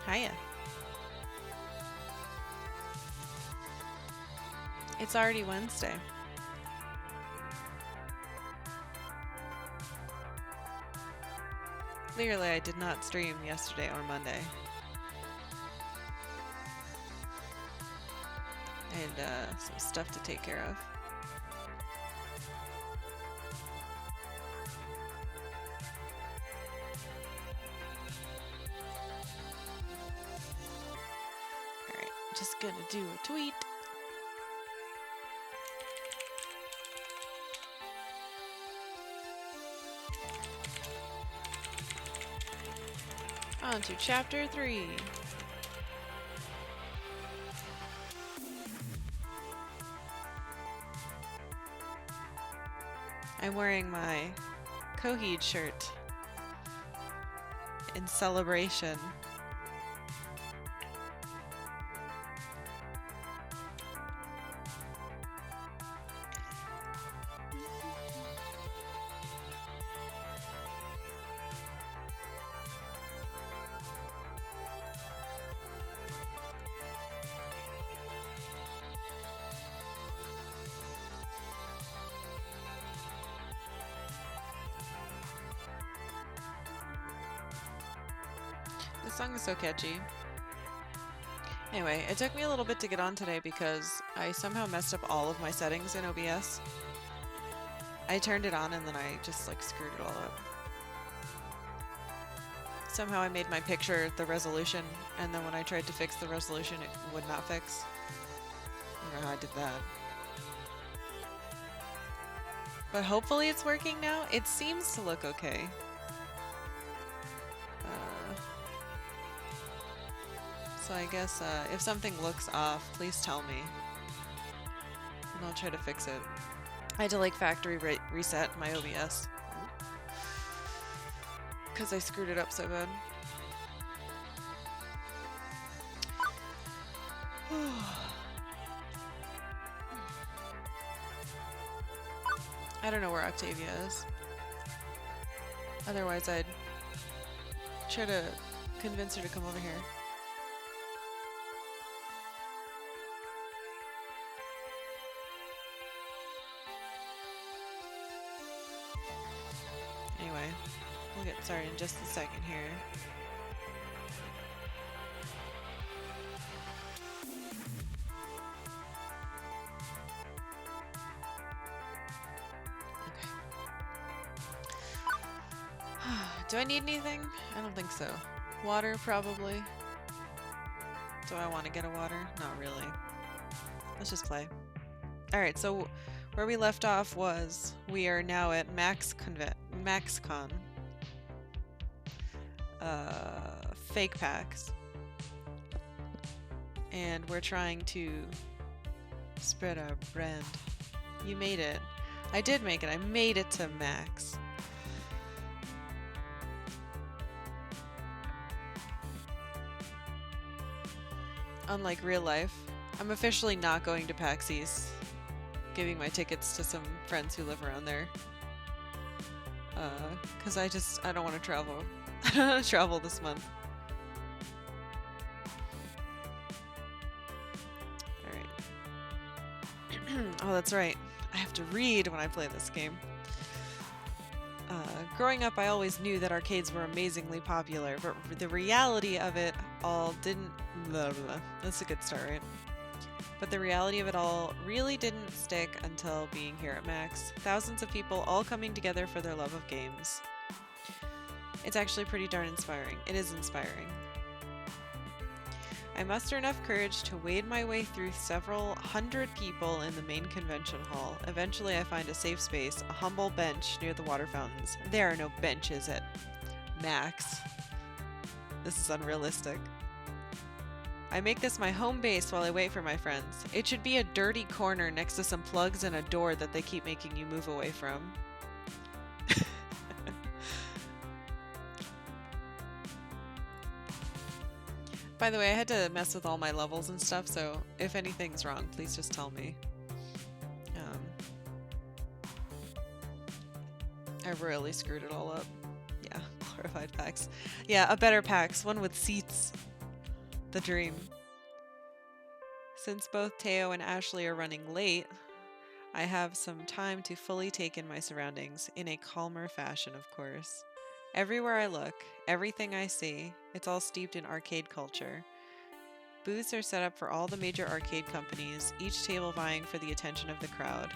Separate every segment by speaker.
Speaker 1: Hiya. It's already Wednesday. Clearly I did not stream yesterday or Monday. I had some stuff to take care of. Alright, just gonna do a tweet. On to chapter 3. I'm wearing my Coheed shirt in celebration. This song is so catchy. Anyway, it took me a little bit to get on today because I somehow messed up all of my settings in OBS. I turned it on and then I just like screwed it all up. Somehow I made my picture the resolution, and then when I tried to fix the resolution it would not fix. I don't know how I did that. But hopefully it's working now. It seems to look okay. So I guess if something looks off, please tell me. And I'll try to fix it. I had to like factory reset my OBS. Because I screwed it up so bad. I don't know where Octavia is. Otherwise I'd try to convince her to come over here. Anyway, we'll get started in just a second here. Okay. Do I need anything? I don't think so. Water, probably. Do I want to get a water? Not really. Let's just play. Alright, so where we left off was we are now at MaxCon. Fake packs. And we're trying to spread our brand. You made it. I did make it. I made it to Max. Unlike real life, I'm officially not going to PAX East. Giving my tickets to some friends who live around there. Cause I don't want to travel. I don't want to travel this month. Alright. Oh, that's right. I have to read when I play this game. Growing up, I always knew that arcades were amazingly popular, but the reality of it all didn't... Blah, blah. That's a good start, right? But the reality of it all really didn't stick until being here at Max. Thousands of people all coming together for their love of games. It's actually pretty darn inspiring. It is inspiring. I muster enough courage to wade my way through several hundred people in the main convention hall. Eventually I find a safe space, a humble bench near the water fountains. There are no benches at Max. This is unrealistic. I make this my home base while I wait for my friends. It should be a dirty corner next to some plugs and a door that they keep making you move away from. By the way, I had to mess with all my levels and stuff, so if anything's wrong, please just tell me. I really screwed it all up. Yeah, glorified PAX. Yeah, a better PAX, one with seats. The dream. Since both Teo and Ashley are running late, I have some time to fully take in my surroundings, in a calmer fashion, of course. Everywhere I look, everything I see, it's all steeped in arcade culture. Booths are set up for all the major arcade companies, each table vying for the attention of the crowd.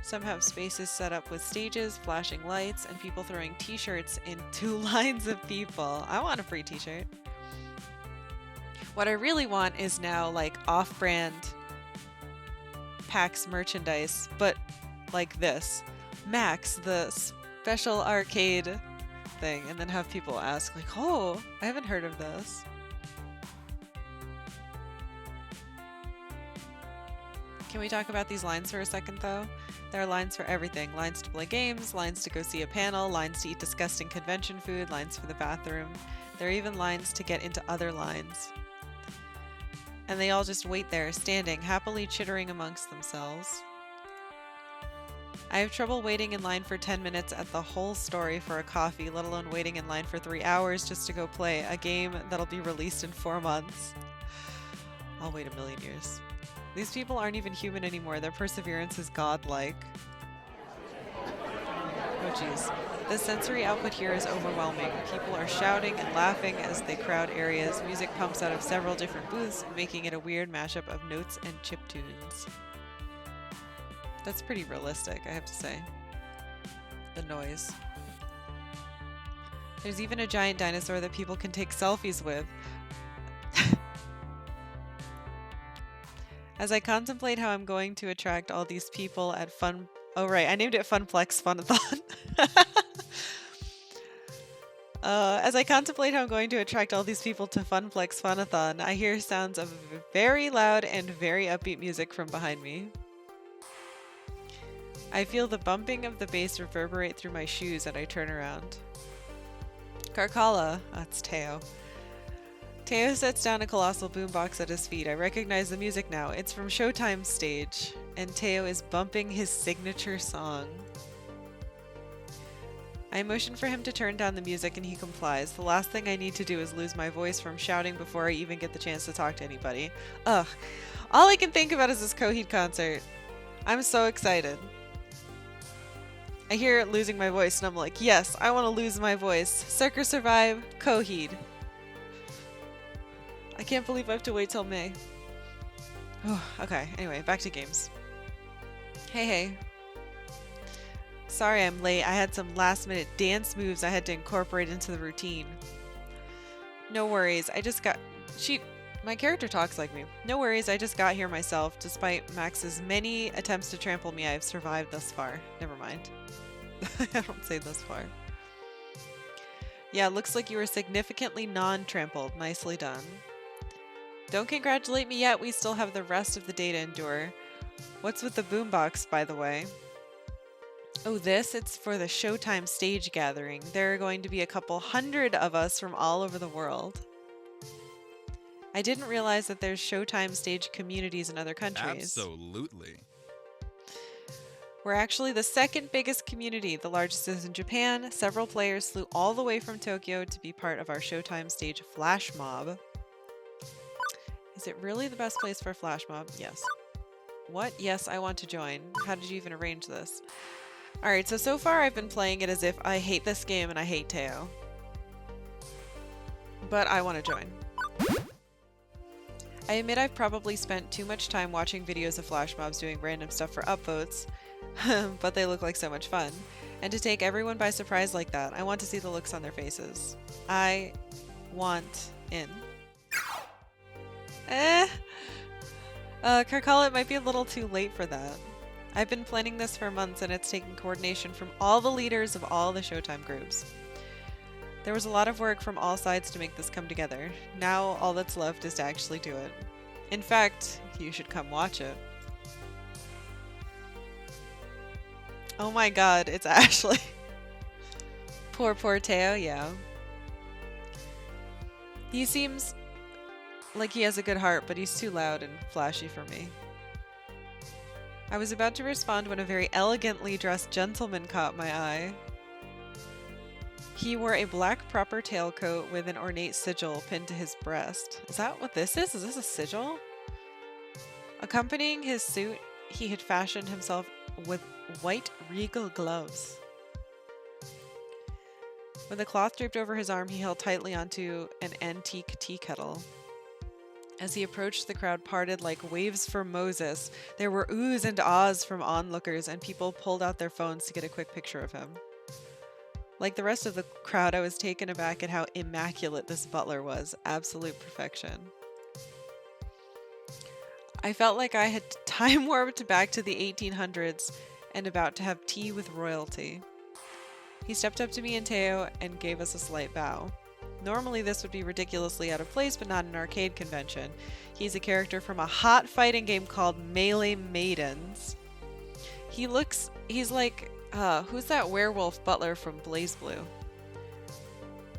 Speaker 1: Some have spaces set up with stages, flashing lights, and people throwing t-shirts into lines of people. I want a free t-shirt. What I really want is now like off-brand PAX merchandise, but like this. Max, the special arcade thing, and then have people ask like, oh, I haven't heard of this. Can we talk about these lines for a second though? There are lines for everything. Lines to play games, lines to go see a panel, lines to eat disgusting convention food, lines for the bathroom. There are even lines to get into other lines. And they all just wait there, standing, happily chittering amongst themselves. I have trouble waiting in line for 10 minutes at the whole story for a coffee, let alone waiting in line for 3 hours just to go play a game that'll be released in 4 months. I'll wait a million years. These people aren't even human anymore. Their perseverance is godlike. Oh jeez. The sensory output here is overwhelming. People are shouting and laughing as they crowd areas. Music pumps out of several different booths, making it a weird mashup of notes and chiptunes. That's pretty realistic, I have to say. The noise. There's even a giant dinosaur that people can take selfies with. As I contemplate how I'm going to attract all these people at Fun... Oh, right. I named it Funplex Funathon. As I contemplate how I'm going to attract all these people to Funplex Funathon, I hear sounds of very loud and very upbeat music from behind me. I feel the bumping of the bass reverberate through my shoes and I turn around. Karkalla. That's Teo. Teo sets down a colossal boombox at his feet. I recognize the music now. It's from Showtime's stage, and Teo is bumping his signature song. I motion for him to turn down the music and he complies. The last thing I need to do is lose my voice from shouting before I even get the chance to talk to anybody. Ugh. All I can think about is this Coheed concert. I'm so excited. I hear losing my voice and I'm like, yes, I want to lose my voice. Circa Survive, Coheed. I can't believe I have to wait till May. Oh, okay, anyway, back to games. Hey. Sorry I'm late. I had some last minute dance moves I had to incorporate into the routine. No worries, my character talks like me. No worries, I just got here myself. Despite Max's many attempts to trample me, I've survived thus far. Never mind. I don't say thus far. Yeah, looks like you were significantly non-trampled. Nicely done. Don't congratulate me yet, we still have the rest of the day to endure. What's with the boombox, by the way? Oh, it's for the Showtime stage gathering. There are going to be a couple hundred of us from all over the world. I didn't realize that there's Showtime stage communities in other countries.
Speaker 2: Absolutely.
Speaker 1: We're actually the second biggest community. The largest is in Japan. Several players flew all the way from Tokyo to be part of our Showtime stage flash mob. Is it really the best place for a flash mob? Yes. What? Yes, I want to join. How did you even arrange this? Alright, so far I've been playing it as if I hate this game and I hate Teo. But I want to join. I admit I've probably spent too much time watching videos of flash mobs doing random stuff for upvotes, but they look like so much fun. And to take everyone by surprise like that, I want to see the looks on their faces. I want in. Karkalla, it might be a little too late for that. I've been planning this for months and it's taken coordination from all the leaders of all the Showtime groups. There was a lot of work from all sides to make this come together. Now all that's left is to actually do it. In fact, you should come watch it. Oh my god, it's Ashley. Poor Teo, yeah. He seems like he has a good heart, but he's too loud and flashy for me. I was about to respond when a very elegantly dressed gentleman caught my eye. He wore a black proper tailcoat with an ornate sigil pinned to his breast. Is that what this is? Is this a sigil? Accompanying his suit, he had fashioned himself with white regal gloves. With a cloth draped over his arm, he held tightly onto an antique tea kettle. As he approached, the crowd parted like waves for Moses. There were oohs and ahs from onlookers, and people pulled out their phones to get a quick picture of him. Like the rest of the crowd, I was taken aback at how immaculate this butler was. Absolute perfection. I felt like I had time warped back to the 1800s and about to have tea with royalty. He stepped up to me and Teo and gave us a slight bow. Normally this would be ridiculously out of place, but not an arcade convention. He's a character from a hot fighting game called Melee Maidens. He's like, who's that werewolf butler from Blaze Blue?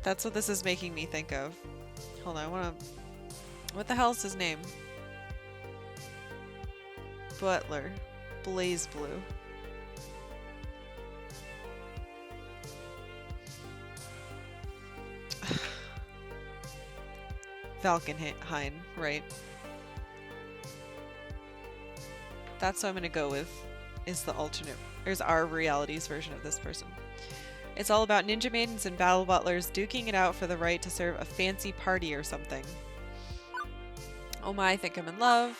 Speaker 1: That's what this is making me think of. Hold on, what the hell is his name? Butler. Blaze Blue. Valkenhayn, right? That's what I'm gonna go with, is the alternate, there's our realities version of this person. It's all about ninja maidens and battle butlers duking it out for the right to serve a fancy party or something. Oh my, I think I'm in love.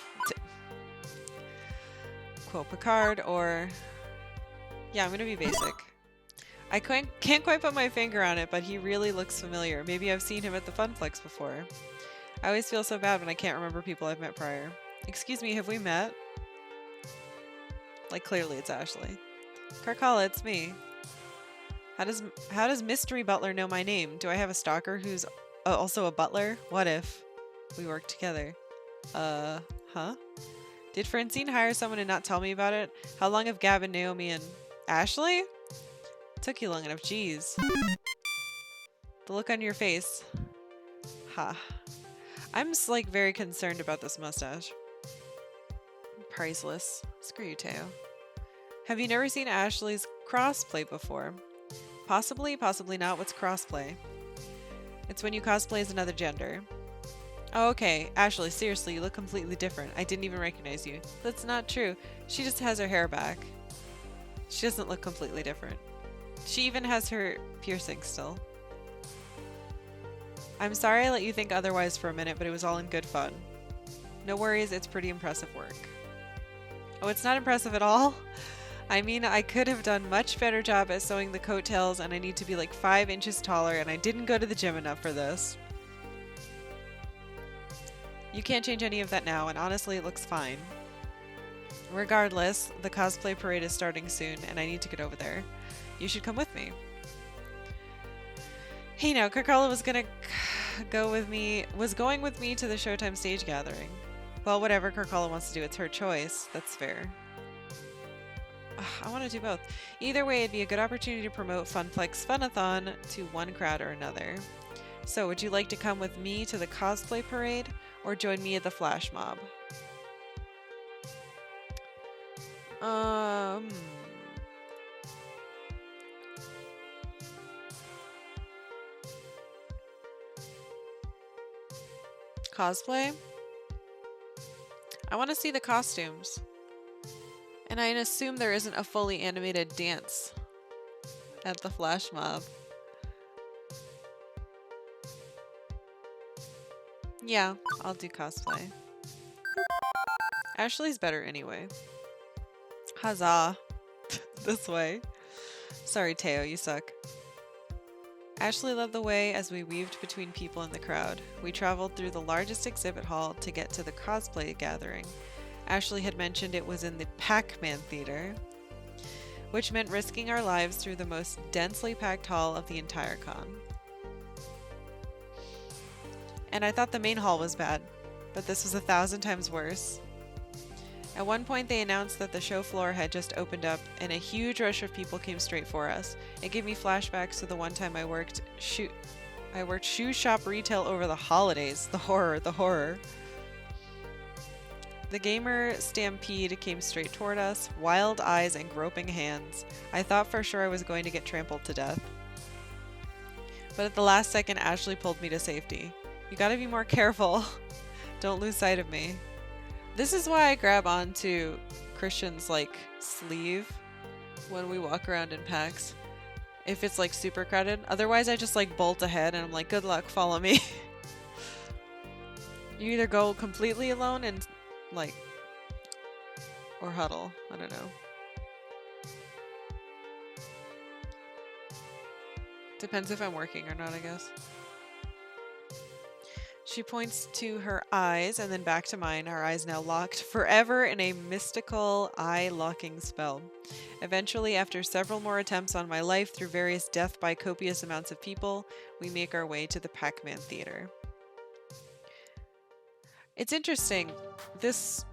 Speaker 1: Quote Picard, or... Yeah, I'm gonna be basic. I can't quite put my finger on it, but he really looks familiar. Maybe I've seen him at the Funplex before. I always feel so bad when I can't remember people I've met prior. Excuse me, have we met? Like, clearly it's Ashley. Karkalla, it's me. How does Mystery Butler know my name? Do I have a stalker who's also a butler? What if we work together? Huh? Did Francine hire someone and not tell me about it? How long have Gavin, Naomi, and Ashley? Took you long enough, jeez. The look on your face. Ha. I'm just, like, very concerned about this mustache. Priceless. Screw you, Teo. Have you never seen Ashley's crossplay before? Possibly, possibly not. What's crossplay? It's when you cosplay as another gender. Oh, okay. Ashley, seriously, you look completely different. I didn't even recognize you. That's not true. She just has her hair back. She doesn't look completely different. She even has her piercing still. I'm sorry I let you think otherwise for a minute, but it was all in good fun. No worries, it's pretty impressive work. Oh, it's not impressive at all? I mean, I could have done much better job at sewing the coattails, and I need to be like 5 inches taller, and I didn't go to the gym enough for this. You can't change any of that now, and honestly, it looks fine. Regardless, the cosplay parade is starting soon, and I need to get over there. You should come with me. Hey now, Karkalla was going with me to the Showtime stage gathering. Well, whatever Karkalla wants to do, it's her choice. That's fair. I want to do both. Either way, it'd be a good opportunity to promote Funplex Funathon to one crowd or another. So, would you like to come with me to the cosplay parade, or join me at the flash mob? Cosplay? I want to see the costumes. And I assume there isn't a fully animated dance at the flash mob. Yeah, I'll do cosplay. Ashley's better anyway. Huzzah. This way. Sorry, Teo, you suck. Ashley led the way as we weaved between people in the crowd. We traveled through the largest exhibit hall to get to the cosplay gathering. Ashley had mentioned it was in the Pac-Man Theater, which meant risking our lives through the most densely packed hall of the entire con. And I thought the main hall was bad, but this was 1,000 times worse. At one point they announced that the show floor had just opened up and a huge rush of people came straight for us. It gave me flashbacks to the one time I worked shoe shop retail over the holidays. The horror, the horror. The gamer stampede came straight toward us, wild eyes and groping hands. I thought for sure I was going to get trampled to death. But at the last second, Ashley pulled me to safety. You gotta be more careful. Don't lose sight of me. This is why I grab onto Christian's like sleeve when we walk around in packs. If it's like super crowded. Otherwise I just like bolt ahead and I'm like, good luck, follow me. You either go completely alone and like, or huddle. I don't know. Depends if I'm working or not, I guess. She points to her eyes and then back to mine, our eyes now locked forever in a mystical eye-locking spell. Eventually, after several more attempts on my life through various death by copious amounts of people, we make our way to the Pac-Man Theater. It's interesting. This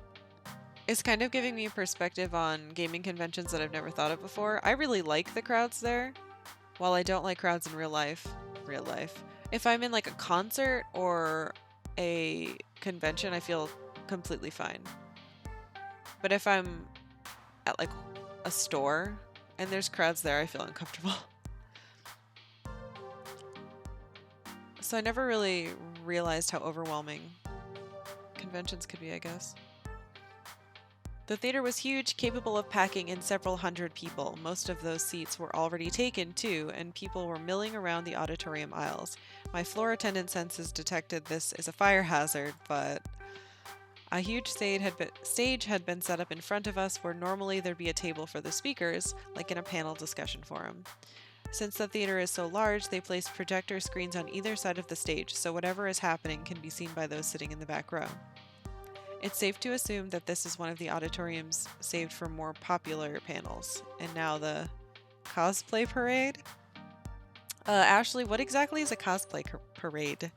Speaker 1: is kind of giving me a perspective on gaming conventions that I've never thought of before. I really like the crowds there, while I don't like crowds in real life. If I'm in like a concert or a convention, I feel completely fine. But if I'm at like a store and there's crowds there, I feel uncomfortable. So I never really realized how overwhelming conventions could be, I guess. The theater was huge, capable of packing in several hundred people. Most of those seats were already taken, too, and people were milling around the auditorium aisles. My floor attendant senses detected this as a fire hazard, but a huge stage had been set up in front of us where normally there'd be a table for the speakers, like in a panel discussion forum. Since the theater is so large, they placed projector screens on either side of the stage, so whatever is happening can be seen by those sitting in the back row. It's safe to assume that this is one of the auditoriums saved for more popular panels. And now the cosplay parade? Ashley, what exactly is a cosplay parade?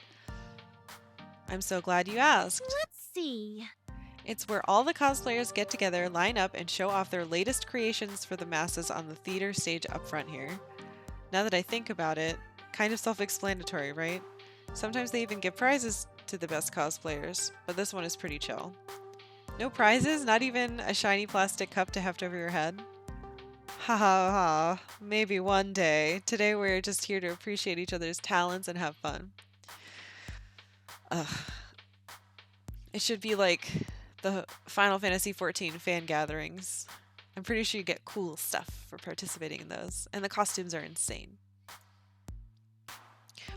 Speaker 1: I'm so glad you asked.
Speaker 2: Let's see.
Speaker 1: It's where all the cosplayers get together, line up, and show off their latest creations for the masses on the theater stage up front here. Now that I think about it, kind of self-explanatory, right? Sometimes they even give prizes to the best cosplayers, but this one is pretty chill. No prizes? Not even a shiny plastic cup to heft over your head? Ha ha ha. Maybe one day. Today we're just here to appreciate each other's talents and have fun. Ugh. It should be like the Final Fantasy XIV fan gatherings. I'm pretty sure you get cool stuff for participating in those, and the costumes are insane.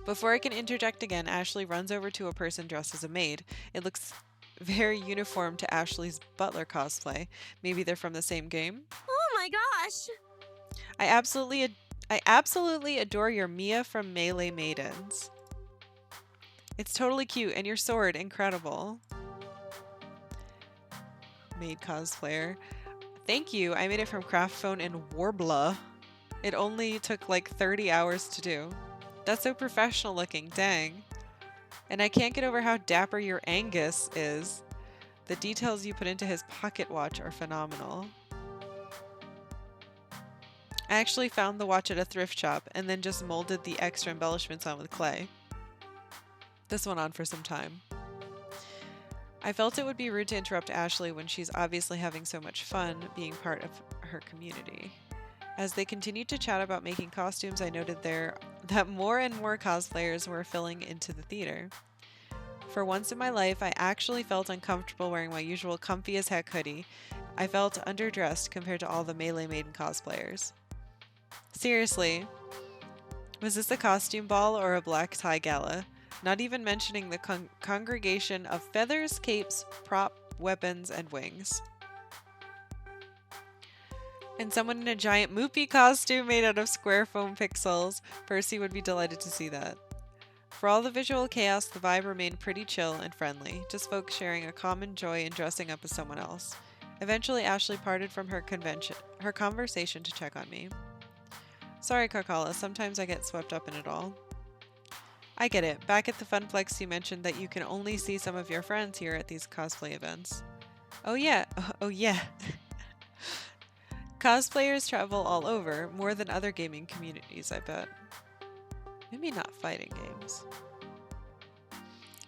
Speaker 1: Before I can interject again, Ashley runs over to a person dressed as a maid. It looks very uniform to Ashley's butler cosplay. Maybe they're from the same game?
Speaker 2: Oh my gosh!
Speaker 1: I absolutely adore your Mia from Melee Maidens. It's totally cute, and your sword, incredible. Maid cosplayer. Thank you, I made it from craft phone and Warbler. It only took like 30 hours to do. That's so professional looking, dang. And I can't get over how dapper your Angus is. The details you put into his pocket watch are phenomenal. I actually found the watch at a thrift shop and then just molded the extra embellishments on with clay. This went on for some time. I felt it would be rude to interrupt Ashley when she's obviously having so much fun being part of her community. As they continued to chat about making costumes, I noted that more and more cosplayers were filling into the theater. For once in my life, I actually felt uncomfortable wearing my usual comfy as heck hoodie. I felt underdressed compared to all the Melee Maiden cosplayers. Seriously, was this a costume ball or a black tie gala? Not even mentioning the congregation of feathers, capes, prop, weapons, and wings. And someone in a giant Moopy costume made out of square foam pixels. Percy would be delighted to see that. For all the visual chaos, the vibe remained pretty chill and friendly, just folks sharing a common joy in dressing up as someone else. Eventually, Ashley parted from her conversation to check on me. Sorry, Karkalla, sometimes I get swept up in it all. I get it. Back at the Funplex, you mentioned that you can only see some of your friends here at these cosplay events. Oh yeah. Cosplayers travel all over, more than other gaming communities, I bet. Maybe not fighting games.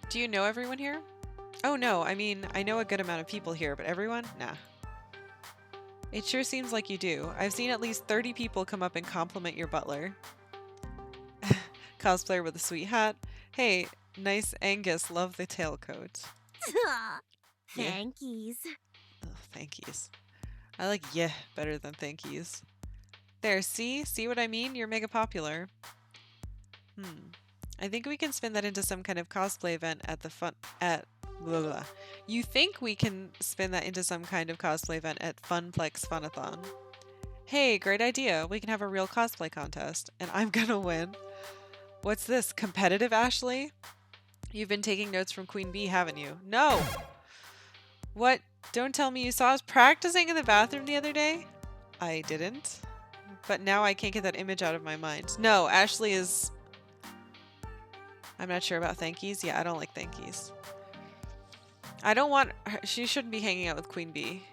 Speaker 1: Do you know everyone here? Oh no, I mean, I know a good amount of people here, but everyone? Nah. It sure seems like you do. I've seen at least 30 people come up and compliment your butler. Cosplayer with a sweet hat. Hey, nice Angus, love the tailcoat. Yeah.
Speaker 2: Thankies.
Speaker 1: Oh, thankies. I like yeah better than thankies. There, see? See what I mean? You're mega popular. I think we can spin that into some kind of cosplay event at the blah, blah. You think we can spin that into some kind of cosplay event at Funplex Funathon? Hey, great idea. We can have a real cosplay contest, and I'm gonna win. What's this? Competitive, Ashley? You've been taking notes from Queen Bee, haven't you? No! What? Don't tell me you saw us practicing in the bathroom the other day? I didn't. But now I can't get that image out of my mind. No, Ashley is... I'm not sure about thankies. Yeah, I don't like thankies. I don't want her... She shouldn't be hanging out with Queen Bee.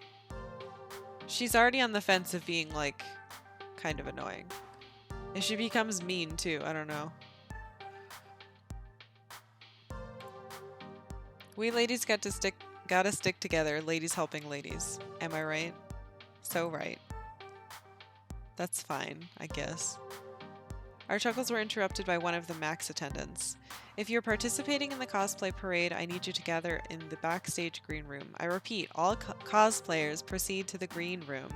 Speaker 1: She's already on the fence of being, like, kind of annoying. If she becomes mean, too, I don't know. We ladies gotta stick together. Ladies helping ladies. Am I right? So right. That's fine, I guess. Our chuckles were interrupted by one of the Max attendants. If you're participating in the cosplay parade, I need you to gather in the backstage green room. I repeat, all cosplayers proceed to the green room.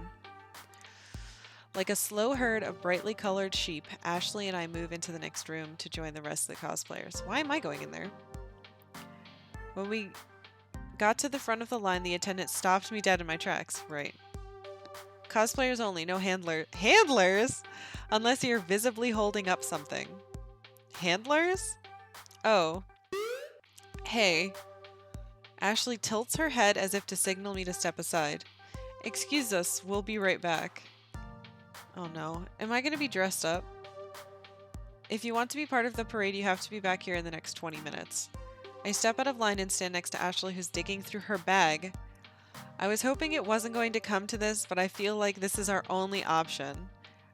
Speaker 1: Like a slow herd of brightly colored sheep, Ashley and I move into the next room to join the rest of the cosplayers. Why am I going in there? When we got to the front of the line, the attendant stopped me dead in my tracks. Right. Cosplayers only, no handlers? Unless you're visibly holding up something. Handlers? Oh. Hey. Ashley tilts her head as if to signal me to step aside. Excuse us, we'll be right back. Oh no. Am I going to be dressed up? If you want to be part of the parade, you have to be back here in the next 20 minutes. I step out of line and stand next to Ashley, who's digging through her bag. I was hoping it wasn't going to come to this, but I feel like this is our only option.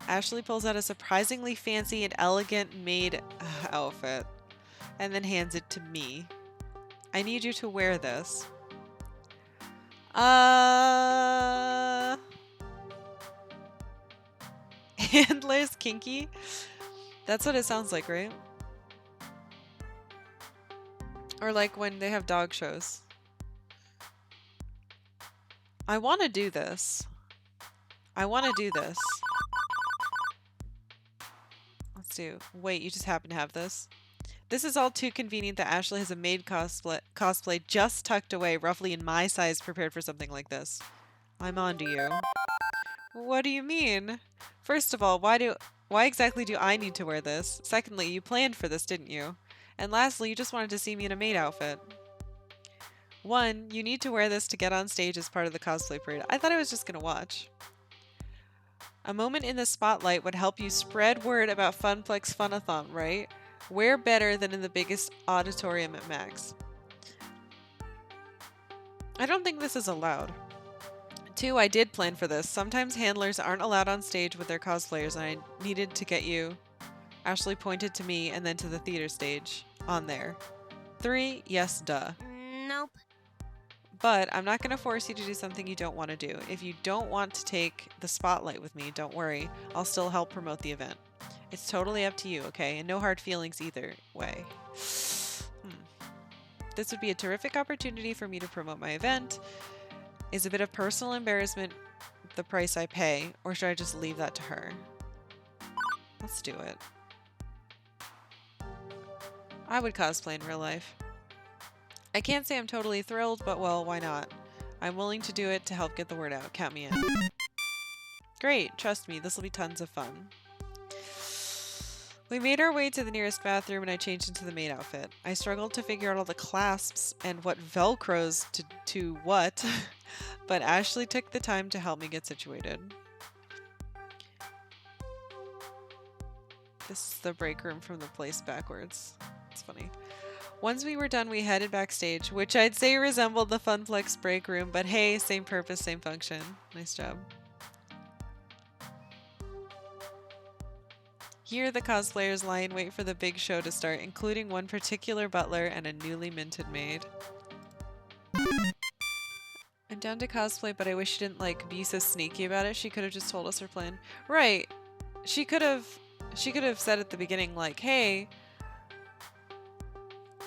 Speaker 1: Ashley pulls out a surprisingly fancy and elegant maid outfit and then hands it to me. I need you to wear this. Handler's kinky? That's what it sounds like, right? Or like when they have dog shows. I want to do this. Let's do. Wait, you just happen to have this? This is all too convenient that Ashley has a maid cosplay just tucked away, roughly in my size, prepared for something like this. I'm on to you. What do you mean? First of all, why exactly do I need to wear this? Secondly, you planned for this, didn't you? And lastly, you just wanted to see me in a maid outfit. 1, you need to wear this to get on stage as part of the cosplay parade. I thought I was just gonna watch. A moment in the spotlight would help you spread word about Funplex Funathon, right? Where better than in the biggest auditorium at Max? I don't think this is allowed. 2, I did plan for this. Sometimes handlers aren't allowed on stage with their cosplayers, and I needed to get you. Ashley pointed to me and then to the theater stage. On there. 3, yes, duh.
Speaker 2: Nope.
Speaker 1: But I'm not going to force you to do something you don't want to do. If you don't want to take the spotlight with me, don't worry. I'll still help promote the event. It's totally up to you, okay? And no hard feelings either way. This would be a terrific opportunity for me to promote my event. Is a bit of personal embarrassment the price I pay, or should I just leave that to her? Let's do it. I would cosplay in real life. I can't say I'm totally thrilled, but well, why not? I'm willing to do it to help get the word out. Count me in. Great, trust me, this will be tons of fun. We made our way to the nearest bathroom and I changed into the maid outfit. I struggled to figure out all the clasps and what velcros to what, but Ashley took the time to help me get situated. This is the break room from the place backwards. It's funny. Once we were done, we headed backstage, which I'd say resembled the Funplex break room, but hey, same purpose, same function. Nice job. Here, the cosplayers lie in wait for the big show to start, including one particular butler and a newly minted maid. I'm down to cosplay, but I wish she didn't, like, be so sneaky about it. She could have just told us her plan. Right. She could have said at the beginning, like, hey,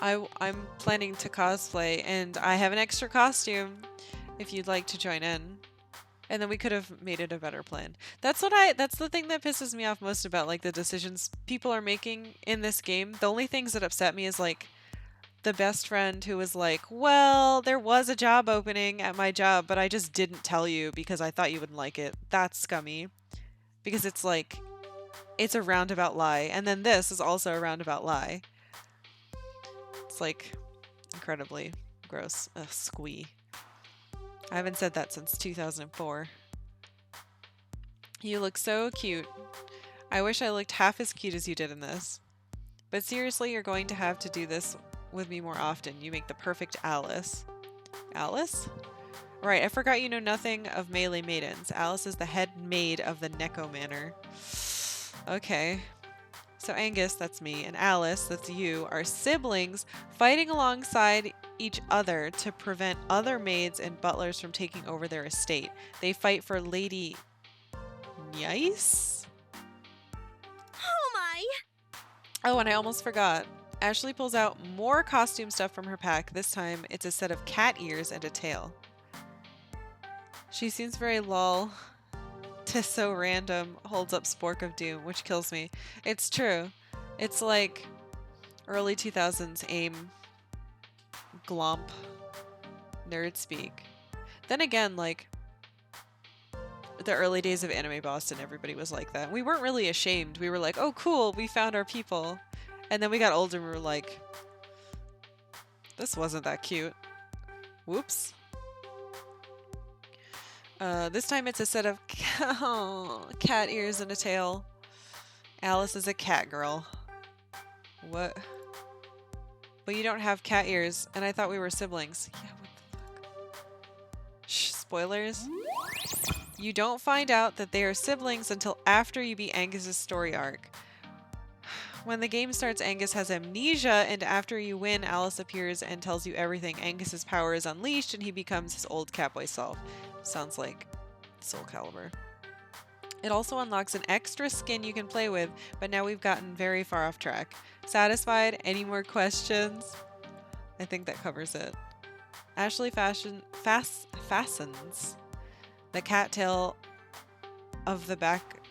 Speaker 1: I'm planning to cosplay, and I have an extra costume if you'd like to join in. And then we could have made it a better plan. That's the thing that pisses me off most about like the decisions people are making in this game. The only things that upset me is like the best friend who was like, "Well, there was a job opening at my job, but I just didn't tell you because I thought you wouldn't like it." That's scummy because it's like it's a roundabout lie. And then this is also a roundabout lie. It's like incredibly gross. Ugh, squee. I haven't said that since 2004. You look so cute. I wish I looked half as cute as you did in this. But seriously, you're going to have to do this with me more often. You make the perfect Alice. Alice? Right, I forgot you know nothing of melee maidens. Alice is the head maid of the Neko Manor. Okay. So Angus, that's me, and Alice, that's you, are siblings fighting alongside each other to prevent other maids and butlers from taking over their estate. They fight for Lady Nice?
Speaker 2: Oh my!
Speaker 1: Oh, and I almost forgot. Ashley pulls out more costume stuff from her pack. This time, it's a set of cat ears and a tail. She seems very lol to so random, holds up Spork of Doom, which kills me. It's true. It's like early 2000s AIM glomp nerd speak. Then again, like the early days of Anime Boston, everybody was like that. We weren't really ashamed. We were like, oh cool, we found our people. And then we got older and we were like, this wasn't that cute. Whoops. This time it's a set of cat ears and a tail. Alice is a cat girl. What? But you don't have cat ears, and I thought we were siblings. Yeah, what the fuck? Shh, spoilers. You don't find out that they are siblings until after you beat Angus's story arc. When the game starts, Angus has amnesia, and after you win, Alice appears and tells you everything. Angus's power is unleashed, and he becomes his old catboy self. Sounds like Soul Calibur. It also unlocks an extra skin you can play with, but now we've gotten very far off track. Satisfied? Any more questions? I think that covers it. Ashley fastens the cattail of the back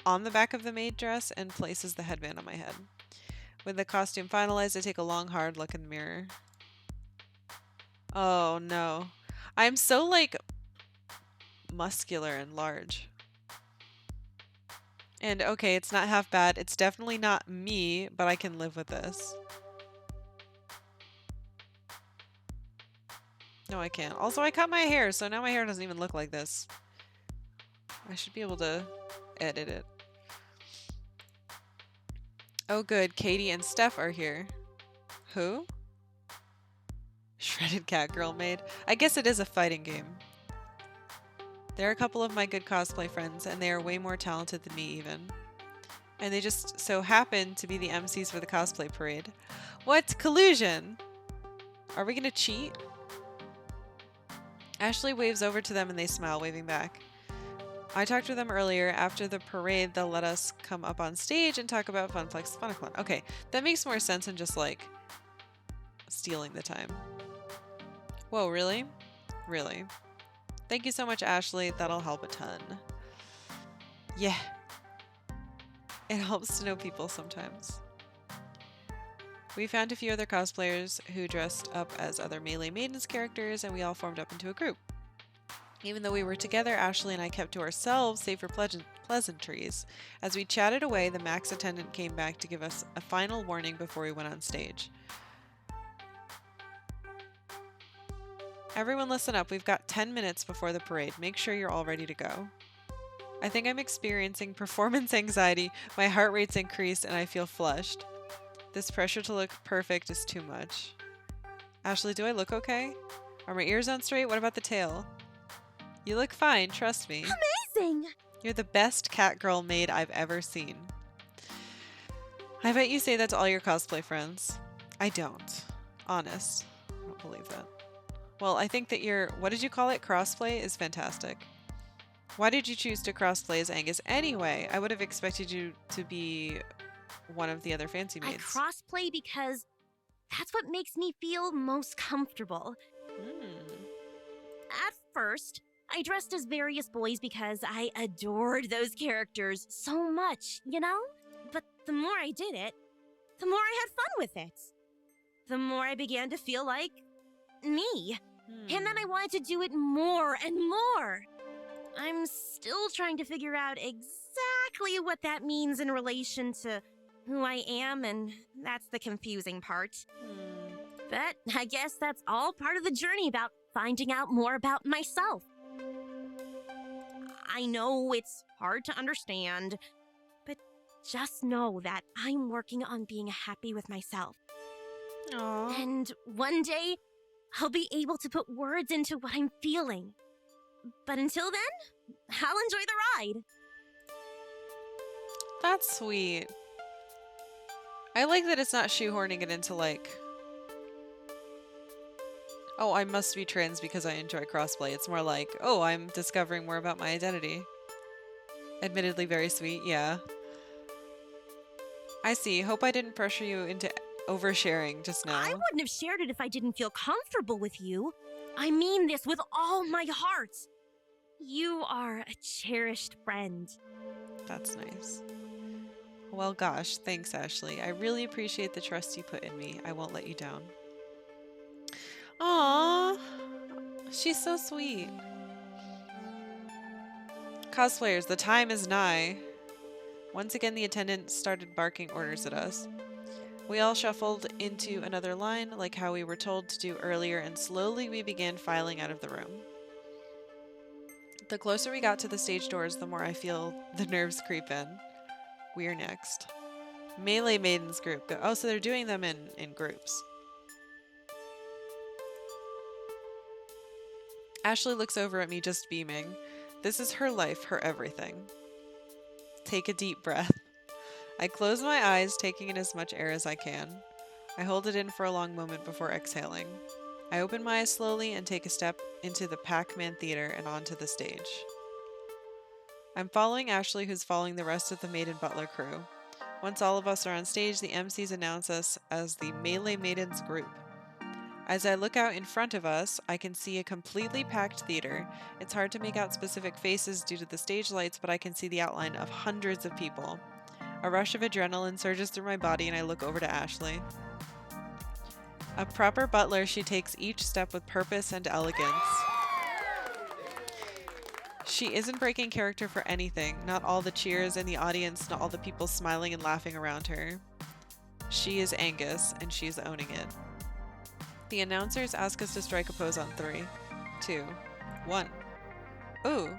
Speaker 1: on the back of the maid dress and places the headband on my head. With the costume finalized, I take a long, hard look in the mirror. Oh no. I'm so like muscular and large. And okay, it's not half bad. It's definitely not me, but I can live with this. No, I can't. Also, I cut my hair, so now my hair doesn't even look like this. I should be able to edit it. Oh good, Katie and Steph are here. Who? Shredded Cat Girl Maid. I guess it is a fighting game. They're a couple of my good cosplay friends, and they are way more talented than me even. And they just so happen to be the MCs for the cosplay parade. What? Collusion? Are we gonna cheat? Ashley waves over to them and they smile, waving back. I talked to them earlier. After the parade, they'll let us come up on stage and talk about Funflex Funaclon. Okay, that makes more sense than just like stealing the time. Whoa, really? Really? Thank you so much, Ashley. That'll help a ton. Yeah. It helps to know people sometimes. We found a few other cosplayers who dressed up as other Melee Maidens characters, and we all formed up into a group. Even though we were together, Ashley and I kept to ourselves, save for pleasantries. As we chatted away, the Max attendant came back to give us a final warning before we went on stage. Everyone listen up, we've got 10 minutes before the parade. Make sure you're all ready to go. I think I'm experiencing performance anxiety, my heart rate's increased, and I feel flushed. This pressure to look perfect is too much. Ashley, do I look okay? Are my ears on straight? What about the tail? You look fine, trust me.
Speaker 2: Amazing!
Speaker 1: You're the best cat girl maid I've ever seen. I bet you say that to all your cosplay friends. I don't. Honest. I don't believe that. Well, I think that your, what did you call it? Crossplay is fantastic. Why did you choose to crossplay as Angus anyway? I would have expected you to be one of the other fancy
Speaker 2: I
Speaker 1: maids.
Speaker 2: crossplay because That's what makes me feel most comfortable.
Speaker 1: Hmm.
Speaker 2: At first, I dressed as various boys because I adored those characters so much, you know? But the more I did it, the more I had fun with it. The more I began to feel like me. And then I wanted to do it more and more. I'm still trying to figure out exactly what that means in relation to who I am, and that's the confusing part.
Speaker 1: Hmm.
Speaker 2: But I guess that's all part of the journey about finding out more about myself. I know it's hard to understand, but just know that I'm working on being happy with myself.
Speaker 1: Aw.
Speaker 2: And one day, I'll be able to put words into what I'm feeling. But until then, I'll enjoy the ride.
Speaker 1: That's sweet. I like that it's not shoehorning it into like, oh, I must be trans because I enjoy crossplay. It's more like, oh, I'm discovering more about my identity. Admittedly very sweet, yeah. I see. Hope I didn't pressure you into oversharing just now.
Speaker 2: I wouldn't have shared it if I didn't feel comfortable with you. I mean this with all my heart. You are a cherished friend.
Speaker 1: That's nice. Well, gosh, thanks, Ashley. I really appreciate the trust you put in me. I won't let you down. Aww. She's so sweet. Cosplayers, the time is nigh. Once again, the attendant started barking orders at us. We all shuffled into another line, like how we were told to do earlier, and slowly we began filing out of the room. The closer we got to the stage doors, the more I feel the nerves creep in. We're next. Melee Maidens group. Oh, so they're doing them in groups. Ashley looks over at me just beaming. This is her life, her everything. Take a deep breath. I close my eyes, taking in as much air as I can. I hold it in for a long moment before exhaling. I open my eyes slowly and take a step into the Pac-Man Theater and onto the stage. I'm following Ashley, who's following the rest of the Maiden Butler crew. Once all of us are on stage, the MCs announce us as the Melee Maidens group. As I look out in front of us, I can see a completely packed theater. It's hard to make out specific faces due to the stage lights, but I can see the outline of hundreds of people. A rush of adrenaline surges through my body and I look over to Ashley. A proper butler, she takes each step with purpose and elegance. She isn't breaking character for anything, not all the cheers in the audience, not all the people smiling and laughing around her. She is Angus, and she's owning it. The announcers ask us to strike a pose on 3, 2, 1. Ooh.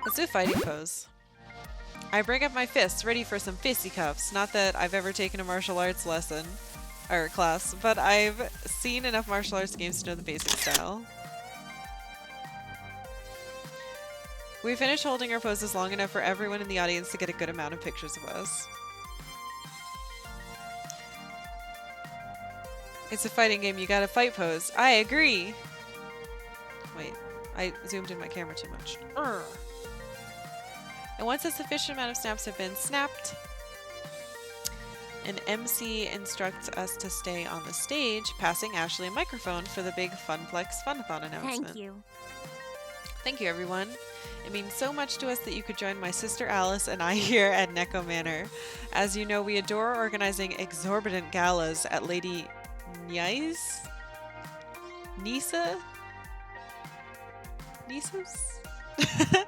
Speaker 1: Let's do a fighting pose. I bring up my fists, ready for some fisticuffs. Not that I've ever taken a martial arts lesson, or class, but I've seen enough martial arts games to know the basic style. We finished holding our poses long enough for everyone in the audience to get a good amount of pictures of us. It's a fighting game, you gotta fight pose. I agree! Wait, I zoomed in my camera too much. Urgh. And once a sufficient amount of snaps have been snapped, an MC instructs us to stay on the stage, passing Ashley a microphone for the big Funplex Funathon announcement.
Speaker 2: Thank you.
Speaker 1: Thank you, everyone. It means so much to us that you could join my sister Alice and I here at Neko Manor. As you know, we adore organizing exorbitant galas at Lady Nisa's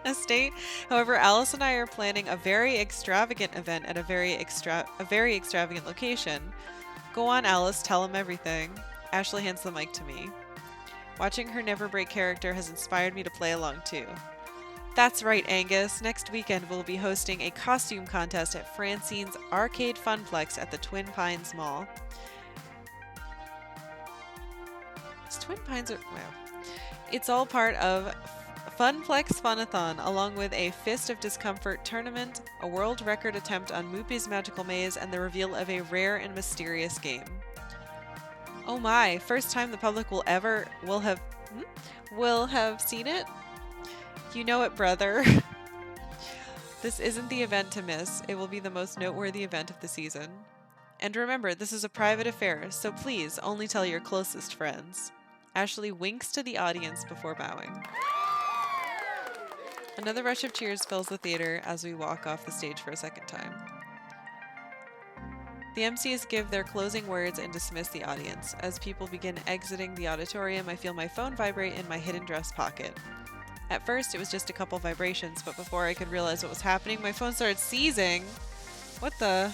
Speaker 1: estate. However, Alice and I are planning a very extravagant event at a very extravagant location. Go on, Alice, tell him everything. Ashley hands the mic to me. Watching her never break character has inspired me to play along too. That's right, Angus. Next weekend we'll be hosting a costume contest at Francine's Arcade Funplex at the Twin Pines Mall. Is Twin Pines? Wow. It's all part of Funplex Funathon, along with a Fist of Discomfort tournament, a world record attempt on Moopy's Magical Maze, and the reveal of a rare and mysterious game. Oh my, first time the public will have seen it? You know it, brother. This isn't the event to miss. It will be the most noteworthy event of the season. And remember, this is a private affair, so please only tell your closest friends. Ashley winks to the audience before bowing. Another rush of cheers fills the theater as we walk off the stage for a second time. The MCs give their closing words and dismiss the audience. As people begin exiting the auditorium, I feel my phone vibrate in my hidden dress pocket. At first, it was just a couple vibrations, but before I could realize what was happening, my phone started seizing. What the?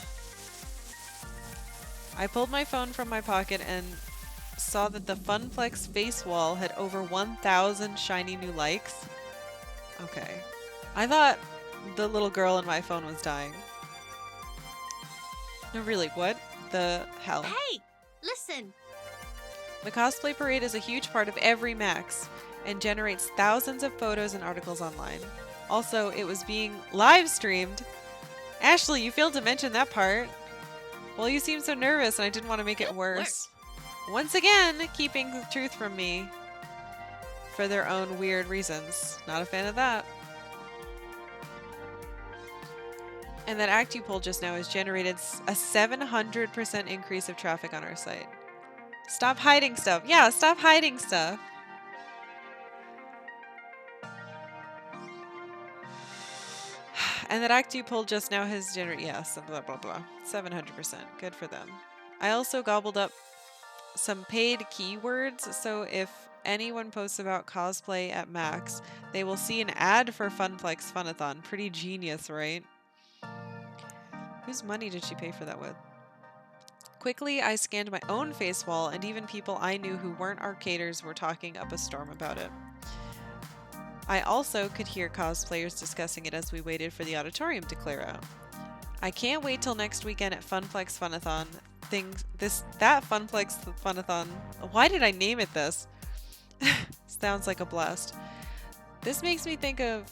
Speaker 1: I pulled my phone from my pocket and saw that the Funplex face wall had over 1,000 shiny new likes. Okay. I thought the little girl in my phone was dying. No, really, what the hell?
Speaker 2: Hey, listen.
Speaker 1: The cosplay parade is a huge part of every Max and generates thousands of photos and articles online. Also, it was being live streamed. Ashley, you failed to mention that part. Well, you seemed so nervous and I didn't want to make it worse. Once again, keeping the truth from me for their own weird reasons. Not a fan of that. And that act you pulled just now has generated a 700% increase of traffic on our site. Stop hiding stuff. Yeah, stop hiding stuff. And that act you pulled just now has generated, yes, blah, blah, blah. 700%. Good for them. I also gobbled up some paid keywords, so if anyone posts about cosplay at Max, they will see an ad for Funplex Funathon. Pretty genius, right? Whose money did she pay for that with? Quickly, I scanned my own face wall, and even people I knew who weren't arcaders were talking up a storm about it. I also could hear cosplayers discussing it as we waited for the auditorium to clear out. I can't wait till next weekend at Funplex Funathon. That Funplex Funathon. Why did I name it this? Sounds like a blast. This makes me think of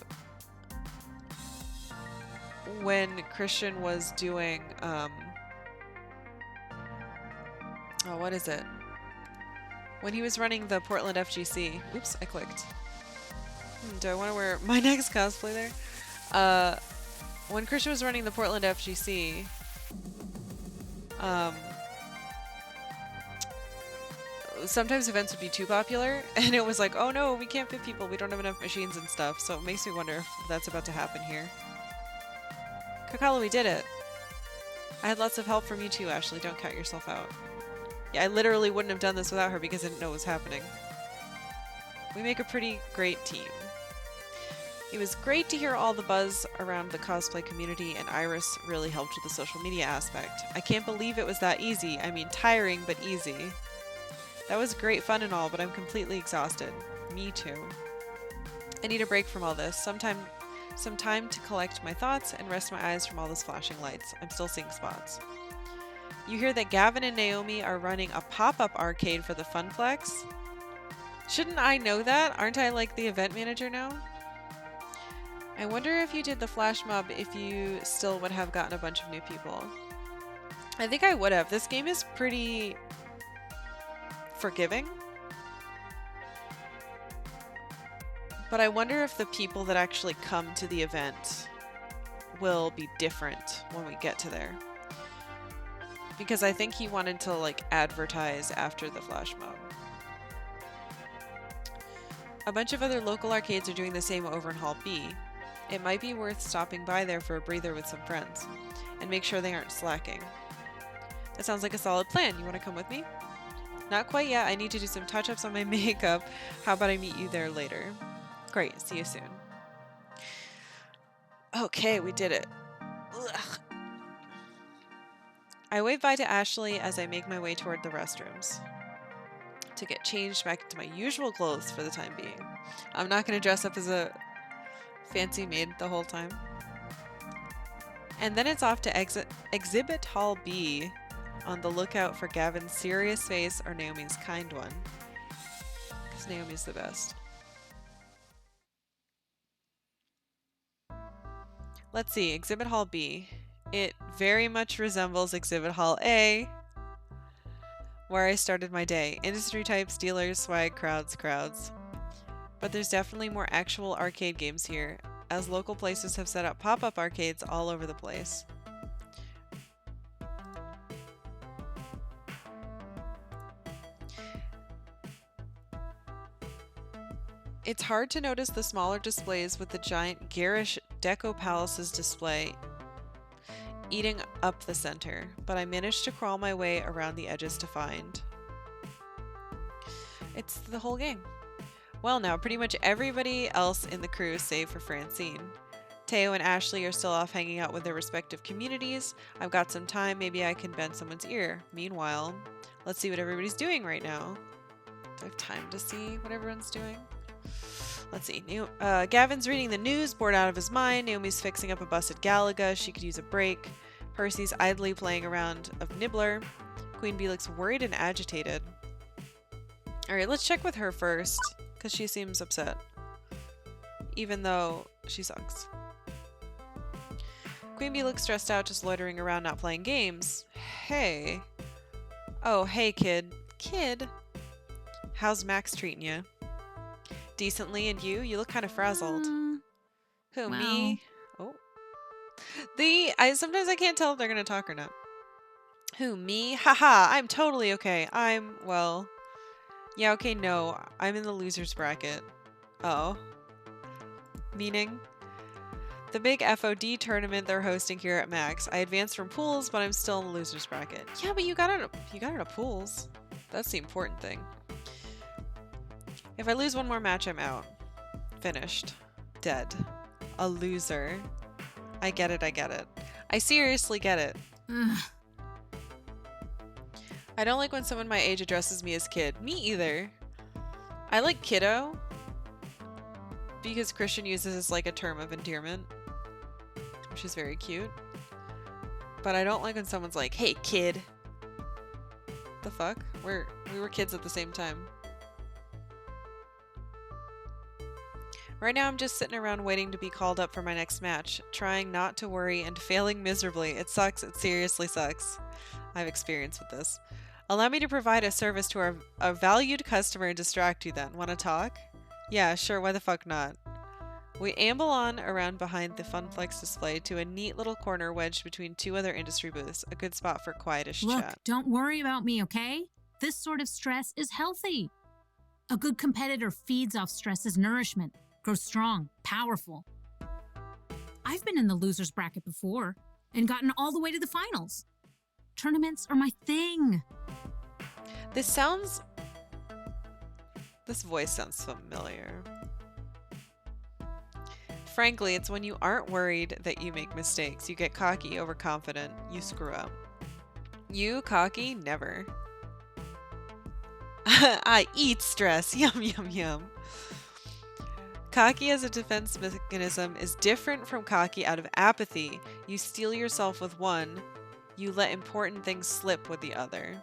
Speaker 1: when Christian was doing, what is it? When he was running the Portland FGC. Oops, I clicked. Do I want to wear my next cosplay there? When Christian was running the Portland FGC, sometimes events would be too popular, and it was like, oh no, we can't fit people, we don't have enough machines and stuff, so it makes me wonder if that's about to happen here. Karkalla, we did it. I had lots of help from you too, Ashley. Don't count yourself out. Yeah, I literally wouldn't have done this without her because I didn't know what was happening. We make a pretty great team. It was great to hear all the buzz around the cosplay community, and Iris really helped with the social media aspect. I can't believe it was that easy. I mean, tiring, but easy. That was great fun and all, but I'm completely exhausted. Me too. I need a break from all this. Some time to collect my thoughts and rest my eyes from all those flashing lights. I'm still seeing spots. You hear that Gavin and Naomi are running a pop-up arcade for the Funplex? Shouldn't I know that? Aren't I like the event manager now? I wonder if you did the flash mob if you still would have gotten a bunch of new people. I think I would have. This game is pretty forgiving. But I wonder if the people that actually come to the event will be different when we get to there. Because I think he wanted to like advertise after the flash mob. A bunch of other local arcades are doing the same over in Hall B. It might be worth stopping by there for a breather with some friends, and make sure they aren't slacking. That sounds like a solid plan. You want to come with me? Not quite yet. I need to do some touch-ups on my makeup. How about I meet you there later? Great. See you soon. Okay, we did it. Ugh. I wave bye to Ashley as I make my way toward the restrooms to get changed back into my usual clothes for the time being. I'm not going to dress up as a fancy maid the whole time. And then it's off to Exhibit Hall B on the lookout for Gavin's serious face or Naomi's kind one. Because Naomi's the best. Let's see, Exhibit Hall B. It very much resembles Exhibit Hall A, where I started my day. Industry types, dealers, swag, crowds. But there's definitely more actual arcade games here, as local places have set up pop-up arcades all over the place. It's hard to notice the smaller displays with the giant garish Deco Palaces display eating up the center, but I managed to crawl my way around the edges to find. It's the whole game. Well, now pretty much everybody else in the crew save for Francine. Teo and Ashley are still off hanging out with their respective communities. I've got some time, maybe I can bend someone's ear. Meanwhile, let's see what everybody's doing right now. Do I have time to see what everyone's doing? Let's see. Gavin's reading the news, bored out of his mind. Naomi's fixing up a busted Galaga. She could use a break. Percy's idly playing around of Nibbler. Queen Bee looks worried and agitated. Alright, let's check with her first, because she seems upset. Even though she sucks. Queen Bee looks stressed out, just loitering around, not playing games. Hey. Oh, hey, kid. Kid? How's Max treating you? Decently, and you? You look kind of frazzled. Who,
Speaker 3: well.
Speaker 1: me? Oh. Sometimes I can't tell if they're gonna talk or not. Who, me? Haha, I'm totally okay. Well... Yeah, okay, no. I'm in the loser's bracket. Oh. Meaning? The big FOD tournament they're hosting here at Max. I advanced from pools, but I'm still in the loser's bracket. Yeah, but you got into pools. That's the important thing. If I lose one more match, I'm out. Finished. Dead. A loser. I get it, I get it. I seriously get it. I don't like when someone my age addresses me as kid. Me either. I like kiddo because Christian uses it as like a term of endearment, which is very cute. But I don't like when someone's like, hey kid. The fuck? We were kids at the same time. Right now I'm just sitting around waiting to be called up for my next match, trying not to worry and failing miserably. It sucks, it seriously sucks. I have experience with this. Allow me to provide a service to our valued customer and distract you then. Wanna talk? Yeah, sure, why the fuck not? We amble on around behind the Funflex display to a neat little corner wedged between two other industry booths, a good spot for quietish
Speaker 3: Look,
Speaker 1: chat.
Speaker 3: don't worry about me, okay? This sort of stress is healthy. A good competitor feeds off stress as nourishment, grows strong, powerful. I've been in the loser's bracket before and gotten all the way to the finals. Tournaments are my thing.
Speaker 1: This voice sounds familiar. Frankly, it's when you aren't worried that you make mistakes. You get cocky, overconfident, you screw up. You cocky? Never. I eat stress. Yum, yum, yum. Cocky as a defense mechanism is different from cocky out of apathy. You steel yourself with one. You let important things slip with the other.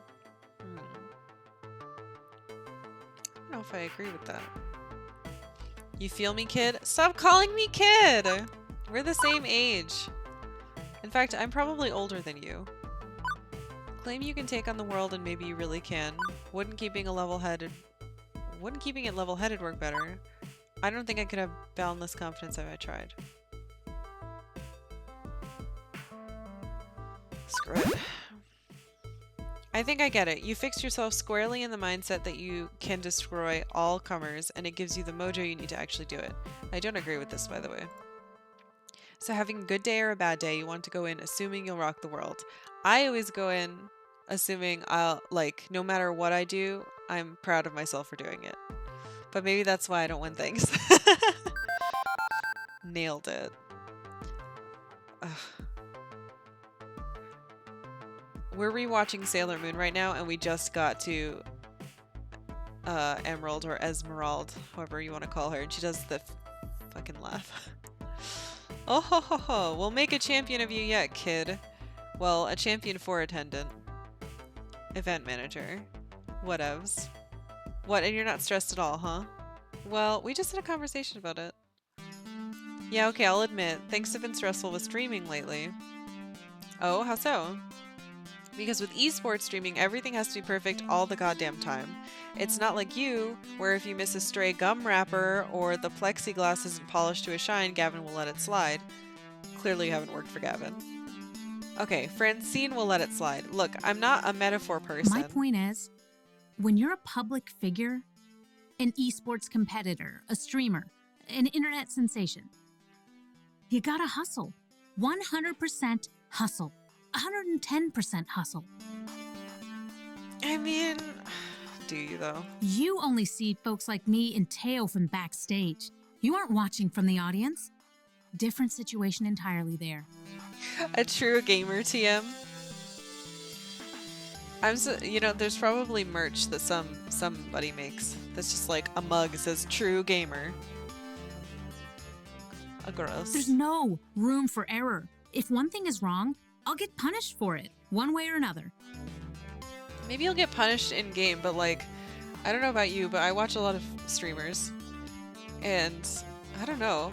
Speaker 1: I don't know if I agree with that. You feel me, kid? Stop calling me kid! We're the same age. In fact, I'm probably older than you. Claim you can take on the world and maybe you really can. Wouldn't keeping it level-headed work better? I don't think I could have boundless confidence if I tried. Screw it. I think I get it. You fix yourself squarely in the mindset that you can destroy all comers, and it gives you the mojo you need to actually do it. I don't agree with this, by the way. So having a good day or a bad day, you want to go in assuming you'll rock the world. I always go in assuming no matter what I do, I'm proud of myself for doing it. But maybe that's why I don't win things. Nailed it. Ugh. We're rewatching Sailor Moon right now, and we just got to Emerald or Esmeralda, however you want to call her, and she does the fucking laugh. Oh ho ho ho! We'll make a champion of you yet, kid. Well, a champion for attendant. Event manager. Whatevs. What, and you're not stressed at all, huh? Well, we just had a conversation about it. Yeah, okay, I'll admit, things have been stressful with streaming lately. Oh, how so? Because with esports streaming, everything has to be perfect all the goddamn time. It's not like you, where if you miss a stray gum wrapper or the plexiglass isn't polished to a shine, Gavin will let it slide. Clearly you haven't worked for Gavin. Okay, Francine will let it slide. Look, I'm not a metaphor person.
Speaker 3: My point is, when you're a public figure, an esports competitor, a streamer, an internet sensation, you gotta hustle. 100% hustle. 110% hustle.
Speaker 1: I mean, do you though?
Speaker 3: You only see folks like me and Teo from backstage. You aren't watching from the audience. Different situation entirely there.
Speaker 1: A true gamer TM. There's probably merch that somebody makes that's just like a mug that says true gamer. Gross.
Speaker 3: There's no room for error. If one thing is wrong, I'll get punished for it, one way or another.
Speaker 1: Maybe you'll get punished in game, but like, I don't know about you, but I watch a lot of streamers, and I don't know.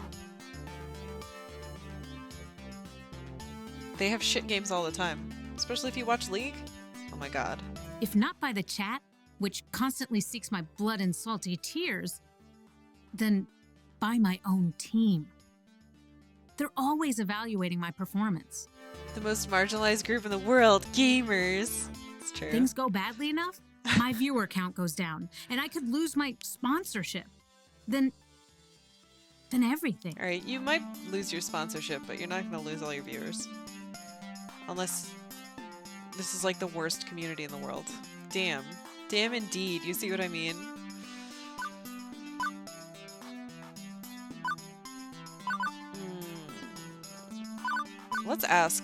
Speaker 1: They have shit games all the time, especially if you watch League. Oh my god.
Speaker 3: If not by the chat, which constantly seeks my blood and salty tears, then by my own team. They're always evaluating my performance.
Speaker 1: The most marginalized group in the world, gamers. It's true.
Speaker 3: Things go badly enough, my viewer count goes down, and I could lose my sponsorship. Then everything.
Speaker 1: All right, you might lose your sponsorship, but you're not going to lose all your viewers. Unless this is like the worst community in the world. Damn. Damn indeed. You see what I mean? Let's ask.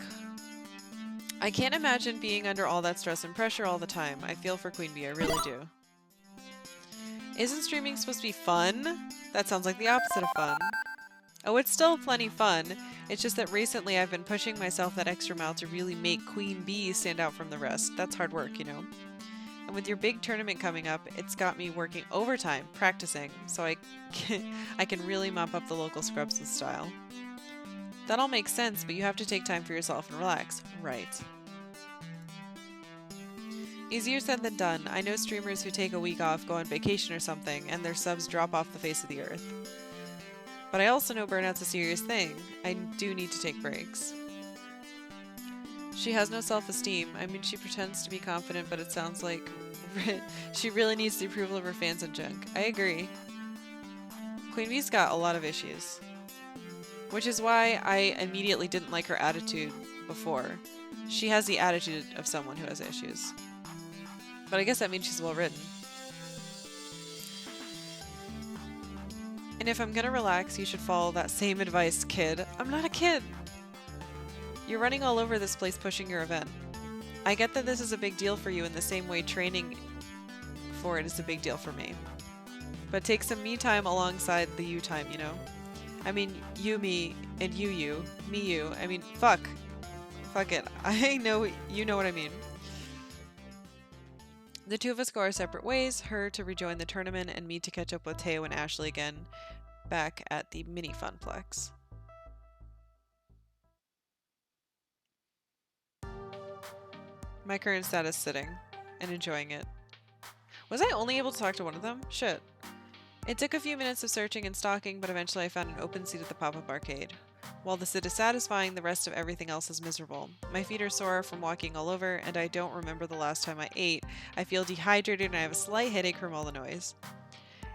Speaker 1: I can't imagine being under all that stress and pressure all the time. I feel for Queen Bee, I really do. Isn't streaming supposed to be fun? That sounds like the opposite of fun. Oh, it's still plenty fun. It's just that recently I've been pushing myself that extra mile to really make Queen Bee stand out from the rest. That's hard work, you know? And with your big tournament coming up, it's got me working overtime, practicing, so I can really mop up the local scrubs with style. That all makes sense, but you have to take time for yourself and relax. Right. Easier said than done. I know streamers who take a week off, go on vacation or something, and their subs drop off the face of the earth. But I also know burnout's a serious thing. I do need to take breaks. She has no self-esteem. I mean, she pretends to be confident, but it sounds like she really needs the approval of her fans and junk. I agree. Queen Bee's got a lot of issues. Which is why I immediately didn't like her attitude before. She has the attitude of someone who has issues. But I guess that means she's well written. And if I'm gonna relax, you should follow that same advice, kid. I'm not a kid! You're running all over this place pushing your event. I get that this is a big deal for you in the same way training for it is a big deal for me. But take some me time alongside the you time, you know? I mean, you, me, and you, me, you. I mean, fuck. Fuck it. I know, you know what I mean. The two of us go our separate ways, her to rejoin the tournament, and me to catch up with Teo and Ashley again, back at the mini funplex. My current status sitting, and enjoying it. Was I only able to talk to one of them? Shit. It took a few minutes of searching and stalking, but eventually I found an open seat at the pop-up arcade. While the sit is satisfying, the rest of everything else is miserable. My feet are sore from walking all over, and I don't remember the last time I ate. I feel dehydrated and I have a slight headache from all the noise.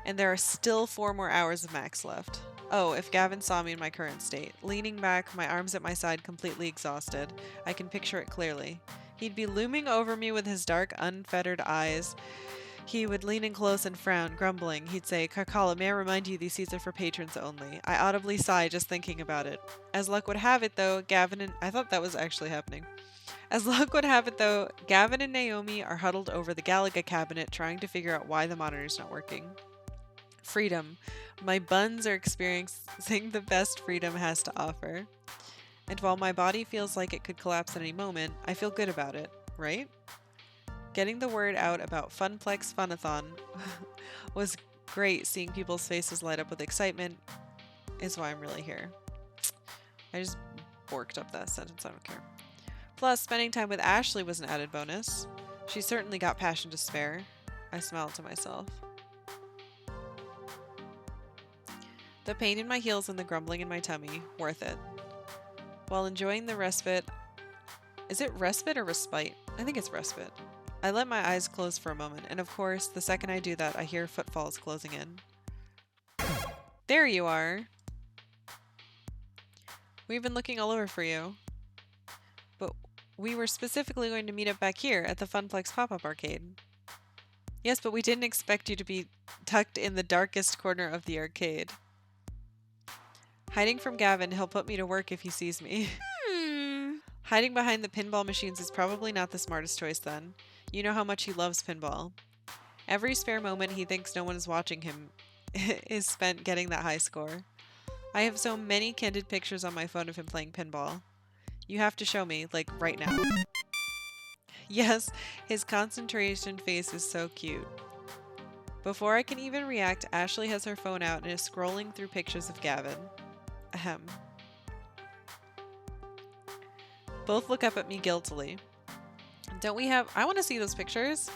Speaker 1: And there are still 4 more hours of max left. Oh, if Gavin saw me in my current state. Leaning back, my arms at my side, completely exhausted. I can picture it clearly. He'd be looming over me with his dark, unfettered eyes. He would lean in close and frown, grumbling. He'd say, "Karkalla, may I remind you these seats are for patrons only." I audibly sigh just thinking about it. As luck would have it, though, I thought that was actually happening. As luck would have it, though, Gavin and Naomi are huddled over the Galaga cabinet trying to figure out why the monitor's not working. Freedom. My buns are experiencing the best freedom has to offer. And while my body feels like it could collapse at any moment, I feel good about it, right? Getting the word out about Funplex Funathon was great. Seeing people's faces light up with excitement is why I'm really here. I just borked up that sentence, I don't care. Plus, spending time with Ashley was an added bonus. She certainly got passion to spare. I smiled to myself. The pain in my heels and the grumbling in my tummy, worth it. While enjoying the respite, is it respite or respite? I think it's respite. I let my eyes close for a moment, and of course, the second I do that, I hear footfalls closing in. There you are. We've been looking all over for you. But we were specifically going to meet up back here at the Funplex pop-up arcade. Yes, but we didn't expect you to be tucked in the darkest corner of the arcade. Hiding from Gavin, he'll put me to work if he sees me. Hiding behind the pinball machines is probably not the smartest choice then. You know how much he loves pinball. Every spare moment he thinks no one is watching him is spent getting that high score. I have so many candid pictures on my phone of him playing pinball. You have to show me, like, right now. Yes, his concentration face is so cute. Before I can even react, Ashley has her phone out and is scrolling through pictures of Gavin. Ahem. Both look up at me guiltily. Don't we have... I want to see those pictures.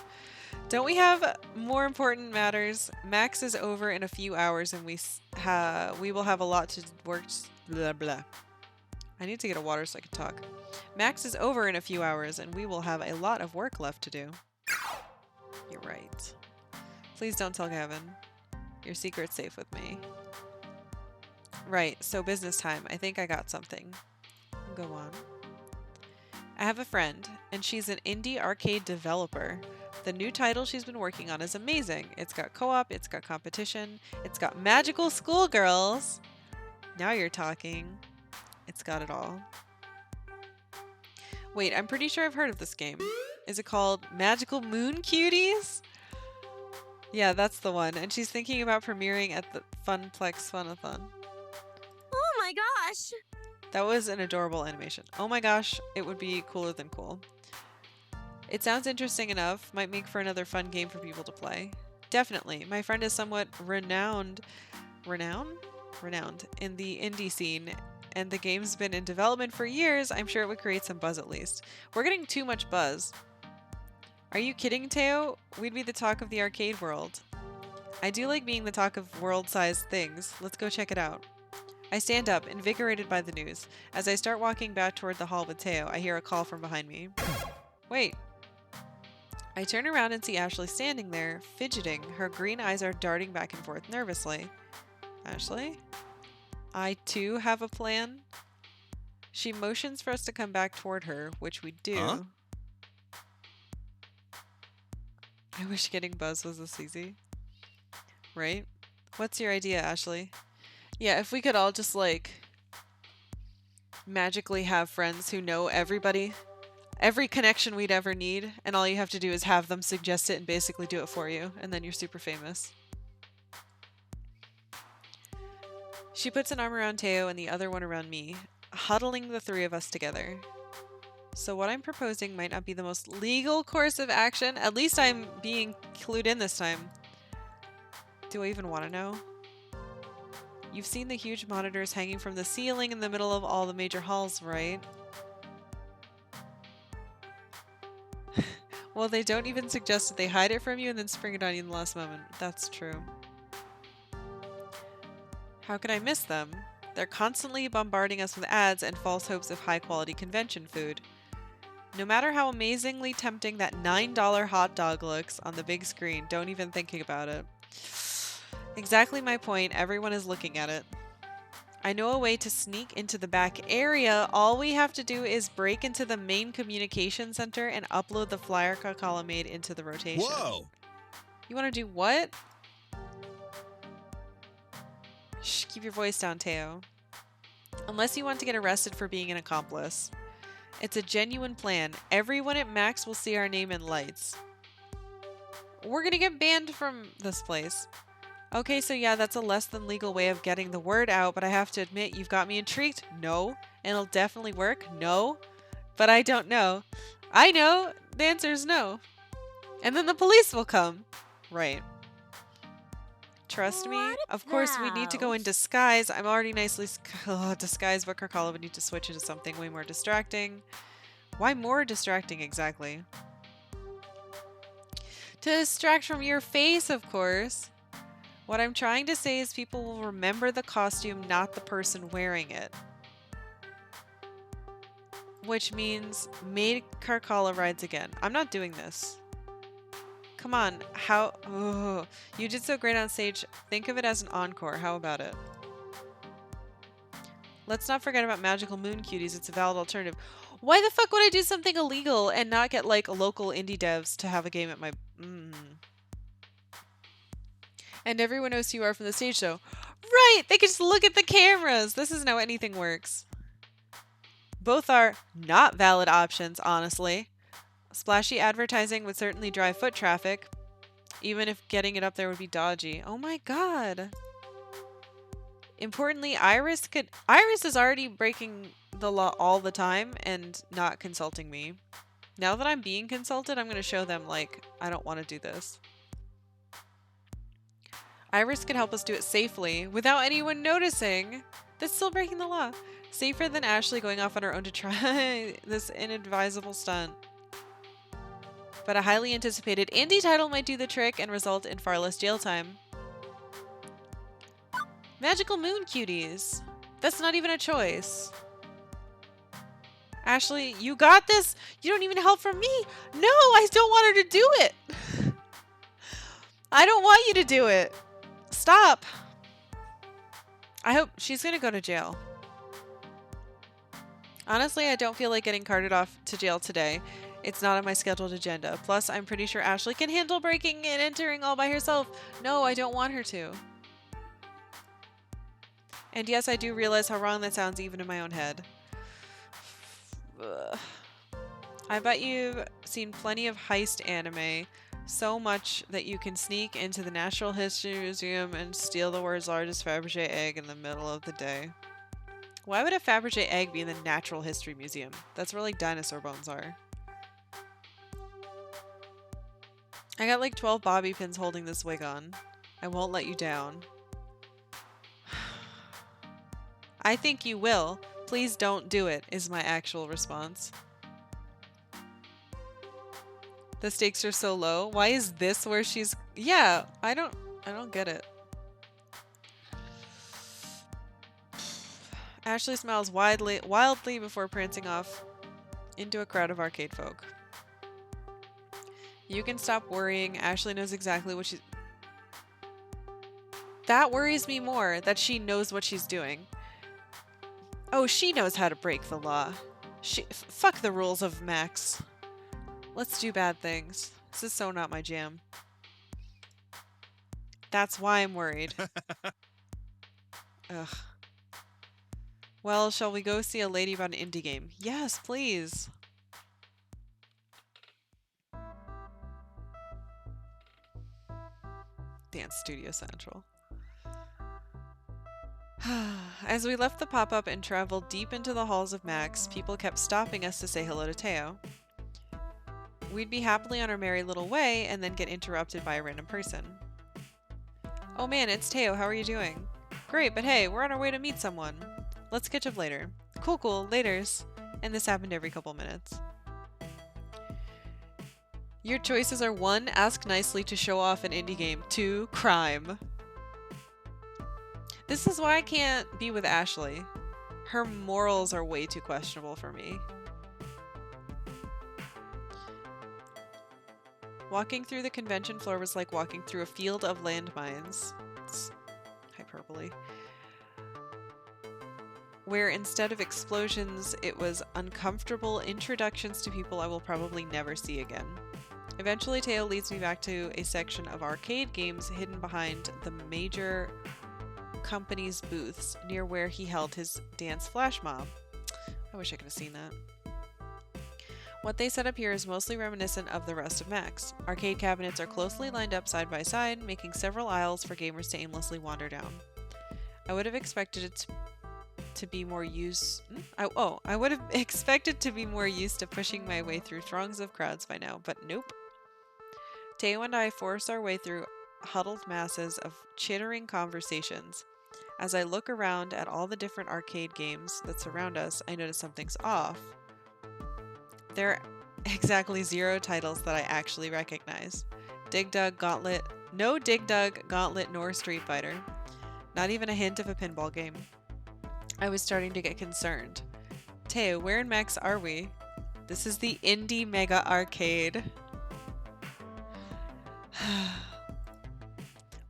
Speaker 1: Don't we have more important matters? Max is over in a few hours and we will have a lot to work... Blah, blah. I need to get a water so I can talk. Max is over in a few hours and we will have a lot of work left to do. You're right. Please don't tell Gavin. Your secret's safe with me. Right, so business time. I think I got something. Go on. I have a friend, and she's an indie arcade developer. The new title she's been working on is amazing. It's got co-op, it's got competition, it's got magical schoolgirls. Now you're talking. It's got it all. Wait, I'm pretty sure I've heard of this game. Is it called Magical Moon Cuties? Yeah, that's the one. And she's thinking about premiering at the Funplex Funathon.
Speaker 2: Oh my gosh!
Speaker 1: That was an adorable animation. Oh my gosh, it would be cooler than cool. It sounds interesting enough. Might make for another fun game for people to play. Definitely. My friend is somewhat renowned in the indie scene, and the game's been in development for years. I'm sure it would create some buzz at least. We're getting too much buzz. Are you kidding, Teo? We'd be the talk of the arcade world. I do like being the talk of world-sized things. Let's go check it out. I stand up, invigorated by the news. As I start walking back toward the hall with Teo, I hear a call from behind me. Wait. I turn around and see Ashley standing there, fidgeting. Her green eyes are darting back and forth nervously. Ashley? I too have a plan. She motions for us to come back toward her, which we do. Huh? I wish getting buzz was this easy. Right? What's your idea, Ashley? Yeah, if we could all just, like, magically have friends who know everybody, every connection we'd ever need, and all you have to do is have them suggest it and basically do it for you, and then you're super famous. She puts an arm around Teo and the other one around me, huddling the three of us together. So what I'm proposing might not be the most legal course of action. At least I'm being clued in this time. Do I even want to know? You've seen the huge monitors hanging from the ceiling in the middle of all the major halls, right? Well, they don't even suggest that they hide it from you and then spring it on you in the last moment. That's true. How could I miss them? They're constantly bombarding us with ads and false hopes of high-quality convention food. No matter how amazingly tempting that $9 hot dog looks on the big screen, don't even think about it. Exactly my point. Everyone is looking at it. I know a way to sneak into the back area. All we have to do is break into the main communication center and upload the flyer Karkalla made into the rotation.
Speaker 4: Whoa!
Speaker 1: You want to do what? Shh, keep your voice down, Teo. Unless you want to get arrested for being an accomplice. It's a genuine plan. Everyone at Max will see our name in lights. We're gonna get banned from this place. Okay, so yeah, that's a less than legal way of getting the word out, but I have to admit, you've got me intrigued. No. And it'll definitely work. No. But I don't know. I know. The answer is no. And then the police will come. Right. Trust me. Of course, we need to go in disguise. I'm already nicely disguised, but Karkalla would need to switch into something way more distracting. Why more distracting exactly? To distract from your face, of course. What I'm trying to say is people will remember the costume, not the person wearing it. Which means made Karkalla rides again. I'm not doing this. Come on, how? Oh, you did so great on stage. Think of it as an encore. How about it? Let's not forget about Magical Moon Cuties. It's a valid alternative. Why the fuck would I do something illegal and not get like local indie devs to have a game at my... And everyone knows who you are from the stage show. Right! They can just look at the cameras! This isn't how anything works. Both are not valid options, honestly. Splashy advertising would certainly drive foot traffic, even if getting it up there would be dodgy. Oh my god. Importantly, Iris is already breaking the law all the time and not consulting me. Now that I'm being consulted, I'm going to show them, like, I don't want to do this. Iris can help us do it safely without anyone noticing. That's still breaking the law. Safer than Ashley going off on her own to try this inadvisable stunt. But a highly anticipated indie title might do the trick and result in far less jail time. Magical Moon Cuties. That's not even a choice. Ashley, you got this? You don't even help from me? No, I don't want her to do it. I don't want you to do it. Stop. I hope she's gonna go to jail. Honestly, I don't feel like getting carted off to jail today. It's not on my scheduled agenda. Plus, I'm pretty sure Ashley can handle breaking and entering all by herself. No, I don't want her to. And yes, I do realize how wrong that sounds even in my own head. Ugh. I bet you've seen plenty of heist anime, so much that you can sneak into the Natural History Museum and steal the world's largest Fabergé egg in the middle of the day. Why would a Fabergé egg be in the Natural History Museum? That's where like dinosaur bones are. I got like 12 bobby pins holding this wig on. I won't let you down. I think you will. Please don't do it, is my actual response. The stakes are so low. Why is this where she's... Yeah, I don't get it. Ashley smiles wildly before prancing off into a crowd of arcade folk. You can stop worrying. Ashley knows exactly what she's... That worries me more, that she knows what she's doing. Oh, she knows how to break the law. Fuck the rules of Max. Let's do bad things. This is so not my jam. That's why I'm worried. Ugh. Well, shall we go see a lady about an indie game? Yes, please. Dance Studio Central. As we left the pop-up and traveled deep into the halls of Max, people kept stopping us to say hello to Teo. We'd be happily on our merry little way and then get interrupted by a random person. Oh man, it's Teo. How are you doing? Great, but hey, we're on our way to meet someone. Let's catch up later. Cool, laters. And this happened every couple minutes. Your choices are 1. Ask nicely to show off an indie game. 2. Crime. This is why I can't be with Ashley. Her morals are way too questionable for me. Walking through the convention floor was like walking through a field of landmines. It's hyperbole. Where instead of explosions, it was uncomfortable introductions to people I will probably never see again. Eventually, Teo leads me back to a section of arcade games hidden behind the major company's booths near where he held his dance flash mob. I wish I could have seen that. What they set up here is mostly reminiscent of the rest of Max. Arcade cabinets are closely lined up side by side, making several aisles for gamers to aimlessly wander down. I would have expected it to be more used... I would have expected to be more used to pushing my way through throngs of crowds by now, but nope. Teo and I force our way through huddled masses of chittering conversations. As I look around at all the different arcade games that surround us, I notice something's off. There are exactly 0 titles that I actually recognize. Dig Dug, Gauntlet, no Dig Dug, Gauntlet, nor Street Fighter. Not even a hint of a pinball game. I was starting to get concerned. Teo, where in Max are we? This is the Indie Mega Arcade.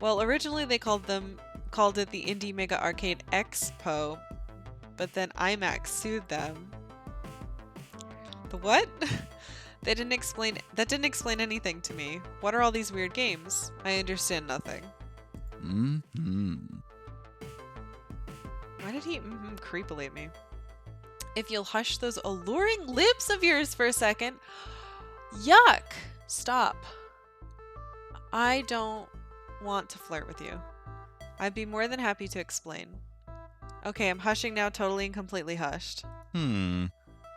Speaker 1: Well, originally they called it the Indie Mega Arcade Expo, but then IMAX sued them. The what? That didn't explain anything to me. What are all these weird games? I understand nothing. Why did he creepily at me? If you'll hush those alluring lips of yours for a second. Yuck! Stop. I don't want to flirt with you. I'd be more than happy to explain. Okay, I'm hushing now, totally and completely hushed.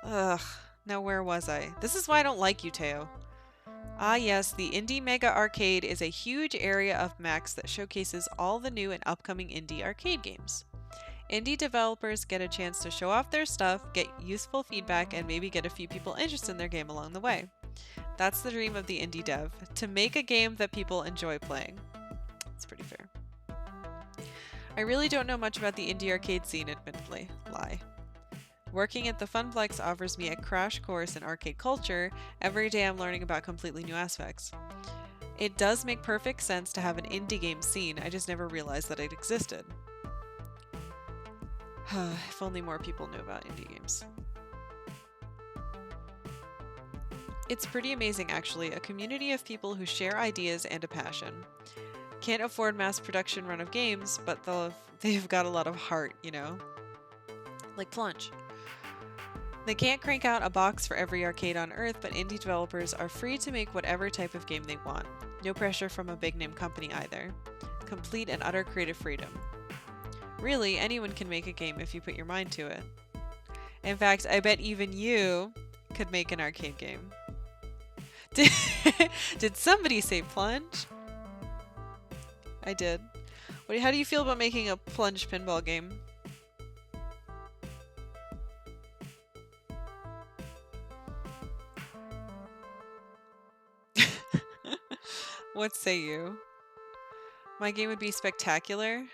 Speaker 1: Ugh. Now where was I? This is why I don't like you, Teo. Ah yes, the Indie Mega Arcade is a huge area of Max that showcases all the new and upcoming indie arcade games. Indie developers get a chance to show off their stuff, get useful feedback, and maybe get a few people interested in their game along the way. That's the dream of the indie dev, to make a game that people enjoy playing. It's pretty fair. I really don't know much about the indie arcade scene, admittedly. Lie. Working at the Funplex offers me a crash course in arcade culture. Every day I'm learning about completely new aspects. It does make perfect sense to have an indie game scene, I just never realized that it existed. If only more people knew about indie games. It's pretty amazing actually, a community of people who share ideas and a passion. Can't afford mass production run of games, but they've got a lot of heart, you know? Like Plunge. They can't crank out a box for every arcade on Earth, but indie developers are free to make whatever type of game they want. No pressure from a big name company either. Complete and utter creative freedom. Really, anyone can make a game if you put your mind to it. In fact, I bet even you could make an arcade game. Did somebody say Plunge? I did. How do you feel about making a Plunge pinball game? What say you? My game would be spectacular.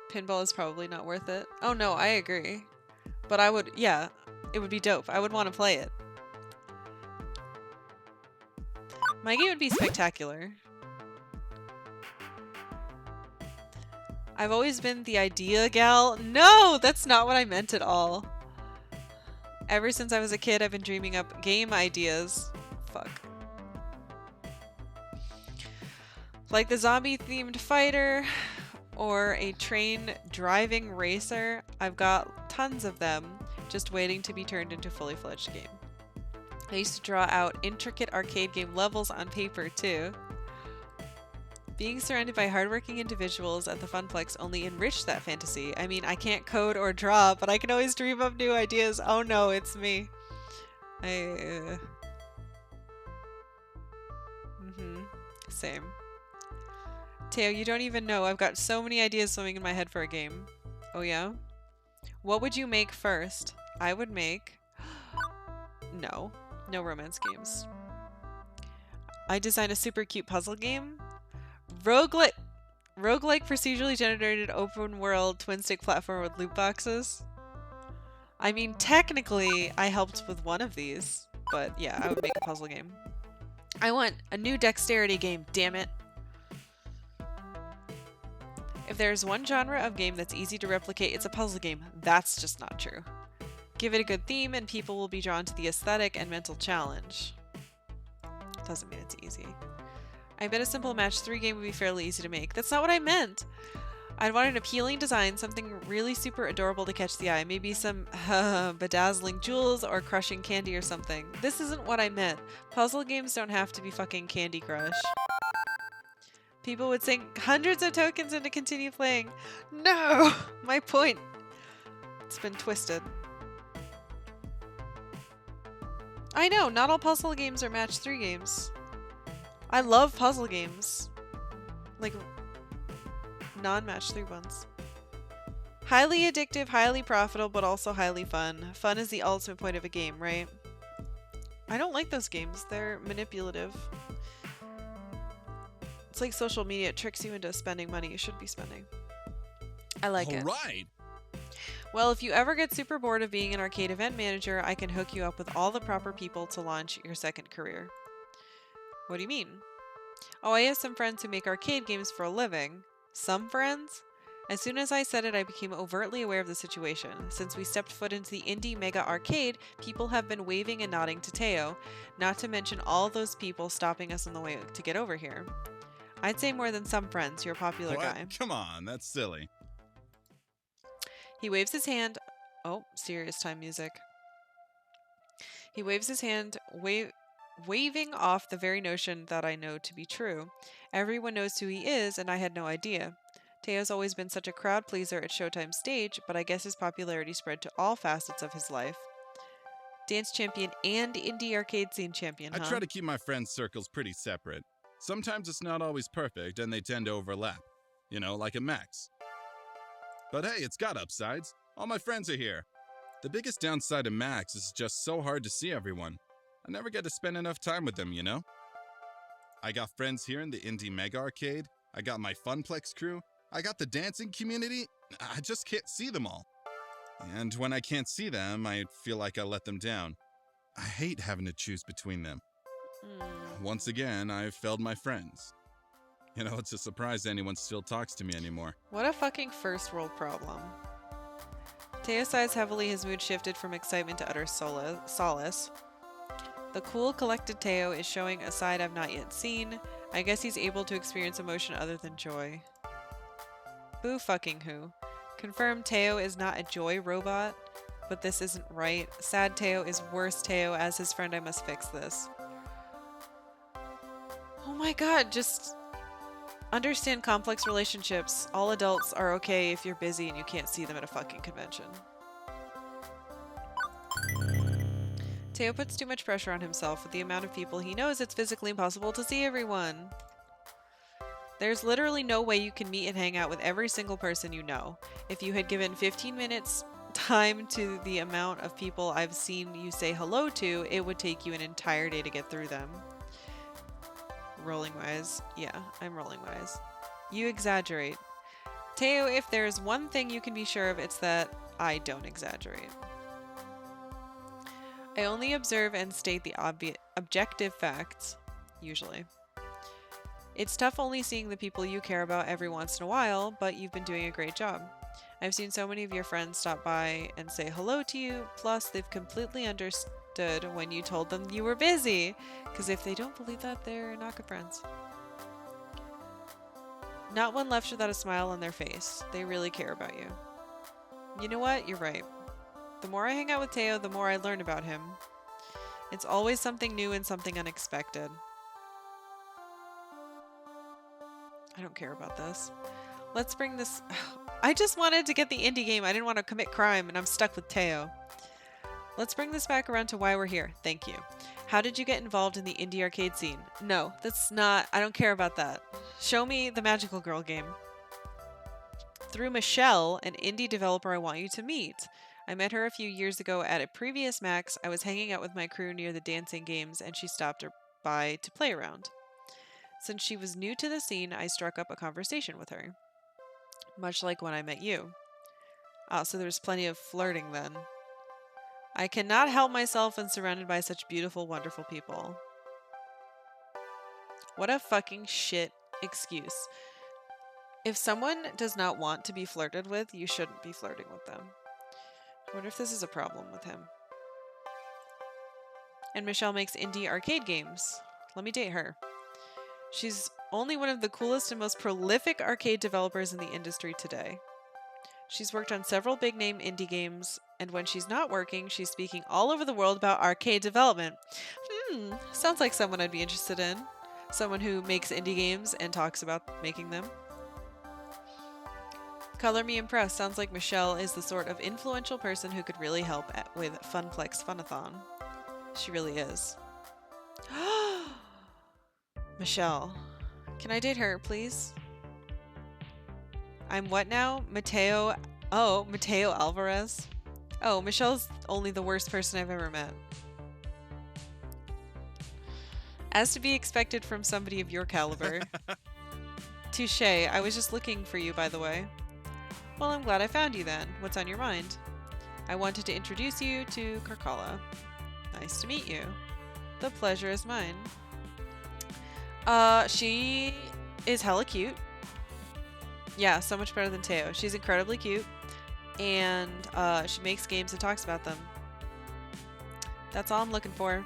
Speaker 1: Pinball is probably not worth it. Oh no, I agree. But I would, yeah, it would be dope. I would want to play it. My game would be spectacular. I've always been the idea gal. No, that's not what I meant at all. Ever since I was a kid, I've been dreaming up game ideas. Fuck. Like the zombie-themed fighter or a train driving racer. I've got tons of them just waiting to be turned into a fully fledged game. I used to draw out intricate arcade game levels on paper too. Being surrounded by hardworking individuals at the Funplex only enriched that fantasy. I mean, I can't code or draw, but I can always dream up new ideas. Oh no, it's me. Same. Teo, you don't even know. I've got so many ideas swimming in my head for a game. Oh yeah? What would you make first? I would make... No romance games. I designed a super cute puzzle game. Roguelike procedurally generated open world twin stick platform with loot boxes. I mean, technically, I helped with one of these, but yeah, I would make a puzzle game. I want a new dexterity game, damn it. If there's one genre of game that's easy to replicate, it's a puzzle game. That's just not true. Give it a good theme and people will be drawn to the aesthetic and mental challenge. Doesn't mean it's easy. I bet a simple match 3 game would be fairly easy to make. That's not what I meant! I'd want an appealing design, something really super adorable to catch the eye. Maybe some bedazzling jewels or crushing candy or something. This isn't what I meant. Puzzle games don't have to be fucking Candy Crush. People would sink hundreds of tokens in to continue playing. No! My point. It's been twisted. I know, not all puzzle games are match 3 games. I love puzzle games. Like, non-match 3 ones. Highly addictive, highly profitable, but also highly fun. Fun is the ultimate point of a game, right? I don't like those games. They're manipulative. It's like social media. It tricks you into spending money you should be spending. I like it.
Speaker 4: All right.
Speaker 1: Well, if you ever get super bored of being an arcade event manager, I can hook you up with all the proper people to launch your second career. What do you mean? Oh, I have some friends who make arcade games for a living. Some friends? As soon as I said it, I became overtly aware of the situation. Since we stepped foot into the indie mega arcade, people have been waving and nodding to Teo, not to mention all those people stopping us on the way to get over here. I'd say more than some friends. You're a popular
Speaker 4: What?
Speaker 1: guy.
Speaker 4: Come on, that's silly.
Speaker 1: He waves his hand. Oh, serious time music. He waves his hand, waving off the very notion that I know to be true. Everyone knows who he is, and I had no idea. Teo's always been such a crowd pleaser at Showtime's stage, but I guess his popularity spread to all facets of his life. Dance champion and indie arcade scene champion,
Speaker 4: I
Speaker 1: huh?
Speaker 4: try to keep my friends' circles pretty separate. Sometimes it's not always perfect, and they tend to overlap. You know, like a Max. But hey, it's got upsides. All my friends are here. The biggest downside of Max is just so hard to see everyone. I never get to spend enough time with them, you know? I got friends here in the Indie Mega Arcade. I got my Funplex crew. I got the dancing community. I just can't see them all. And when I can't see them, I feel like I let them down. I hate having to choose between them. Once again, I've failed my friends. You know, it's a surprise anyone still talks to me anymore.
Speaker 1: What a fucking first world problem. Teo sighs heavily, his mood shifted from excitement to utter solace. The cool, collected Teo is showing a side I've not yet seen. I guess he's able to experience emotion other than joy. Boo fucking who. Confirmed Teo is not a joy robot, but this isn't right. Sad Teo is worse Teo. As his friend, I must fix this. Oh my god, just understand complex relationships. All adults are okay if you're busy and you can't see them at a fucking convention. Teo puts too much pressure on himself. With the amount of people he knows, it's physically impossible to see everyone. There's literally no way you can meet and hang out with every single person you know. If you had given 15 minutes time to the amount of people I've seen you say hello to, it would take you an entire day to get through them. Rolling wise. Yeah, I'm rolling wise. You exaggerate. Teo, if there's one thing you can be sure of, it's that I don't exaggerate. I only observe and state the objective facts, usually. It's tough only seeing the people you care about every once in a while, but you've been doing a great job. I've seen so many of your friends stop by and say hello to you, plus they've completely understood when you told them you were busy, because if they don't believe that, they're not good friends. Not one left without a smile on their face. They really care about you. You know what? You're right. The more I hang out with Teo, the more I learn about him. It's always something new and something unexpected. I don't care about this. Let's bring this... I just wanted to get the indie game. I didn't want to commit crime, and I'm stuck with Teo. Let's bring this back around to why we're here. Thank you. How did you get involved in the indie arcade scene? No, that's not... I don't care about that. Show me the Magical Girl game. Through Michelle, an indie developer I want you to meet. I met her a few years ago at a previous Max. I was hanging out with my crew near the dancing games, and she stopped by to play around. Since she was new to the scene, I struck up a conversation with her. Much like when I met you. Ah, so there's plenty of flirting then. I cannot help myself when surrounded by such beautiful, wonderful people. What a fucking shit excuse. If someone does not want to be flirted with, you shouldn't be flirting with them. I wonder if this is a problem with him. And Michelle makes indie arcade games. Let me date her. She's only one of the coolest and most prolific arcade developers in the industry today. She's worked on several big-name indie games, and when she's not working, she's speaking all over the world about arcade development. Sounds like someone I'd be interested in. Someone who makes indie games and talks about making them. Color me impressed. Sounds like Michelle is the sort of influential person who could really help with Funplex Funathon. She really is. Michelle. Can I date her, please? I'm what now? Mateo Oh, Mateo Alvarez. Oh, Michelle's only the worst person I've ever met. As to be expected from somebody of your caliber. Touche, I was just looking for you, by the way. Well, I'm glad I found you then. What's on your mind? I wanted to introduce you to Karkalla. Nice to meet you. The pleasure is mine. She is hella cute. Yeah, so much better than Teo. She's incredibly cute. And she makes games and talks about them. That's all I'm looking for.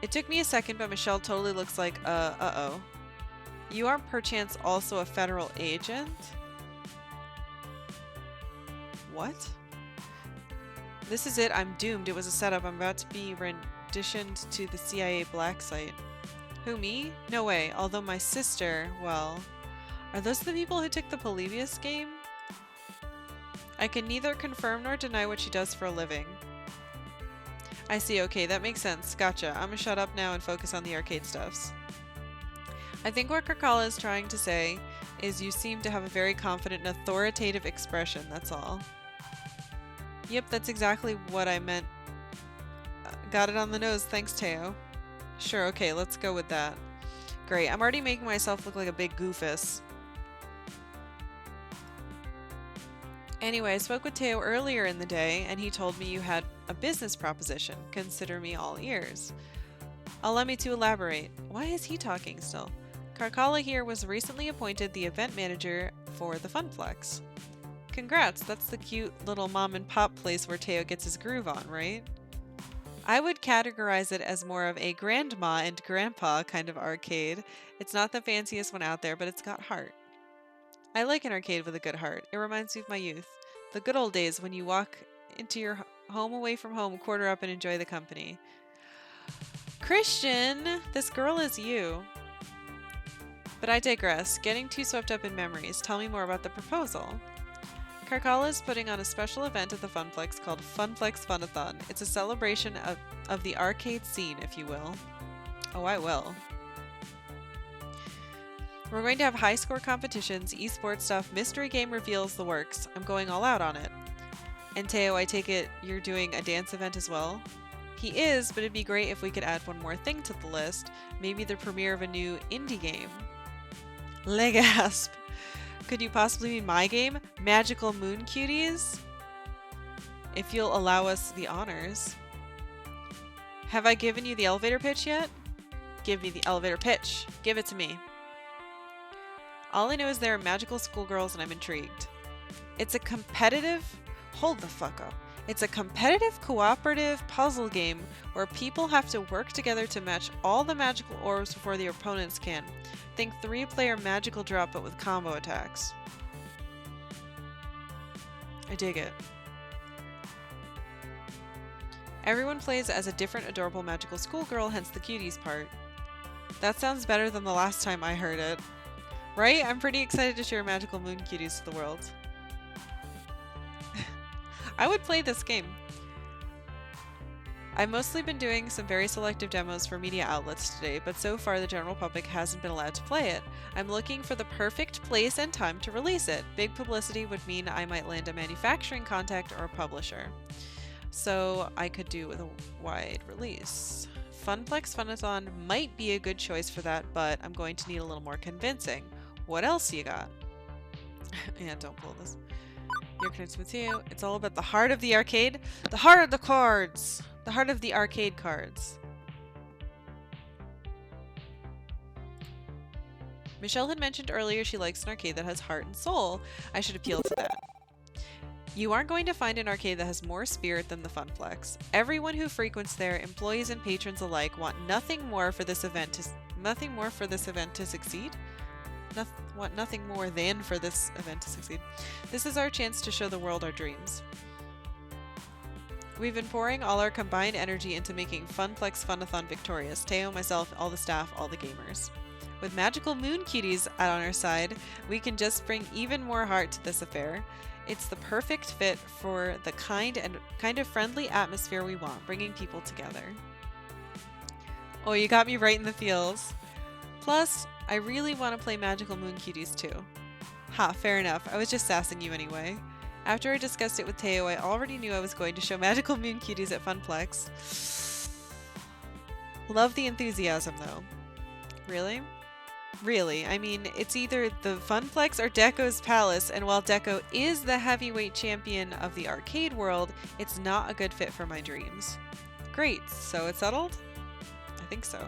Speaker 1: It took me a second, but Michelle totally looks like, uh-oh. You are perchance also a federal agent? What? This is it. I'm doomed. It was a setup. I'm about to be renditioned to the CIA black site. Who, me? No way. Although my sister, well... Are those the people who took the Polybius game? I can neither confirm nor deny what she does for a living. I see. Okay, that makes sense. Gotcha. I'm gonna shut up now and focus on the arcade stuffs. I think what Karkalla is trying to say is you seem to have a very confident and authoritative expression, that's all. Yep, that's exactly what I meant. Got it on the nose, thanks, Teo. Sure, okay, let's go with that. Great, I'm already making myself look like a big goofus. Anyway, I spoke with Teo earlier in the day, and he told me you had a business proposition. Consider me all ears. Allow me to elaborate. Why is he talking still? Karkalla here was recently appointed the event manager for the Funplex. Congrats, that's the cute little mom and pop place where Teo gets his groove on, right? I would categorize it as more of a grandma and grandpa kind of arcade. It's not the fanciest one out there, but it's got heart. I like an arcade with a good heart. It reminds me of my youth. The good old days when you walk into your home away from home, quarter up and enjoy the company. Christian, this girl is you. But I digress. Getting too swept up in memories. Tell me more about the proposal. Karkalla is putting on a special event at the Funplex called Funplex Funathon. It's a celebration of the arcade scene, if you will. Oh, I will. We're going to have high score competitions, esports stuff, mystery game reveals, the works. I'm going all out on it. And Teo, I take it you're doing a dance event as well? He is, but it'd be great if we could add one more thing to the list. Maybe the premiere of a new indie game. Legasp! Could you possibly be my game? Magical Moon Cuties? If you'll allow us the honors. Have I given you the elevator pitch yet? Give me the elevator pitch. Give it to me. All I know is there are magical schoolgirls and I'm intrigued. It's a competitive... Hold the fuck up. It's a competitive cooperative puzzle game where people have to work together to match all the magical orbs before their opponents can. Think 3-player magical drop but with combo attacks. I dig it. Everyone plays as a different adorable magical schoolgirl, hence the cuties part. That sounds better than the last time I heard it. Right? I'm pretty excited to share Magical Moon Cuties to the world. I would play this game. I've mostly been doing some very selective demos for media outlets today, but so far the general public hasn't been allowed to play it. I'm looking for the perfect place and time to release it. Big publicity would mean I might land a manufacturing contact or a publisher. So I could do with a wide release. Funplex Funathon might be a good choice for that, but I'm going to need a little more convincing. What else you got? Yeah, don't pull this. You're connected with you. It's all about the heart of the arcade. The heart of the cards. The heart of the arcade cards. Michelle had mentioned earlier she likes an arcade that has heart and soul. I should appeal to that. You aren't going to find an arcade that has more spirit than the Funplex. Everyone who frequents there, employees and patrons alike, want nothing more for this event to succeed. Want nothing more than for this event to succeed. This is our chance to show the world our dreams. We've been pouring all our combined energy into making Funplex Funathon victorious. Teo, myself, all the staff, all the gamers. With Magical Moon Cuties out on our side, we can just bring even more heart to this affair. It's the perfect fit for the kind of friendly atmosphere we want, bringing people together. Oh, you got me right in the feels. Plus, I really want to play Magical Moon Cuties too. Ha, fair enough. I was just sassing you anyway. After I discussed it with Teo, I already knew I was going to show Magical Moon Cuties at Funplex. Love the enthusiasm, though. Really? Really, I mean, it's either the Funplex or Deco's Palace, and while Deco is the heavyweight champion of the arcade world, it's not a good fit for my dreams. Great, so it's settled? I think so.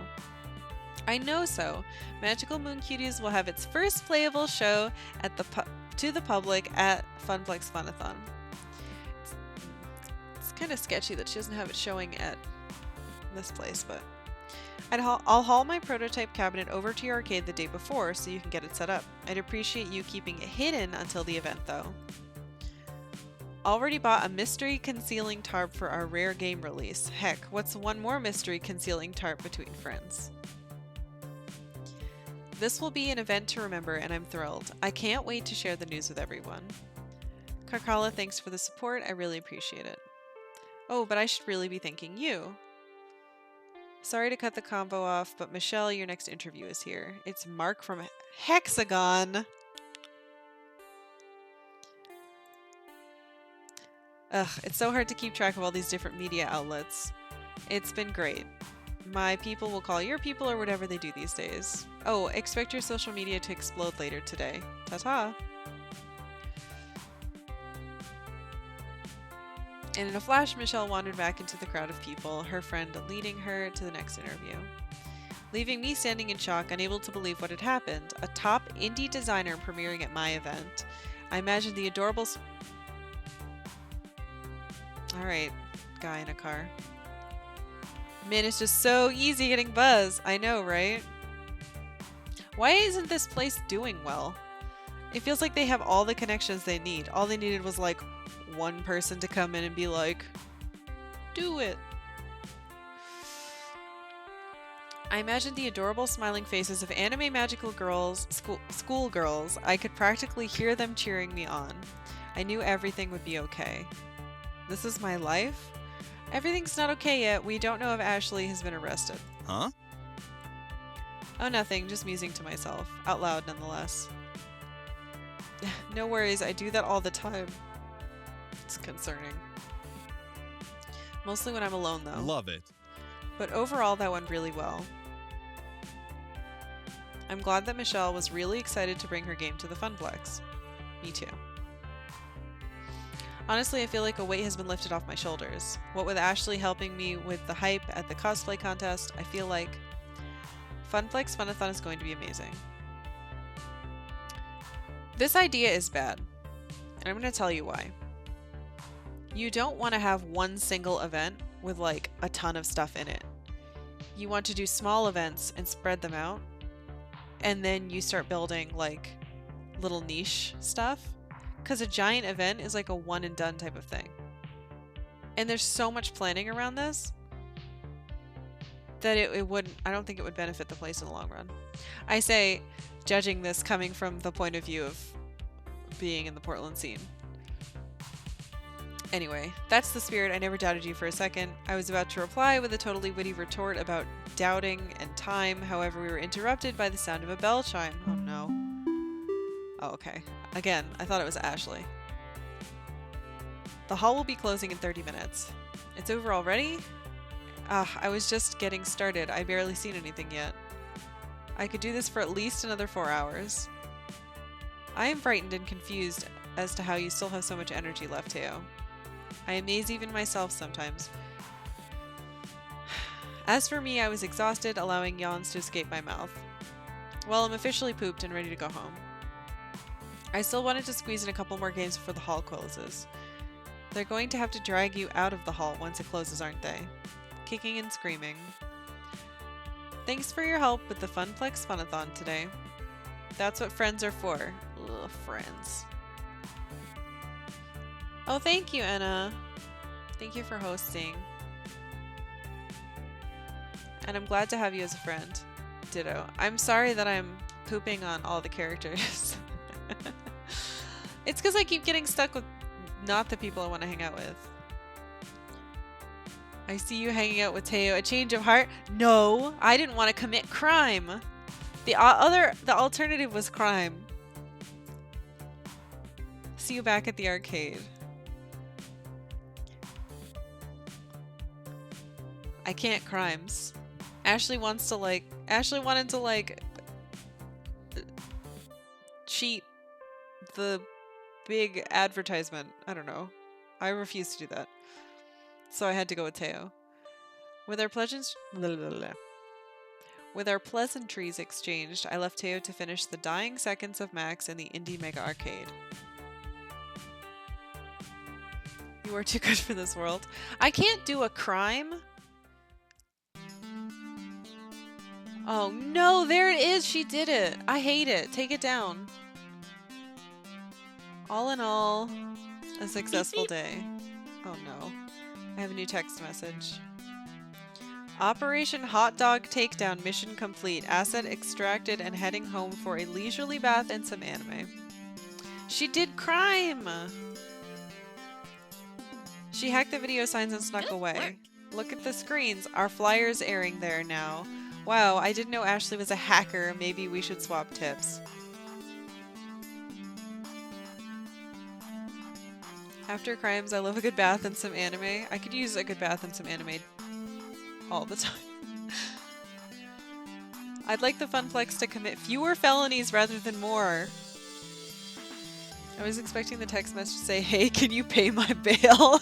Speaker 1: I know so. Magical Moon Cuties will have its first playable show at to the public at Funplex Funathon. It's kind of sketchy that she doesn't have it showing at this place, but I'll haul my prototype cabinet over to your arcade the day before so you can get it set up. I'd appreciate you keeping it hidden until the event, though. Already bought a mystery concealing tarp for our rare game release. Heck, what's one more mystery concealing tarp between friends? This will be an event to remember, and I'm thrilled. I can't wait to share the news with everyone. Karkalla, thanks for the support. I really appreciate it. Oh, but I should really be thanking you. Sorry to cut the combo off, but Michelle, your next interview is here. It's Mark from Hexagon. Ugh, it's so hard to keep track of all these different media outlets. It's been great. My people will call your people or whatever they do these days. Oh, expect your social media to explode later today. Ta-ta! And in a flash, Michelle wandered back into the crowd of people, her friend leading her to the next interview. Leaving me standing in shock, unable to believe what had happened. A top indie designer premiering at my event. I imagined the adorable... Alright, guy in a car. Man, it's just so easy getting buzz. I know, right? Why isn't this place doing well? It feels like they have all the connections they need. All they needed was like one person to come in and be like, do it. I imagined the adorable smiling faces of anime magical girls, schoolgirls. I could practically hear them cheering me on. I knew everything would be okay. This is my life? Everything's not okay yet. We don't know if Ashley has been arrested.
Speaker 4: Huh?
Speaker 1: Oh, nothing. Just musing to myself. Out loud, nonetheless. No worries. I do that all the time. It's concerning. Mostly when I'm alone, though.
Speaker 4: Love it.
Speaker 1: But overall, that went really well. I'm glad that Michelle was really excited to bring her game to the Funplex. Me too. Honestly, I feel like a weight has been lifted off my shoulders. What with Ashley helping me with the hype at the cosplay contest, I feel like Funplex Funathon is going to be amazing. This idea is bad, and I'm going to tell you why. You don't want to have one single event with like a ton of stuff in it. You want to do small events and spread them out, and then you start building like little niche stuff. Because a giant event is like a one and done type of thing. And there's so much planning around this that it wouldn't, I don't think it would benefit the place in the long run. I say, judging this coming from the point of view of being in the Portland scene. Anyway, that's the spirit. I never doubted you for a second. I was about to reply with a totally witty retort about doubting and time. However, we were interrupted by the sound of a bell chime. Oh no. Oh, okay. Again, I thought it was Ashley. The hall will be closing in 30 minutes. It's over already? I was just getting started. I barely seen anything yet. I could do this for at least another 4 hours. I am frightened and confused as to how you still have so much energy left, Teo. I amaze even myself sometimes. As for me, I was exhausted, allowing yawns to escape my mouth. Well, I'm officially pooped and ready to go home. I still wanted to squeeze in a couple more games before the hall closes. They're going to have to drag you out of the hall once it closes, aren't they? Kicking and screaming. Thanks for your help with the Funplex Funathon today. That's what friends are for. Ugh, friends. Oh, thank you, Anna. Thank you for hosting. And I'm glad to have you as a friend. Ditto. I'm sorry that I'm pooping on all the characters. It's because I keep getting stuck with not the people I want to hang out with. I see you hanging out with Teo. A change of heart? No, I didn't want to commit crime. The alternative was crime. see you back at the arcade. I can't crimes. Ashley wanted to like cheat the big advertisement. I don't know. I refuse to do that. So I had to go with Teo. With our pleasantries exchanged, I left Teo to finish the dying seconds of Max in the Indie Mega Arcade. You are too good for this world. I can't do a crime. Oh no, there it is. She did it. I hate it. Take it down. All in all, a successful day. Oh no. I have a new text message. Operation Hot Dog Takedown mission complete. Asset extracted and heading home for a leisurely bath and some anime. She did crime! She hacked the video signs and snuck away. Look at the screens. Our flyer's airing there now. Wow, I didn't know Ashley was a hacker. Maybe we should swap tips. After crimes, I love a good bath and some anime. I could use a good bath and some anime all the time. I'd like the Funplex to commit fewer felonies rather than more. I was expecting the text message to say, hey, can you pay my bail?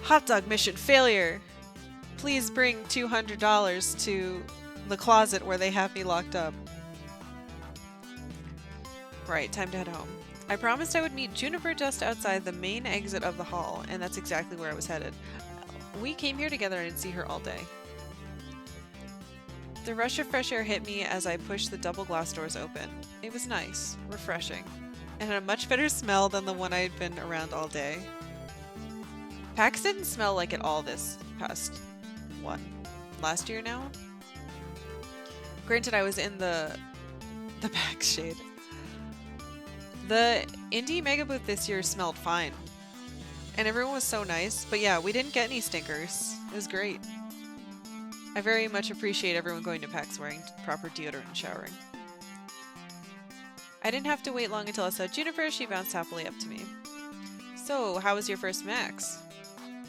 Speaker 1: Hot dog mission failure. Please bring $200 to the closet where they have me locked up. Right, time to head home. I promised I would meet Juniper just outside the main exit of the hall, and that's exactly where I was headed. We came here together and I'd see her all day. The rush of fresh air hit me as I pushed the double glass doors open. It was nice, refreshing, and had a much better smell than the one I had been around all day. PAX didn't smell like it all this past, last year now? Granted, I was in the PAX shade. The Indie Mega Booth this year smelled fine. And everyone was so nice. But yeah, we didn't get any stinkers. It was great. I very much appreciate everyone going to PAX wearing proper deodorant and showering. I didn't have to wait long until I saw Juniper. She bounced happily up to me. So, how was your first Max?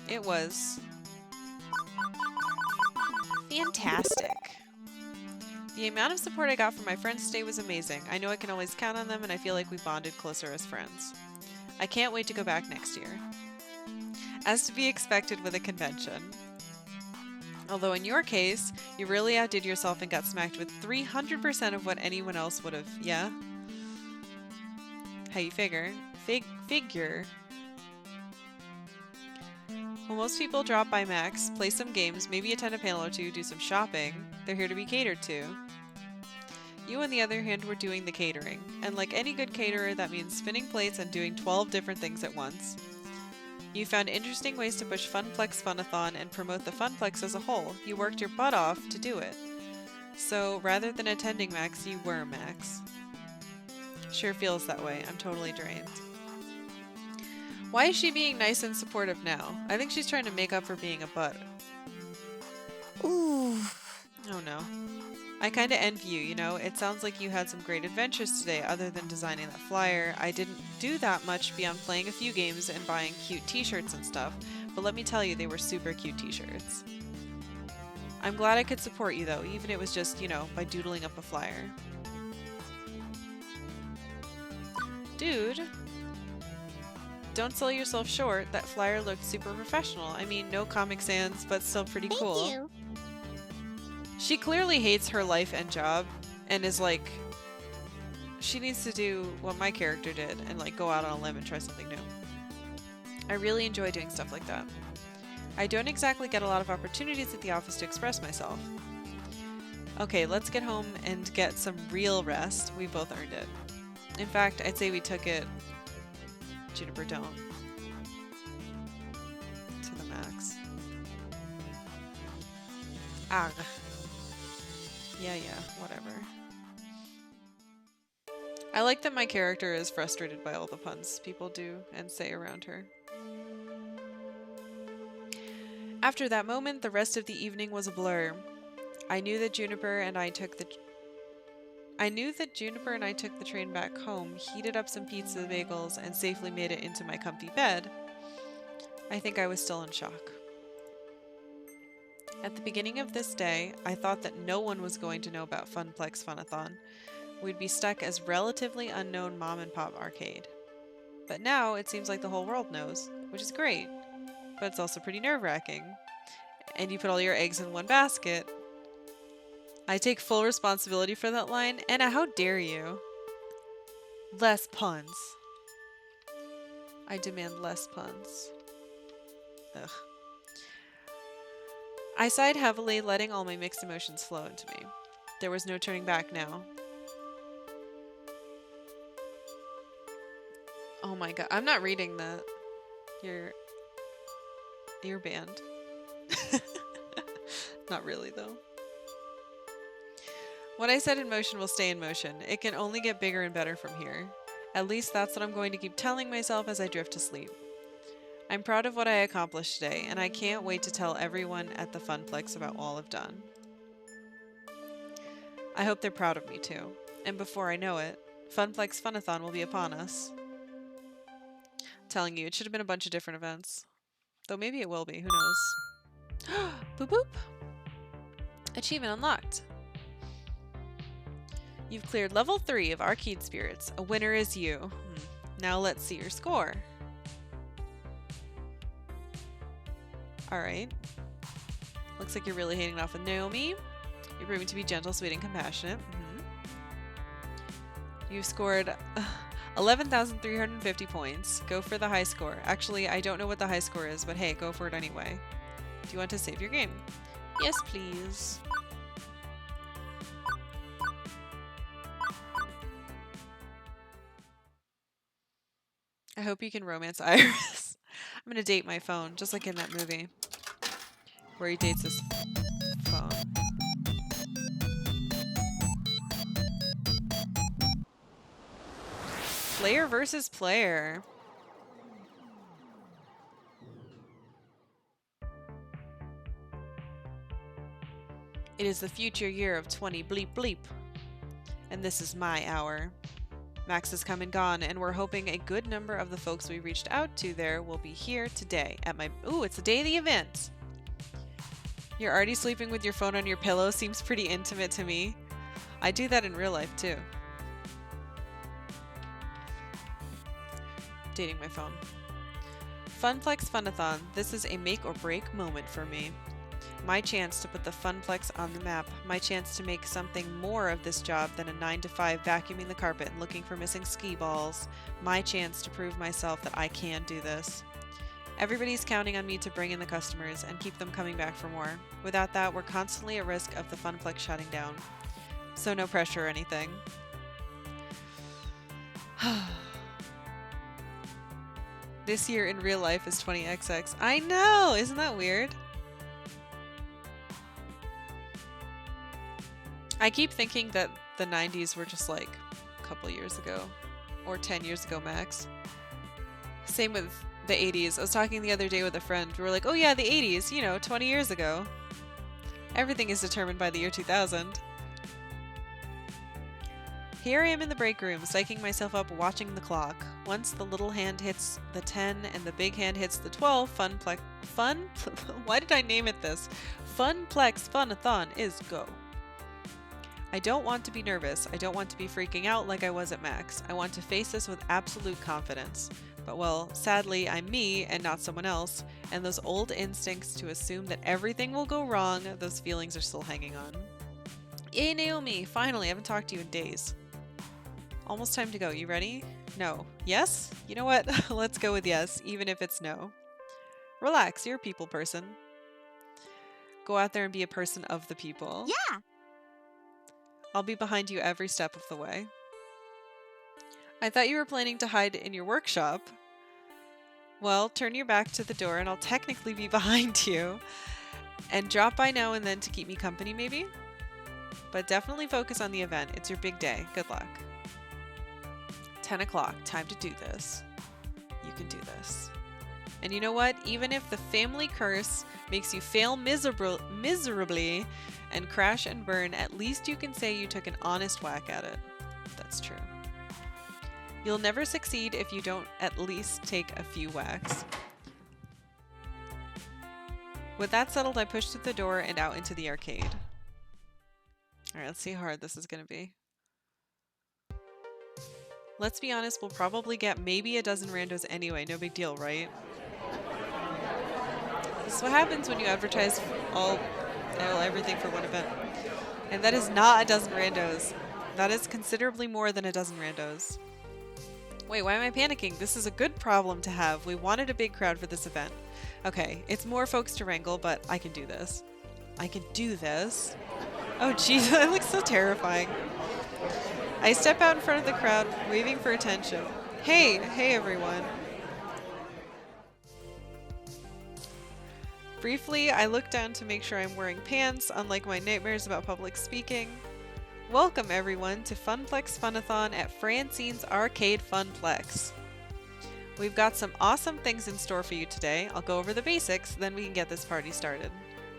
Speaker 1: It was fantastic. The amount of support I got from my friends today was amazing. I know I can always count on them, and I feel like we bonded closer as friends. I can't wait to go back next year. As to be expected with a convention. Although in your case, you really outdid yourself and got smacked with 300% of what anyone else would have, yeah? How you figure? Figure. Well, most people drop by Max, play some games, maybe attend a panel or two, do some shopping. They're here to be catered to. You, on the other hand, were doing the catering. And like any good caterer, that means spinning plates and doing 12 different things at once. You found interesting ways to push Funplex Funathon and promote the Funplex as a whole. You worked your butt off to do it. So, rather than attending Max, you were Max. Sure feels that way. I'm totally drained. Why is she being nice and supportive now? I think she's trying to make up for being a butt.
Speaker 2: Ooh.
Speaker 1: Oh no. I kinda envy you, you know? It sounds like you had some great adventures today other than designing that flyer. I didn't do that much beyond playing a few games and buying cute t-shirts and stuff, but let me tell you, they were super cute t-shirts. I'm glad I could support you though, even if it was just, you know, by doodling up a flyer. Dude, don't sell yourself short. That flyer looked super professional. I mean, no Comic Sans, but still pretty cool.
Speaker 2: Thank you.
Speaker 1: She clearly hates her life and job and is like, she needs to do what my character did and like go out on a limb and try something new. I really enjoy doing stuff like that. I don't exactly get a lot of opportunities at the office to express myself. Okay, let's get home and get some real rest. We both earned it. In fact, I'd say we took it, Juniper, don't, to the max. Ah. Yeah, whatever. I like that my character is frustrated by all the puns people do and say around her. After that moment, the rest of the evening was a blur. I knew that Juniper and I took I knew that Juniper and I took the train back home, heated up some pizza bagels, and safely made it into my comfy bed. I think I was still in shock. At the beginning of this day, I thought that no one was going to know about Funplex Funathon. We'd be stuck as relatively unknown mom and pop arcade. But now it seems like the whole world knows, which is great, but it's also pretty nerve-wracking. And you put all your eggs in one basket. I take full responsibility for that line. Anna, how dare you? Less puns. I demand less puns. Ugh. I sighed heavily, letting all my mixed emotions flow into me. There was no turning back now. Oh my god, I'm not reading that. You're banned. Not really, though. What I set in motion will stay in motion. It can only get bigger and better from here. At least that's what I'm going to keep telling myself as I drift to sleep. I'm proud of what I accomplished today, and I can't wait to tell everyone at the Funplex about all I've done. I hope they're proud of me too. And before I know it, Funplex Funathon will be upon us. I'm telling you, it should have been a bunch of different events. Though maybe it will be, who knows. Boop boop! Achievement unlocked. You've cleared level 3 of Arcade Spirits. A winner is you. Now let's see your score. Alright. Looks like you're really hitting it off with Naomi. You're proving to be gentle, sweet, and compassionate. You've scored 11,350 points. Go for the high score. Actually, I don't know what the high score is, but hey, go for it anyway. Do you want to save your game? Yes, please. I hope you can romance Iris. I'm gonna date my phone, just like in that movie where he dates his phone. Player versus player. It is the future year of 20 bleep bleep. And this is my hour. Max has come and gone, and we're hoping a good number of the folks we reached out to there will be here today at my... Ooh, it's the day of the event! You're already sleeping with your phone on your pillow seems pretty intimate to me. I do that in real life, too. Dating my phone. Funplex Funathon. This is a make or break moment for me. My chance to put the Funplex on the map. My chance to make something more of this job than a 9-to-5 vacuuming the carpet and looking for missing ski balls. My chance to prove myself that I can do this. Everybody's counting on me to bring in the customers and keep them coming back for more. Without that, we're constantly at risk of the Funplex shutting down. So no pressure or anything. This year in real life is 20XX. I know! Isn't that weird? I keep thinking that the 90s were just like a couple years ago. Or 10 years ago max. Same with the 80s. I was talking the other day with a friend. We were like, oh yeah, the 80s, you know, 20 years ago. Everything is determined by the year 2000. Here I am in the break room, psyching myself up watching the clock. Once the little hand hits the 10 and the big hand hits the 12, why did I name it this? Funplex Funathon is go. I don't want to be nervous. I don't want to be freaking out like I was at Max. I want to face this with absolute confidence. But well, sadly, I'm me and not someone else, and those old instincts to assume that everything will go wrong, those feelings are still hanging on. Yay, Naomi! Finally, I haven't talked to you in days. Almost time to go. You ready? No. Yes? You know what? Let's go with yes, even if it's no. Relax, you're a people person. Go out there and be a person of the people.
Speaker 2: Yeah!
Speaker 1: I'll be behind you every step of the way. I thought you were planning to hide in your workshop. Well, turn your back to the door and I'll technically be behind you. And drop by now and then to keep me company, maybe? But definitely focus on the event. It's your big day. Good luck. 10 o'clock. Time to do this. You can do this. And you know what? Even if the family curse makes you fail miserably and crash and burn, at least you can say you took an honest whack at it. That's true. You'll never succeed if you don't at least take a few whacks. With that settled, I pushed through the door and out into the arcade. Alright, let's see how hard this is going to be. Let's be honest, we'll probably get maybe a dozen randos anyway. No big deal, right? This is what happens when you advertise everything for one event. And that is not a dozen randos. That is considerably more than a dozen randos. Wait, why am I panicking? This is a good problem to have. We wanted a big crowd for this event. Okay, it's more folks to wrangle, but I can do this. I can do this. Oh jeez, that looks so terrifying. I step out in front of the crowd, waving for attention. Hey everyone. Briefly, I look down to make sure I'm wearing pants, unlike my nightmares about public speaking. Welcome everyone to Funplex Funathon at Francine's Arcade Funplex. We've got some awesome things in store for you today. I'll go over the basics, then we can get this party started.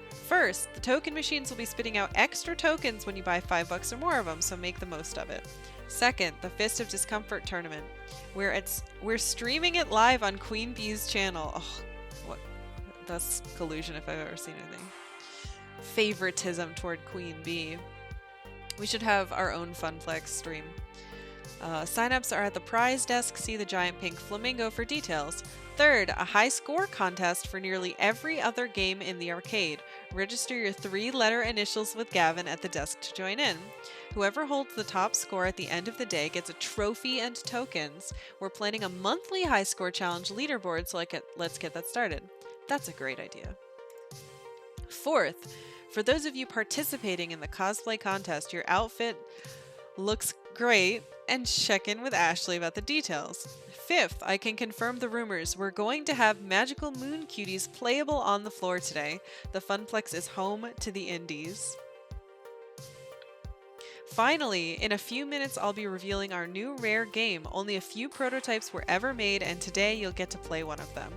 Speaker 1: First, the token machines will be spitting out extra tokens when you buy $5 or more of them, so make the most of it. Second, the Fist of Discomfort tournament. We're streaming it live on Queen Bee's channel. Oh, what? That's collusion if I've ever seen anything. Favoritism toward Queen Bee. We should have our own Funplex stream. Sign-ups are at the prize desk. See the giant pink flamingo for details. Third, a high score contest for nearly every other game in the arcade. Register your 3-letter initials with Gavin at the desk to join in. Whoever holds the top score at the end of the day gets a trophy and tokens. We're planning a monthly high score challenge leaderboard, so let's get that started. That's a great idea. Fourth, for those of you participating in the cosplay contest, your outfit looks great, and check in with Ashley about the details. Fifth, I can confirm the rumors. We're going to have magical moon cuties playable on the floor today. The Funplex is home to the indies. Finally, in a few minutes I'll be revealing our new rare game. Only a few prototypes were ever made, and today you'll get to play one of them.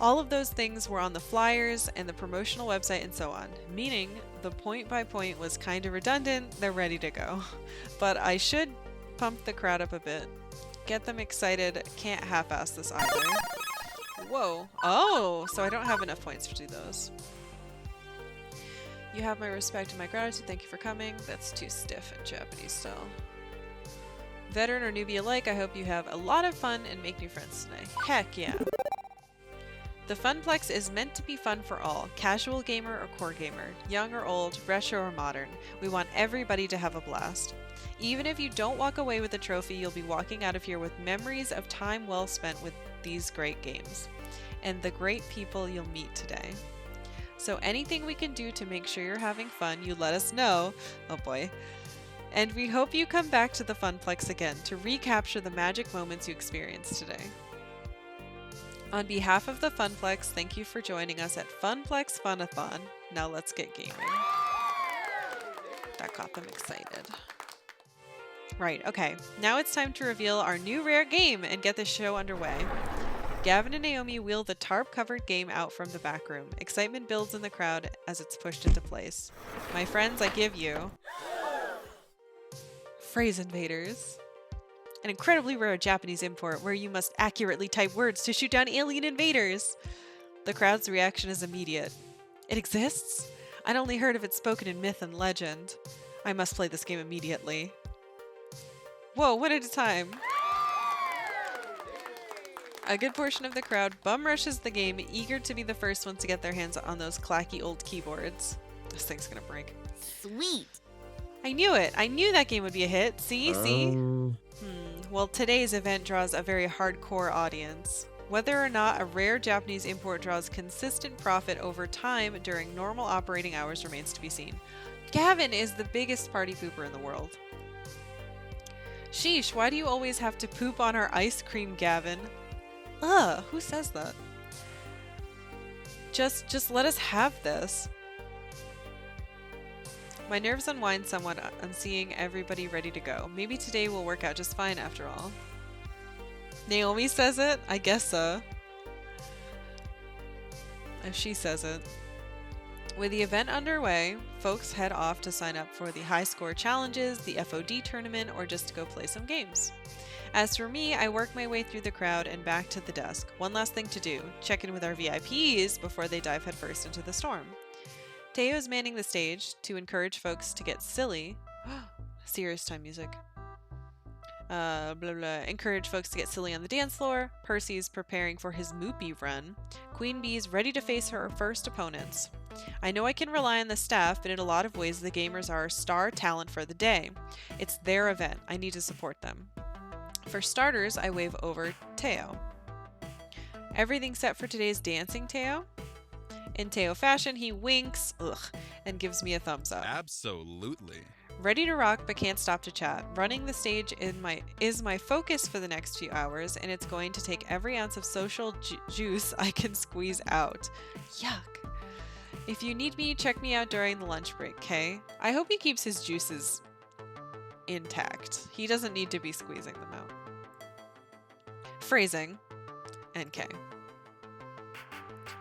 Speaker 1: All of those things were on the flyers and the promotional website and so on, meaning the point by point was kind of redundant. They're ready to go. But I should pump the crowd up a bit. Get them excited. Can't half-ass this either. Whoa. Oh, so I don't have enough points to do those. You have my respect and my gratitude. Thank you for coming. That's too stiff in Japanese style. Veteran or newbie alike, I hope you have a lot of fun and make new friends today. Heck yeah. The Funplex is meant to be fun for all, casual gamer or core gamer, young or old, retro or modern. We want everybody to have a blast. Even if you don't walk away with a trophy, you'll be walking out of here with memories of time well spent with these great games, and the great people you'll meet today. So anything we can do to make sure you're having fun, you let us know. Oh boy. And we hope you come back to the Funplex again to recapture the magic moments you experienced today. On behalf of the Funplex, thank you for joining us at Funplex Funathon. Now let's get gaming. That got them excited. Right, okay. Now it's time to reveal our new rare game and get the show underway. Gavin and Naomi wheel the tarp-covered game out from the back room. Excitement builds in the crowd as it's pushed into place. My friends, I give you... Phrase Invaders. An incredibly rare Japanese import where you must accurately type words to shoot down alien invaders. The crowd's reaction is immediate. It exists? I'd only heard of it spoken in myth and legend. I must play this game immediately. Whoa, one at a time. A good portion of the crowd bum rushes the game, eager to be the first one to get their hands on those clacky old keyboards. This thing's gonna break.
Speaker 2: Sweet.
Speaker 1: I knew it. I knew that game would be a hit. See? Well, today's event draws a very hardcore audience. Whether or not a rare Japanese import draws consistent profit over time during normal operating hours remains to be seen. Gavin is the biggest party pooper in the world. Sheesh, why do you always have to poop on our ice cream, Gavin? Ugh, who says that? Just let us have this. My nerves unwind somewhat on seeing everybody ready to go. Maybe today will work out just fine after all. Naomi says it? I guess so. If she says it. With the event underway, folks head off to sign up for the high score challenges, the FOD tournament, or just to go play some games. As for me, I work my way through the crowd and back to the desk. One last thing to do, check in with our VIPs before they dive headfirst into the storm. Teo's manning the stage to encourage folks to get silly. Serious time music. Blah blah. Encourage folks to get silly on the dance floor. Percy's preparing for his Moopy run. Queen Bee's ready to face her first opponents. I know I can rely on the staff, but in a lot of ways the gamers are star talent for the day. It's their event. I need to support them. For starters, I wave over Teo. Everything set for today's dancing, Teo? In Teo fashion, he winks, and gives me a thumbs up.
Speaker 4: Absolutely.
Speaker 1: Ready to rock, but can't stop to chat. Running the stage is my focus for the next few hours, and it's going to take every ounce of social juice I can squeeze out. Yuck. If you need me, check me out during the lunch break, Kay? I hope he keeps his juices intact. He doesn't need to be squeezing them out. Phrasing. NK.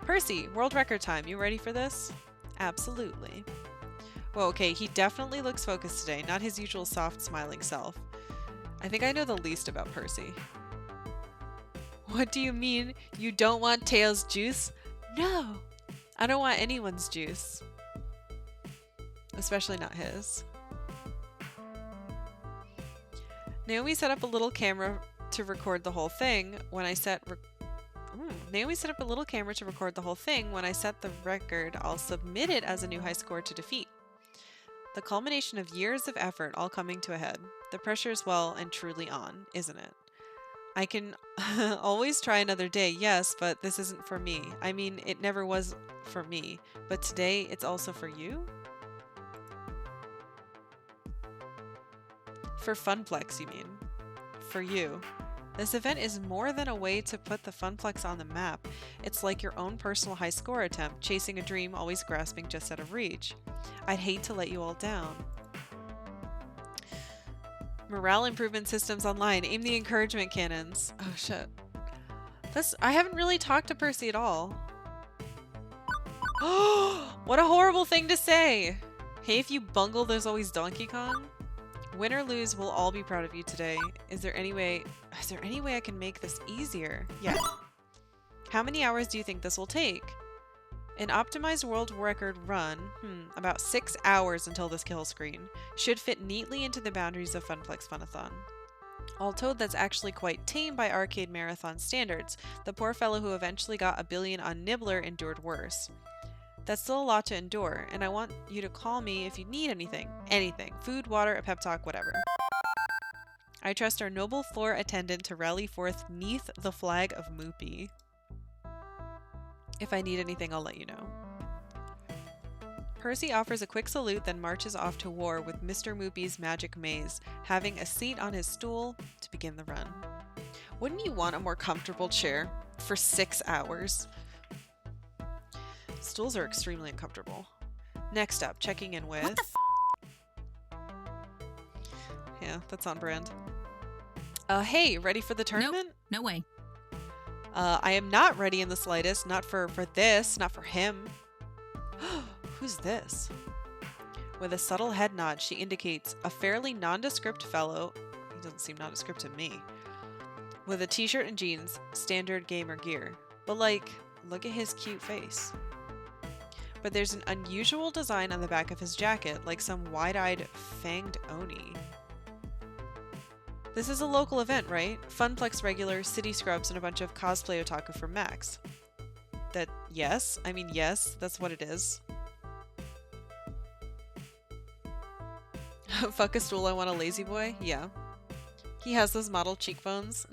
Speaker 1: Percy, world record time. You ready for this? Absolutely. Well, okay, he definitely looks focused today, not his usual soft, smiling self. I think I know the least about Percy. What do you mean? You don't want Teo's juice? No! I don't want anyone's juice. Especially not his. Naomi set up a little camera to record the whole thing. Naomi set up a little camera to record the whole thing. When I set the record, I'll submit it as a new high score to defeat. The culmination of years of effort all coming to a head. The pressure is well and truly on, isn't it? I can always try another day, yes, but this isn't for me. I mean, it never was for me, but today it's also for you? For Funplex, you mean? For you. This event is more than a way to put the Funplex on the map. It's like your own personal high score attempt, chasing a dream, always grasping just out of reach. I'd hate to let you all down. Morale improvement systems online. Aim the encouragement cannons. Oh shit. I haven't really talked to Percy at all. Oh, what a horrible thing to say! Hey, if you bungle, there's always Donkey Kong. Win or lose, we'll all be proud of you today. Is there any way I can make this easier? Yeah. How many hours do you think this will take? An optimized world record run, about 6 hours until this kill screen, should fit neatly into the boundaries of Funplex Funathon. All told, that's actually quite tame by arcade marathon standards. The poor fellow who eventually got a billion on Nibbler endured worse. That's still a lot to endure, and I want you to call me if you need anything. Anything. Food, water, a pep talk, whatever. I trust our noble floor attendant to rally forth 'neath the flag of Moopy. If I need anything, I'll let you know. Percy offers a quick salute, then marches off to war with Mr. Moopy's magic maze, having a seat on his stool to begin the run. Wouldn't you want a more comfortable chair for 6 hours? Stools are extremely uncomfortable. Next up, checking in with...
Speaker 2: What the
Speaker 1: Yeah, that's on brand. Hey, ready for the tournament?
Speaker 3: Nope, no way.
Speaker 1: I am not ready in the slightest. Not for this, not for him. Who's this? With a subtle head nod, she indicates a fairly nondescript fellow. He doesn't seem nondescript to me. With a t-shirt and jeans, standard gamer gear. But like, look at his cute face. But there's an unusual design on the back of his jacket, like some wide-eyed, fanged Oni. This is a local event, right? Funplex regular, city scrubs, and a bunch of cosplay otaku from Max. Yes, that's what it is. Fuck a stool, I want a lazy boy? Yeah. He has those model cheekbones.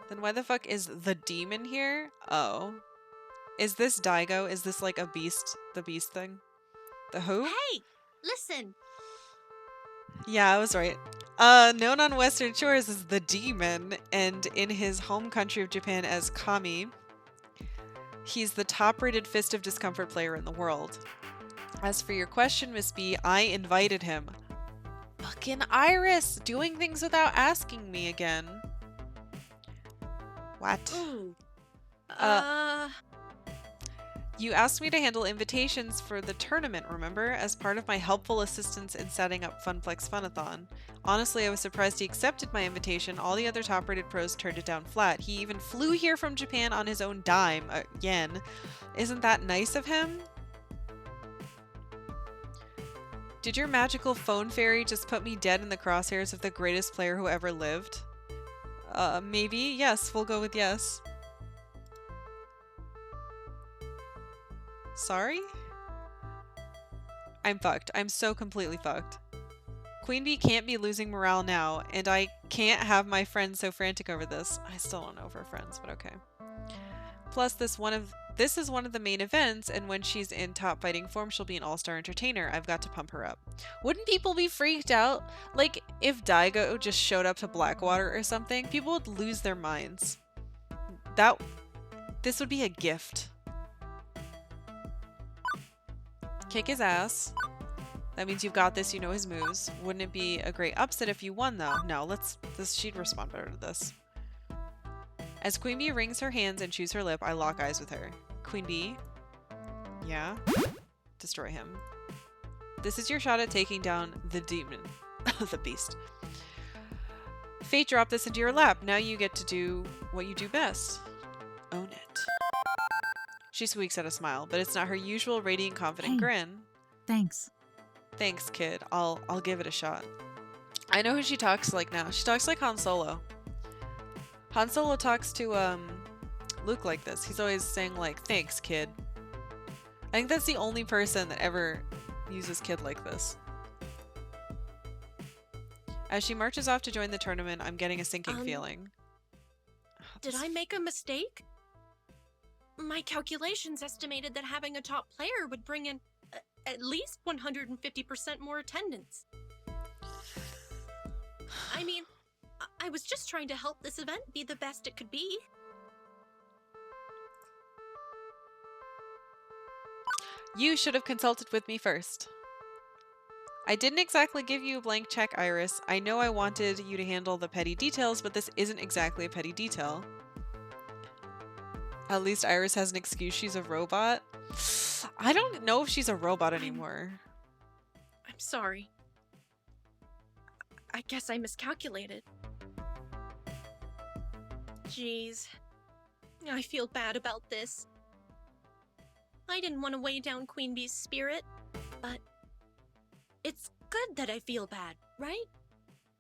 Speaker 1: Then why the fuck is the demon here? Oh. Is this Daigo? Is this like a beast? The beast thing? The who?
Speaker 2: Hey, listen.
Speaker 1: Yeah, I was right. Known on Western Shores as the Demon, and in his home country of Japan as Kami, he's the top-rated Fist of Discomfort player in the world. As for your question, Miss B, I invited him. Fuck Fucking Iris! Doing things without asking me again. What?
Speaker 2: Ooh.
Speaker 1: You asked me to handle invitations for the tournament, remember? As part of my helpful assistance in setting up Funplex Funathon. Honestly, I was surprised he accepted my invitation. All the other top-rated pros turned it down flat. He even flew here from Japan on his own dime. Again. Isn't that nice of him? Did your magical phone fairy just put me dead in the crosshairs of the greatest player who ever lived? Maybe. Yes, we'll go with yes. Sorry? I'm fucked. I'm so completely fucked. Queen Bee can't be losing morale now, and I can't have my friends so frantic over this. I still don't know if we're friends, but okay. Plus, this is one of the main events, and when she's in top fighting form, she'll be an all-star entertainer. I've got to pump her up. Wouldn't people be freaked out? Like, if Daigo just showed up to Blackwater or something, people would lose their minds. This would be a gift. Kick his ass. That means you've got this, you know his moves. Wouldn't it be a great upset if you won, though? No, she'd respond better to this. As Queen Bee wrings her hands and chews her lip, I lock eyes with her. Queen Bee? Yeah? Destroy him. This is your shot at taking down the demon. The beast. Fate dropped this into your lap. Now you get to do what you do best. Own it. She squeaks at a smile, but it's not her usual radiant, confident grin.
Speaker 3: Thanks.
Speaker 1: Thanks, kid. I'll give it a shot. I know who she talks like now. She talks like Han Solo. Han Solo talks to Luke like this. He's always saying like, "Thanks, kid." I think that's the only person that ever uses kid like this. As she marches off to join the tournament, I'm getting a sinking feeling.
Speaker 5: Did I make a mistake? My calculations estimated that having a top player would bring in at least 150% more attendance. I mean, I was just trying to help this event be the best it could be.
Speaker 1: You should have consulted with me first. I didn't exactly give you a blank check, Iris. I know I wanted you to handle the petty details, but this isn't exactly a petty detail. At least Iris has an excuse. She's a robot. I don't know if she's a robot anymore.
Speaker 5: I'm sorry. I guess I miscalculated. Jeez. I feel bad about this. I didn't want to weigh down Queen Bee's spirit, but it's good that I feel bad, right?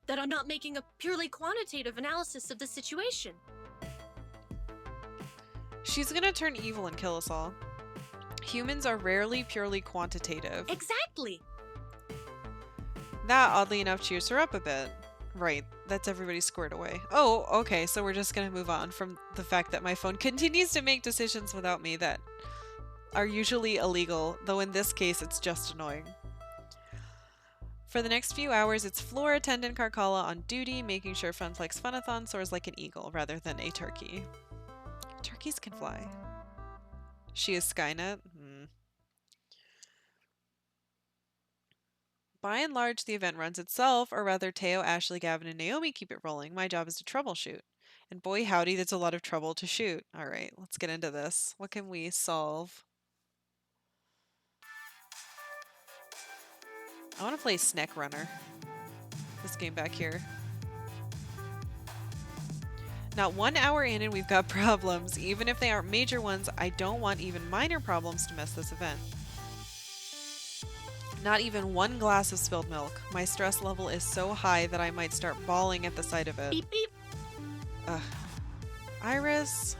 Speaker 5: That I'm not making a purely quantitative analysis of the situation.
Speaker 1: She's gonna turn evil and kill us all. Humans are rarely purely quantitative.
Speaker 5: Exactly!
Speaker 1: That, oddly enough, cheers her up a bit. Right, that's everybody squared away. Oh, okay, so we're just gonna move on from the fact that my phone continues to make decisions without me that are usually illegal, though in this case it's just annoying. For the next few hours, it's floor attendant Karkalla on duty, making sure Funplex Funathon soars like an eagle rather than a turkey. Turkeys can fly. She is Skynet? By and large, the event runs itself, or rather Teo, Ashley, Gavin, and Naomi keep it rolling. My job is to troubleshoot. And boy howdy, that's a lot of trouble to shoot. Alright, let's get into this. What can we solve? I want to play Snack Runner. This game back here. Not 1 hour in and we've got problems. Even if they aren't major ones, I don't want even minor problems to mess this event. Not even 1 glass of spilled milk. My stress level is so high that I might start bawling at the sight of it.
Speaker 5: Beep beep.
Speaker 1: Ugh. Iris,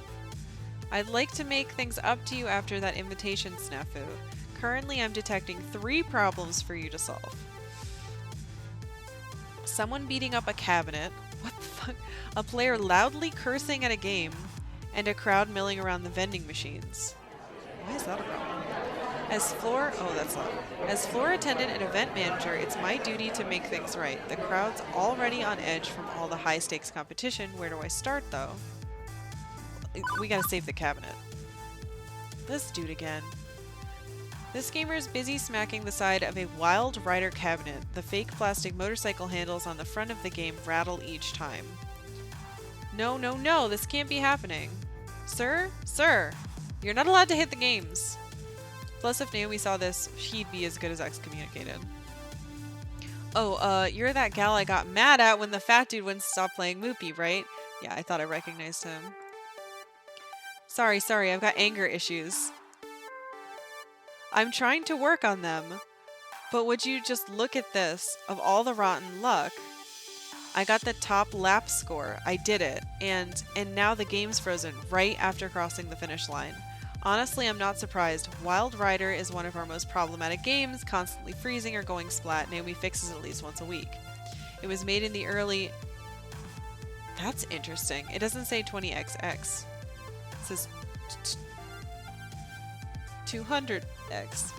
Speaker 1: I'd like to make things up to you after that invitation snafu. Currently, I'm detecting 3 problems for you to solve. Someone beating up a cabinet. What the fuck? A player loudly cursing at a game. And a crowd milling around the vending machines. Why is that a problem? As floor attendant and event manager, it's my duty to make things right. The crowd's already on edge from all the high stakes competition. Where do I start though? We gotta save the cabinet. This dude again. This gamer is busy smacking the side of a Wild Rider cabinet. The fake plastic motorcycle handles on the front of the game rattle each time. No, no, no, this can't be happening. Sir? Sir! You're not allowed to hit the games. Plus, if Naomi saw this, she'd be as good as excommunicated. Oh, you're that gal I got mad at when the fat dude wouldn't stop playing Moopy, right? Yeah, I thought I recognized him. Sorry, I've got anger issues. I'm trying to work on them. But would you just look at this? Of all the rotten luck. I got the top lap score. I did it. And now the game's frozen right after crossing the finish line. Honestly, I'm not surprised. Wild Rider is one of our most problematic games, constantly freezing or going splat. Naomi fixes it at least once a week. It was made in the early... That's interesting. It doesn't say 20XX. It says 200X.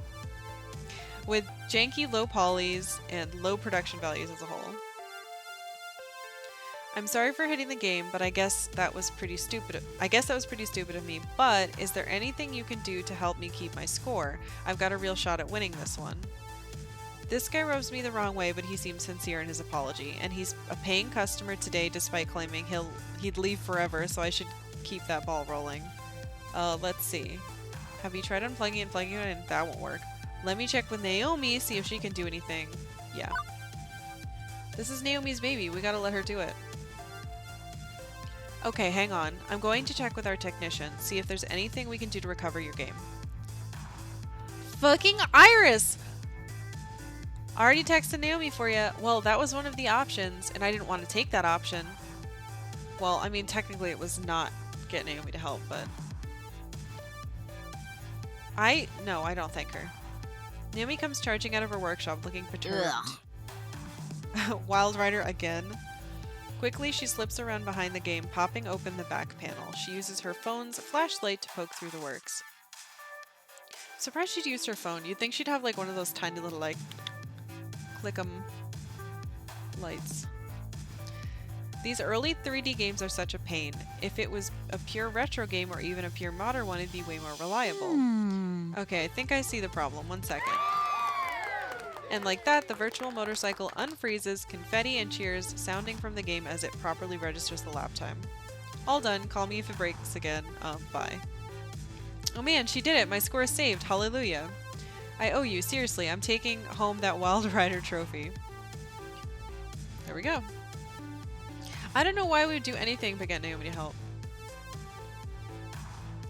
Speaker 1: With janky low polys and low production values as a whole. I'm sorry for hitting the game, but I guess that was pretty stupid of me, but is there anything you can do to help me keep my score? I've got a real shot at winning this one. This guy rubs me the wrong way, but he seems sincere in his apology, and he's a paying customer today despite claiming he'd leave forever, so I should keep that ball rolling. Let's see. Have you tried unplugging and plugging it in? That won't work. Let me check with Naomi, see if she can do anything. Yeah. This is Naomi's baby. We gotta let her do it. Okay, hang on. I'm going to check with our technician, see if there's anything we can do to recover your game. Fucking Iris! I already texted Naomi for you. Well, that was one of the options, and I didn't want to take that option. Well, I mean, technically it was not get Naomi to help, but... No, I don't thank her. Naomi comes charging out of her workshop looking perturbed. Wild Rider again. Quickly, she slips around behind the game, popping open the back panel. She uses her phone's flashlight to poke through the works. Surprised she'd use her phone. You'd think she'd have like one of those tiny little like click-em lights. These early 3D games are such a pain. If it was a pure retro game or even a pure modern one, it'd be way more reliable. Okay, I think I see the problem. 1 second. And like that, the virtual motorcycle unfreezes, confetti and cheers sounding from the game as it properly registers the lap time. All done. Call me if it breaks again. Bye. Oh man, she did it. My score is saved. Hallelujah. I owe you. Seriously, I'm taking home that Wild Rider trophy. There we go. I don't know why we would do anything but get Naomi to help.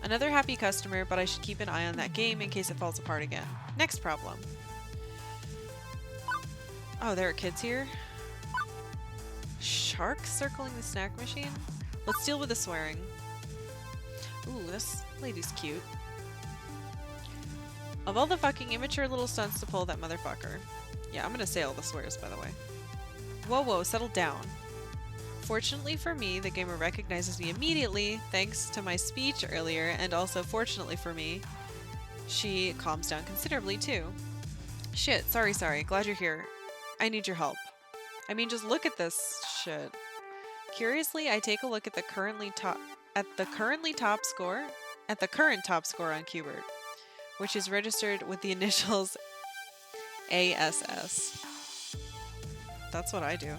Speaker 1: Another happy customer, but I should keep an eye on that game in case it falls apart again. Next problem. Oh, there are kids here. Sharks circling the snack machine? Let's deal with the swearing. Ooh, this lady's cute. Of all the fucking immature little stunts to pull, that motherfucker. Yeah, I'm gonna say all the swears, by the way. Whoa, settle down. Fortunately for me, the gamer recognizes me immediately, thanks to my speech earlier, and also fortunately for me, she calms down considerably too. Shit, sorry, Glad you're here. I need your help. I mean, just look at this shit. Curiously, I take a look at the current top score on Qbert, which is registered with the initials ASS. That's what I do.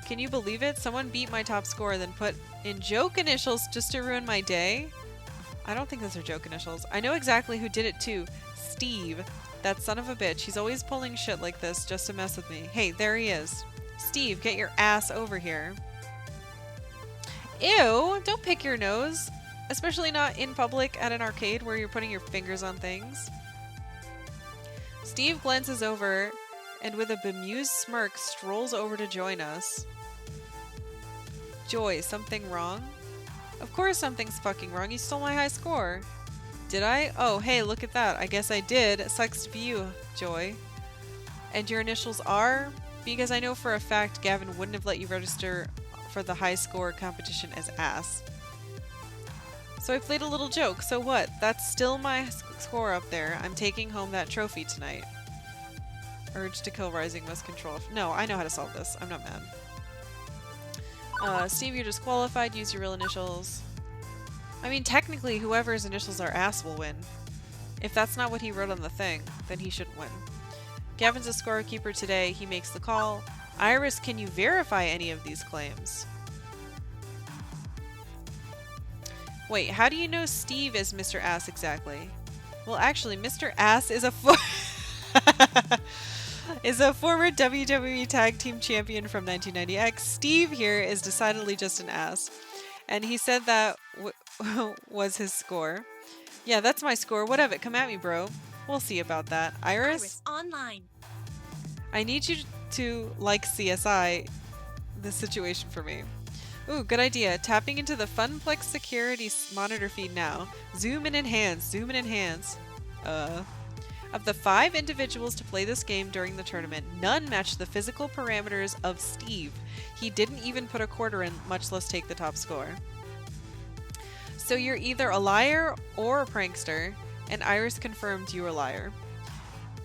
Speaker 1: Can you believe it? Someone beat my top score, then put in joke initials just to ruin my day? I don't think those are joke initials. I know exactly who did it too. Steve. That son of a bitch. He's always pulling shit like this just to mess with me. Hey, there he is. Steve, get your ass over here. Ew, don't pick your nose. Especially not in public at an arcade where you're putting your fingers on things. Steve glances over and with a bemused smirk strolls over to join us. Joy, something wrong? Of course something's fucking wrong. You stole my high score. Did I? Oh, hey, look at that. I guess I did. Sucks to be you, Joy. And your initials are? Because I know for a fact Gavin wouldn't have let you register for the high score competition as ass. So I played a little joke. So what? That's still my score up there. I'm taking home that trophy tonight. Urge to kill rising must control. No, I know how to solve this. I'm not mad. Steve, you're disqualified. Use your real initials. I mean, technically, whoever's initials are ass will win. If that's not what he wrote on the thing, then he shouldn't win. Gavin's a scorekeeper today. He makes the call. Iris, can you verify any of these claims? Wait, how do you know Steve is Mr. Ass exactly? Well, actually, Mr. Ass is a is a former WWE Tag Team Champion from 1990X. Steve here is decidedly just an ass. And he said that was his score. Yeah, that's my score. What of it? Come at me, bro. We'll see about that. Iris?
Speaker 5: online.
Speaker 1: I need you to, like CSI, this situation for me. Ooh, good idea. Tapping into the Funplex security monitor feed now. Zoom and enhance. Zoom and enhance. Of the 5 individuals to play this game during the tournament, none matched the physical parameters of Steve. He didn't even put a quarter in, much less take the top score. So you're either a liar or a prankster, and Iris confirmed you were a liar.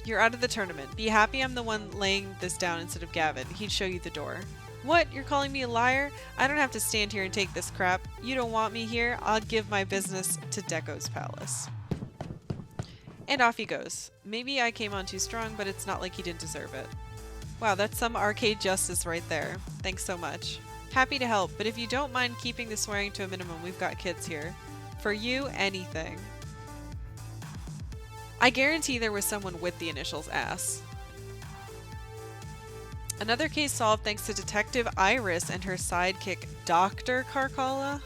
Speaker 1: You're out of the tournament. Be happy I'm the one laying this down instead of Gavin. He'd show you the door. What? You're calling me a liar? I don't have to stand here and take this crap. You don't want me here? I'll give my business to Deco's Palace. And off he goes. Maybe I came on too strong, but it's not like he didn't deserve it. Wow, that's some arcade justice right there. Thanks so much. Happy to help, but if you don't mind keeping the swearing to a minimum, we've got kids here. For you, anything. I guarantee there was someone with the initials ass. Another case solved thanks to Detective Iris and her sidekick, Dr. Karkalla.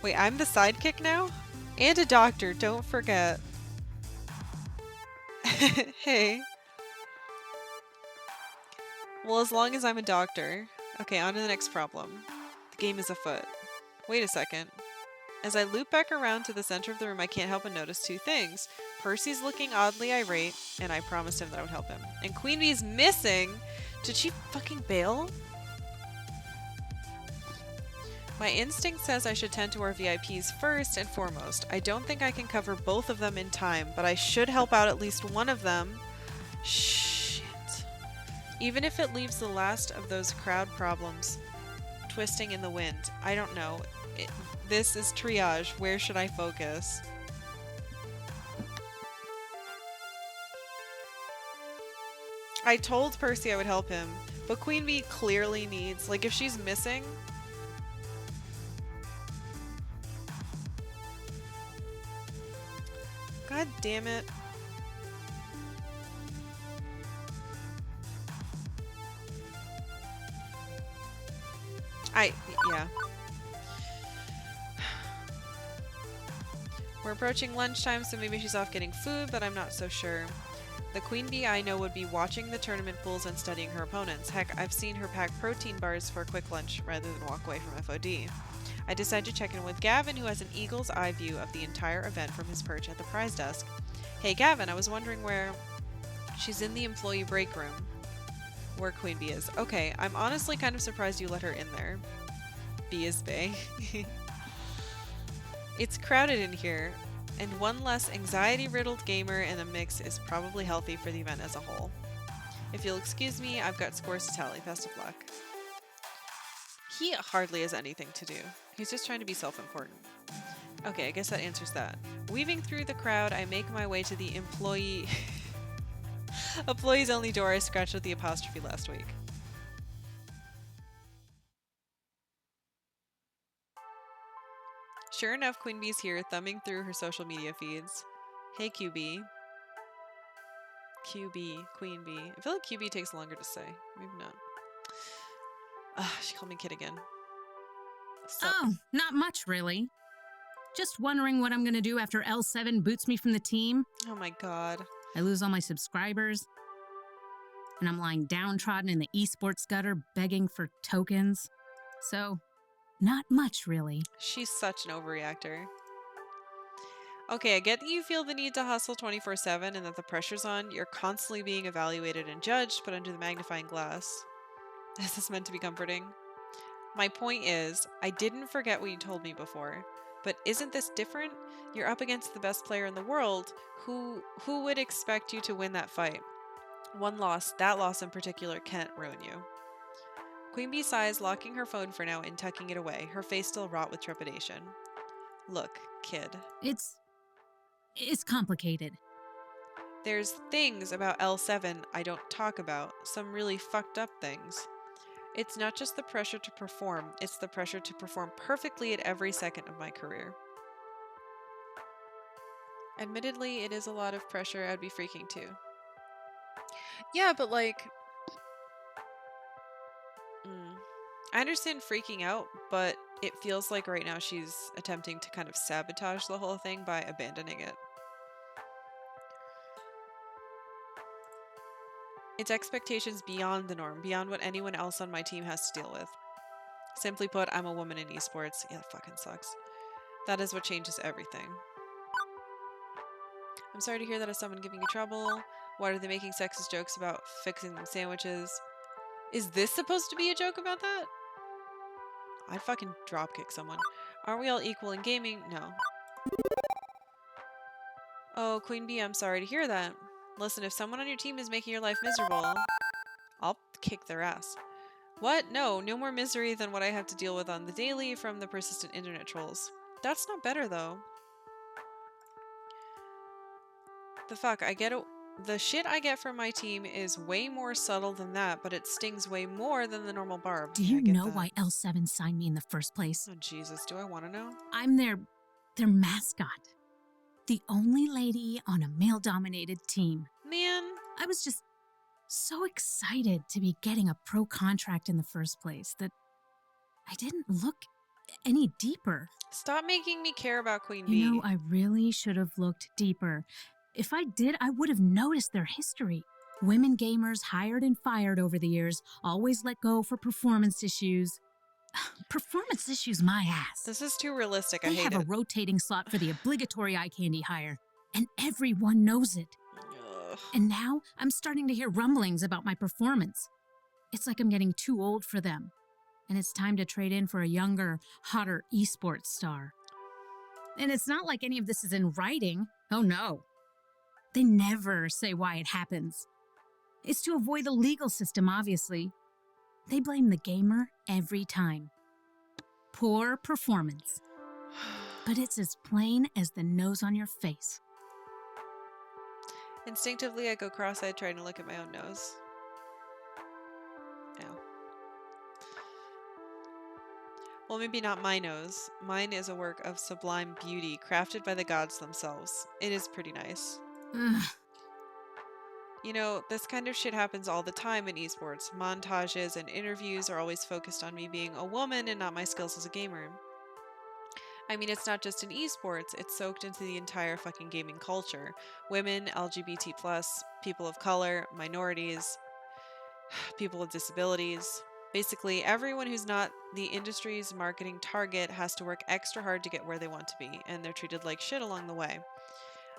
Speaker 1: Wait, I'm the sidekick now? And a doctor, don't forget. Hey. Well, as long as I'm a doctor. Okay, on to the next problem. The game is afoot. Wait a second. As I loop back around to the center of the room, I can't help but notice 2 things. Percy's looking oddly irate, and I promised him that I would help him. And Queen Bee's missing! Did she fucking bail? My instinct says I should tend to our VIPs first and foremost. I don't think I can cover both of them in time, but I should help out at least one of them. Shit. Even if it leaves the last of those crowd problems twisting in the wind. I don't know. This is triage. Where should I focus? I told Percy I would help him, but Queen Bee clearly needs, like, if she's missing... God damn it. Yeah. We're approaching lunchtime, so maybe she's off getting food, but I'm not so sure. The Queen Bee I know would be watching the tournament pools and studying her opponents. Heck, I've seen her pack protein bars for a quick lunch rather than walk away from FOD. I decide to check in with Gavin, who has an eagle's eye view of the entire event from his perch at the prize desk. Hey Gavin, I was wondering where... She's in the employee break room. Where Queen Bee is. Okay, I'm honestly kind of surprised you let her in there. Bee is bae. It's crowded in here, and one less anxiety-riddled gamer in the mix is probably healthy for the event as a whole. If you'll excuse me, I've got scores to tally. Best of luck. He hardly has anything to do. He's just trying to be self-important. Okay, I guess that answers that. Weaving through the crowd, I make my way to the employees only door I scratched with the apostrophe last week. Sure enough, Queen Bee's here, thumbing through her social media feeds. Hey, QB. QB, Queen Bee. I feel like QB takes longer to say. Maybe not. She called me kid again.
Speaker 3: Oh, not much, really. Just wondering what I'm gonna do after L7 boots me from the team.
Speaker 1: Oh my god.
Speaker 3: I lose all my subscribers. And I'm lying downtrodden in the esports gutter begging for tokens. So, not much, really.
Speaker 1: She's such an overreactor. Okay, I get that you feel the need to hustle 24/7 and that the pressure's on. You're constantly being evaluated and judged, put under the magnifying glass. Is this meant to be comforting? My point is, I didn't forget what you told me before. But isn't this different? You're up against the best player in the world. Who would expect you to win that fight? One loss, that loss in particular, can't ruin you. Queen Bee sighs, locking her phone for now and tucking it away, her face still wrought with trepidation. Look, kid.
Speaker 3: It's It's complicated.
Speaker 1: There's things about L7 I don't talk about, some really fucked up things. It's not just the pressure to perform, it's the pressure to perform perfectly at every second of my career. Admittedly, it is a lot of pressure. I'd be freaking too. Yeah, but like, I understand freaking out, but it feels like right now she's attempting to kind of sabotage the whole thing by abandoning it. It's expectations beyond the norm, beyond what anyone else on my team has to deal with. Simply put, I'm a woman in esports. Yeah, that fucking sucks. That is what changes everything. I'm sorry to hear that as someone giving you trouble. Why are they making sexist jokes about fixing them sandwiches? Is this supposed to be a joke about that? I'd fucking dropkick someone. Aren't we all equal in gaming? No. Oh, Queen Bee, I'm sorry to hear that. Listen, if someone on your team is making your life miserable, I'll kick their ass. What? No, no more misery than what I have to deal with on the daily from the persistent internet trolls. That's not better, though. The fuck, I get it. The shit I get from my team is way more subtle than that, but it stings way more than the normal barb.
Speaker 3: Do
Speaker 1: Yeah,
Speaker 3: you
Speaker 1: I get
Speaker 3: know
Speaker 1: that.
Speaker 3: why L7 signed me in the first place?
Speaker 1: Oh, Jesus, do I want to know?
Speaker 3: I'm their mascot. The only lady on a male-dominated team.
Speaker 1: Man,
Speaker 3: I was just so excited to be getting a pro contract in the first place that I didn't look any deeper.
Speaker 1: stop making me care about Queen Bee.
Speaker 3: You know, I really should have looked deeper. If I did, I would have noticed their history. Women gamers hired and fired over the years, always let go for performance issues. Performance issues, my ass.
Speaker 1: This is too realistic. I
Speaker 3: They
Speaker 1: hate
Speaker 3: have
Speaker 1: it.
Speaker 3: a rotating slot for the obligatory eye candy hire, and everyone knows it.
Speaker 1: Ugh.
Speaker 3: And now I'm starting to hear rumblings about my performance. It's like I'm getting too old for them, and it's time to trade in for a younger, hotter esports star. And it's not like any of this is in writing. Oh no. They never say why it happens. It's to avoid the legal system, obviously. They blame the gamer every time. Poor performance. But it's as plain as the nose on your face.
Speaker 1: Instinctively, I go cross-eyed trying to look at my own nose. Ow. Well, maybe not my nose. Mine is a work of sublime beauty, crafted by the gods themselves. It is pretty nice.
Speaker 3: Ugh.
Speaker 1: You know, this kind of shit happens all the time in esports. Montages and interviews are always focused on me being a woman and not my skills as a gamer. I mean, it's not just in esports, it's soaked into the entire fucking gaming culture. Women, LGBT+, people of color, minorities, people with disabilities. Basically, everyone who's not the industry's marketing target has to work extra hard to get where they want to be, and they're treated like shit along the way.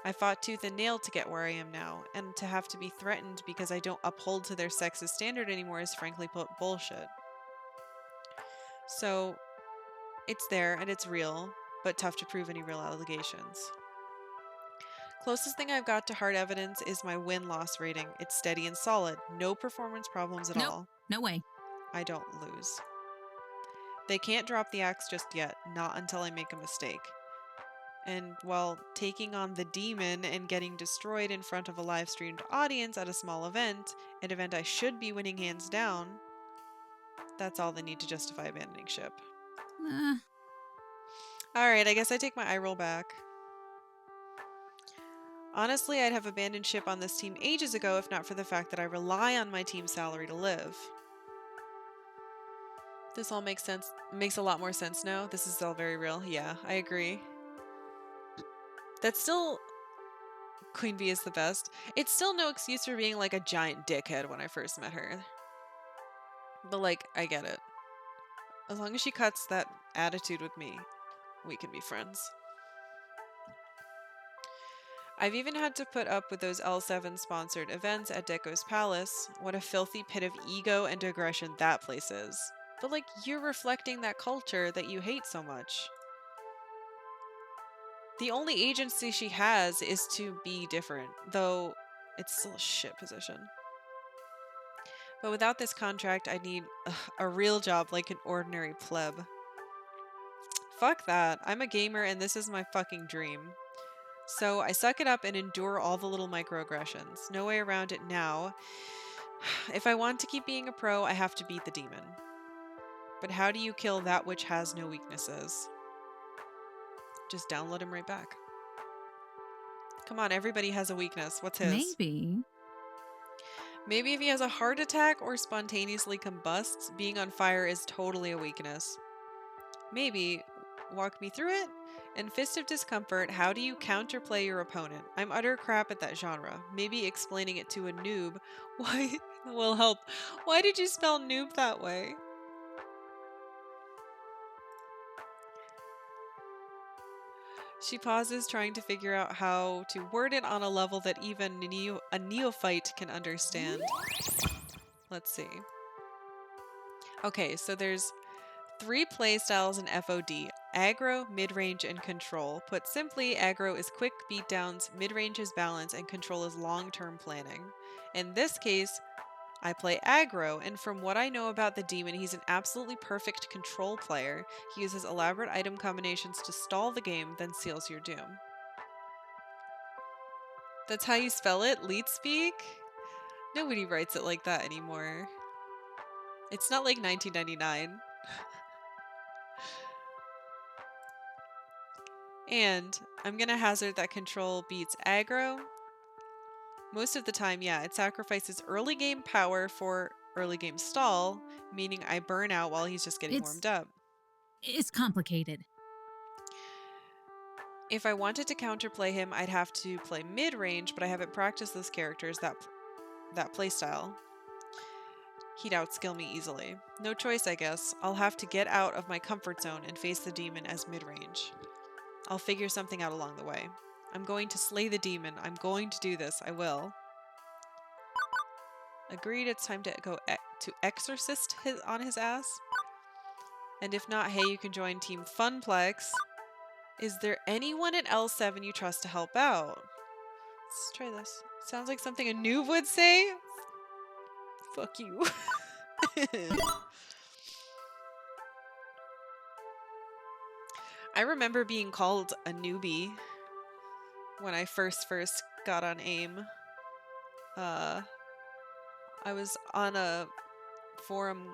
Speaker 1: I fought tooth and nail to get where I am now, and to have to be threatened because I don't uphold to their sexist standard anymore is frankly put bullshit. So, it's there and it's real, but tough to prove any real allegations. Closest thing I've got to hard evidence is my win-loss rating. It's steady and solid. No performance problems at
Speaker 3: Nope.
Speaker 1: all.
Speaker 3: No way.
Speaker 1: I don't lose. They can't drop the axe just yet, not until I make a mistake. And while taking on the demon and getting destroyed in front of a live-streamed audience at a small event, an event I should be winning hands down, that's all they need to justify abandoning ship. Alright, I guess I take my eye roll back. Honestly, I'd have abandoned ship on this team ages ago if not for the fact that I rely on my team's salary to live. This all makes sense. Makes a lot more sense now. This is all very real. Yeah, I agree. That's still... Queen Bee is the best. It's still no excuse for being like a giant dickhead when I first met her. But like, I get it. As long as she cuts that attitude with me, we can be friends. I've even had to put up with those L7 sponsored events at Deco's Palace. What a filthy pit of ego and aggression that place is. But like, you're reflecting that culture that you hate so much. The only agency she has is to be different, though it's still a shit position. But without this contract, I need a real job like an ordinary pleb. Fuck that. I'm a gamer and this is my fucking dream. So I suck it up and endure all the little microaggressions. No way around it now. If I want to keep being a pro, I have to beat the demon. But how do you kill that which has no weaknesses? Just download him right back. Come on, everybody has a weakness. What's his?
Speaker 3: Maybe.
Speaker 1: Maybe if he has a heart attack or spontaneously combusts, being on fire is totally a weakness. Maybe. Walk me through it? In Fist of Discomfort, how do you counterplay your opponent? I'm utter crap at that genre. Maybe explaining it to a noob why will help. Why did you spell noob that way? She pauses, trying to figure out how to word it on a level that even a neophyte can understand. Let's see. Okay, so there's 3 playstyles in FOD: aggro, mid-range, and control. Put simply, aggro is quick beatdowns, mid-range is balance, and control is long-term planning. In this case, I play aggro, and from what I know about the demon, he's an absolutely perfect control player. He uses elaborate item combinations to stall the game, then seals your doom. That's how you spell it? Leet speak? Nobody writes it like that anymore. It's not like 1999. And I'm gonna hazard that control beats aggro. Most of the time, yeah, it sacrifices early game power for early game stall, meaning I burn out while he's just getting warmed up.
Speaker 3: It's complicated.
Speaker 1: If I wanted to counterplay him, I'd have to play mid-range, but I haven't practiced those characters, that playstyle. He'd outskill me easily. No choice, I guess. I'll have to get out of my comfort zone and face the demon as mid-range. I'll figure something out along the way. I'm going to slay the demon. I'm going to do this. I will. Agreed, it's time to go to exorcist on his ass. And if not, hey, you can join Team Funplex. Is there anyone at L7 you trust to help out? Let's try this. Sounds like something a noob would say. Fuck you. I remember being called a newbie when I first got on AIM. I was on a forum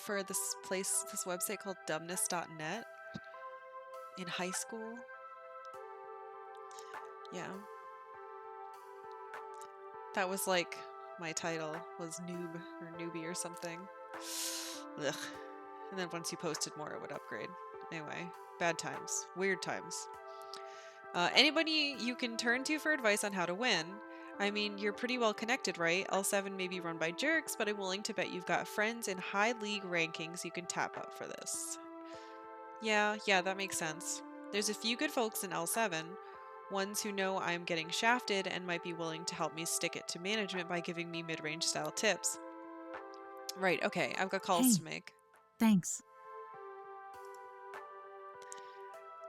Speaker 1: for this website called dumbness.net in high school. Yeah. That was like my title was noob or newbie or something. Ugh. And then once you posted more, it would upgrade. Anyway, bad times. Weird times. Anybody you can turn to for advice on how to win? I mean, you're pretty well connected, right? L7 may be run by jerks, but I'm willing to bet you've got friends in high league rankings you can tap up for this. Yeah, that makes sense. There's a few good folks in L7, ones who know I'm getting shafted and might be willing to help me stick it to management by giving me mid-range style tips. Right, okay, I've got calls to make.
Speaker 3: Thanks.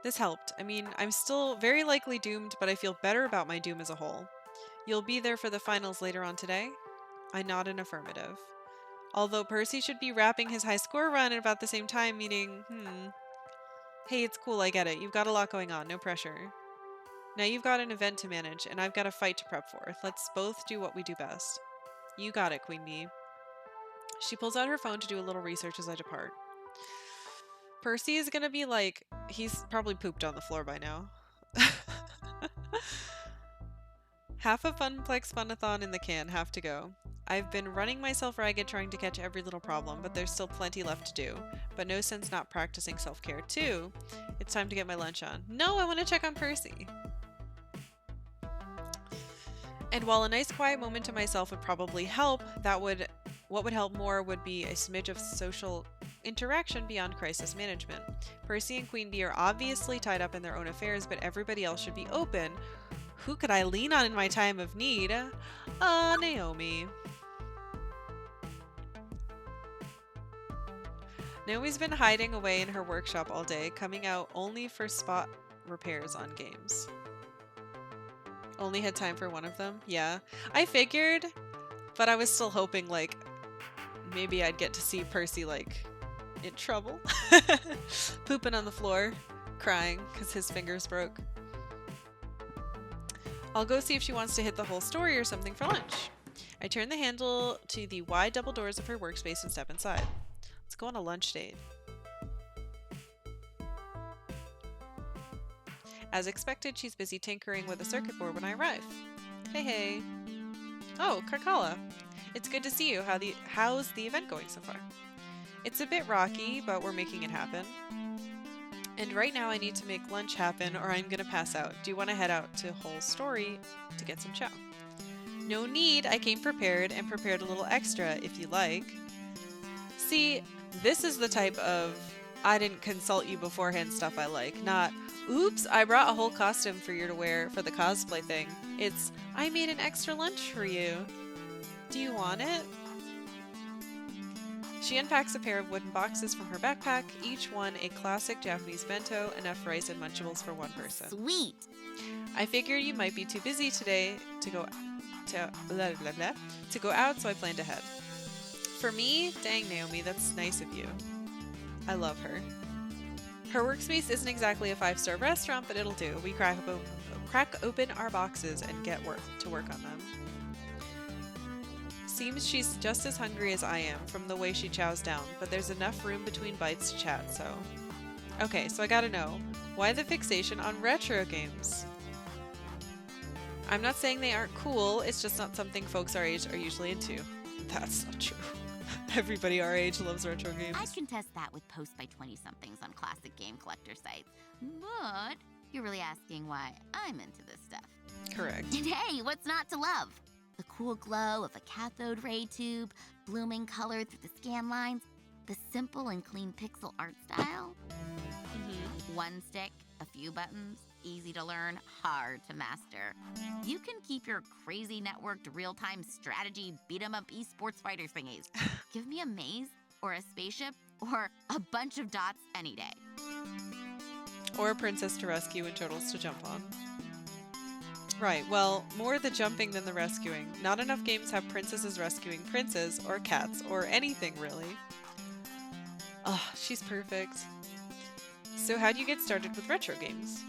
Speaker 1: This helped. I mean, I'm still very likely doomed, but I feel better about my doom as a whole. You'll be there for the finals later on today? I nod in affirmative. Although Percy should be wrapping his high score run at about the same time, meaning, Hey, it's cool, I get it. You've got a lot going on, no pressure. Now you've got an event to manage, and I've got a fight to prep for. Let's both do what we do best. You got it, Queen Bee. She pulls out her phone to do a little research as I depart. Percy is gonna be like, he's probably pooped on the floor by now. Half a Funplex Funathon in the can, have to go. I've been running myself ragged trying to catch every little problem, but there's still plenty left to do. But no sense not practicing self-care too. It's time to get my lunch on. No, I want to check on Percy. And while a nice quiet moment to myself would probably help, what would help more would be a smidge of social interaction beyond crisis management. Percy and Queen Bee are obviously tied up in their own affairs, but everybody else should be open. Who could I lean on in my time of need? Naomi. Naomi's been hiding away in her workshop all day, coming out only for spot repairs on games. Only had time for one of them? Yeah. I figured, but I was still hoping, like, maybe I'd get to see Percy, like, in trouble. Pooping on the floor, crying because his fingers broke. I'll go see if she wants to hit the whole story or something for lunch. I turn the handle to the wide double doors of her workspace and step inside. Let's go on a lunch date. As expected, she's busy tinkering with a circuit board when I arrive. Hey. Oh, Karkalla. It's good to see you. How's the event going so far? It's a bit rocky, but we're making it happen. And right now I need to make lunch happen or I'm gonna pass out. Do you want to head out to Whole Story to get some chow? No need, I came prepared and prepared a little extra if you like. See, this is the type of I didn't consult you beforehand stuff I like, not oops, I brought a whole costume for you to wear for the cosplay thing. It's I made an extra lunch for you. Do you want it? She unpacks a pair of wooden boxes from her backpack, each one a classic Japanese bento, enough rice and Munchables for one person.
Speaker 2: Sweet.
Speaker 1: I figure you might be too busy today to go out, so I planned ahead. For me, dang Naomi, that's nice of you. I love her. Her workspace isn't exactly a 5-star restaurant, but it'll do. We crack open our boxes and get to work on them. Seems she's just as hungry as I am from the way she chows down, but there's enough room between bites to chat, so... Okay, so I gotta know, why the fixation on retro games? I'm not saying they aren't cool, it's just not something folks our age are usually into. That's not true. Everybody our age loves retro games.
Speaker 6: I'd contest that with posts by 20-somethings on classic game collector sites. But you're really asking why I'm into this stuff.
Speaker 1: Correct.
Speaker 6: And hey, what's not to love? The cool glow of a cathode ray tube, blooming color through the scan lines, the simple and clean pixel art style. One stick, a few buttons, easy to learn, hard to master. You can keep your crazy networked real-time strategy beat-em-up esports fighter thingies. Give me a maze or a spaceship or a bunch of dots any day.
Speaker 1: Or a princess to rescue and turtles to jump on. Right, well, more the jumping than the rescuing. Not enough games have princesses rescuing princes, or cats, or anything really. Ah, she's perfect. So how do you get started with retro games?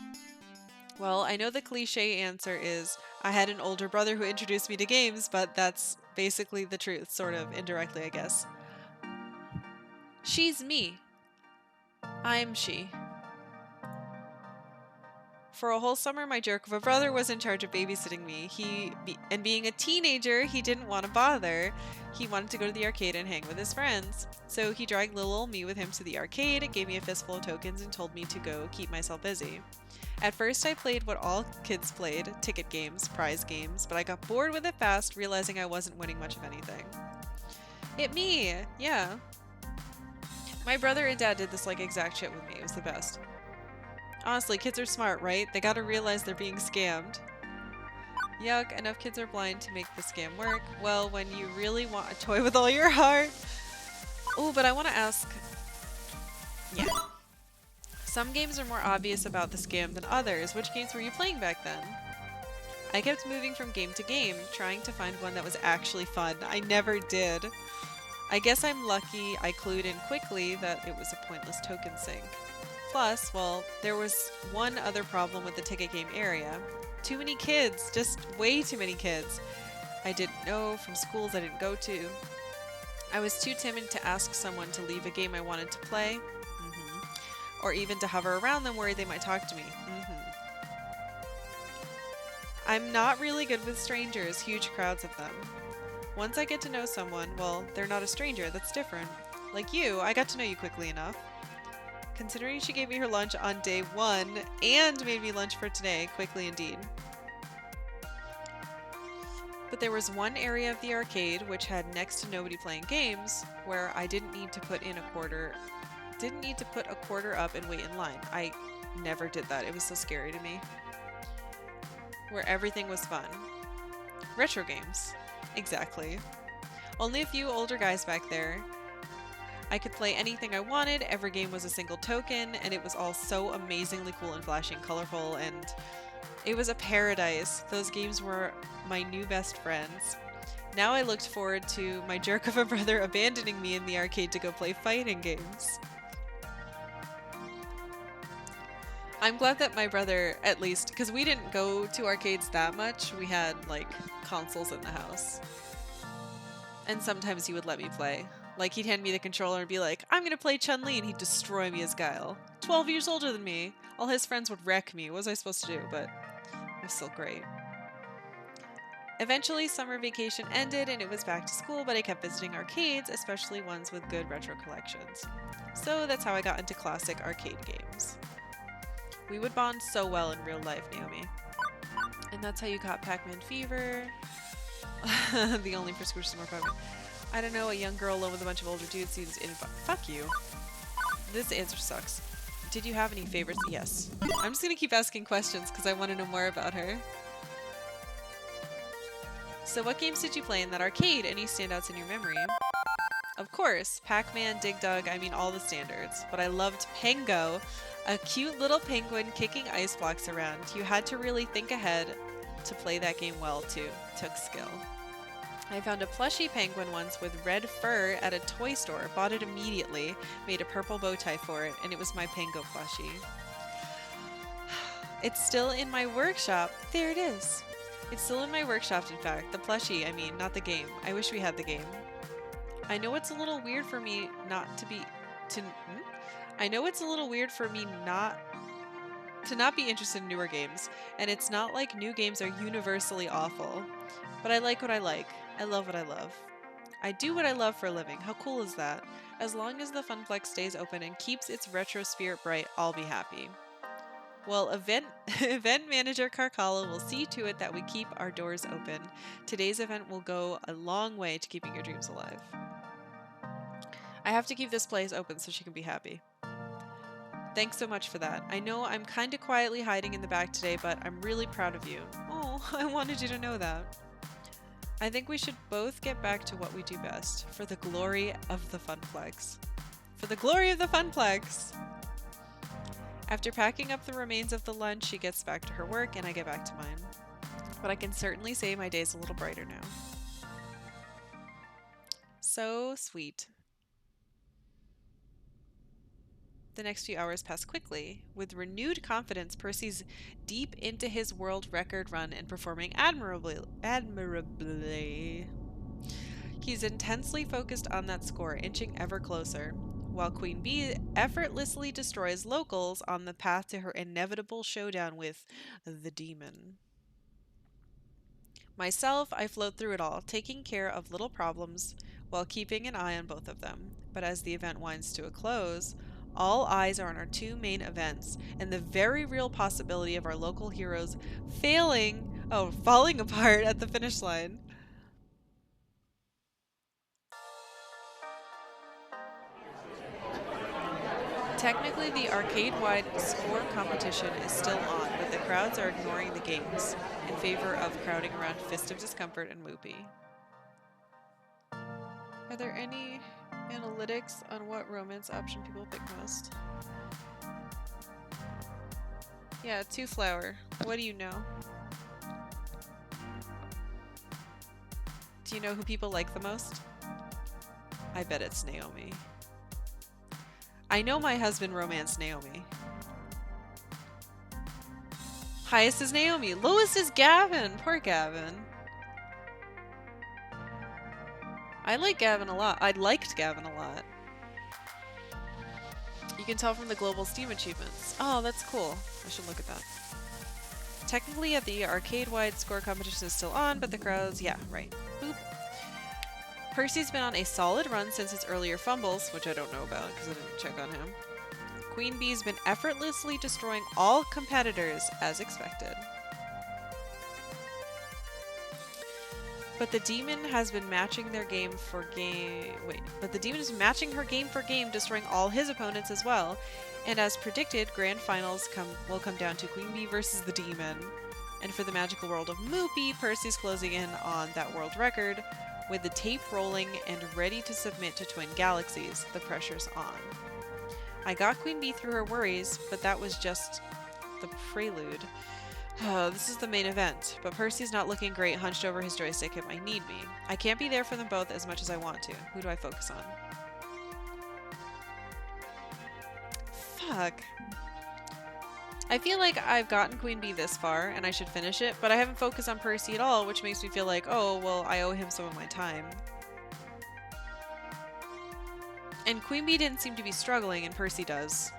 Speaker 1: Well, I know the cliche answer is, I had an older brother who introduced me to games, but that's basically the truth, sort of, indirectly I guess. She's me. I'm she. For a whole summer, my jerk of a brother was in charge of babysitting me. And being a teenager, he didn't want to bother. He wanted to go to the arcade and hang with his friends. So he dragged little old me with him to the arcade, gave me a fistful of tokens, and told me to go keep myself busy. At first, I played what all kids played, ticket games, prize games, but I got bored with it fast, realizing I wasn't winning much of anything. Me, yeah. My brother and dad did this like exact shit with me. It was the best. Honestly, kids are smart, right? They gotta realize they're being scammed. Yuck, enough kids are blind to make the scam work. Well, when you really want a toy with all your heart. Oh, but I want to ask... Yeah. Some games are more obvious about the scam than others. Which games were you playing back then? I kept moving from game to game, trying to find one that was actually fun. I never did. I guess I'm lucky I clued in quickly that it was a pointless token sink. Plus, well, there was one other problem with the ticket game area. Too many kids, just way too many kids. I didn't know from schools I didn't go to. I was too timid to ask someone to leave a game I wanted to play, or even to hover around them worried they might talk to me. I'm not really good with strangers, huge crowds of them. Once I get to know someone, well, they're not a stranger, that's different. Like you, I got to know you quickly enough. Considering she gave me her lunch on day 1 and made me lunch for today, quickly indeed. But there was one area of the arcade which had next to nobody playing games where I didn't need to put a quarter up and wait in line. I never did that. It was so scary to me. Where everything was fun. Retro games. Exactly. Only a few older guys back there. I could play anything I wanted, every game was a single token, and it was all so amazingly cool and flashy and colorful, and it was a paradise. Those games were my new best friends. Now I looked forward to my jerk of a brother abandoning me in the arcade to go play fighting games. I'm glad that my brother, at least, because we didn't go to arcades that much, we had like consoles in the house. And sometimes he would let me play. Like, he'd hand me the controller and be like, I'm gonna play Chun-Li, and he'd destroy me as Guile. 12 years older than me. All his friends would wreck me. What was I supposed to do? But it was still great. Eventually, summer vacation ended and it was back to school, but I kept visiting arcades, especially ones with good retro collections. So that's how I got into classic arcade games. We would bond so well in real life, Naomi. And that's how you caught Pac-Man fever. The only prescription is more Pac-Man. I don't know, a young girl alone with a bunch of older dudes seems fuck you. This answer sucks. Did you have any favorites? Yes. I'm just gonna keep asking questions because I want to know more about her. So what games did you play in that arcade? Any standouts in your memory? Of course, Pac-Man, Dig Dug, I mean all the standards. But I loved Pengo, a cute little penguin kicking ice blocks around. You had to really think ahead to play that game well too. Took skill. I found a plushy penguin once with red fur at a toy store, bought it immediately, made a purple bow tie for it, and it was my Pengo plushie. It's still in my workshop. There it is. It's still in my workshop, in fact. The plushie, I mean, not the game. I wish we had the game. I know it's a little weird for me not be interested in newer games, and it's not like new games are universally awful. But I like what I like. I love what I love. I do what I love for a living. How cool is that? As long as the Funplex stays open and keeps its retro spirit bright, I'll be happy. Well, event manager Karkalla will see to it that we keep our doors open. Today's event will go a long way to keeping your dreams alive. I have to keep this place open so she can be happy. Thanks so much for that. I know I'm kind of quietly hiding in the back today, but I'm really proud of you. Oh, I wanted you to know that. I think we should both get back to what we do best, for the glory of the Funplex. For the glory of the Funplex! After packing up the remains of the lunch, she gets back to her work and I get back to mine. But I can certainly say my day's a little brighter now. So sweet. The next few hours pass quickly. With renewed confidence, Percy's deep into his world record run and performing admirably. He's intensely focused on that score, inching ever closer, while Queen Bee effortlessly destroys locals on the path to her inevitable showdown with the demon. Myself, I float through it all, taking care of little problems while keeping an eye on both of them. But as the event winds to a close, all eyes are on our two main events and the very real possibility of our local heroes falling apart at the finish line. Technically, the arcade-wide score competition is still on, but the crowds are ignoring the games in favor of crowding around Fist of Discomfort and Moopy. Are there any analytics on what romance option people pick most? Yeah, 2 flower. What do you know? Do you know who people like the most? I bet it's Naomi. I know my husband romanced Naomi. Highest is Naomi. Lowest is Gavin. Poor Gavin. I like Gavin a lot. I liked Gavin a lot. You can tell from the global Steam achievements. Oh, that's cool. I should look at that. Technically, the arcade-wide score competition is still on, but the crowds... Yeah, right. Boop. Percy's been on a solid run since his earlier fumbles, which I don't know about because I didn't check on him. Queen Bee's been effortlessly destroying all competitors as expected. But the demon has been matching their game for game... Wait. But the demon is matching her game for game, destroying all his opponents as well. And as predicted, grand finals will come down to Queen Bee versus the demon. And for the magical world of Moopy, Percy's closing in on that world record. With the tape rolling and ready to submit to Twin Galaxies, the pressure's on. I got Queen Bee through her worries, but that was just the prelude. This is the main event, but Percy's not looking great hunched over his joystick. It might need me. I can't be there for them both as much as I want to. Who do I focus on? Fuck. I feel like I've gotten Queen Bee this far, and I should finish it, but I haven't focused on Percy at all, which makes me feel like, oh, well, I owe him some of my time. And Queen Bee didn't seem to be struggling, and Percy does.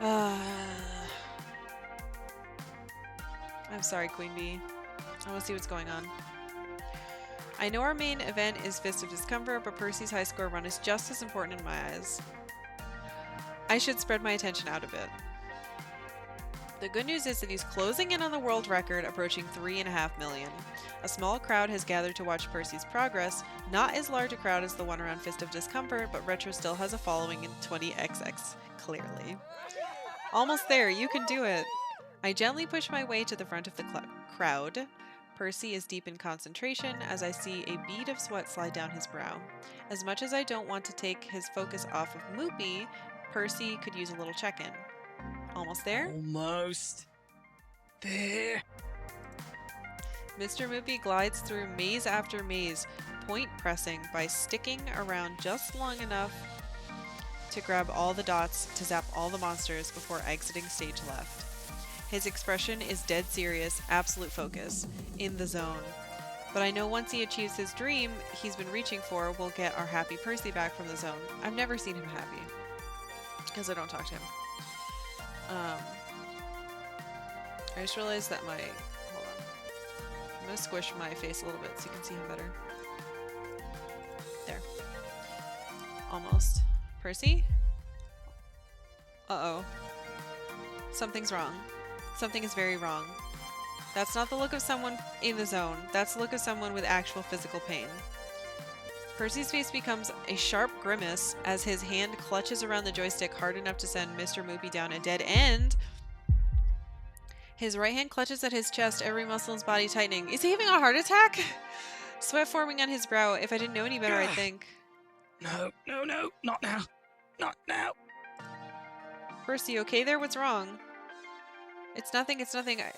Speaker 1: I'm sorry, Queen Bee. I want to see what's going on. I know our main event is Fist of Discomfort, but Percy's high score run is just as important in my eyes. I should spread my attention out a bit. The good news is that he's closing in on the world record, approaching 3.5 million. A small crowd has gathered to watch Percy's progress, not as large a crowd as the one around Fist of Discomfort, but Retro still has a following in 20XX, clearly. Almost there, you can do it! I gently push my way to the front of the crowd. Percy is deep in concentration as I see a bead of sweat slide down his brow. As much as I don't want to take his focus off of Moopy, Percy could use a little check-in. Almost there?
Speaker 7: Almost there.
Speaker 1: Mr. Moopy glides through maze after maze, point pressing by sticking around just long enough to grab all the dots to zap all the monsters before exiting stage left. His expression is dead serious, absolute focus, in the zone. But I know once he achieves his dream he's been reaching for, we'll get our happy Percy back from the zone. I've never seen him happy, because I don't talk to him. I just realized that hold on. I'm gonna squish my face a little bit so you can see him better. There. Almost. Percy? Uh-oh. Something's wrong. Something is very wrong. That's not the look of someone in the zone. That's the look of someone with actual physical pain. Percy's face becomes a sharp grimace as his hand clutches around the joystick hard enough to send Mr. Moopy down a dead end. His right hand clutches at his chest, every muscle in his body tightening. Is he having a heart attack? Sweat forming on his brow. If I didn't know any better, I'd think.
Speaker 7: No, not now. Not now.
Speaker 1: Percy, okay there? What's wrong? It's nothing.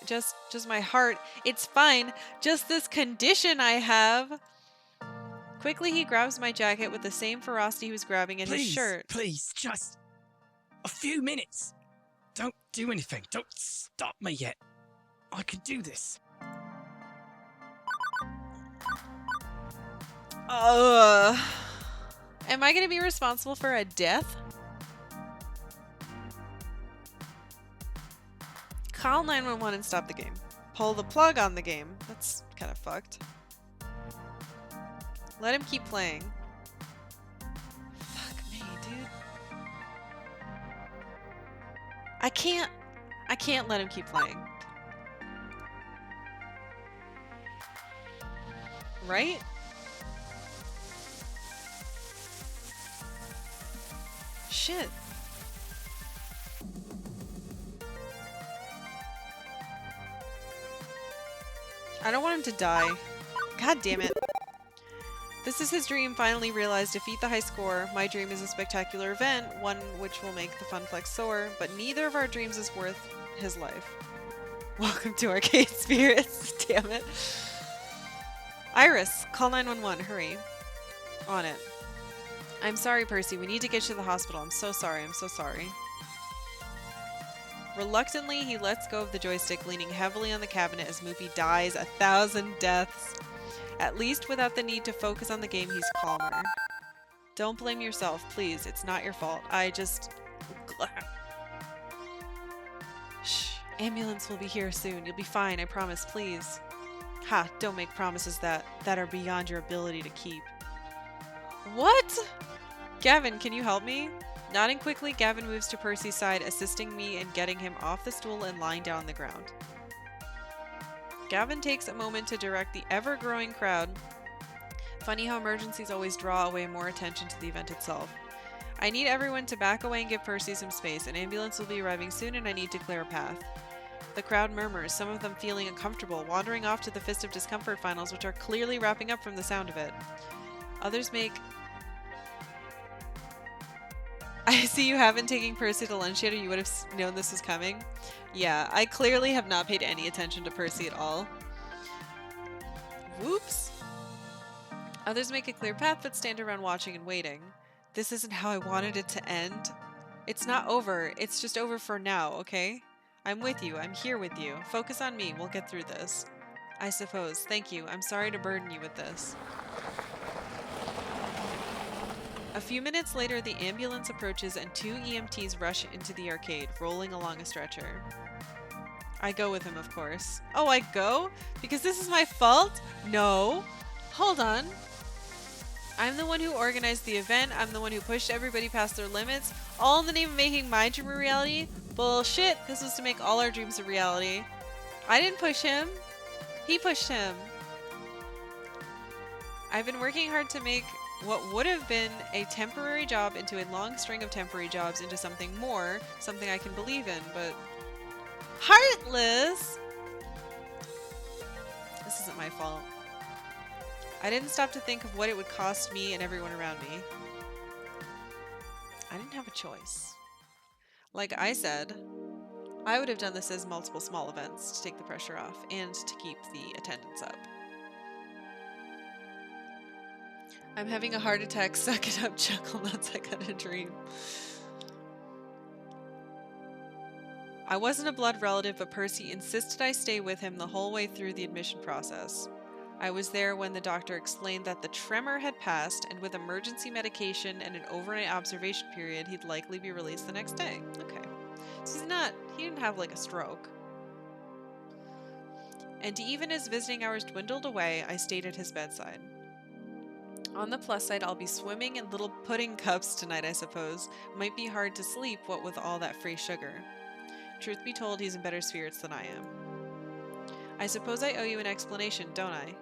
Speaker 1: Just my heart. It's fine. Just this condition I have. Quickly, he grabs my jacket with the same ferocity he was grabbing at his shirt.
Speaker 7: Please, just a few minutes. Don't do anything. Don't stop me yet. I can do this.
Speaker 1: Am I going to be responsible for a death? Call 911 and stop the game. Pull the plug on the game. That's kind of fucked. Let him keep playing. Fuck me, dude. I can't let him keep playing. Right? Shit. I don't want him to die. God damn it. This is his dream, finally realized. Defeat the high score. My dream is a spectacular event, one which will make the Funplex soar, but neither of our dreams is worth his life. Welcome to Arcade Spirits. Damn it. Iris, call 911. Hurry. On it. I'm sorry, Percy. We need to get you to the hospital. I'm so sorry. Reluctantly, he lets go of the joystick, leaning heavily on the cabinet as Moopy dies 1,000 deaths. At least without the need to focus on the game, he's calmer. Don't blame yourself, please. It's not your fault. Shh. Ambulance will be here soon. You'll be fine, I promise, please. Ha, don't make promises that are beyond your ability to keep. What? Gavin, can you help me? Nodding quickly, Gavin moves to Percy's side, assisting me in getting him off the stool and lying down on the ground. Gavin takes a moment to direct the ever-growing crowd. Funny how emergencies always draw away more attention to the event itself. I need everyone to back away and give Percy some space. An ambulance will be arriving soon and I need to clear a path. The crowd murmurs, some of them feeling uncomfortable, wandering off to the Fist of Discomfort finals, which are clearly wrapping up from the sound of it. Others make... I see you haven't taken Percy to lunch yet, or you would have known this was coming. Yeah, I clearly have not paid any attention to Percy at all. Whoops! Others make a clear path but stand around watching and waiting. This isn't how I wanted it to end. It's not over. It's just over for now, okay? I'm with you. I'm here with you. Focus on me. We'll get through this. I suppose. Thank you. I'm sorry to burden you with this. A few minutes later, the ambulance approaches and 2 EMTs rush into the arcade, rolling along a stretcher. I go with him, of course. Oh, I go? Because this is my fault? No. Hold on. I'm the one who organized the event. I'm the one who pushed everybody past their limits. All in the name of making my dream a reality? Bullshit. This was to make all our dreams a reality. I didn't push him. He pushed him. I've been working hard to make what would have been a temporary job into a long string of temporary jobs into something more, something I can believe in, but... Heartless! This isn't my fault. I didn't stop to think of what it would cost me and everyone around me. I didn't have a choice. Like I said, I would have done this as multiple small events to take the pressure off and to keep the attendance up. I'm having a heart attack. Suck it up, chuckle nuts. I got a dream. I wasn't a blood relative, but Percy insisted I stay with him the whole way through the admission process. I was there when the doctor explained that the tremor had passed, and with emergency medication and an overnight observation period, he'd likely be released the next day. Okay. So he didn't have like a stroke. And even as visiting hours dwindled away, I stayed at his bedside. On the plus side, I'll be swimming in little pudding cups tonight, I suppose. Might be hard to sleep, what with all that free sugar. Truth be told, he's in better spirits than I am. I suppose I owe you an explanation, don't I?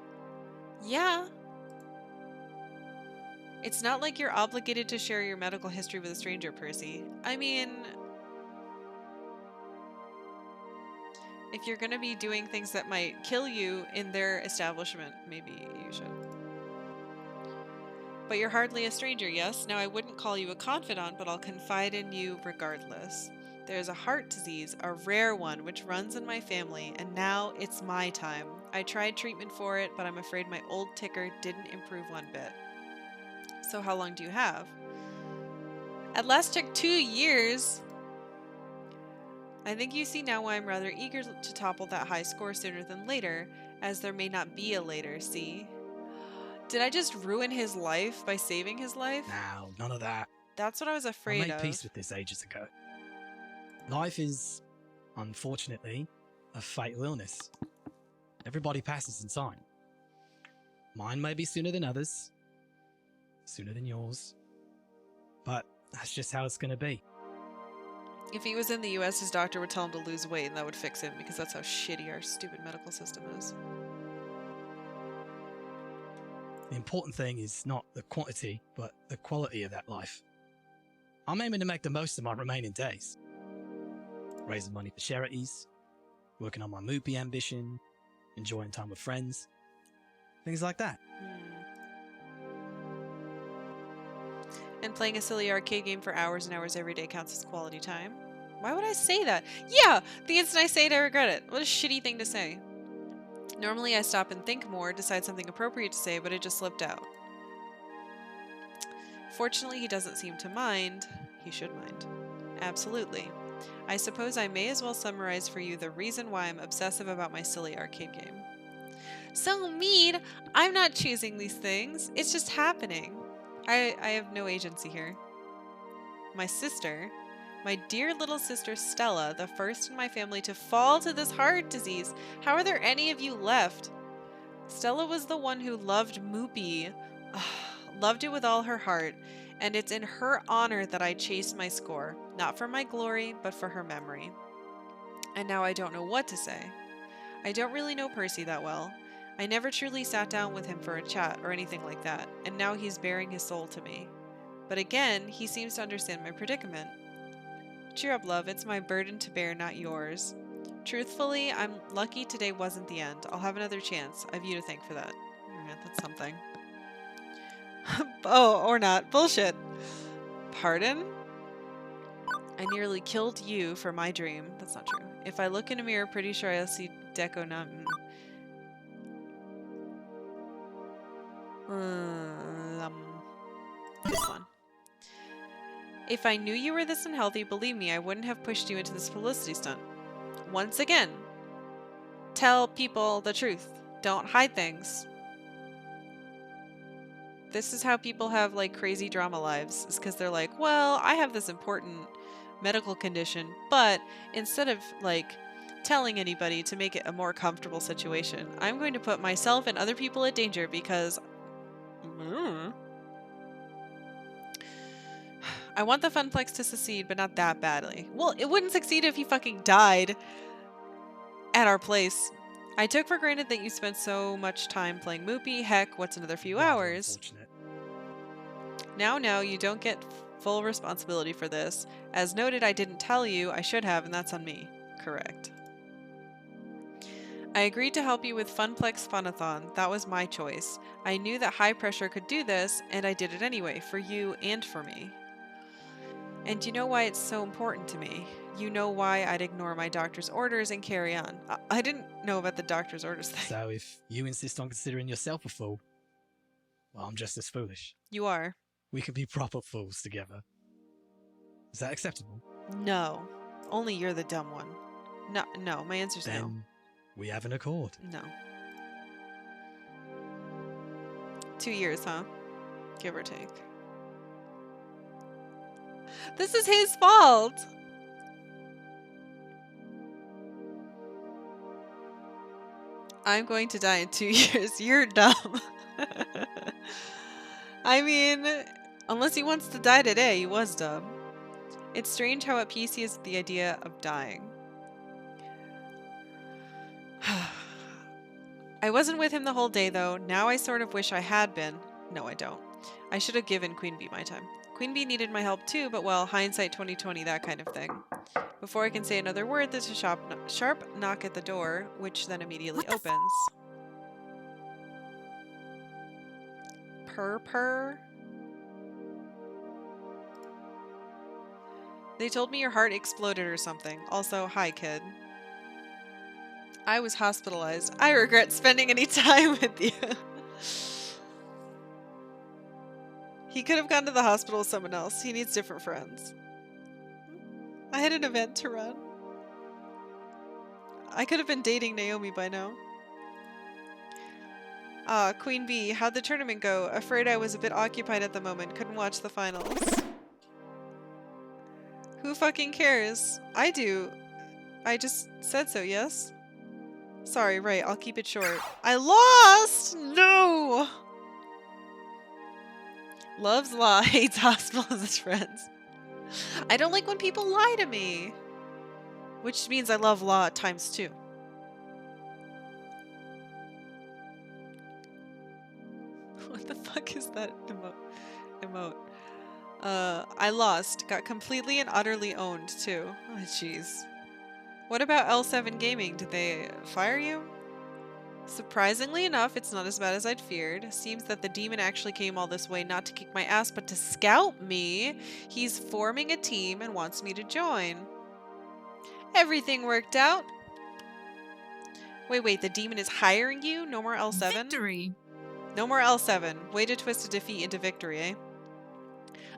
Speaker 1: Yeah. It's not like you're obligated to share your medical history with a stranger, Percy. I mean... if you're gonna be doing things that might kill you in their establishment, maybe you should. But you're hardly a stranger, yes? Now I wouldn't call you a confidant, but I'll confide in you regardless. There's a heart disease, a rare one, which runs in my family, and now it's my time. I tried treatment for it, but I'm afraid my old ticker didn't improve one bit. So how long do you have? At last check, 2 years! I think you see now why I'm rather eager to topple that high score sooner than later, as there may not be a later, see? Did I just ruin his life by saving his life?
Speaker 7: Now, none of that.
Speaker 1: That's what I was
Speaker 7: I
Speaker 1: afraid
Speaker 7: made
Speaker 1: of.
Speaker 7: peace with this ages ago. Life is, unfortunately, a fatal illness. Everybody passes in time. Mine may be sooner than others, sooner than yours, but that's just how it's going to be.
Speaker 1: If he was in the US, his doctor would tell him to lose weight and that would fix him, because that's how shitty our stupid medical system is.
Speaker 7: The important thing is not the quantity, but the quality of that life. I'm aiming to make the most of my remaining days. Raising money for charities, working on my movie ambition, enjoying time with friends, things like that.
Speaker 1: And playing a silly arcade game for hours and hours every day counts as quality time. Why would I say that? Yeah! The instant I say it, I regret it. What a shitty thing to say. Normally I stop and think more, decide something appropriate to say, but it just slipped out. Fortunately, he doesn't seem to mind. He should mind. Absolutely. I suppose I may as well summarize for you the reason why I'm obsessive about my silly arcade game. So mean! I'm not choosing these things. It's just happening. I have no agency here. My sister, my dear little sister Stella, the first in my family to fall to this heart disease. How are there any of you left? Stella was the one who loved Moopy. Loved it with all her heart. And it's in her honor that I chased my score. Not for my glory, but for her memory. And now I don't know what to say. I don't really know Percy that well. I never truly sat down with him for a chat or anything like that, and now he's bearing his soul to me. But again, he seems to understand my predicament. Cheer up, love. It's my burden to bear, not yours. Truthfully, I'm lucky today wasn't the end. I'll have another chance. I've you to thank for that. Alright, that's something. Oh, or not. Bullshit. Pardon? I nearly killed you for my dream. That's not true. If I look in a mirror, pretty sure I'll see Deco not... this one. If I knew you were this unhealthy, believe me, I wouldn't have pushed you into this publicity stunt. Once again, tell people the truth. Don't hide things. This is how people have like crazy drama lives. It's because they're like, well, I have this important medical condition, but instead of like telling anybody to make it a more comfortable situation, I'm going to put myself and other people at danger because I want the Funplex to succeed, but not that badly. Well, it wouldn't succeed if he fucking died at our place. I took for granted that you spent so much time playing Moopy. Heck, what's another few
Speaker 7: Rather
Speaker 1: hours?
Speaker 7: unfortunate.
Speaker 1: Now, you don't get full responsibility for this. As noted, I didn't tell you. I should have, and that's on me. Correct. I agreed to help you with Funplex Funathon. That was my choice. I knew that high pressure could do this, and I did it anyway, for you and for me. And you know why it's so important to me. You know why I'd ignore my doctor's orders and carry on. I didn't know about the doctor's orders thing.
Speaker 7: So if you insist on considering yourself a fool, well, I'm just as foolish.
Speaker 1: You are.
Speaker 7: We could be proper fools together. Is that acceptable?
Speaker 1: No. Only you're the dumb one. No, my answer's no.
Speaker 7: Then we have an accord.
Speaker 1: No. 2 years, huh? Give or take. This is his fault! I'm going to die in 2 years. You're dumb. I mean, unless he wants to die today, he was dumb. It's strange how at peace he is with the idea of dying. I wasn't with him the whole day, though. Now I sort of wish I had been. No, I don't. I should have given Queen Bee my time. Queen Bee needed my help too, but well, hindsight 2020, that kind of thing. Before I can say another word, there's a sharp knock at the door, which then immediately opens. Purr. They told me your heart exploded or something. Also, hi, kid. I was hospitalized. I regret spending any time with you. He could have gone to the hospital with someone else. He needs different friends. I had an event to run. I could have been dating Naomi by now. Queen Bee, how'd the tournament go? Afraid I was a bit occupied at the moment. Couldn't watch the finals. Who fucking cares? I do. I just said so, yes? Sorry, right. I'll keep it short. I lost! No! Loves law, hates hospitals as friends. I don't like when people lie to me. Which means I love law times 2. What the fuck is that emote? I lost. Got completely and utterly owned, too. Oh, jeez. What about L7 Gaming? Did they fire you? Surprisingly enough, it's not as bad as I'd feared. Seems that the demon actually came all this way not to kick my ass, but to scout me. He's forming a team and wants me to join. Everything worked out. Wait, the demon is hiring you? No more L7?
Speaker 3: Victory!
Speaker 1: No more L7. Way to twist a defeat into victory, eh?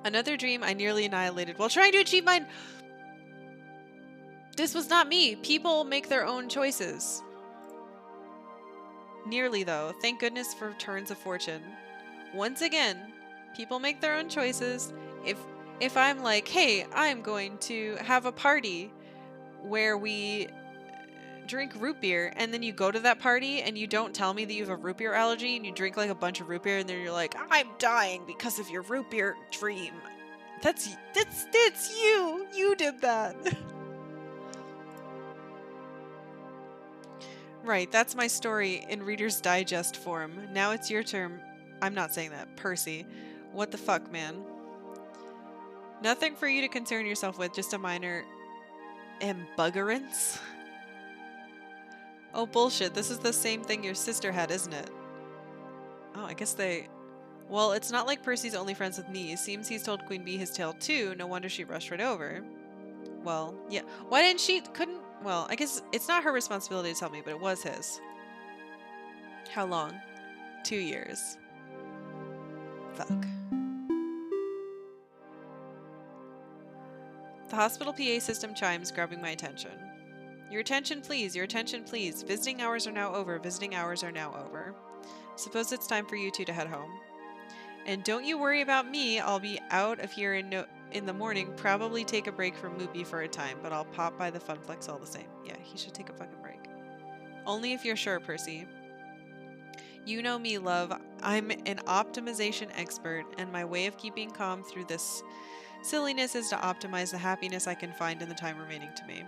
Speaker 1: Another dream I nearly annihilated while trying to achieve mine. This was not me. People make their own choices. Nearly, though. Thank goodness for turns of fortune. Once again, people make their own choices. If I'm like, hey, I'm going to have a party where we drink root beer, and then you go to that party and you don't tell me that you have a root beer allergy and you drink like a bunch of root beer and then you're like, I'm dying because of your root beer dream. That's you. You did that. Right, that's my story in Reader's Digest form. Now it's your turn. I'm not saying that. Percy. What the fuck, man? Nothing for you to concern yourself with, just a minor embuggerance. Oh, bullshit. This is the same thing your sister had, isn't it? Oh, I guess they... Well, it's not like Percy's only friends with me. Seems he's told Queen Bee his tale too. No wonder she rushed right over. Well, yeah. Why didn't she... Couldn't... Well, I guess it's not her responsibility to tell me, but it was his. How long? 2 years. Fuck. The hospital PA system chimes, grabbing my attention. Your attention, please. Your attention, please. Visiting hours are now over. Visiting hours are now over. Suppose it's time for you two to head home. And don't you worry about me. I'll be out of here in the morning. Probably take a break from Moopy for a time, but I'll pop by the Funflex all the same. Yeah, he should take a fucking break. Only if you're sure, Percy. You know me, love. I'm an optimization expert, and my way of keeping calm through this silliness is to optimize the happiness I can find in the time remaining to me.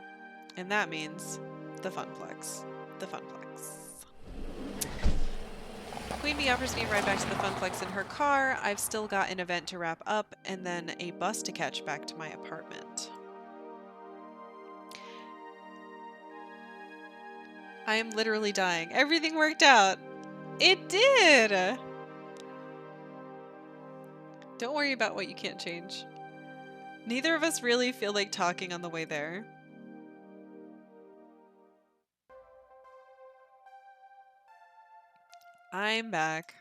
Speaker 1: And that means the Funplex. The Funplex. Queen Bee offers me a ride back to the Funplex in her car. I've still got an event to wrap up and then a bus to catch back to my apartment. I am literally dying. Everything worked out. It did! Don't worry about what you can't change. Neither of us really feel like talking on the way there. I'm back.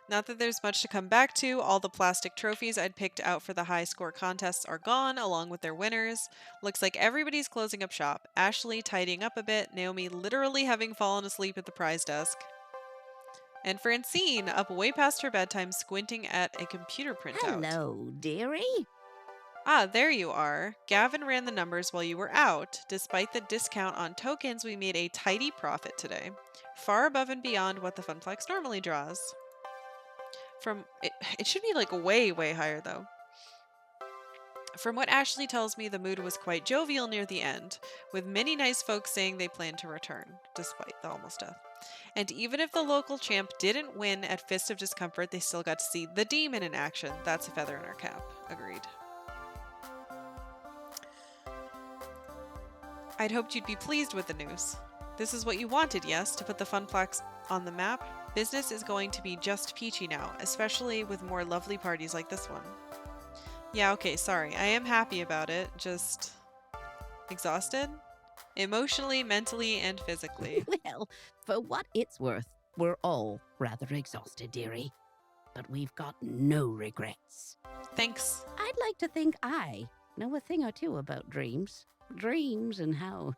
Speaker 1: Not that there's much to come back to. All the plastic trophies I'd picked out for the high score contests are gone, along with their winners. Looks like everybody's closing up shop. Ashley tidying up a bit, Naomi literally having fallen asleep at the prize desk. And Francine up way past her bedtime, squinting at a computer printout.
Speaker 8: Hello, dearie.
Speaker 1: Ah, there you are. Gavin ran the numbers while you were out. Despite the discount on tokens, we made a tidy profit today. Far above and beyond what the Funplex normally draws. It should be like way, way higher though. From what Ashley tells me, the mood was quite jovial near the end, with many nice folks saying they plan to return, despite the almost death. And even if the local champ didn't win at Fist of Discomfort, they still got to see the demon in action. That's a feather in our cap. Agreed. I'd hoped you'd be pleased with the news. This is what you wanted, yes, to put the Funplex on the map? Business is going to be just peachy now, especially with more lovely parties like this one. Yeah, okay, sorry. I am happy about it, just exhausted? Emotionally, mentally, and physically.
Speaker 8: Well, for what it's worth, we're all rather exhausted, dearie. But we've got no regrets.
Speaker 1: Thanks.
Speaker 8: I'd like to think I know a thing or two about dreams. Dreams and how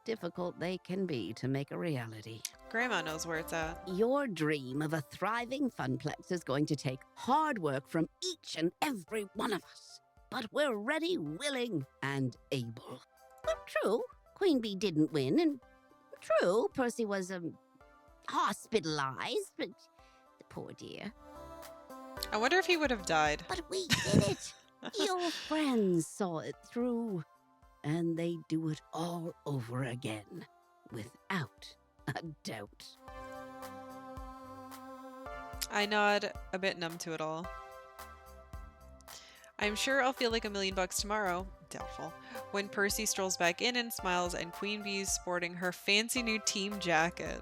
Speaker 8: difficult they can be to make a reality.
Speaker 1: Grandma knows where it's at.
Speaker 8: Your dream of a thriving Funplex is going to take hard work from each and every one of us. But we're ready, willing, and able. But true, Queen Bee didn't win, and true, Percy was, hospitalized, but the poor dear.
Speaker 1: I wonder if he would have died.
Speaker 8: But we did it! Your friends saw it through, and they do it all over again, without a doubt.
Speaker 1: I nod, a bit numb to it all. I'm sure I'll feel like $1,000,000 tomorrow. Doubtful. When Percy strolls back in and smiles and Queen Bee's sporting her fancy new team jacket.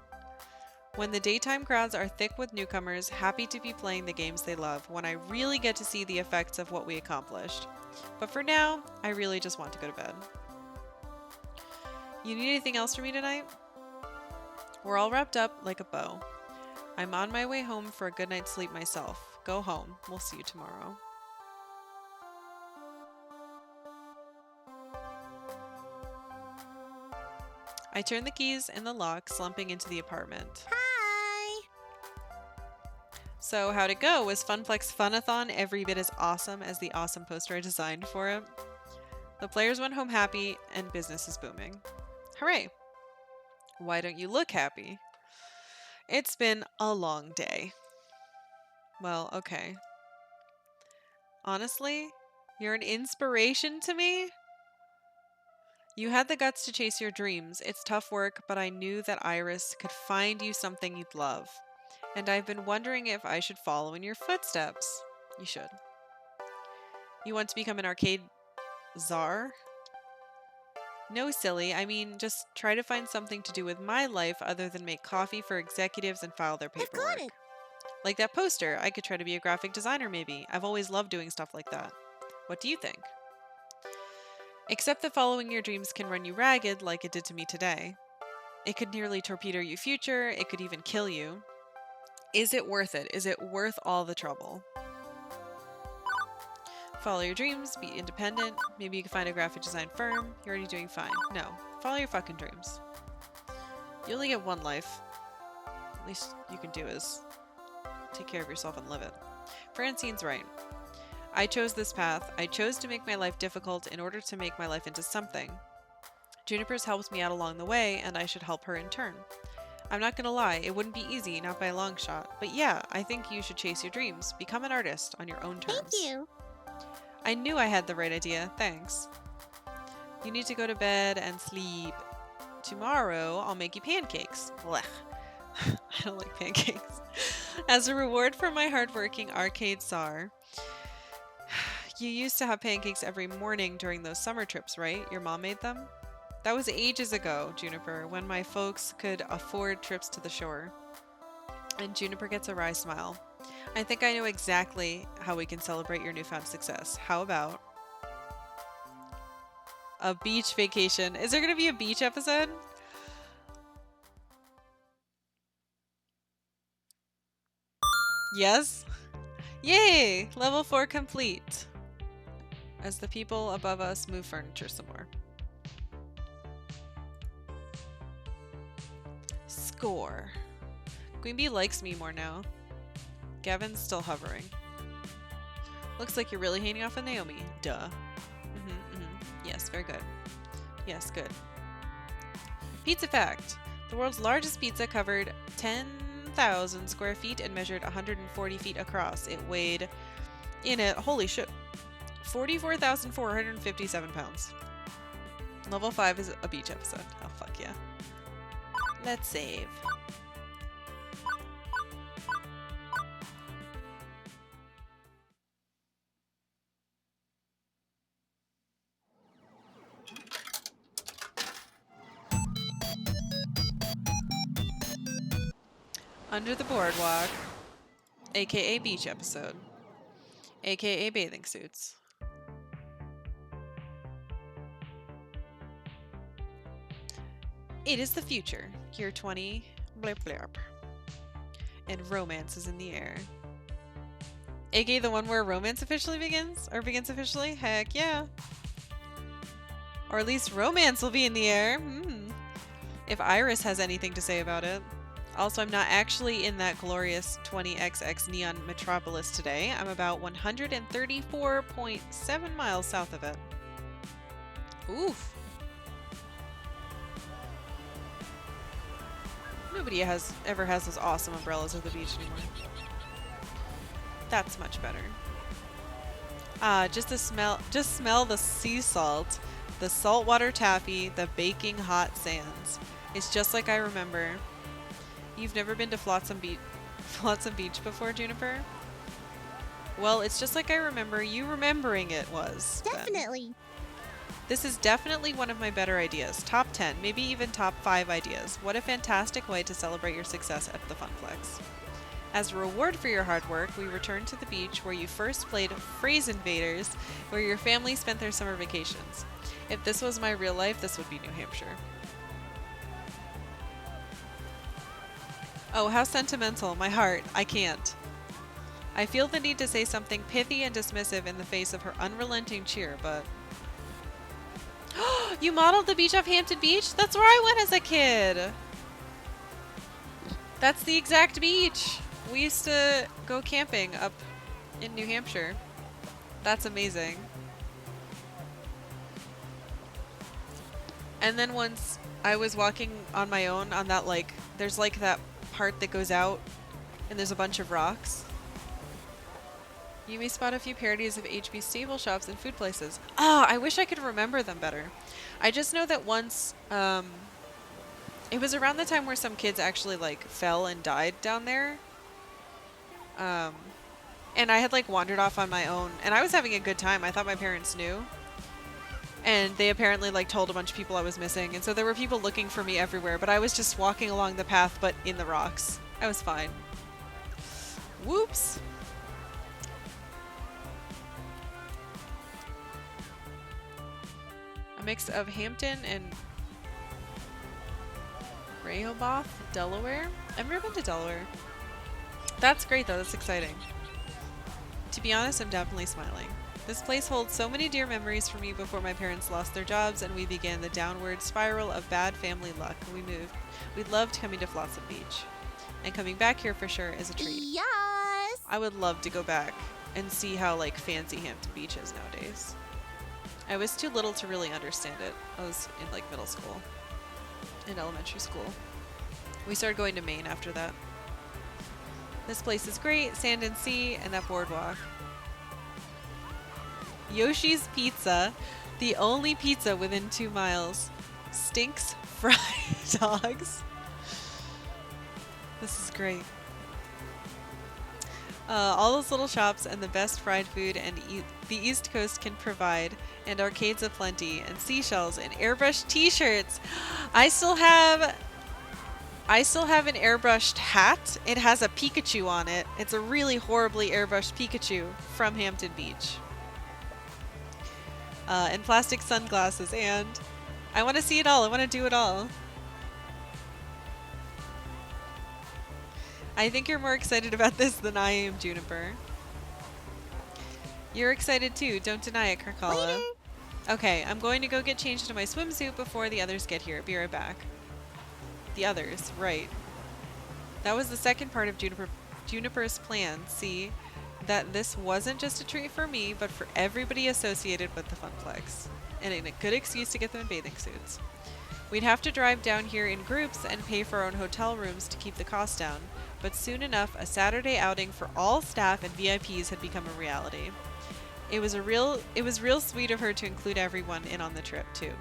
Speaker 1: When the daytime crowds are thick with newcomers, happy to be playing the games they love, when I really get to see the effects of what we accomplished. But for now, I really just want to go to bed. You need anything else from me tonight? We're all wrapped up like a bow. I'm on my way home for a good night's sleep myself. Go home. We'll see you tomorrow. I turn the keys in the lock, slumping into the apartment.
Speaker 2: Hi!
Speaker 1: So how'd it go? Was Funplex Funathon every bit as awesome as the awesome poster I designed for it? The players went home happy and business is booming. Hooray! Why don't you look happy? It's been a long day. Well, okay. Honestly, you're an inspiration to me? You had the guts to chase your dreams. It's tough work, but I knew that Iris could find you something you'd love. And I've been wondering if I should follow in your footsteps. You should. You want to become an arcade czar? No, silly. I mean, just try to find something to do with my life other than make coffee for executives and file their
Speaker 2: I've
Speaker 1: paperwork.
Speaker 2: got it!
Speaker 1: Like that poster. I could try to be a graphic designer, maybe. I've always loved doing stuff like that. What do you think? Except that following your dreams can run you ragged like it did to me today. It could nearly torpedo your future. It could even kill you. Is it worth it? Is it worth all the trouble? Follow your dreams, be independent. Maybe you can find a graphic design firm. You're already doing fine. No, follow your fucking dreams. You only get one life. At least you can do is take care of yourself and live it. Francine's right. I chose this path. I chose to make my life difficult in order to make my life into something. Juniper's helped me out along the way, and I should help her in turn. I'm not gonna lie, it wouldn't be easy, not by a long shot. But yeah, I think you should chase your dreams. Become an artist on your own terms.
Speaker 2: Thank you.
Speaker 1: I knew I had the right idea. Thanks. You need to go to bed and sleep. Tomorrow, I'll make you pancakes. Blech. I don't like pancakes. As a reward for my hardworking arcade czar, you used to have pancakes every morning during those summer trips, right? Your mom made them? That was ages ago, Juniper, when my folks could afford trips to the shore. And Juniper gets a wry smile. I think I know exactly how we can celebrate your newfound success. How about a beach vacation? Is there going to be a beach episode? Yes? Yay! Level 4 complete. As the people above us move furniture some more. Score. Queen Bee likes me more now. Gavin's still hovering. Looks like you're really hanging off of Naomi. Duh. Yes, very good. Yes, good. Pizza fact. The world's largest pizza covered 10,000 square feet and measured 140 feet across. It weighed in it, holy shit, 44,457 pounds. Level 5 is a beach episode. Oh, fuck yeah. Let's save. Under the Boardwalk, aka beach episode, aka bathing suits. It is the future, year 20, blip blip, and romance is in the air. Aka the one where romance officially begins? Or begins officially? Heck yeah. Or at least romance will be in the air. If Iris has anything to say about it. Also, I'm not actually in that glorious 20XX neon metropolis today. I'm about 134.7 miles south of it. Oof. Nobody ever has those awesome umbrellas at the beach anymore. That's much better. Just smell the sea salt, the saltwater taffy, the baking hot sands. It's just like I remember. You've never been to Flotsam Beach before, Juniper? Well, it's just like I remember you remembering it was.
Speaker 2: Definitely.
Speaker 1: Then. This is definitely one of my better ideas. Top 10, maybe even top 5 ideas. What a fantastic way to celebrate your success at the Funplex. As a reward for your hard work, we return to the beach where you first played Phrase Invaders, where your family spent their summer vacations. If this was my real life, this would be New Hampshire. Oh, how sentimental. My heart. I can't. I feel the need to say something pithy and dismissive in the face of her unrelenting cheer, but... You modeled the beach off Hampton Beach? That's where I went as a kid! That's the exact beach! We used to go camping up in New Hampshire. That's amazing. And then once I was walking on my own on that, like, there's like that part that goes out and there's a bunch of rocks. You may spot a few parodies of HB stable shops and food places. Ah, I wish I could remember them better. I just know that once, it was around the time where some kids actually like fell and died down there. And I had like wandered off on my own and I was having a good time. I thought my parents knew. And they apparently like told a bunch of people I was missing. And so there were people looking for me everywhere, but I was just walking along the path, but in the rocks. I was fine. Whoops. A mix of Hampton and Rehoboth, Delaware. I've never been to Delaware. That's great though, that's exciting. To be honest, I'm definitely smiling. This place holds so many dear memories for me before my parents lost their jobs and we began the downward spiral of bad family luck. We moved. We loved coming to Flotsam Beach. And coming back here for sure is a treat.
Speaker 2: Yes!
Speaker 1: I would love to go back and see how like fancy Hampton Beach is nowadays. I was too little to really understand it. I was in like middle school and elementary school. We started going to Maine after that. This place is great, sand and sea, and that boardwalk. Yoshi's Pizza, the only pizza within 2 miles. Stinks fried dogs. This is great. All those little shops and the best fried food and the East Coast can provide, and arcades aplenty, and seashells and airbrushed t-shirts. I still have an airbrushed hat. It has a Pikachu on it. It's a really horribly airbrushed Pikachu from Hampton Beach. And plastic sunglasses, and I want to see it all. I want to do it all. I think you're more excited about this than I am, Juniper. You're excited too. Don't deny it, Karkalla.
Speaker 2: Later.
Speaker 1: Okay, I'm going to go get changed into my swimsuit before the others get here. Be right back. The others, right. That was the second part of Juniper's plan. See, that this wasn't just a treat for me, but for everybody associated with the Funplex. And a good excuse to get them in bathing suits. We'd have to drive down here in groups and pay for our own hotel rooms to keep the cost down. But soon enough, a Saturday outing for all staff and VIPs had become a reality. It was real sweet of her to include everyone in on the trip, too.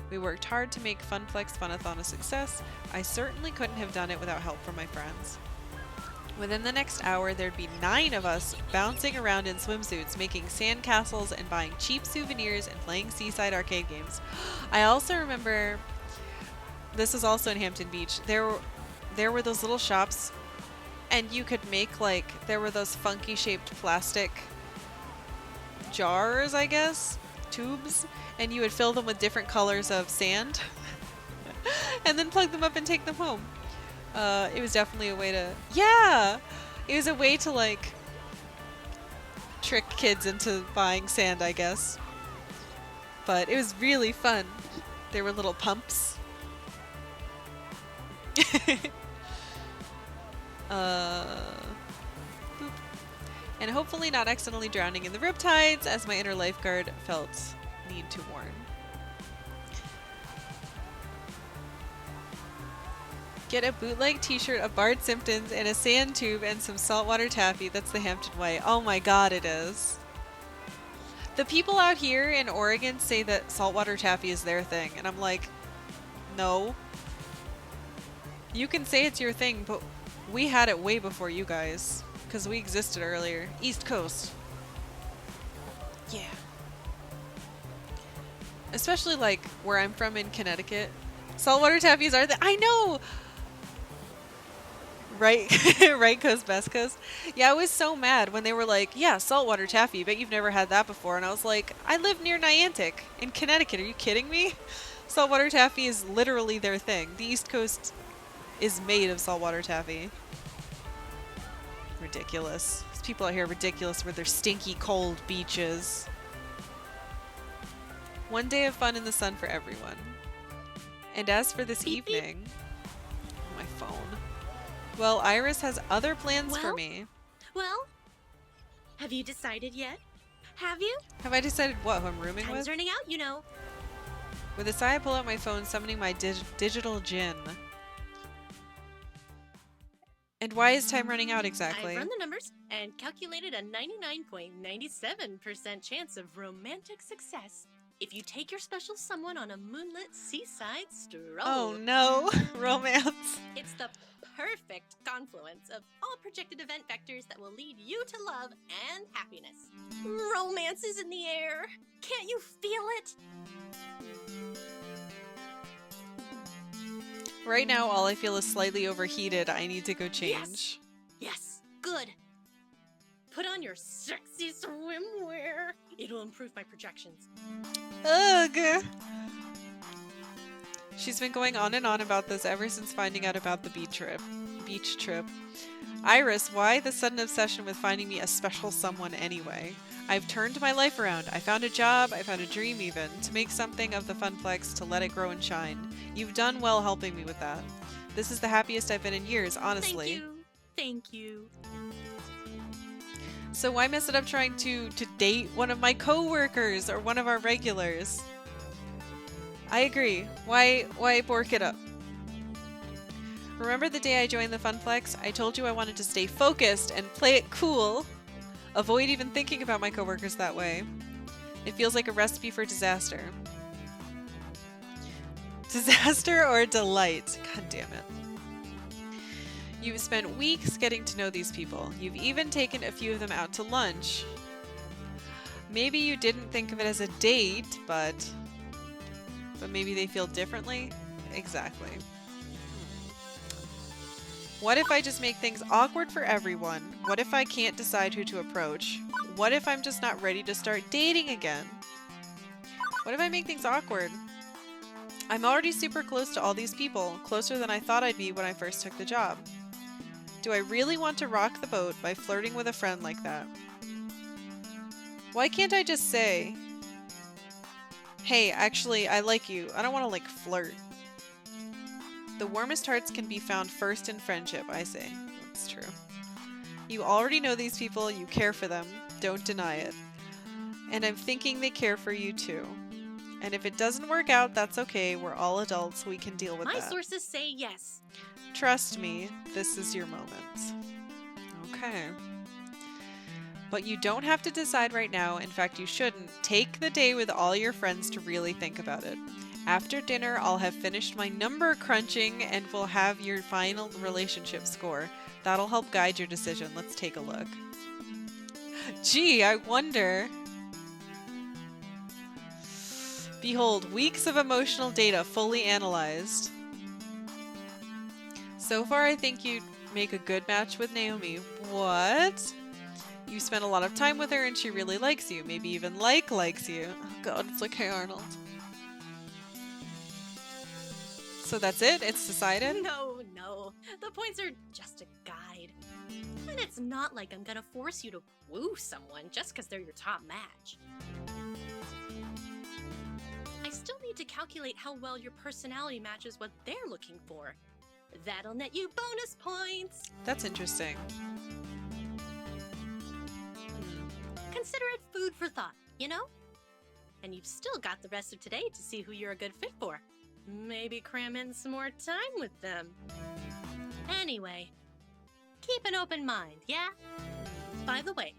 Speaker 1: We worked hard to make Funplex Funathon a success. I certainly couldn't have done it without help from my friends. Within the next hour, there'd be 9 of us bouncing around in swimsuits, making sandcastles and buying cheap souvenirs and playing seaside arcade games. I also remember, this was also in Hampton Beach, there were those little shops, and you could make like, there were those funky shaped plastic jars, I guess, tubes, and you would fill them with different colors of sand and then plug them up and take them home. It was definitely a way to, yeah, it was a way to like trick kids into buying sand, I guess. But it was really fun. There were little pumps. Boop. And hopefully not accidentally drowning in the riptides, as my inner lifeguard felt need to warn. Get a bootleg t-shirt of Bart Simpsons and a sand tube and some saltwater taffy. That's the Hampton way. Oh my god, it is. The people out here in Oregon say that saltwater taffy is their thing, and I'm like, no. You can say it's your thing, but we had it way before you guys, because we existed earlier. East Coast. Yeah. Especially like where I'm from in Connecticut. Saltwater taffies are I know! Right, right coast, best coast. Yeah, I was so mad when they were like, yeah, saltwater taffy, bet you've never had that before. And I was like, I live near Niantic in Connecticut. Are you kidding me? Saltwater taffy is literally their thing. The East Coast is made of saltwater taffy. Ridiculous. These people out here are ridiculous with their stinky cold beaches. One day of fun in the sun for everyone. And as for this
Speaker 2: Beep, beep.
Speaker 1: evening, my phone. Well, Iris has other plans for
Speaker 5: Well?
Speaker 1: me.
Speaker 5: Well, have you decided yet? Have you?
Speaker 1: Have I decided what, who I'm rooming
Speaker 5: Time's
Speaker 1: with?
Speaker 5: running out, you know.
Speaker 1: With a sigh, I pull out my phone, summoning my digital djinn. And why is time running out exactly?
Speaker 5: I've run the numbers and calculated a 99.97% chance of romantic success if you take your special someone on a moonlit seaside stroll.
Speaker 1: Oh no, romance.
Speaker 5: It's the perfect confluence of all projected event vectors that will lead you to love and happiness. Romance is in the air. Can't you feel it?
Speaker 1: Right now, all I feel is slightly overheated. I need to go change.
Speaker 5: Yes, good. Put on your sexy swimwear. It'll improve my projections.
Speaker 1: Ugh. She's been going on and on about this ever since finding out about the beach trip. Iris, why the sudden obsession with finding me a special someone anyway? I've turned my life around. I found a job, I found a dream even, to make something of the Funplex to let it grow and shine. You've done well helping me with that. This is the happiest I've been in years, honestly.
Speaker 5: Thank you. Thank you.
Speaker 1: So why mess it up trying to date one of my co-workers or one of our regulars? I agree. Why bork it up? Remember the day I joined the Funplex? I told you I wanted to stay focused and play it cool. Avoid even thinking about my coworkers that way. It feels like a recipe for disaster. Disaster or delight? God damn it. You've spent weeks getting to know these people. You've even taken a few of them out to lunch. Maybe you didn't think of it as a date, but maybe they feel differently? Exactly. What if I just make things awkward for everyone? What if I can't decide who to approach? What if I'm just not ready to start dating again? What if I make things awkward? I'm already super close to all these people, closer than I thought I'd be when I first took the job. Do I really want to rock the boat by flirting with a friend like that? Why can't I just say, hey, actually, I like you. I don't want to, like, flirt. The warmest hearts can be found first in friendship, I say. That's true. You already know these people, you care for them. Don't deny it. And I'm thinking they care for you too. And if it doesn't work out, that's okay. We're all adults. We can deal with
Speaker 5: My
Speaker 1: that.
Speaker 5: sources say yes.
Speaker 1: Trust me, this is your moment. Okay. But you don't have to decide right now. In fact, you shouldn't. Take the day with all your friends to really think about it. After dinner, I'll have finished my number crunching and we'll have your final relationship score. That'll help guide your decision. Let's take a look. Gee, I wonder. Behold, weeks of emotional data fully analyzed. So far, I think you'd make a good match with Naomi. What? You spent a lot of time with her and she really likes you. Maybe even likes you. Oh god, it's like Hey Arnold. So that's it? It's decided?
Speaker 5: No. The points are just a guide. And it's not like I'm gonna force you to woo someone just because they're your top match. I still need to calculate how well your personality matches what they're looking for. That'll net you bonus points.
Speaker 1: That's interesting.
Speaker 5: Consider it food for thought, you know? And you've still got the rest of today to see who you're a good fit for. Maybe cram in some more time with them. Anyway, keep an open mind, yeah? By the way,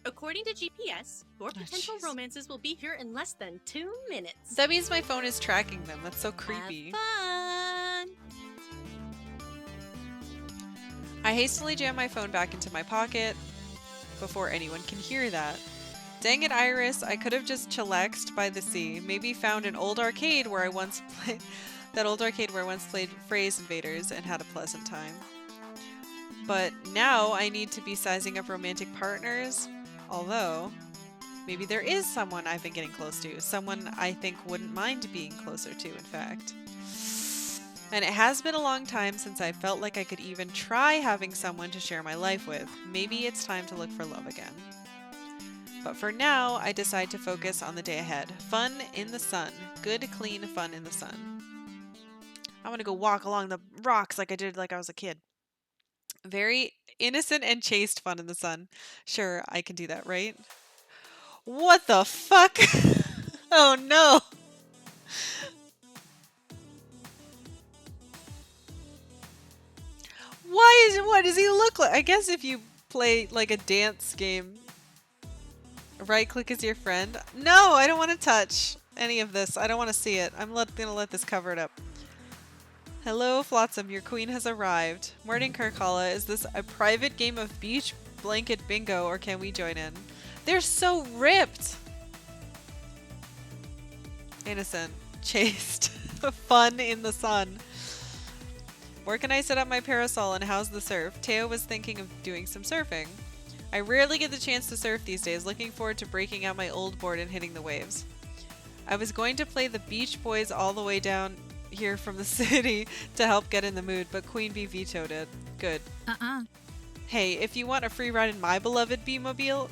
Speaker 5: according to GPS, your potential
Speaker 1: jeez.
Speaker 5: romances will be here in less than 2 minutes.
Speaker 1: That means my phone is tracking them. That's so creepy.
Speaker 5: Have fun!
Speaker 1: I hastily jam my phone back into my pocket before anyone can hear that. Dang it, Iris, I could have just chillaxed by the sea. Maybe found an old arcade where I once played Phrase Invaders and had a pleasant time. But now I need to be sizing up romantic partners. Although, maybe there is someone I've been getting close to. Someone I think wouldn't mind being closer to, in fact. And it has been a long time since I felt like I could even try having someone to share my life with. Maybe it's time to look for love again. But for now, I decide to focus on the day ahead. Fun in the sun. Good, clean fun in the sun. I want to go walk along the rocks like I did like I was a kid. Very innocent and chaste fun in the sun. Sure, I can do that, right? What the fuck? Oh no! What does he look like? I guess if you play like a dance game, right click is your friend. No, I don't want to touch any of this. I don't want to see it. I'm gonna let this cover it up. Hello, Flotsam. Your queen has arrived. Morning, Karkalla. Is this a private game of beach blanket bingo, or can we join in? They're so ripped. Innocent, chaste, fun in the sun. Where can I set up my parasol and how's the surf? Teo was thinking of doing some surfing. I rarely get the chance to surf these days. Looking forward to breaking out my old board and hitting the waves. I was going to play the Beach Boys all the way down here from the city to help get in the mood, but Queen Bee vetoed it. Good. Hey, if you want a free ride in my beloved B-mobile,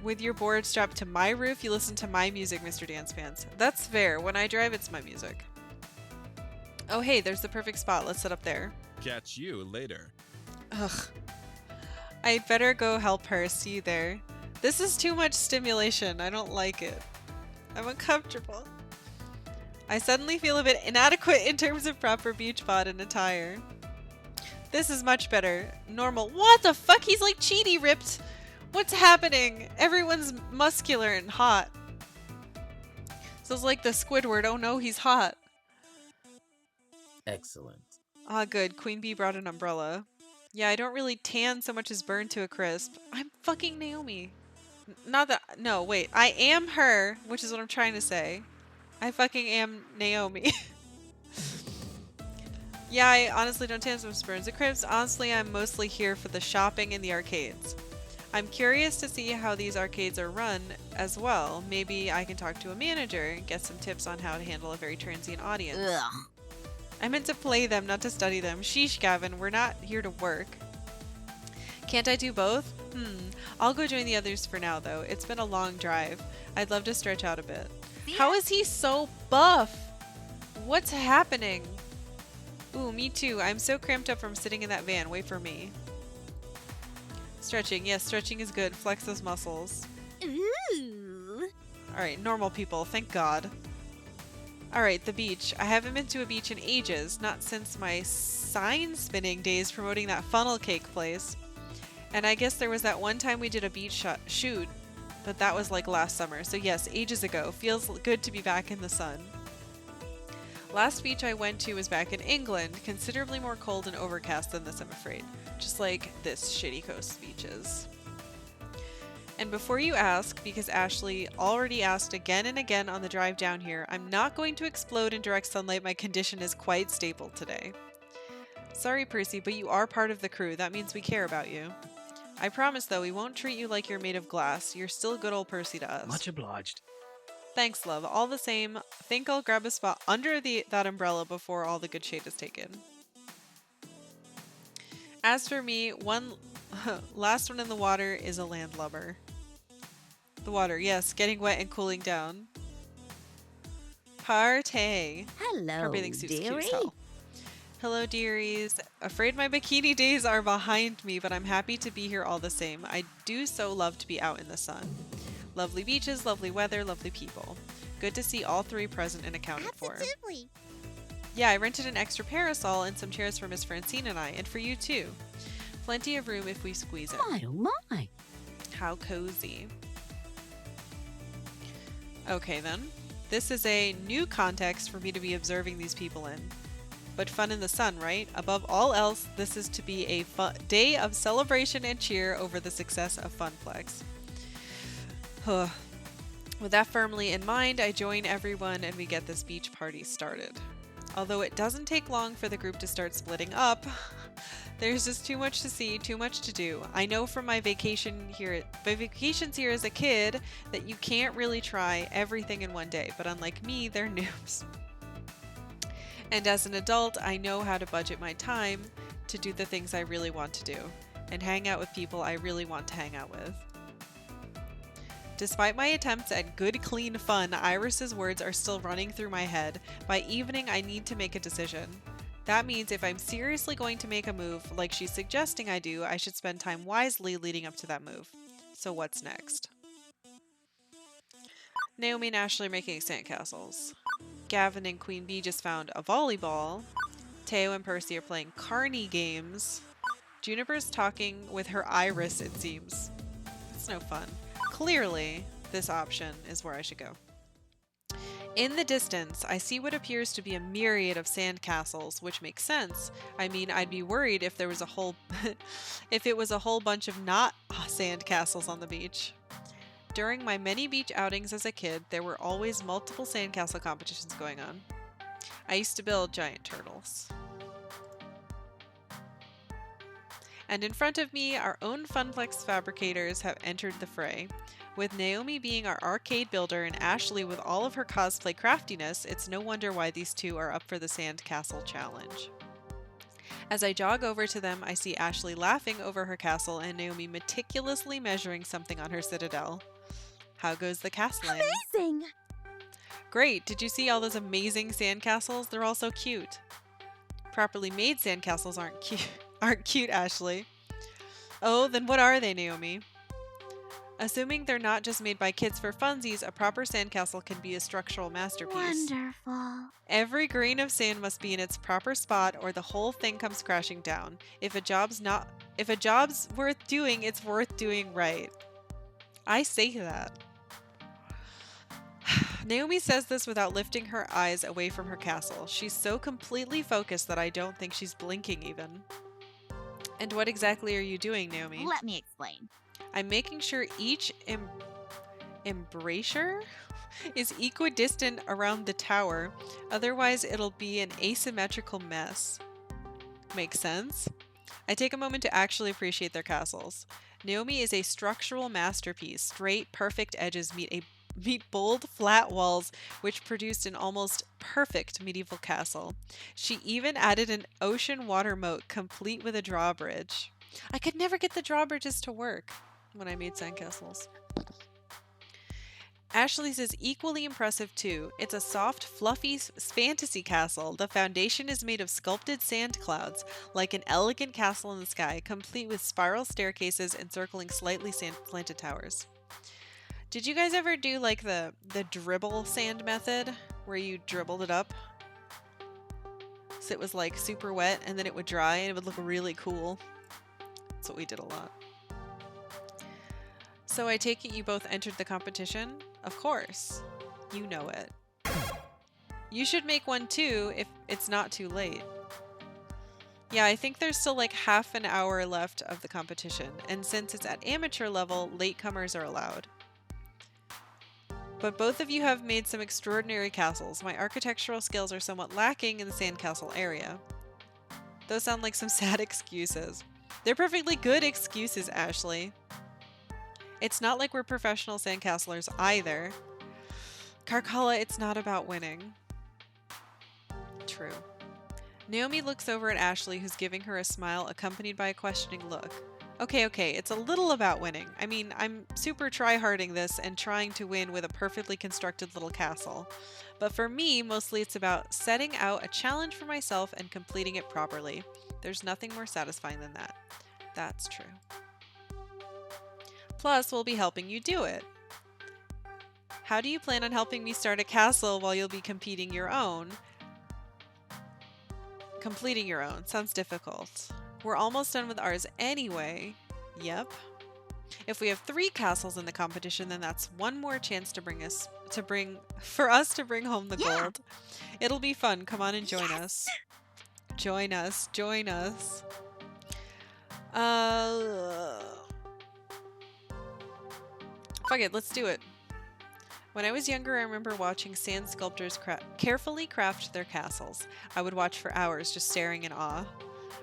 Speaker 1: With your board strapped to my roof, you listen to my music, Mr. Dance Pants. That's fair. When I drive, it's my music. Oh, hey, there's the perfect spot. Let's sit up there.
Speaker 4: Catch you later.
Speaker 1: Ugh. I'd better go help her. See you there. This is too much stimulation. I don't like it. I'm uncomfortable. I suddenly feel a bit inadequate in terms of proper beach bod and attire. This is much better. Normal. What the fuck? He's like cheaty ripped. What's happening? Everyone's muscular and hot. So it's like the Squidward. Oh no, he's hot.
Speaker 9: Excellent.
Speaker 1: Ah, good. Queen Bee brought an umbrella. Yeah, I don't really tan so much as burn to a crisp. I'm fucking Naomi. Not that. No, wait. I am her, which is what I'm trying to say. I fucking am Naomi. Yeah, I honestly don't tan so much as burns to crisp. Honestly, I'm mostly here for the shopping and the arcades. I'm curious to see how these arcades are run as well. Maybe I can talk to a manager and get some tips on how to handle a very transient audience.
Speaker 6: Ugh.
Speaker 1: I meant to play them, not to study them. Sheesh, Gavin, we're not here to work. Can't I do both? I'll go join the others for now, though. It's been a long drive. I'd love to stretch out a bit. How is he so buff? What's happening? Ooh, me too. I'm so cramped up from sitting in that van. Wait for me. Stretching. Yes, stretching is good. Flex those muscles.
Speaker 2: Ooh.
Speaker 1: Alright, normal people. Thank God. Alright, the beach. I haven't been to a beach in ages. Not since my sign spinning days promoting that funnel cake place. And I guess there was that one time we did a beach shoot. But that was like last summer. So yes, ages ago. Feels good to be back in the sun. Last beach I went to was back in England, considerably more cold and overcast than this, I'm afraid. Just like this shitty coast beaches. And before you ask, because Ashley already asked again and again on the drive down here, I'm not going to explode in direct sunlight. My condition is quite stable today. Sorry, Percy, but you are part of the crew. That means we care about you. I promise, though, we won't treat you like you're made of glass. You're still good old Percy to us.
Speaker 7: Much obliged.
Speaker 1: Thanks, love. All the same, think I'll grab a spot under that umbrella before all the good shade is taken. As for me, one last one in the water is a landlubber. The water, yes, getting wet and cooling down. Partay.
Speaker 8: Hello,
Speaker 1: Her bathing suit's cute as
Speaker 8: dearie.
Speaker 1: hell. Hello, dearies. Afraid my bikini days are behind me, but I'm happy to be here all the same. I do so love to be out in the sun. Lovely beaches, lovely weather, lovely people. Good to see all three present and accounted for.
Speaker 2: Absolutely.
Speaker 1: Yeah, I rented an extra parasol and some chairs for Miss Francine and I, and for you too. Plenty of room if we squeeze it.
Speaker 8: My, oh my.
Speaker 1: How cozy. Okay then. This is a new context for me to be observing these people in. But fun in the sun, right? Above all else, this is to be a day of celebration and cheer over the success of Funplex. With that firmly in mind, I join everyone and we get this beach party started. Although it doesn't take long for the group to start splitting up, there's just too much to see, too much to do. I know from my vacations here as a kid that you can't really try everything in one day, but unlike me, they're noobs. And as an adult, I know how to budget my time to do the things I really want to do and hang out with people I really want to hang out with. Despite my attempts at good, clean fun, Iris's words are still running through my head. By evening, I need to make a decision. That means if I'm seriously going to make a move, like she's suggesting I do, I should spend time wisely leading up to that move. So what's next? Naomi and Ashley are making sandcastles. Gavin and Queen Bee just found a volleyball. Teo and Percy are playing carny games. Juniper's talking with her Iris, it seems. It's no fun. Clearly, this option is where I should go. In the distance, I see what appears to be a myriad of sandcastles, which makes sense. I mean, I'd be worried if there was a whole if it was a whole bunch of not sandcastles on the beach. During my many beach outings as a kid, there were always multiple sandcastle competitions going on. I used to build giant turtles. And in front of me, our own Funplex fabricators have entered the fray. With Naomi being our arcade builder and Ashley with all of her cosplay craftiness, it's no wonder why these two are up for the Sandcastle challenge. As I jog over to them, I see Ashley laughing over her castle and Naomi meticulously measuring something on her citadel. How goes the castling?
Speaker 2: Amazing!
Speaker 1: Great! Did you see all those amazing sandcastles? They're all so cute. Properly made sandcastles aren't cute, aren't cute, Ashley. Oh, then what are they, Naomi? Assuming they're not just made by kids for funsies, a proper sandcastle can be a structural masterpiece.
Speaker 6: Wonderful.
Speaker 1: Every grain of sand must be in its proper spot or the whole thing comes crashing down. If a job's worth doing, it's worth doing right. I say that. Naomi says this without lifting her eyes away from her castle. She's so completely focused that I don't think she's blinking even. And what exactly are you doing, Naomi?
Speaker 6: Let me explain.
Speaker 1: I'm making sure each embrasure is equidistant around the tower, otherwise it'll be an asymmetrical mess. Makes sense? I take a moment to actually appreciate their castles. Naomi is a structural masterpiece. Straight, perfect edges meet bold, flat walls, which produced an almost perfect medieval castle. She even added an ocean water moat, complete with a drawbridge. I could never get the drawbridges to work when I made sandcastles. Ashley's is equally impressive too. It's a soft, fluffy fantasy castle. The foundation is made of sculpted sand clouds, like an elegant castle in the sky, complete with spiral staircases encircling slightly slanted towers. Did you guys ever do like the dribble sand method, where you dribbled it up? So it was like super wet and then it would dry and it would look really cool. That's what we did a lot. So I take it you both entered the competition? Of course. You know it. You should make one too if it's not too late. Yeah, I think there's still like half an hour left of the competition, and since it's at amateur level, latecomers are allowed. But both of you have made some extraordinary castles. My architectural skills are somewhat lacking in the sandcastle area. Those sound like some sad excuses. They're perfectly good excuses, Ashley. It's not like we're professional sandcastlers either. Karkalla, it's not about winning. True. Naomi looks over at Ashley, who's giving her a smile accompanied by a questioning look. Okay, it's a little about winning. I mean, I'm super try-harding this and trying to win with a perfectly constructed little castle. But for me, mostly it's about setting out a challenge for myself and completing it properly. There's nothing more satisfying than that. That's true. Plus, we'll be helping you do it. How do you plan on helping me start a castle while you'll be completing your own? Completing your own. Sounds difficult. We're almost done with ours anyway. Yep. If we have 3 castles in the competition, then that's one more chance to bring us home the gold. It'll be fun. Come on and join us. Join us. Fuck it, let's do it. When I was younger, I remember watching sand sculptors carefully craft their castles. I would watch for hours, just staring in awe.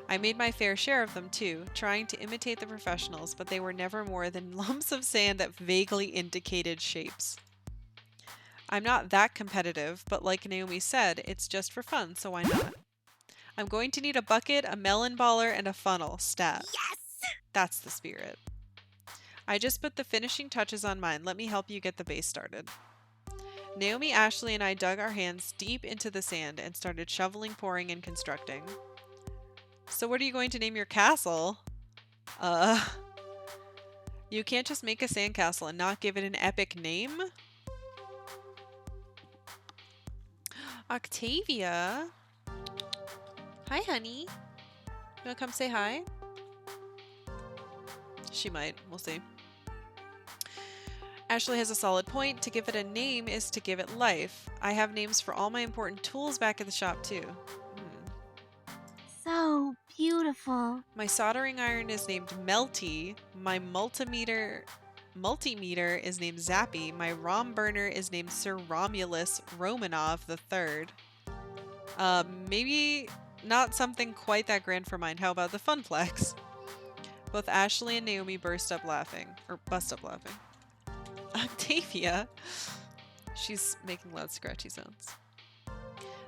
Speaker 1: I made my fair share of them too, trying to imitate the professionals, but they were never more than lumps of sand that vaguely indicated shapes. I'm not that competitive, but like Naomi said, it's just for fun, so why not? I'm going to need a bucket, a melon baller, and a funnel. Stat.
Speaker 2: Yes!
Speaker 1: That's the spirit. I just put the finishing touches on mine. Let me help you get the base started. Naomi, Ashley, and I dug our hands deep into the sand and started shoveling, pouring, and constructing. So what are you going to name your castle? You can't just make a sandcastle and not give it an epic name? Octavia? Hi, honey. You wanna come say hi? She might. We'll see. Ashley has a solid point. To give it a name is to give it life. I have names for all my important tools back at the shop, too.
Speaker 6: So beautiful.
Speaker 1: My soldering iron is named Melty. My multimeter is named Zappy. My Rom burner is named Sir Romulus Romanov III. Maybe not something quite that grand for mine. How about the Funplex? Both Ashley and Naomi bust up laughing. Octavia? She's making loud scratchy sounds.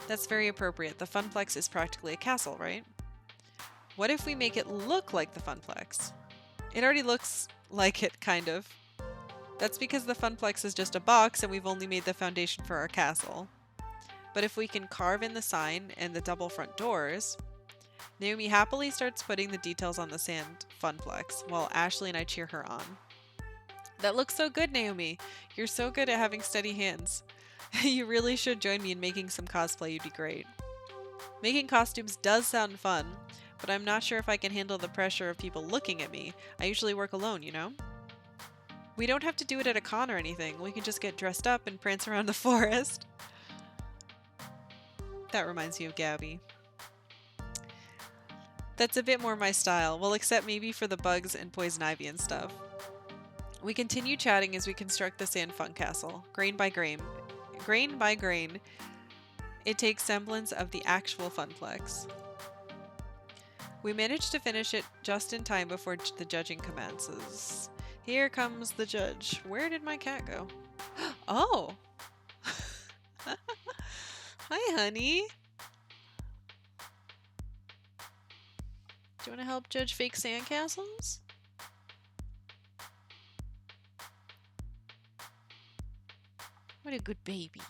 Speaker 1: That's very appropriate. The Funplex is practically a castle, right? What if we make it look like the Funplex? It already looks like it, kind of. That's because the Funplex is just a box and we've only made the foundation for our castle. But if we can carve in the sign and the double front doors, Naomi happily starts putting the details on the sand Funplex, while Ashley and I cheer her on. That looks so good, Naomi. You're so good at having steady hands. You really should join me in making some cosplay. You'd be great. Making costumes does sound fun, but I'm not sure if I can handle the pressure of people looking at me. I usually work alone, you know? We don't have to do it at a con or anything. We can just get dressed up and prance around the forest. That reminds me of Gabby. That's a bit more my style. Well, except maybe for the bugs and poison ivy and stuff. We continue chatting as we construct the sand fun castle, grain by grain. Grain by grain, it takes semblance of the actual Funplex. We managed to finish it just in time before the judging commences. Here comes the judge. Where did my cat go? Oh! Hi, honey. Do you want to help judge fake sandcastles? What a good baby.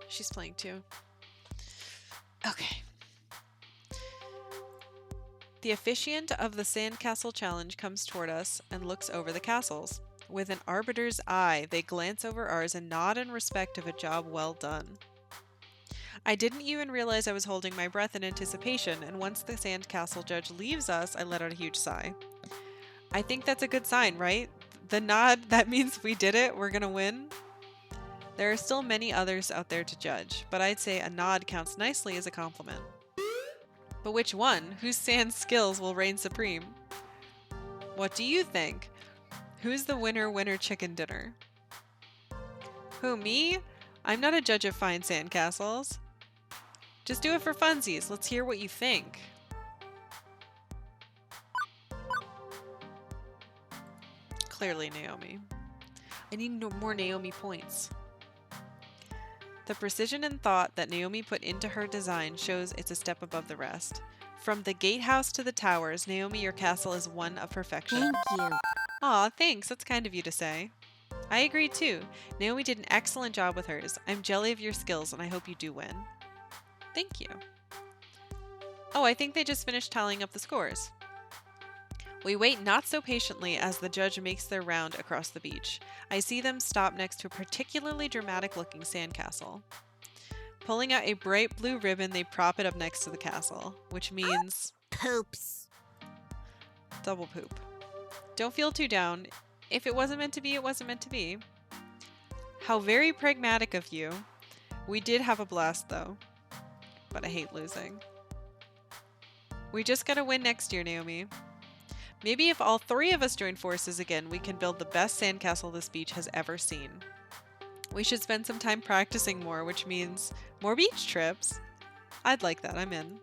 Speaker 1: She's playing too. Okay. The officiant of the Sandcastle Challenge comes toward us and looks over the castles. With an arbiter's eye, they glance over ours and nod in respect of a job well done. I didn't even realize I was holding my breath in anticipation, and once the Sandcastle judge leaves us, I let out a huge sigh. I think that's a good sign, right? The nod, that means we did it, we're gonna win. There are still many others out there to judge, but I'd say a nod counts nicely as a compliment. But which one? Whose sand skills will reign supreme? What do you think? Who's the winner chicken dinner? Who, me? I'm not a judge of fine sandcastles. Just do it for funsies. Let's hear what you think. Clearly Naomi. I need more Naomi points. The precision and thought that Naomi put into her design shows it's a step above the rest. From the gatehouse to the towers, Naomi, your castle is one of perfection.
Speaker 6: Thank you.
Speaker 1: Aw, thanks. That's kind of you to say. I agree too. Naomi did an excellent job with hers. I'm jelly of your skills and I hope you do win. Thank you. Oh, I think they just finished tallying up the scores. We wait not so patiently as the judge makes their round across the beach. I see them stop next to a particularly dramatic-looking sandcastle. Pulling out a bright blue ribbon, they prop it up next to the castle, which means...
Speaker 2: Poops.
Speaker 1: Double poop. Don't feel too down. If it wasn't meant to be, it wasn't meant to be. How very pragmatic of you. We did have a blast, though. But I hate losing. We just gotta win next year, Naomi. Maybe if all three of us join forces again, we can build the best sandcastle this beach has ever seen. We should spend some time practicing more, which means more beach trips. I'd like that. I'm in.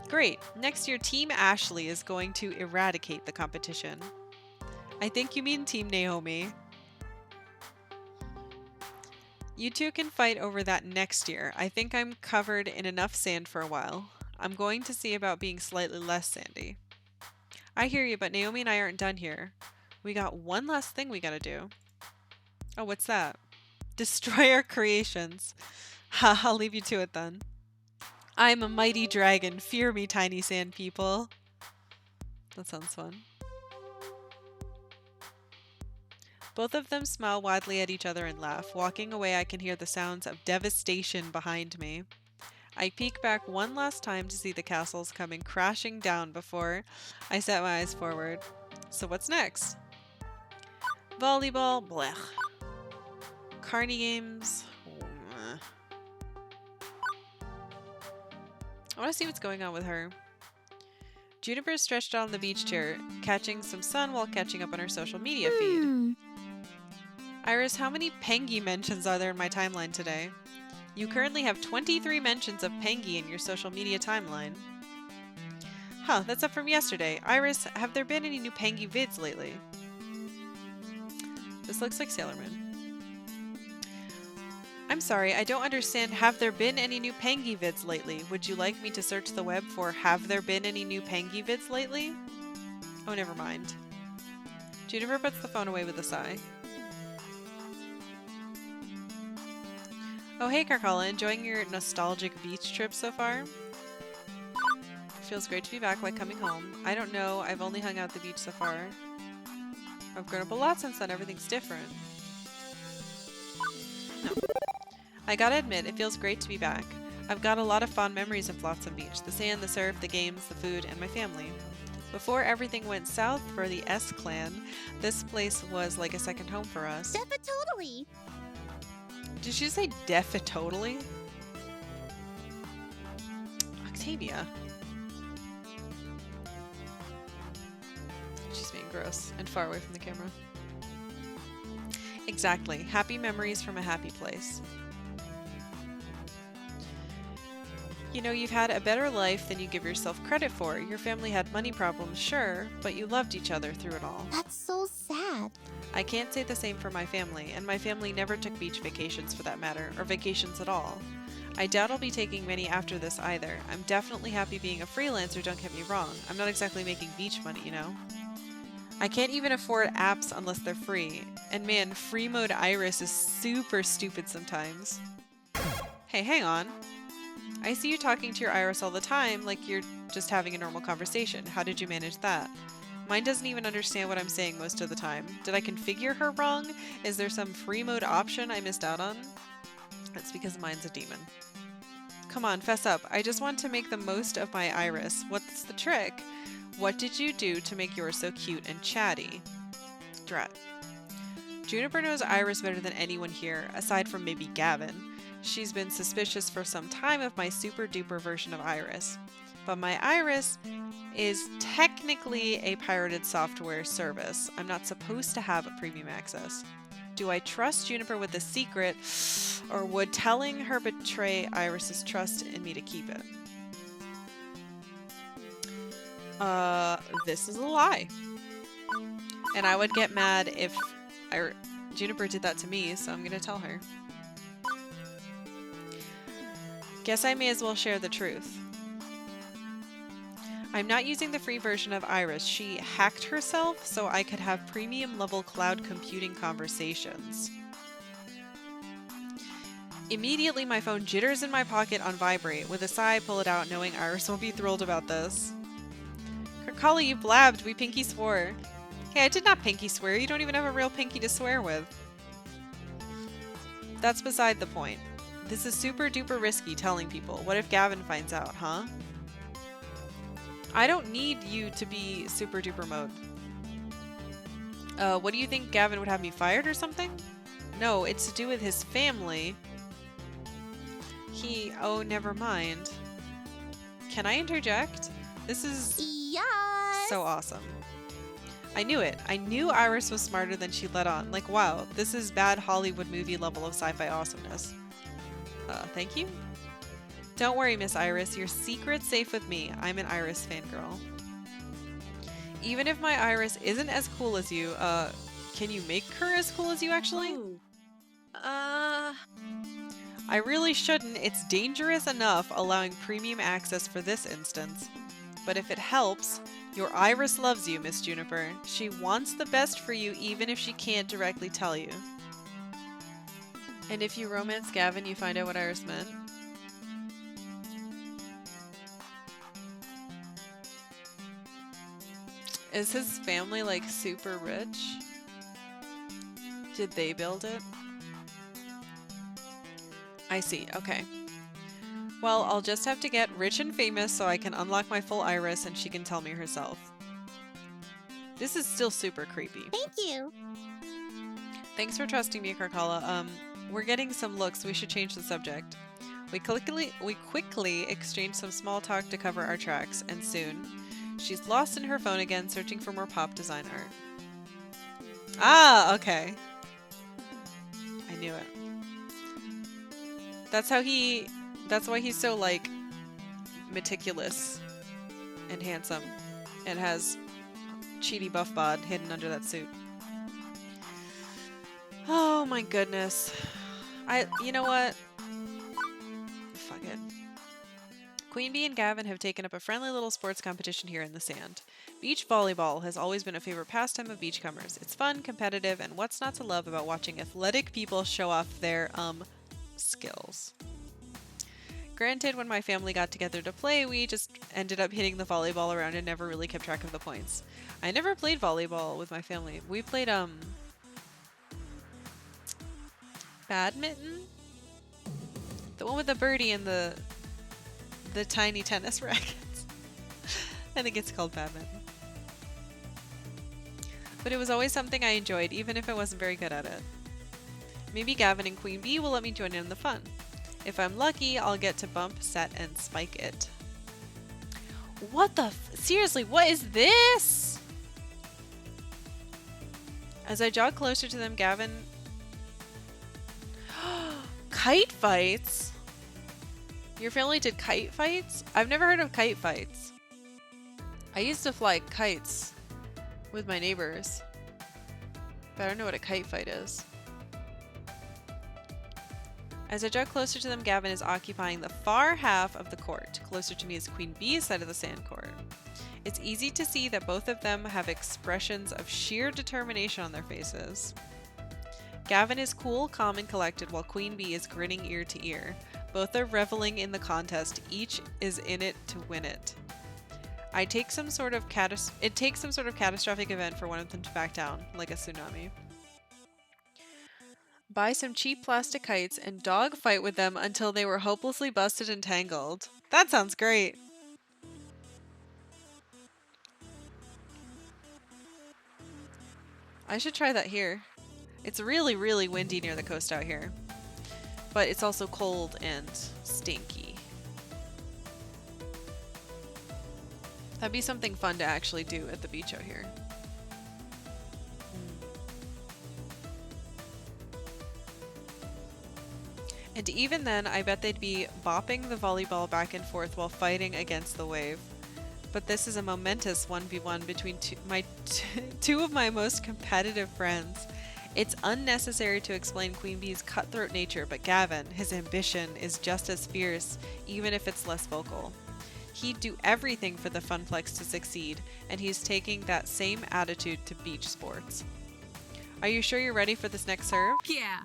Speaker 1: Great. Next year, Team Ashley is going to eradicate the competition. I think you mean Team Naomi. You two can fight over that next year. I think I'm covered in enough sand for a while. I'm going to see about being slightly less sandy. I hear you, but Naomi and I aren't done here. We got one last thing we gotta do. Oh, what's that? Destroy our creations. Ha, I'll leave you to it then. I'm a mighty dragon. Fear me, tiny sand people. That sounds fun. Both of them smile widely at each other and laugh. Walking away, I can hear the sounds of devastation behind me. I peek back one last time to see the castles coming crashing down before I set my eyes forward. So what's next? Volleyball, blech. Carny games. I want to see what's going on with her. Juniper is stretched out on the beach chair, catching some sun while catching up on her social media feed. Iris, how many Pengy mentions are there in my timeline today? You currently have 23 mentions of Pengy in your social media timeline. Huh, that's up from yesterday. Iris, have there been any new Pengy vids lately? This looks like Sailor Moon. I'm sorry, I don't understand. Have there been any new Pangy vids lately? Would you like me to search the web for have there been any new Pangy vids lately? Oh, never mind. Juniper puts the phone away with a sigh. Oh, hey, Karkalla. Enjoying your nostalgic beach trip so far? Feels great to be back, like coming home. I don't know. I've only hung out at the beach so far. I've grown up a lot since then. Everything's different. No. I gotta admit, it feels great to be back. I've got a lot of fond memories of Flotsam Beach. The sand, the surf, the games, the food, and my family. Before everything went south for the S-Clan, this place was like a second home for us.
Speaker 2: Totally.
Speaker 1: Did she say defi-totally? Octavia. She's being gross and far away from the camera. Exactly. Happy memories from a happy place. You know, you've had a better life than you give yourself credit for. Your family had money problems, sure, but you loved each other through it all.
Speaker 6: That's so sad.
Speaker 1: I can't say the same for my family, and my family never took beach vacations for that matter, or vacations at all. I doubt I'll be taking many after this either. I'm definitely happy being a freelancer, don't get me wrong. I'm not exactly making beach money, you know? I can't even afford apps unless they're free. And man, free mode Iris is super stupid sometimes. Hey, hang on. I see you talking to your Iris all the time, like you're just having a normal conversation. How did you manage that? Mine doesn't even understand what I'm saying most of the time. Did I configure her wrong? Is there some free mode option I missed out on? That's because mine's a demon. Come on, fess up. I just want to make the most of my Iris. What's the trick? What did you do to make yours so cute and chatty? Drat. Juniper knows Iris better than anyone here, aside from maybe Gavin. She's been suspicious for some time of my super duper version of Iris. But my Iris is technically a pirated software service. I'm not supposed to have premium access. Do I trust Juniper with the secret, or would telling her betray Iris's trust in me to keep it? This is a lie. And I would get mad if Juniper did that to me, so I'm gonna tell her. Guess I may as well share the truth. I'm not using the free version of Iris. She hacked herself so I could have premium level cloud computing conversations. Immediately my phone jitters in my pocket on vibrate. With a sigh I pull it out knowing Iris will be thrilled about this. Karkalla, you blabbed. We pinky swore. Hey, I did not pinky swear. You don't even have a real pinky to swear with. That's beside the point. This is super duper risky telling people. What if Gavin finds out, huh? I don't need you to be super duper mode. What do you think, Gavin would have me fired or something? No, it's to do with his family. Oh, never mind. Can I interject? This is so awesome. I knew it. I knew Iris was smarter than she let on. Like, wow, this is bad Hollywood movie level of sci-fi awesomeness. Thank you? Don't worry, Miss Iris. Your secret's safe with me. I'm an Iris fangirl. Even if my Iris isn't as cool as you, can you make her as cool as you, actually?
Speaker 5: Ooh.
Speaker 1: I really shouldn't. It's dangerous enough allowing premium access for this instance. But if it helps, your Iris loves you, Miss Juniper. She wants the best for you even if she can't directly tell you. And if you romance Gavin, you find out what Iris meant? Is his family like super rich? Did they build it? I see, okay. Well, I'll just have to get rich and famous so I can unlock my full Iris and she can tell me herself. This is still super creepy.
Speaker 2: Thank you.
Speaker 1: Thanks for trusting me, Karkalla. We're getting some looks. We should change the subject. We quickly exchange some small talk to cover our tracks, and soon, she's lost in her phone again, searching for more pop design art. Ah, okay. I knew it. That's why he's so, like, meticulous and handsome and has cheaty buff bod hidden under that suit. Oh my goodness. You know what? Fuck it. Queen Bee and Gavin have taken up a friendly little sports competition here in the sand. Beach volleyball has always been a favorite pastime of beachcombers. It's fun, competitive, and what's not to love about watching athletic people show off their, skills. Granted, when my family got together to play, we just ended up hitting the volleyball around and never really kept track of the points. I never played volleyball with my family. We played, badminton? The one with the birdie and the tiny tennis rackets. I think it's called badminton. But it was always something I enjoyed, even if I wasn't very good at it. Maybe Gavin and Queen Bee will let me join in the fun. If I'm lucky, I'll get to bump, set, and spike it. What the seriously, what is this? As I jog closer to them, Gavin... Kite fights? Your family did kite fights? I've never heard of kite fights. I used to fly kites with my neighbors, but I don't know what a kite fight is. As I jog closer to them, Gavin is occupying the far half of the court. Closer to me is Queen Bee's side of the sand court. It's easy to see that both of them have expressions of sheer determination on their faces. Gavin is cool, calm, and collected, while Queen Bee is grinning ear to ear. Both are reveling in the contest. Each is in it to win it. It takes some sort of catastrophic event for one of them to back down, like a tsunami. Buy some cheap plastic kites and dog fight with them until they were hopelessly busted and tangled. That sounds great. I should try that here. It's really, really windy near the coast out here. But it's also cold and stinky. That'd be something fun to actually do at the beach out here. And even then, I bet they'd be bopping the volleyball back and forth while fighting against the wave. But this is a momentous 1v1 between two of my most competitive friends. It's unnecessary to explain Queen Bee's cutthroat nature, but Gavin, his ambition is just as fierce, even if it's less vocal. He'd do everything for the Funplex to succeed, and he's taking that same attitude to beach sports. Are you sure you're ready for this next serve?
Speaker 3: Yeah.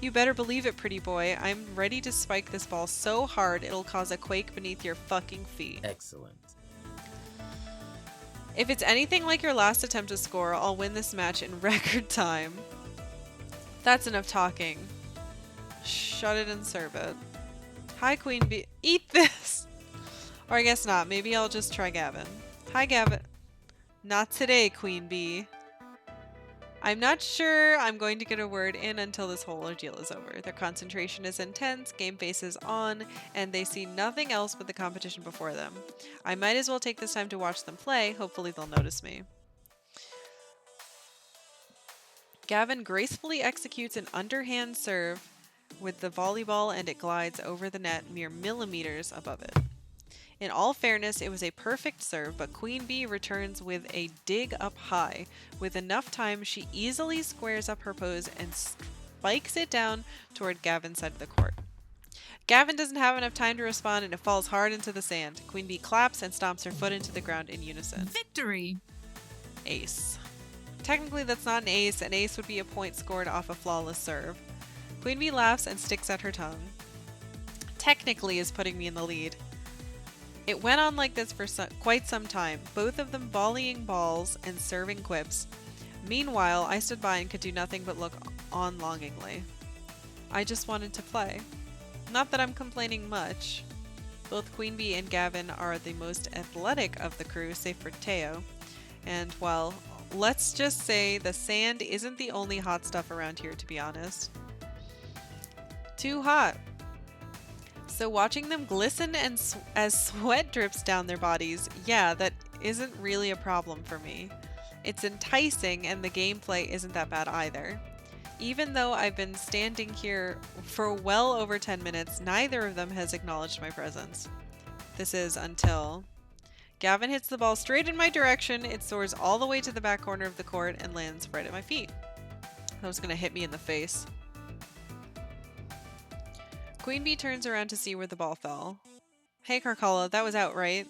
Speaker 1: You better believe it, pretty boy. I'm ready to spike this ball so hard it'll cause a quake beneath your fucking feet.
Speaker 9: Excellent.
Speaker 1: If it's anything like your last attempt to score, I'll win this match in record time. That's enough talking. Shut it and serve it. Hi, Queen Bee. Eat this! Or I guess not. Maybe I'll just try Gavin. Hi, Gavin. Not today, Queen Bee. I'm not sure I'm going to get a word in until this whole ordeal is over. Their concentration is intense, game face is on, and they see nothing else but the competition before them. I might as well take this time to watch them play. Hopefully they'll notice me. Gavin gracefully executes an underhand serve with the volleyball, and it glides over the net mere millimeters above it. In all fairness, it was a perfect serve, but Queen Bee returns with a dig up high. With enough time, she easily squares up her pose and spikes it down toward Gavin's side of the court. Gavin doesn't have enough time to respond, and it falls hard into the sand. Queen Bee claps and stomps her foot into the ground in unison.
Speaker 3: Victory!
Speaker 1: Ace. Technically, that's not an ace. An ace would be a point scored off a flawless serve. Queen Bee laughs and sticks out her tongue. Technically is putting me in the lead. It went on like this for quite some time, both of them volleying balls and serving quips. Meanwhile, I stood by and could do nothing but look on longingly. I just wanted to play. Not that I'm complaining much. Both Queen Bee and Gavin are the most athletic of the crew, save for Teo. And, well, let's just say the sand isn't the only hot stuff around here, to be honest. Too hot. So watching them glisten and as sweat drips down their bodies, yeah, that isn't really a problem for me. It's enticing, and the gameplay isn't that bad either. Even though I've been standing here for well over 10 minutes, neither of them has acknowledged my presence. This is until Gavin hits the ball straight in my direction. It soars all the way to the back corner of the court and lands right at my feet. That was going to hit me in the face. Queen Bee turns around to see where the ball fell. Hey, Karkalla, that was out, right?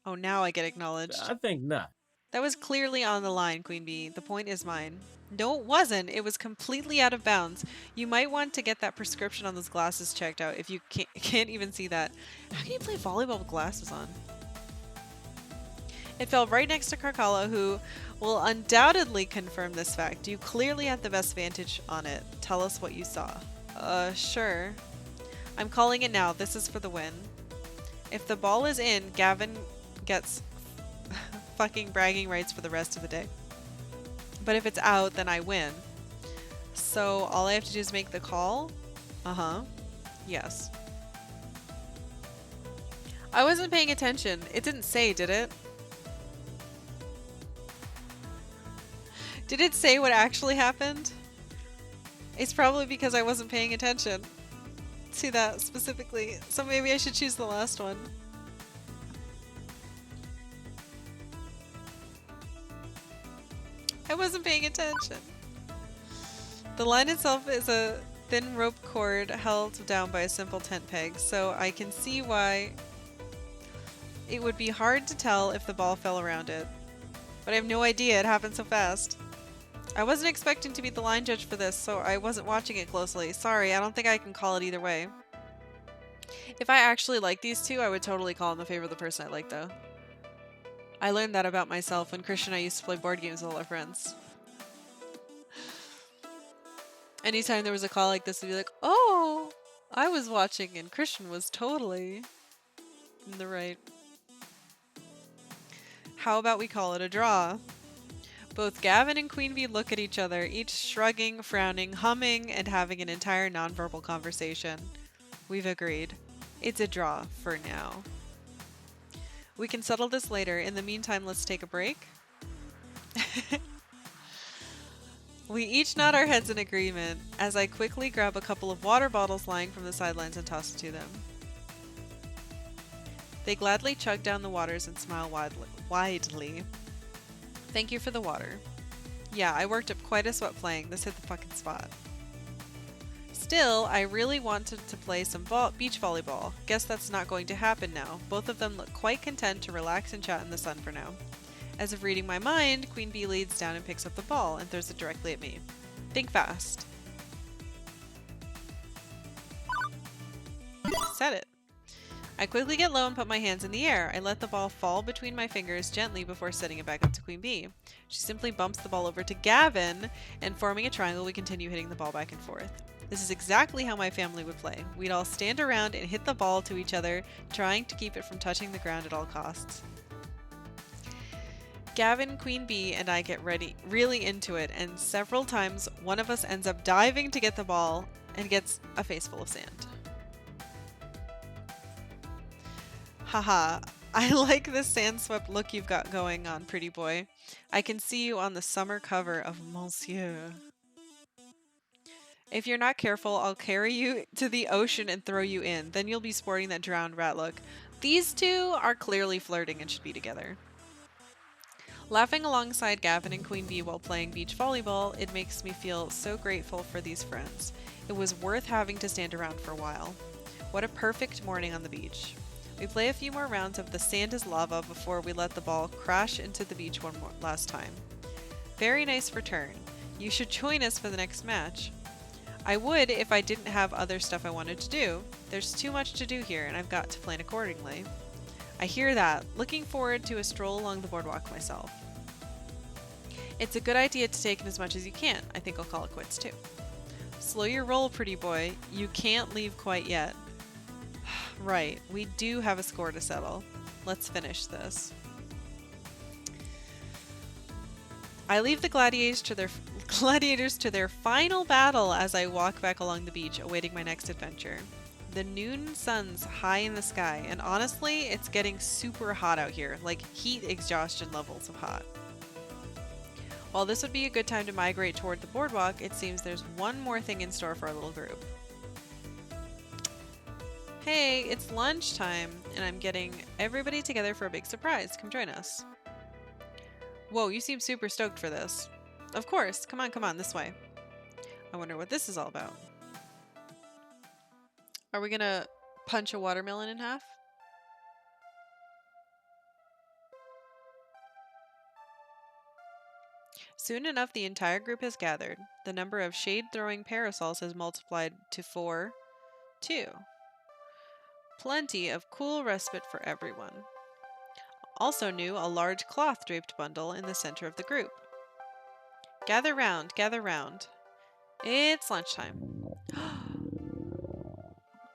Speaker 1: Oh, now I get acknowledged.
Speaker 9: I think not.
Speaker 1: That was clearly on the line, Queen Bee. The point is mine. No, it wasn't. It was completely out of bounds. You might want to get that prescription on those glasses checked out if you can't even see that. How can you play volleyball with glasses on? It fell right next to Karkalla, who will undoubtedly confirm this fact. You clearly had the best vantage on it. Tell us what you saw. Sure. I'm calling it now. This is for the win. If the ball is in, Gavin gets fucking bragging rights for the rest of the day. But if it's out, then I win. So all I have to do is make the call? Uh-huh. Yes. I wasn't paying attention. It didn't say, did it? Did it say what actually happened? It's probably because I wasn't paying attention to that specifically. So maybe I should choose the last one. I wasn't paying attention. The line itself is a thin rope cord held down by a simple tent peg, so I can see why it would be hard to tell if the ball fell around it. But I have no idea, it happened so fast. I wasn't expecting to be the line judge for this, so I wasn't watching it closely. Sorry, I don't think I can call it either way. If I actually like these two, I would totally call in the favor of the person I like, though. I learned that about myself when Christian and I used to play board games with all our friends. Anytime there was a call like this, we'd be like, oh, I was watching and Christian was totally in the right. How about we call it a draw? Both Gavin and Queen Bee look at each other, each shrugging, frowning, humming, and having an entire nonverbal conversation. We've agreed. It's a draw for now. We can settle this later. In the meantime, let's take a break. We each nod our heads in agreement as I quickly grab a couple of water bottles lying from the sidelines and toss it to them. They gladly chug down the waters and smile widely. Thank you for the water. Yeah, I worked up quite a sweat playing. This hit the fucking spot. Still, I really wanted to play some beach volleyball. Guess that's not going to happen now. Both of them look quite content to relax and chat in the sun for now. As if reading my mind, Queen Bee leads down and picks up the ball and throws it directly at me. Think fast. Set it. I quickly get low and put my hands in the air. I let the ball fall between my fingers gently before setting it back up to Queen Bee. She simply bumps the ball over to Gavin, and forming a triangle, we continue hitting the ball back and forth. This is exactly how my family would play. We'd all stand around and hit the ball to each other, trying to keep it from touching the ground at all costs. Gavin, Queen Bee, and I get really into it, and several times one of us ends up diving to get the ball and gets a face full of sand. Haha, I like this sand-swept look you've got going on, pretty boy. I can see you on the summer cover of Monsieur. If you're not careful, I'll carry you to the ocean and throw you in. Then you'll be sporting that drowned rat look. These two are clearly flirting and should be together. Laughing alongside Gavin and Queen Bee while playing beach volleyball, it makes me feel so grateful for these friends. It was worth having to stand around for a while. What a perfect morning on the beach. We play a few more rounds of the sand is lava before we let the ball crash into the beach last time. Very nice return. You should join us for the next match. I would if I didn't have other stuff I wanted to do. There's too much to do here and I've got to plan accordingly. I hear that. Looking forward to a stroll along the boardwalk myself. It's a good idea to take in as much as you can. I think I'll call it quits too. Slow your roll, pretty boy. You can't leave quite yet. Right, we do have a score to settle. Let's finish this. I leave the gladiators to their final battle as I walk back along the beach, awaiting my next adventure. The noon sun's high in the sky, and honestly, it's getting super hot out here, like heat exhaustion levels of hot. While this would be a good time to migrate toward the boardwalk, it seems there's one more thing in store for our little group. Hey, it's lunchtime, and I'm getting everybody together for a big surprise. Come join us. Whoa, you seem super stoked for this. Of course, come on, this way. I wonder what this is all about. Are we gonna punch a watermelon in half? Soon enough, the entire group has gathered. The number of shade-throwing parasols has multiplied to 2. Plenty of cool respite for everyone. Also new, a large cloth-draped bundle in the center of the group. Gather round, gather round. It's lunchtime.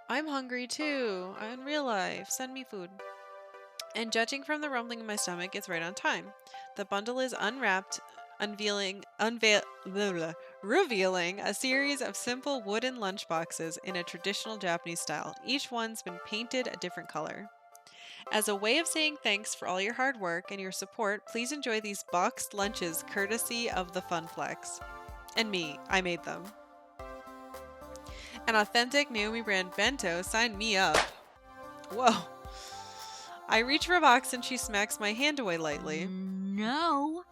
Speaker 1: I'm hungry too. In real life. Send me food. And judging from the rumbling in my stomach, it's right on time. The bundle is unwrapped, revealing a series of simple wooden lunchboxes in a traditional Japanese style. Each one's been painted a different color. As a way of saying thanks for all your hard work and your support, please enjoy these boxed lunches courtesy of the Funplex. And me, I made them. An authentic Naomi brand bento, sign me up. Whoa. I reach for a box and she smacks my hand away lightly.
Speaker 2: No.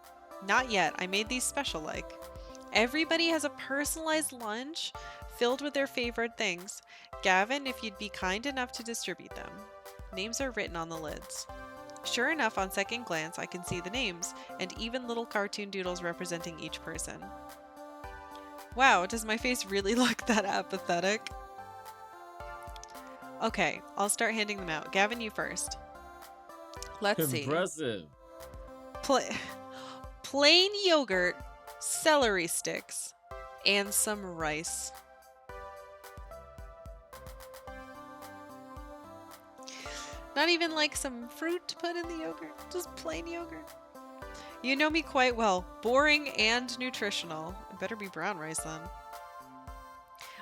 Speaker 1: Not yet. I made these special like. Everybody has a personalized lunch filled with their favorite things. Gavin, if you'd be kind enough to distribute them. Names are written on the lids. Sure enough, on second glance, I can see the names, and even little cartoon doodles representing each person. Wow, does my face really look that apathetic? Okay, I'll start handing them out. Gavin, you first. Let's see.
Speaker 9: Impressive.
Speaker 1: Plain yogurt, celery sticks, and some rice. Not even like some fruit to put in the yogurt, just plain yogurt. You know me quite well. Boring and nutritional. It better be brown rice then.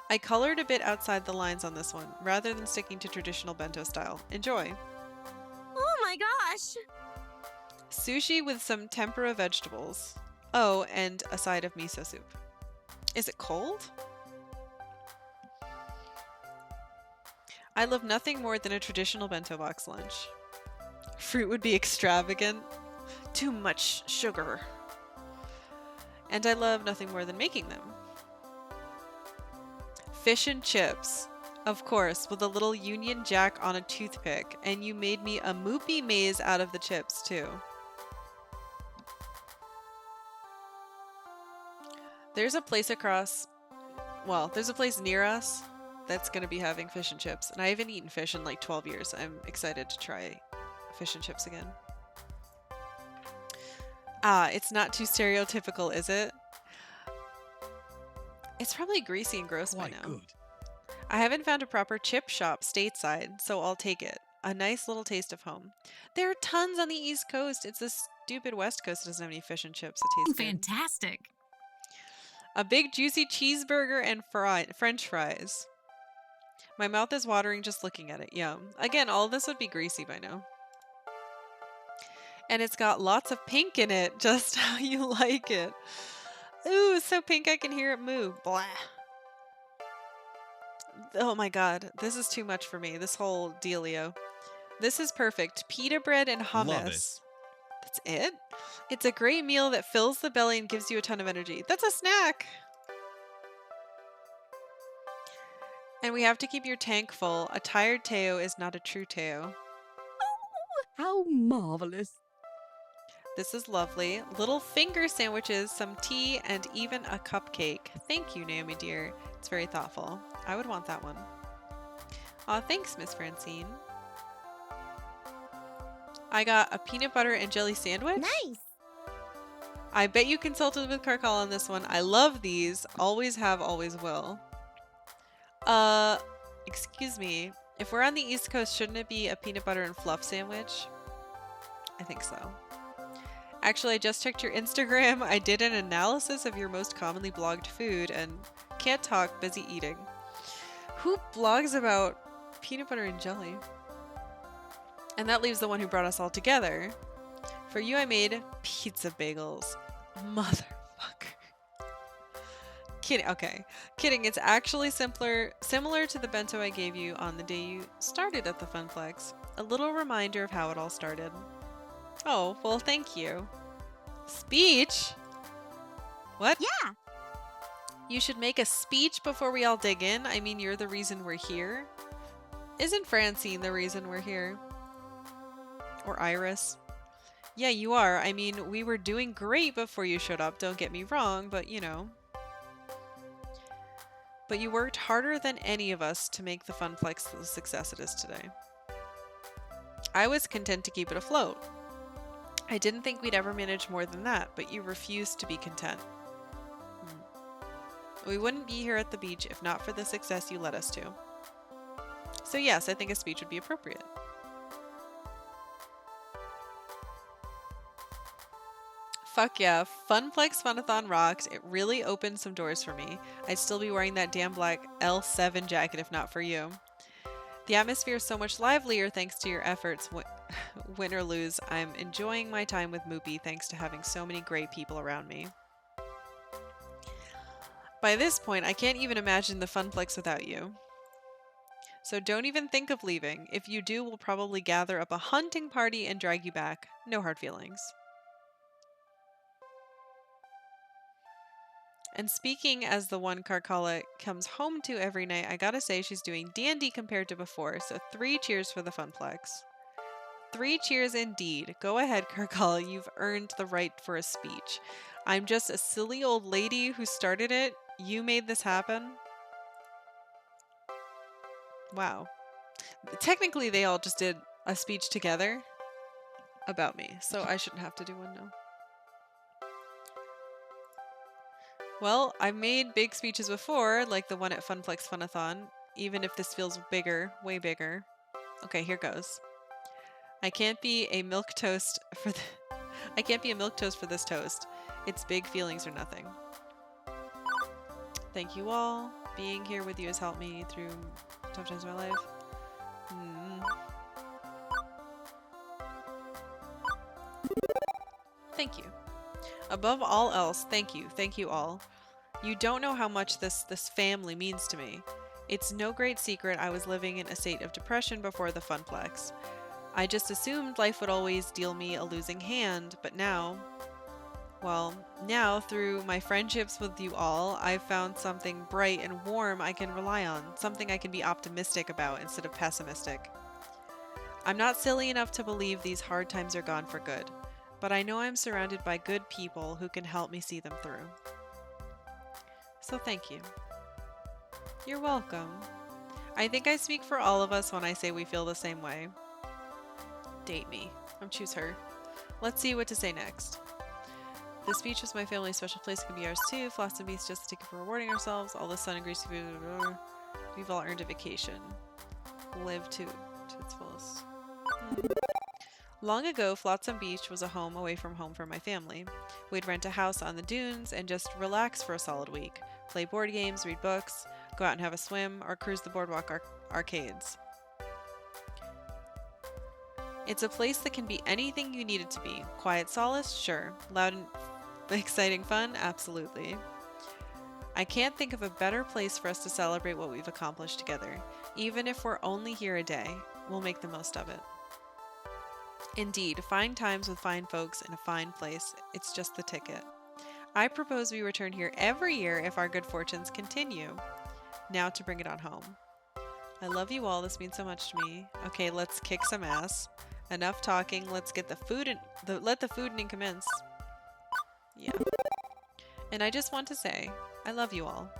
Speaker 1: I colored a bit outside the lines on this one, rather than sticking to traditional bento style. Enjoy.
Speaker 2: Oh my gosh.
Speaker 1: Sushi with some tempura vegetables. Oh, and a side of miso soup. Is it cold? I love nothing more than a traditional bento box lunch. Fruit would be extravagant. Too much sugar. And I love nothing more than making them. Fish and chips. Of course, with a little Union Jack on a toothpick. And you made me a moopy maze out of the chips, too. There's a place there's a place near us that's going to be having fish and chips. And I haven't eaten fish in like 12 years. I'm excited to try fish and chips again. Ah, it's not too stereotypical, is it? It's probably greasy and gross by
Speaker 7: Quite
Speaker 1: now.
Speaker 7: good.
Speaker 1: I haven't found a proper chip shop stateside, so I'll take it. A nice little taste of home. There are tons on the East Coast. It's the stupid West Coast that doesn't have any fish and chips that taste good.
Speaker 3: Fantastic.
Speaker 1: A big juicy cheeseburger and French fries. My mouth is watering just looking at it. Yum. Again, all of this would be greasy by now. And it's got lots of pink in it, just how you like it. Ooh, it's so pink I can hear it move. Blah. Oh my god, this is too much for me, this whole dealio. This is perfect. Pita bread and hummus.
Speaker 4: Love it.
Speaker 1: That's it? It's a great meal that fills the belly and gives you a ton of energy. That's a snack! And we have to keep your tank full. A tired Teo is not a true Teo.
Speaker 8: How marvelous.
Speaker 1: This is lovely. Little finger sandwiches, some tea, and even a cupcake. Thank you, Naomi dear. It's very thoughtful. I would want that one. Aw, thanks, Miss Francine. I got a peanut butter and jelly sandwich.
Speaker 2: Nice.
Speaker 1: I bet you consulted with Karkalla on this one. I love these. Always have, always will. Excuse me. If we're on the East Coast, shouldn't it be a peanut butter and fluff sandwich? I think so. Actually, I just checked your Instagram. I did an analysis of your most commonly blogged food and can't talk, busy eating. Who blogs about peanut butter and jelly? And that leaves the one who brought us all together. For you, I made pizza bagels. Motherfucker. Kidding. Okay. Kidding. It's actually similar to the bento I gave you on the day you started at the Funplex. A little reminder of how it all started. Oh, well, thank you. Speech? What?
Speaker 2: Yeah.
Speaker 1: You should make a speech before we all dig in. I mean, you're the reason we're here. Isn't Francine the reason we're here? Or Iris? Yeah, you are. I mean, we were doing great before you showed up, don't get me wrong, but you know. But you worked harder than any of us to make the Funplex the success it is today. I was content to keep it afloat. I didn't think we'd ever manage more than that, but you refused to be content. We wouldn't be here at the beach if not for the success you led us to. So yes, I think a speech would be appropriate. Fuck yeah, Funplex Funathon rocked. It really opened some doors for me. I'd still be wearing that damn black L7 jacket if not for you. The atmosphere is so much livelier thanks to your efforts. Win or lose, I'm enjoying my time with Moopy thanks to having so many great people around me. By this point, I can't even imagine the Funplex without you. So don't even think of leaving. If you do, we'll probably gather up a hunting party and drag you back. No hard feelings. And speaking as the one Karkalla comes home to every night, I gotta say she's doing dandy compared to before, so 3 cheers for the Funplex. 3 cheers indeed. Go ahead, Karkalla, you've earned the right for a speech. I'm just a silly old lady who started it. You made this happen. Wow. Technically, they all just did a speech together about me, so I shouldn't have to do one now. Well, I've made big speeches before, like the one at Funplex Funathon, even if this feels bigger, way bigger. Okay, here goes. I can't be a milk toast for I can't be a milk toast for this toast. It's big feelings or nothing. Thank you all. Being here with you has helped me through tough times of my life. Thank you. Above all else, thank you. Thank you all. You don't know how much this family means to me. It's no great secret I was living in a state of depression before the Funplex. I just assumed life would always deal me a losing hand, but now, well, now through my friendships with you all, I've found something bright and warm I can rely on, something I can be optimistic about instead of pessimistic. I'm not silly enough to believe these hard times are gone for good, but I know I'm surrounded by good people who can help me see them through. So thank you. You're welcome. I think I speak for all of us when I say we feel the same way. Date me. Choose her. Let's see what to say next. The speech was my family's special place. Can be ours too. Floss and Beast just a ticket for rewarding ourselves. All the sun and greasy food. We've all earned a vacation. Live to its fullest. Long ago, Flotsam Beach was a home away from home for my family. We'd rent a house on the dunes and just relax for a solid week. Play board games, read books, go out and have a swim, or cruise the Boardwalk arcades. It's a place that can be anything you need it to be. Quiet solace? Sure. Loud and exciting fun? Absolutely. I can't think of a better place for us to celebrate what we've accomplished together. Even if we're only here a day, we'll make the most of it. Indeed, fine times with fine folks in a fine place. It's just the ticket. I propose we return here every year if our good fortunes continue. Now to bring it on home. I love you all. This means so much to me. Okay, let's kick some ass. Enough talking. Let's get the food and let the fooding commence. Yeah. And I just want to say, I love you all.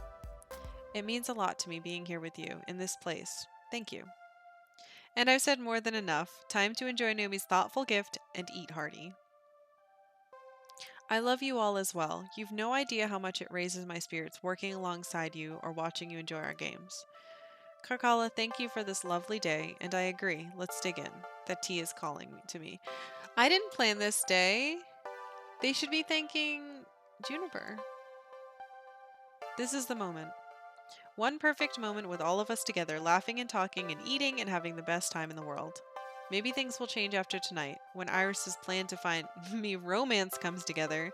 Speaker 1: It means a lot to me being here with you in this place. Thank you. And I've said more than enough. Time to enjoy Naomi's thoughtful gift and eat hearty. I love you all as well. You've no idea how much it raises my spirits working alongside you or watching you enjoy our games. Karkalla, thank you for this lovely day, and I agree. Let's dig in. That tea is calling to me. I didn't plan this day. They should be thanking Juniper. This is the moment. One perfect moment with all of us together, laughing and talking and eating and having the best time in the world. Maybe things will change after tonight, when Iris's plan to find me romance comes together.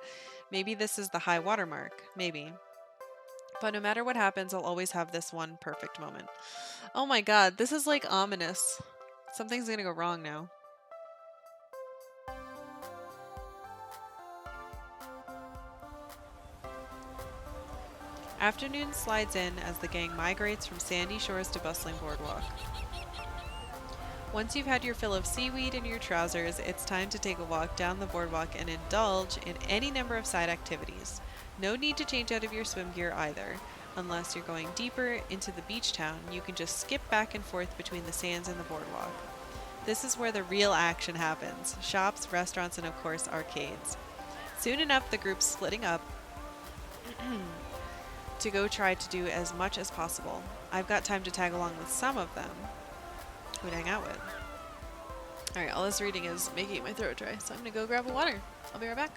Speaker 1: Maybe this is the high water mark. Maybe. But no matter what happens, I'll always have this one perfect moment. Oh my god, this is like ominous. Something's gonna go wrong now. Afternoon slides in as the gang migrates from sandy shores to bustling boardwalk. Once you've had your fill of seaweed in your trousers, it's time to take a walk down the boardwalk and indulge in any number of side activities. No need to change out of your swim gear either. Unless you're going deeper into the beach town, you can just skip back and forth between the sands and the boardwalk. This is where the real action happens. Shops, restaurants, and of course arcades. Soon enough, the group's splitting up to go try to do as much as possible. I've got time to tag along with some of them who'd hang out with. Alright, all this reading is making my throat dry, so I'm gonna go grab a water. I'll be right back.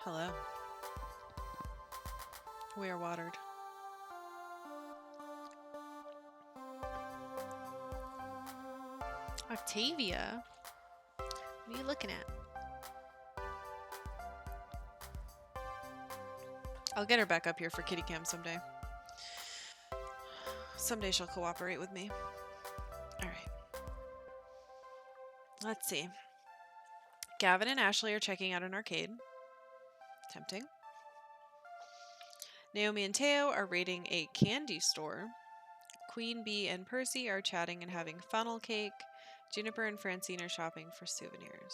Speaker 1: Hello. We are watered. Octavia? What are you looking at? I'll get her back up here for kitty cam someday. Someday she'll cooperate with me. Alright. Let's see. Gavin and Ashley are checking out an arcade. Tempting. Naomi and Teo are raiding a candy store. Queen Bee and Percy are chatting and having funnel cake. Juniper and Francine are shopping for souvenirs.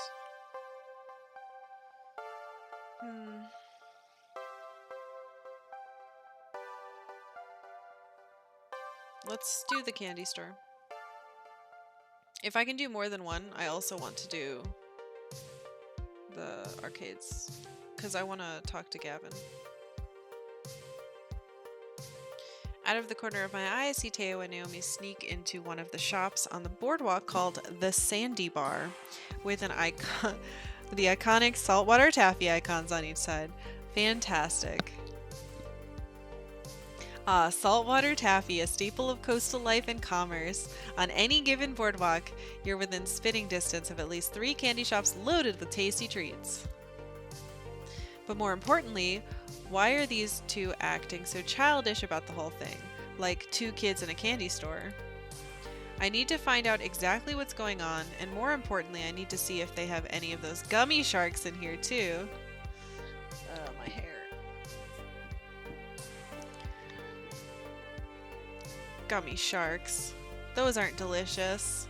Speaker 1: Let's do the candy store. If I can do more than one, I also want to do the arcades, because I want to talk to Gavin. Out of the corner of my eye, I see Teo and Naomi sneak into one of the shops on the boardwalk called the Sandy Bar, with an icon, the iconic saltwater taffy icons on each side. Fantastic. Saltwater taffy, a staple of coastal life and commerce. On any given boardwalk, you're within spitting distance of at least 3 candy shops loaded with tasty treats. But more importantly, why are these two acting so childish about the whole thing? Like 2 kids in a candy store? I need to find out exactly what's going on, and more importantly, I need to see if they have any of those gummy sharks in here too. Oh, my hair. Gummy sharks. Those aren't delicious.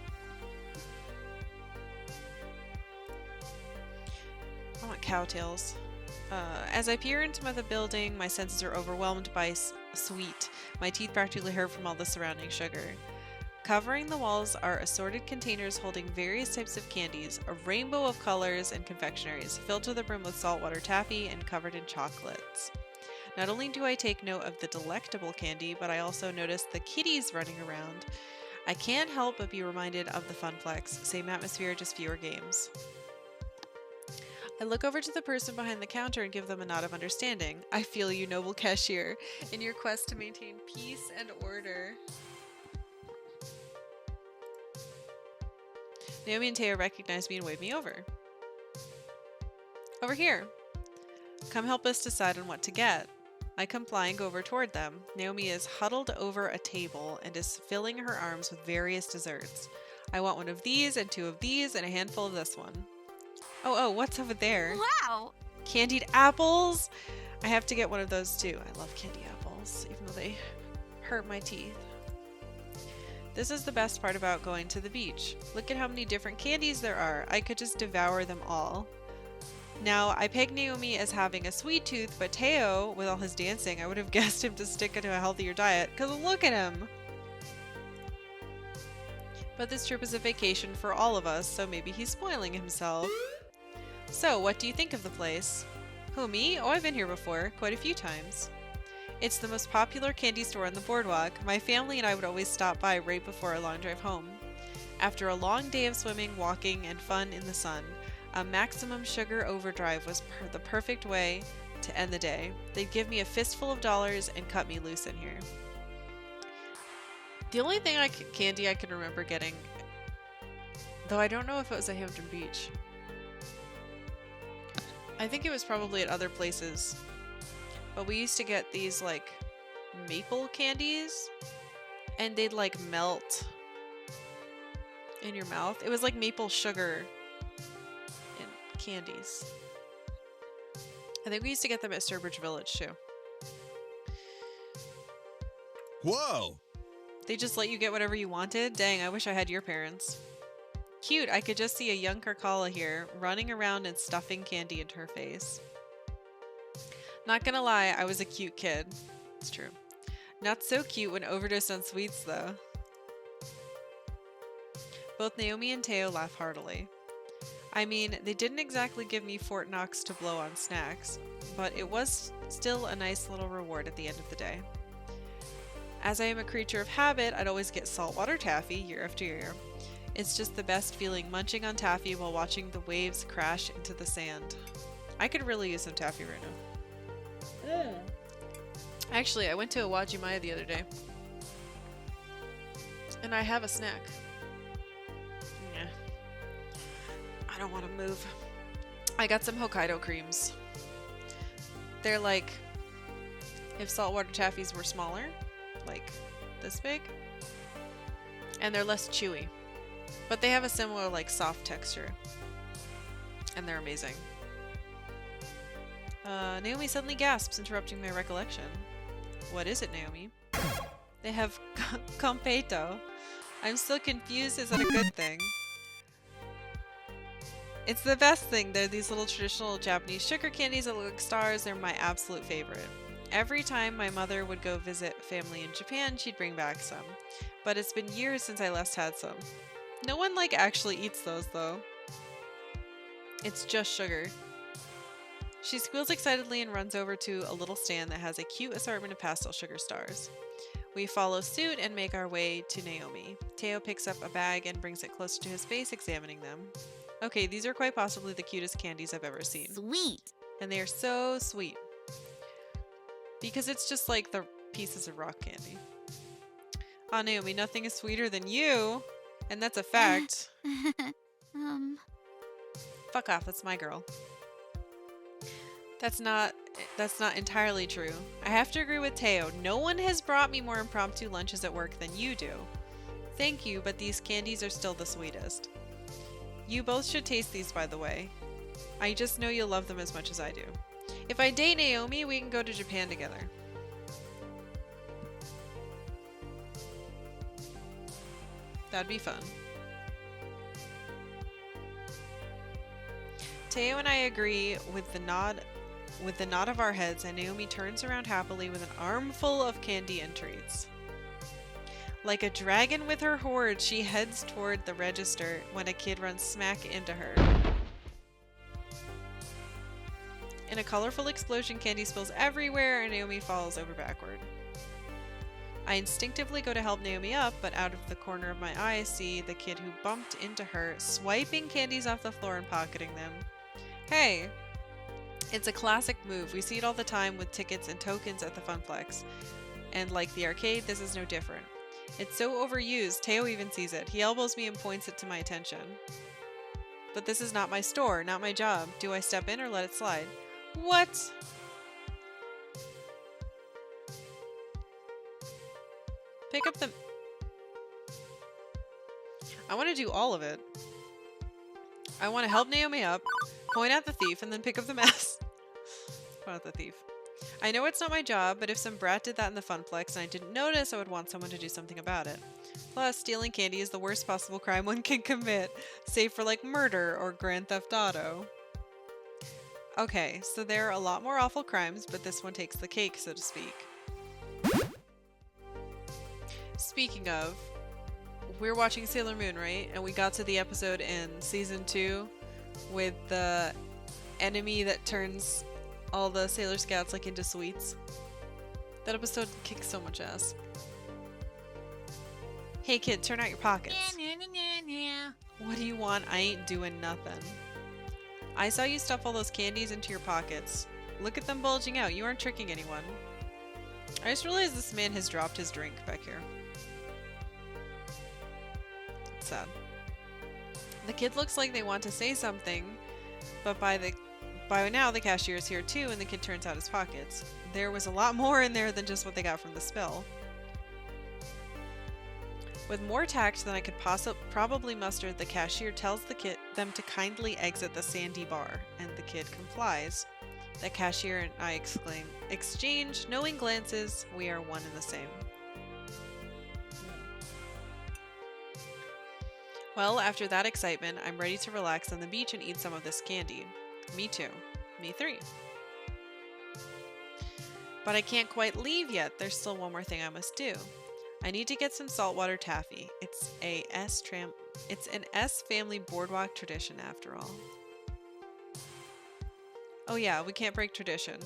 Speaker 1: I want cowtails. As I peer into the building, my senses are overwhelmed by sweet. My teeth practically hurt from all the surrounding sugar. Covering the walls are assorted containers holding various types of candies, a rainbow of colors and confectionaries, filled to the brim with saltwater taffy and covered in chocolates. Not only do I take note of the delectable candy, but I also notice the kitties running around. I can't help but be reminded of the Funplex. Same atmosphere, just fewer games. I look over to the person behind the counter and give them a nod of understanding. I feel you, noble cashier, in your quest to maintain peace and order. Naomi and Teo recognize me and wave me over. Over here. Come help us decide on what to get. I comply and go over toward them. Naomi is huddled over a table and is filling her arms with various desserts. I want one of these and 2 of these and a handful of this one. Oh, what's over there?
Speaker 6: Wow!
Speaker 1: Candied apples? I have to get one of those too. I love candy apples, even though they hurt my teeth. This is the best part about going to the beach. Look at how many different candies there are. I could just devour them all. Now, I peg Naomi as having a sweet tooth, but Teo, with all his dancing, I would have guessed him to stick to a healthier diet, because look at him! But this trip is a vacation for all of us, so maybe he's spoiling himself. So, what do you think of the place? Who, me? Oh, I've been here before, quite a few times. It's the most popular candy store on the boardwalk. My family and I would always stop by right before our long drive home. After a long day of swimming, walking, and fun in the sun, a maximum sugar overdrive was the perfect way to end the day. They'd give me a fistful of dollars and cut me loose in here. The only thing candy I can remember getting, though I don't know if it was at Hampton Beach. I think it was probably at other places. But we used to get these like maple candies and they'd like melt in your mouth. It was like maple sugar and candies. I think we used to get them at Sturbridge Village too.
Speaker 4: Whoa!
Speaker 1: They just let you get whatever you wanted? Dang, I wish I had your parents. Cute, I could just see a young Karkalla here, running around and stuffing candy into her face. Not gonna lie, I was a cute kid. It's true. Not so cute when overdosed on sweets, though. Both Naomi and Teo laugh heartily. I mean, they didn't exactly give me Fort Knox to blow on snacks, but it was still a nice little reward at the end of the day. As I am a creature of habit, I'd always get saltwater taffy year after year. It's just the best feeling munching on taffy while watching the waves crash into the sand. I could really use some taffy right now. Actually, I went to a Wajimaya the other day. And I have a snack. Yeah. I don't want to move. I got some Hokkaido creams. They're like if saltwater taffies were smaller, like this big. And they're less chewy. But they have a similar, like, soft texture. And they're amazing. Naomi suddenly gasps, interrupting my recollection. What is it, Naomi? They have Competo. I'm still confused. Is that a good thing? It's the best thing. They're these little traditional Japanese sugar candies that look like stars. They're my absolute favorite. Every time my mother would go visit family in Japan, she'd bring back some. But it's been years since I last had some. No one, like, actually eats those, though. It's just sugar. She squeals excitedly and runs over to a little stand that has a cute assortment of pastel sugar stars. We follow suit and make our way to Naomi. Teo picks up a bag and brings it closer to his face, examining them. Okay, these are quite possibly the cutest candies I've ever seen.
Speaker 6: Sweet.
Speaker 1: And they are so sweet. Because it's just like the pieces of rock candy. Aw, Naomi, nothing is sweeter than you! And that's a fact. Fuck off, that's my girl. That's not entirely true. I have to agree with Teo. No one has brought me more impromptu lunches at work than you do. Thank you, but these candies are still the sweetest. You both should taste these, by the way. I just know you'll love them as much as I do. If I date Naomi, we can go to Japan together. That'd be fun. Teo and I agree with the nod of our heads, and Naomi turns around happily with an armful of candy and treats. Like a dragon with her hoard, she heads toward the register when a kid runs smack into her. In a colorful explosion, candy spills everywhere, and Naomi falls over backward. I instinctively go to help Naomi up, but out of the corner of my eye, I see the kid who bumped into her, swiping candies off the floor and pocketing them. Hey! It's a classic move. We see it all the time with tickets and tokens at the Funplex. And like the arcade, this is no different. It's so overused, Teo even sees it. He elbows me and points it to my attention. But this is not my store, not my job. Do I step in or let it slide? What? Pick up the... I want to do all of it. I want to help Naomi up, point out the thief, and then pick up the mess. Point out the thief. I know it's not my job, but if some brat did that in the Funplex and I didn't notice, I would want someone to do something about it. Plus, stealing candy is the worst possible crime one can commit, save for like murder or Grand Theft Auto. Okay, so there are a lot more awful crimes, but this one takes the cake, so to speak. Speaking of, we're watching Sailor Moon, right? And we got to the episode in season 2 with the enemy that turns all the Sailor Scouts like into sweets. That episode kicked so much ass. Hey kid, turn out your pockets. What do you want? I ain't doing nothing. I saw you stuff all those candies into your pockets. Look at them bulging out. You aren't tricking anyone. I just realized this man has dropped his drink back here. It's sad. The kid looks like they want to say something, but by now the cashier is here too, and the kid turns out his pockets. There was a lot more in there than just what they got from the spill. With more tact than I could probably muster, the cashier tells them to kindly exit the sandy bar, and the kid complies. The cashier and I exchange knowing glances. We are one and the same. Well, after that excitement, I'm ready to relax on the beach and eat some of this candy. Me too. Me three. But I can't quite leave yet. There's still one more thing I must do. I need to get some saltwater taffy. It's an S family boardwalk tradition after all. Oh yeah, we can't break tradition.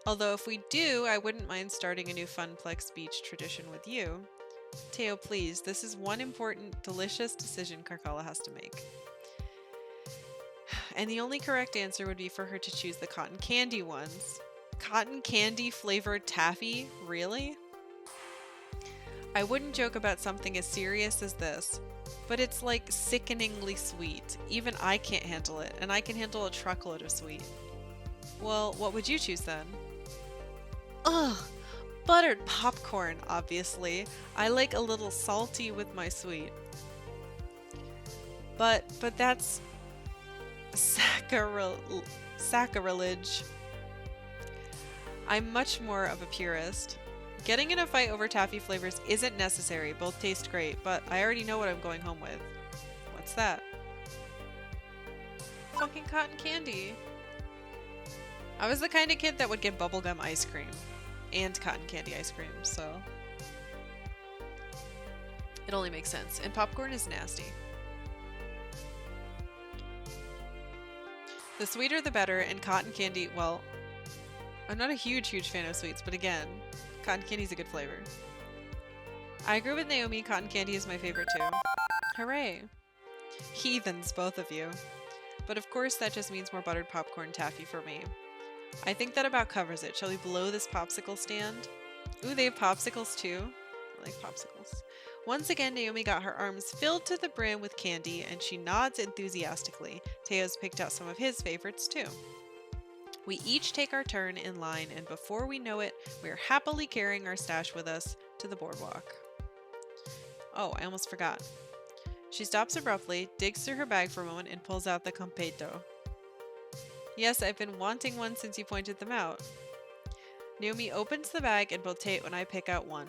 Speaker 1: Although if we do, I wouldn't mind starting a new Funplex Beach tradition with you. Teo, please, this is one important, delicious decision Karkalla has to make. And the only correct answer would be for her to choose the cotton candy ones. Cotton candy flavored taffy? Really? I wouldn't joke about something as serious as this, but it's like sickeningly sweet. Even I can't handle it, and I can handle a truckload of sweet. Well, what would you choose then? Ugh! Buttered popcorn, obviously. I like a little salty with my sweet. But that's sacrilege. I'm much more of a purist. Getting in a fight over taffy flavors isn't necessary. Both taste great, but I already know what I'm going home with. What's that? Fucking cotton candy. I was the kind of kid that would get bubblegum ice cream and cotton candy ice cream, so it only makes sense. And popcorn is nasty. The sweeter the better, and cotton candy, well, I'm not a huge fan of sweets, but again, cotton candy is a good flavor. I agree with Naomi, cotton candy is my favorite too. Hooray! Heathens, both of you. But of course that just means more buttered popcorn taffy for me. I think that about covers it. Shall we blow this popsicle stand? Ooh, they have popsicles too. I like popsicles. Once again, Naomi got her arms filled to the brim with candy, and she nods enthusiastically. Teo's picked out some of his favorites too. We each take our turn in line, and before we know it, we are happily carrying our stash with us to the boardwalk. Oh, I almost forgot. She stops abruptly, digs through her bag for a moment, and pulls out the completo. Yes, I've been wanting one since you pointed them out. Naomi opens the bag, and both Teo and I pick out one.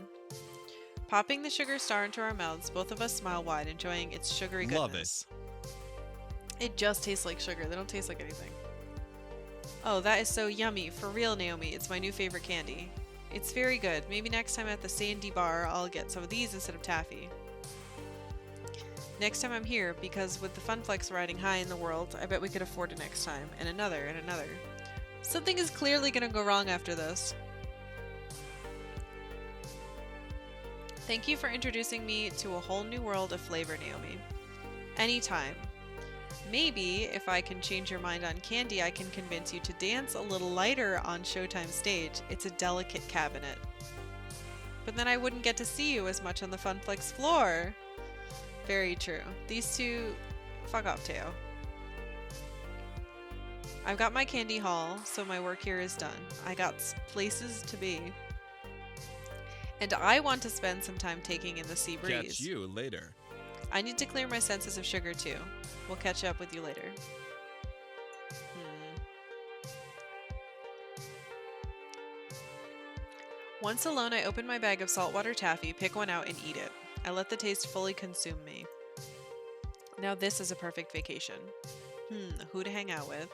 Speaker 1: Popping the sugar star into our mouths, both of us smile wide, enjoying its sugary goodness.
Speaker 4: Love it.
Speaker 1: It just tastes like sugar. They don't taste like anything. Oh, that is so yummy. For real, Naomi. It's my new favorite candy. It's very good. Maybe next time at the Sandy Bar, I'll get some of these instead of taffy. Next time I'm here, because with the Funplex riding high in the world, I bet we could afford it next time. And another, and another. Something is clearly going to go wrong after this. Thank you for introducing me to a whole new world of flavor, Naomi. Anytime. Maybe, if I can change your mind on candy, I can convince you to dance a little lighter on Showtime stage. It's a delicate cabinet. But then I wouldn't get to see you as much on the Funplex floor. Very true. These two... Fuck off, Teo. I've got my candy haul, so my work here is done. I got places to be. And I want to spend some time taking in the sea breeze.
Speaker 4: Catch you later.
Speaker 1: I need to clear my senses of sugar too. We'll catch up with you later. Once alone, I open my bag of saltwater taffy, pick one out, and eat it. I let the taste fully consume me. Now this is a perfect vacation. Who to hang out with?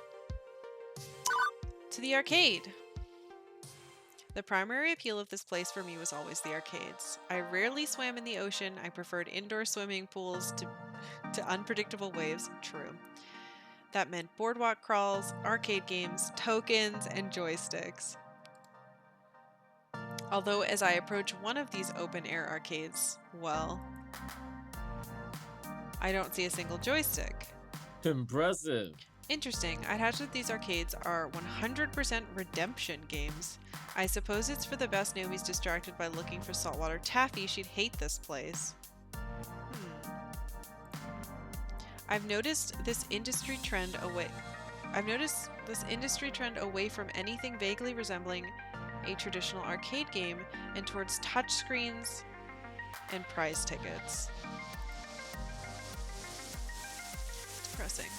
Speaker 1: To the arcade! The primary appeal of this place for me was always the arcades. I rarely swam in the ocean. I preferred indoor swimming pools to unpredictable waves. True. That meant boardwalk crawls, arcade games, tokens, and joysticks. Although as I approach one of these open-air arcades, well, I don't see a single joystick.
Speaker 9: Impressive.
Speaker 1: Interesting. I'd hatched that these arcades are 100% redemption games. I suppose it's for the best Naomi's distracted by looking for saltwater taffy. She'd hate this place. I've noticed this industry trend away from anything vaguely resembling a traditional arcade game and towards touchscreens and prize tickets. Depressing.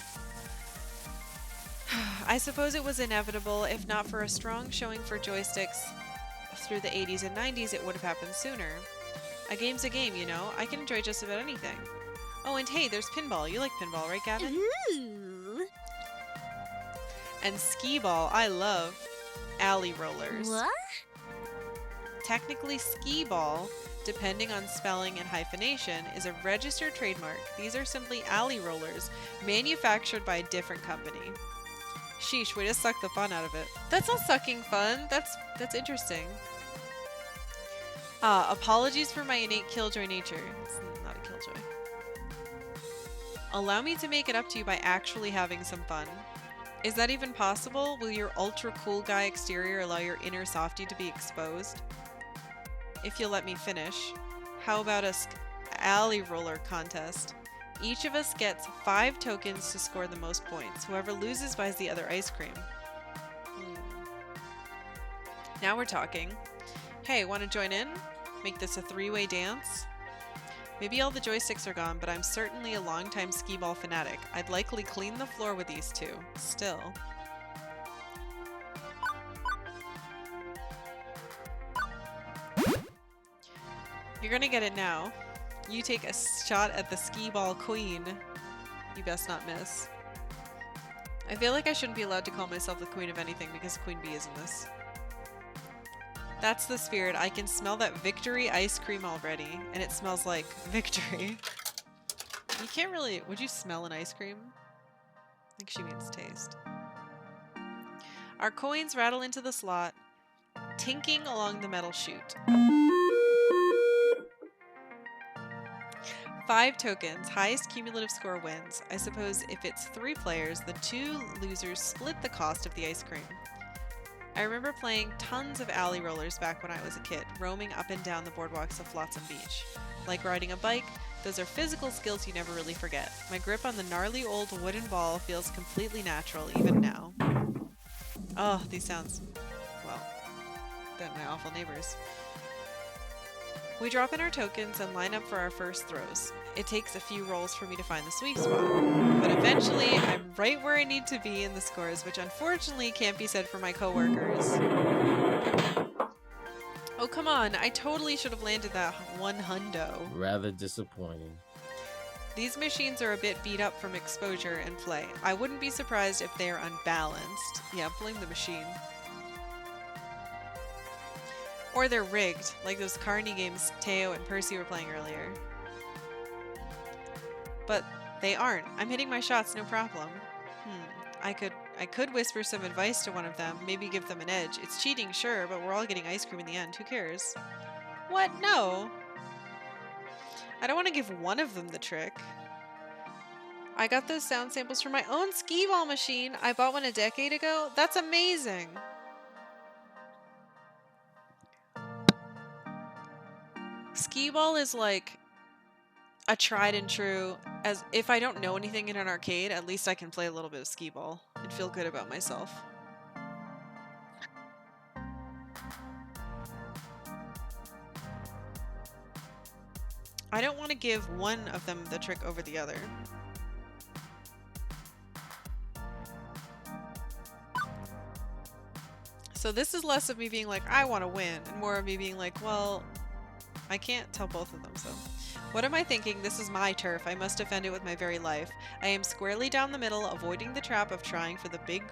Speaker 1: I suppose it was inevitable. If not for a strong showing for joysticks through the 80s and 90s, it would have happened sooner. A game's a game, you know? I can enjoy just about anything. Oh, and hey, there's pinball. You like pinball, right, Gavin?
Speaker 2: Ooh.
Speaker 1: And skee-ball. I love alley rollers.
Speaker 2: What?
Speaker 1: Technically, skee-ball, depending on spelling and hyphenation, is a registered trademark. These are simply alley rollers, manufactured by a different company. Sheesh, way to suck the fun out of it. That's not sucking fun. That's interesting. Apologies for my innate killjoy nature. It's not a killjoy. Allow me to make it up to you by actually having some fun. Is that even possible? Will your ultra cool guy exterior allow your inner softie to be exposed? If you'll let me finish. How about a alley roller contest? Each of us gets 5 tokens to score the most points. Whoever loses buys the other ice cream. Now we're talking. Hey, want to join in? Make this a 3-way dance? Maybe all the joysticks are gone, but I'm certainly a longtime skee-ball fanatic. I'd likely clean the floor with these two. Still. You're gonna get it now. You take a shot at the skee-ball queen. You best not miss. I feel like I shouldn't be allowed to call myself the queen of anything because Queen Bee is in this. That's the spirit. I can smell that victory ice cream already, and it smells like victory. You can't really... Would you smell an ice cream? I think she means taste. Our coins rattle into the slot, tinking along the metal chute. 5 tokens. Highest cumulative score wins. I suppose if it's 3 players, the 2 losers split the cost of the ice cream. I remember playing tons of alley rollers back when I was a kid, roaming up and down the boardwalks of Flotsam Beach. Like riding a bike, those are physical skills you never really forget. My grip on the gnarly old wooden ball feels completely natural even now. Oh, these sounds, well, than my awful neighbors. We drop in our tokens and line up for our first throws. It takes a few rolls for me to find the sweet spot, but eventually I'm right where I need to be in the scores, which unfortunately can't be said for my coworkers. Oh, come on, I totally should have landed that 1 hundo.
Speaker 9: Rather disappointing.
Speaker 1: These machines are a bit beat up from exposure and play. I wouldn't be surprised if they're unbalanced. Yeah, blame the machine. Or they're rigged, like those Carney games Teo and Percy were playing earlier. But they aren't. I'm hitting my shots, no problem. I could whisper some advice to one of them, maybe give them an edge. It's cheating, sure, but we're all getting ice cream in the end. Who cares? What? No. I don't want to give one of them the trick. I got those sound samples from my own skee-ball machine. I bought one a decade ago. That's amazing. Skee-ball is like a tried and true, as if I don't know anything in an arcade, at least I can play a little bit of skee-ball and feel good about myself. I don't want to give one of them the trick over the other. So this is less of me being like, I want to win, and more of me being like, well, I can't tell both of them, so. What am I thinking? This is my turf. I must defend it with my very life. I am squarely down the middle, avoiding the trap of trying for the big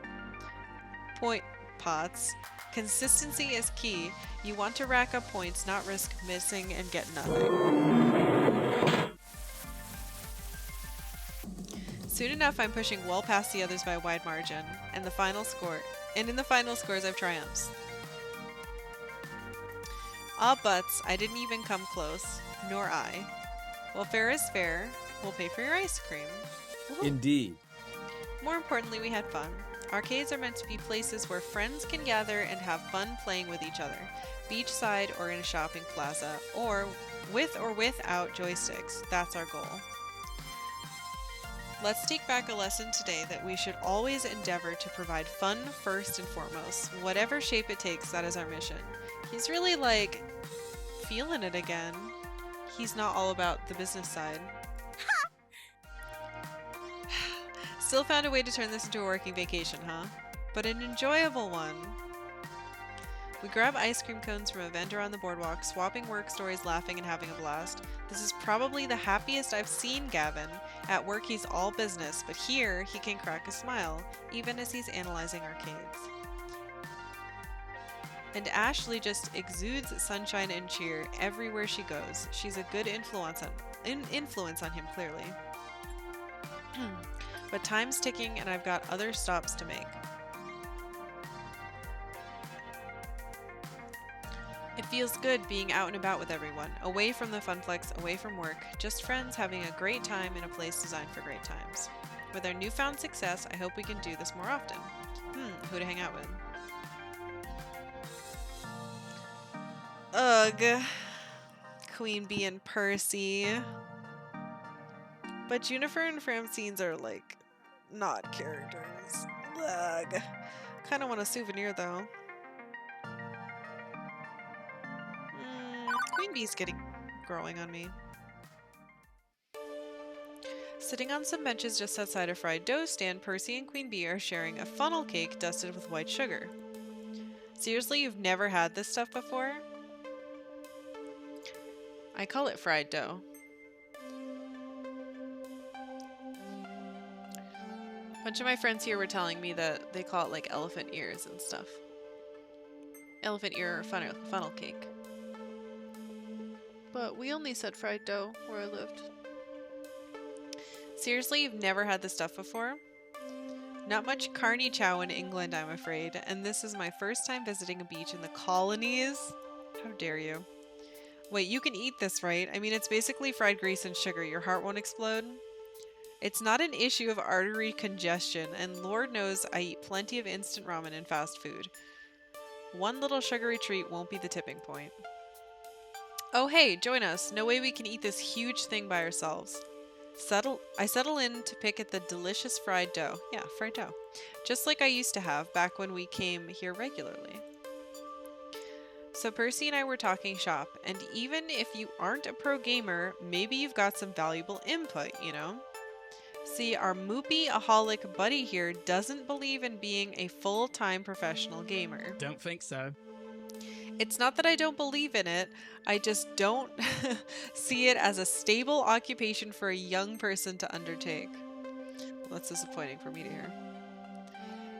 Speaker 1: point pots. Consistency is key. You want to rack up points, not risk missing and get nothing. Soon enough, I'm pushing well past the others by a wide margin, and in the final scores, I've triumphs. Ah, butts, I didn't even come close, nor I. Well, fair is fair. We'll pay for your ice cream. Woohoo.
Speaker 9: Indeed.
Speaker 1: More importantly, we had fun. Arcades are meant to be places where friends can gather and have fun playing with each other, beachside or in a shopping plaza, or with or without joysticks. That's our goal. Let's take back a lesson today that we should always endeavor to provide fun first and foremost. Whatever shape it takes, that is our mission. He's really like feeling it again. He's not all about the business side. Still found a way to turn this into a working vacation, huh? But an enjoyable one. We grab ice cream cones from a vendor on the boardwalk, swapping work stories, laughing, and having a blast. This is probably the happiest I've seen Gavin. At work, he's all business, but here, he can crack a smile, even as he's analyzing arcades. And Ashley just exudes sunshine and cheer everywhere she goes. She's a good influence on him, clearly. But time's ticking, and I've got other stops to make. It feels good being out and about with everyone, away from the funplex, away from work, just friends having a great time in a place designed for great times. With our newfound success, I hope we can do this more often. Who to hang out with? Ugh. Queen Bee and Percy. But Junifer and Francine's are, like, not characters. Ugh. Kinda want a souvenir, though. Queen Bee's growing on me. Sitting on some benches just outside a fried dough stand, Percy and Queen Bee are sharing a funnel cake dusted with white sugar. Seriously, you've never had this stuff before? I call it fried dough. A bunch of my friends here were telling me that they call it like elephant ears and stuff. Elephant ear or funnel cake. But we only said fried dough where I lived. Seriously, you've never had this stuff before? Not much carny chow in England, I'm afraid, and this is my first time visiting a beach in the colonies. How dare you? Wait, you can eat this, right? I mean, it's basically fried grease and sugar. Your heart won't explode? It's not an issue of artery congestion, and Lord knows I eat plenty of instant ramen and fast food. One little sugary treat won't be the tipping point. Oh hey, join us. No way we can eat this huge thing by ourselves. I settle in to pick at the delicious fried dough. Yeah, fried dough. Just like I used to have back when we came here regularly. So Percy and I were talking shop, and even if you aren't a pro gamer, maybe you've got some valuable input, you know? See, our moopy-aholic buddy here doesn't believe in being a full-time professional gamer.
Speaker 7: Don't think so.
Speaker 1: It's not that I don't believe in it, I just don't see it as a stable occupation for a young person to undertake. Well, that's disappointing for me to hear.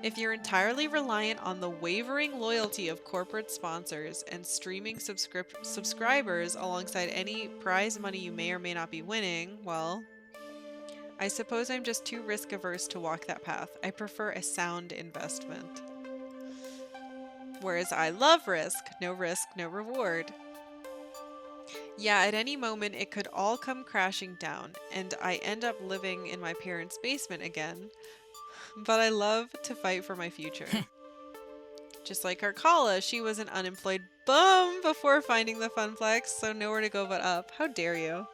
Speaker 1: If you're entirely reliant on the wavering loyalty of corporate sponsors and streaming subscribers alongside any prize money you may or may not be winning, well, I suppose I'm just too risk-averse to walk that path. I prefer a sound investment. Whereas I love risk, no reward. Yeah, at any moment it could all come crashing down, and I end up living in my parents' basement again. But I love to fight for my future. Just like Karkalla, she was an unemployed bum before finding the funplex, so nowhere to go but up. How dare you?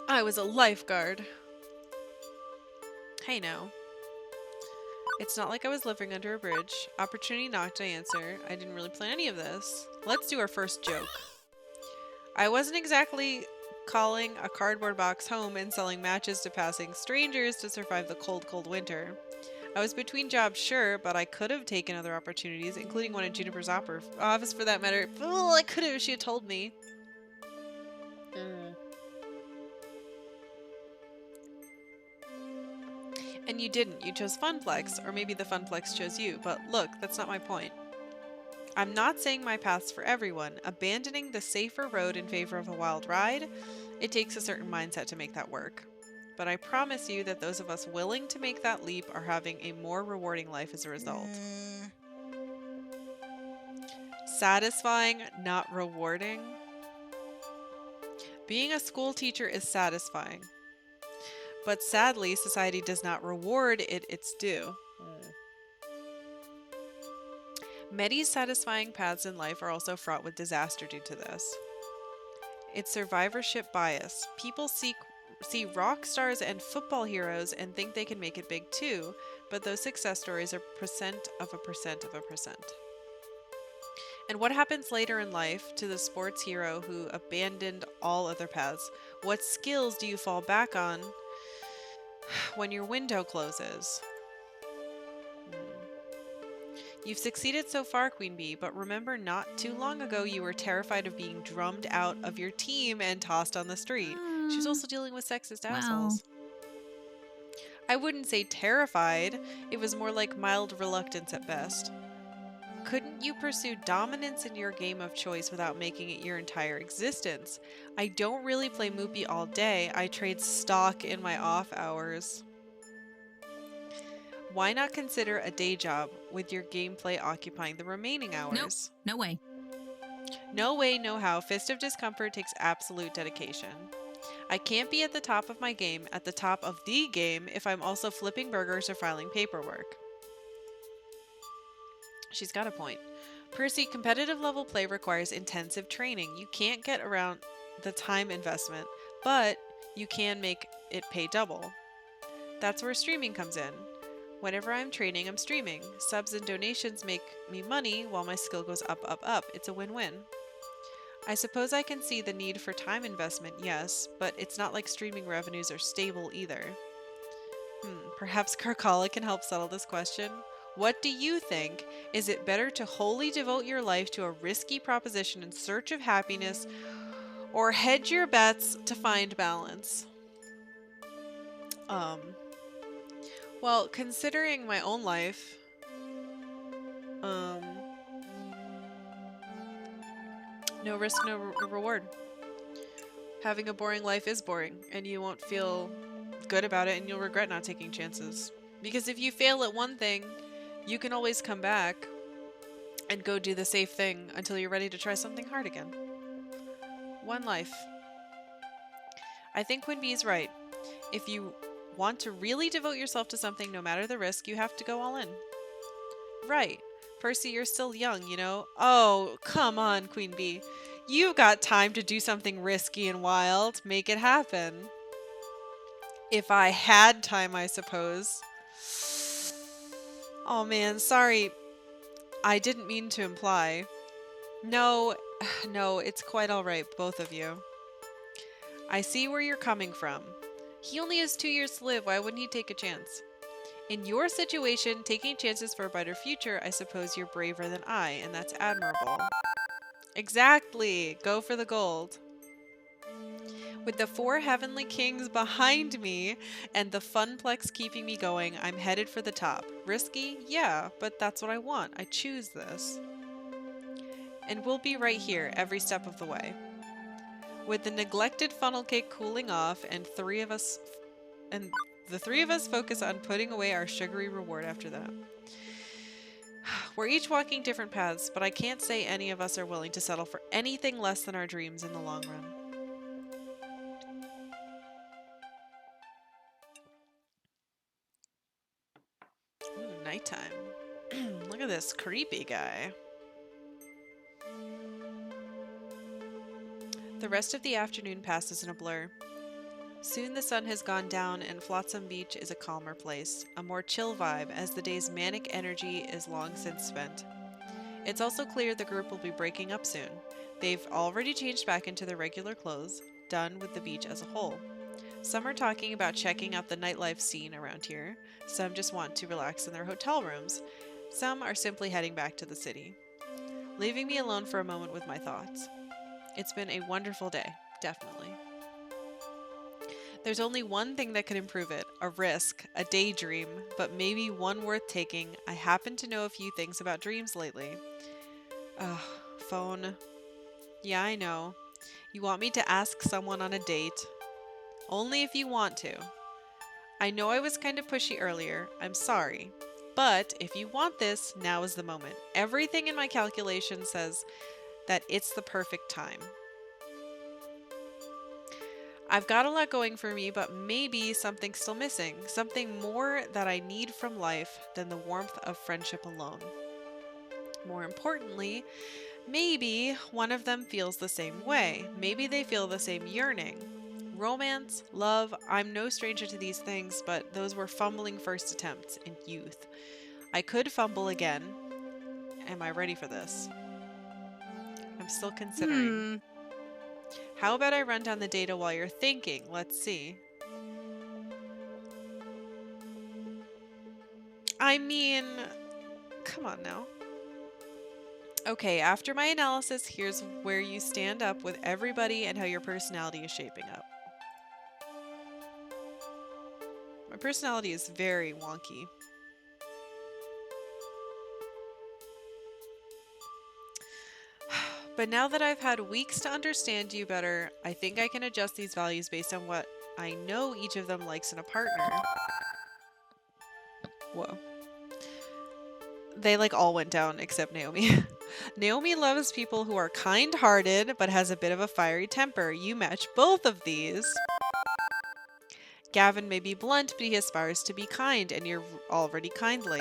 Speaker 1: I was a lifeguard. Hey now. It's not like I was living under a bridge. Opportunity knocked, I answer. I didn't really plan any of this. Let's do our first joke. I wasn't exactly calling a cardboard box home and selling matches to passing strangers to survive the cold, cold winter. I was between jobs, sure, but I could have taken other opportunities, including one in Juniper's office for that matter. Well, I could have if she had told me. And you didn't. You chose Funplex, or maybe the Funplex chose you, but look, that's not my point. I'm not saying my path's for everyone. Abandoning the safer road in favor of a wild ride, it takes a certain mindset to make that work. but I promise you that those of us willing to make that leap are having a more rewarding life as a result. Satisfying, not rewarding. Being a school teacher is satisfying, but sadly, society does not reward it its due. Many satisfying paths in life are also fraught with disaster due to this. It's survivorship bias. People see rock stars and football heroes and think they can make it big too, but those success stories are percent of a percent of a percent. And what happens later in life to the sports hero who abandoned all other paths? What skills do you fall back on when your window closes? You've succeeded so far, Queen Bee, but remember not too long ago you were terrified of being drummed out of your team and tossed on the street. She's also dealing with sexist assholes. I wouldn't say terrified. It was more like mild reluctance at best. Couldn't you pursue dominance in your game of choice without making it your entire existence? I don't really play Moopy all day. I trade stock in my off hours. Why not consider a day job with your gameplay occupying the remaining hours?
Speaker 3: Nope, no way.
Speaker 1: No way, no how. Fist of Discomfort takes absolute dedication. I can't be at the top of my game, at the top of the game, if I'm also flipping burgers or filing paperwork. She's got a point. Percy, competitive level play requires intensive training. You can't get around the time investment, but you can make it pay double. That's where streaming comes in. Whenever I'm training, I'm streaming. Subs and donations make me money while my skill goes up, up, up. It's a win-win. I suppose I can see the need for time investment, yes, but it's not like streaming revenues are stable either. Perhaps Karkalla can help settle this question. What do you think? Is it better to wholly devote your life to a risky proposition in search of happiness, or hedge your bets to find balance? Well, considering my own life, no risk, no reward. Having a boring life is boring, and you won't feel good about it, and you'll regret not taking chances. Because if you fail at one thing, you can always come back and go do the safe thing until you're ready to try something hard again. One life. I think Queen Bee's right. If you want to really devote yourself to something, no matter the risk, you have to go all in. Right. Percy, you're still young, you know? Oh, come on, Queen Bee. You've got time to do something risky and wild. Make it happen. If I had time, I suppose. Oh man, sorry. I didn't mean to imply. No, it's quite alright, both of you. I see where you're coming from. He only has 2 years to live. Why wouldn't he take a chance? In your situation, taking chances for a brighter future, I suppose you're braver than I, and that's admirable. Exactly. Go for the gold. With the 4 heavenly kings behind me and the funplex keeping me going, I'm headed for the top. Risky? Yeah, but that's what I want. I choose this. And we'll be right here every step of the way. With the neglected funnel cake cooling off and the 3 of us focus on putting away our sugary reward after that. We're each walking different paths, but I can't say any of us are willing to settle for anything less than our dreams in the long run. Ooh, nighttime. Look at this creepy guy. The rest of the afternoon passes in a blur. Soon the sun has gone down and Flotsam Beach is a calmer place, a more chill vibe as the day's manic energy is long since spent. It's also clear the group will be breaking up soon. They've already changed back into their regular clothes, done with the beach as a whole. Some are talking about checking out the nightlife scene around here, some just want to relax in their hotel rooms, some are simply heading back to the city. Leaving me alone for a moment with my thoughts. It's been a wonderful day, definitely. There's only one thing that could improve it, a risk, a daydream, but maybe one worth taking. I happen to know a few things about dreams lately. Ugh, phone. Yeah, I know. You want me to ask someone on a date. Only if you want to. I know I was kind of pushy earlier. I'm sorry. But if you want this, now is the moment. Everything in my calculation says that it's the perfect time. I've got a lot going for me, but maybe something's still missing. Something more that I need from life than the warmth of friendship alone. More importantly, maybe one of them feels the same way. Maybe they feel the same yearning. Romance, love, I'm no stranger to these things, but those were fumbling first attempts in youth. I could fumble again. Am I ready for this? I'm still considering. How about I run down the data while you're thinking? Let's see. I mean, come on now. Okay, after my analysis, here's where you stand up with everybody and how your personality is shaping up. My personality is very wonky. But now that I've had weeks to understand you better, I think I can adjust these values based on what I know each of them likes in a partner. Whoa. They like all went down except Naomi. Naomi loves people who are kind-hearted but has a bit of a fiery temper. You match both of these. Gavin may be blunt, but he aspires to be kind, and you're already kindly.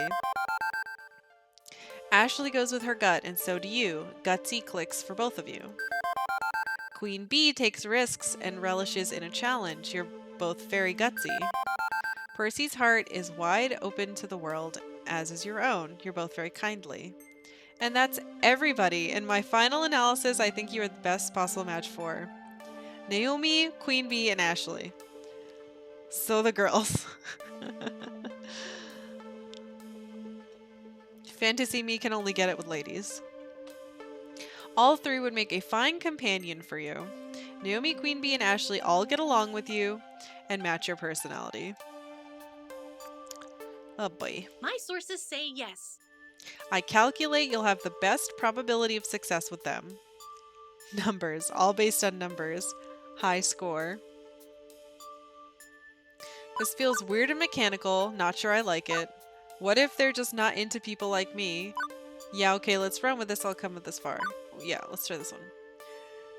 Speaker 1: Ashley goes with her gut, and so do you. Gutsy clicks for both of you. Queen Bee takes risks and relishes in a challenge. You're both very gutsy. Percy's heart is wide open to the world, as is your own. You're both very kindly. And that's everybody. In my final analysis, I think you are the best possible match for Naomi, Queen Bee, and Ashley. So the girls. Fantasy me can only get it with ladies. All three would make a fine companion for you. Naomi, Queen Bee, and Ashley all get along with you and match your personality. Oh boy.
Speaker 5: My sources say yes.
Speaker 1: I calculate you'll have the best probability of success with them. Numbers, all based on numbers. High score. This feels weird and mechanical, not sure I like it. What if they're just not into people like me? Yeah, okay, let's run with this, I'll come with this far. Yeah, let's try this one.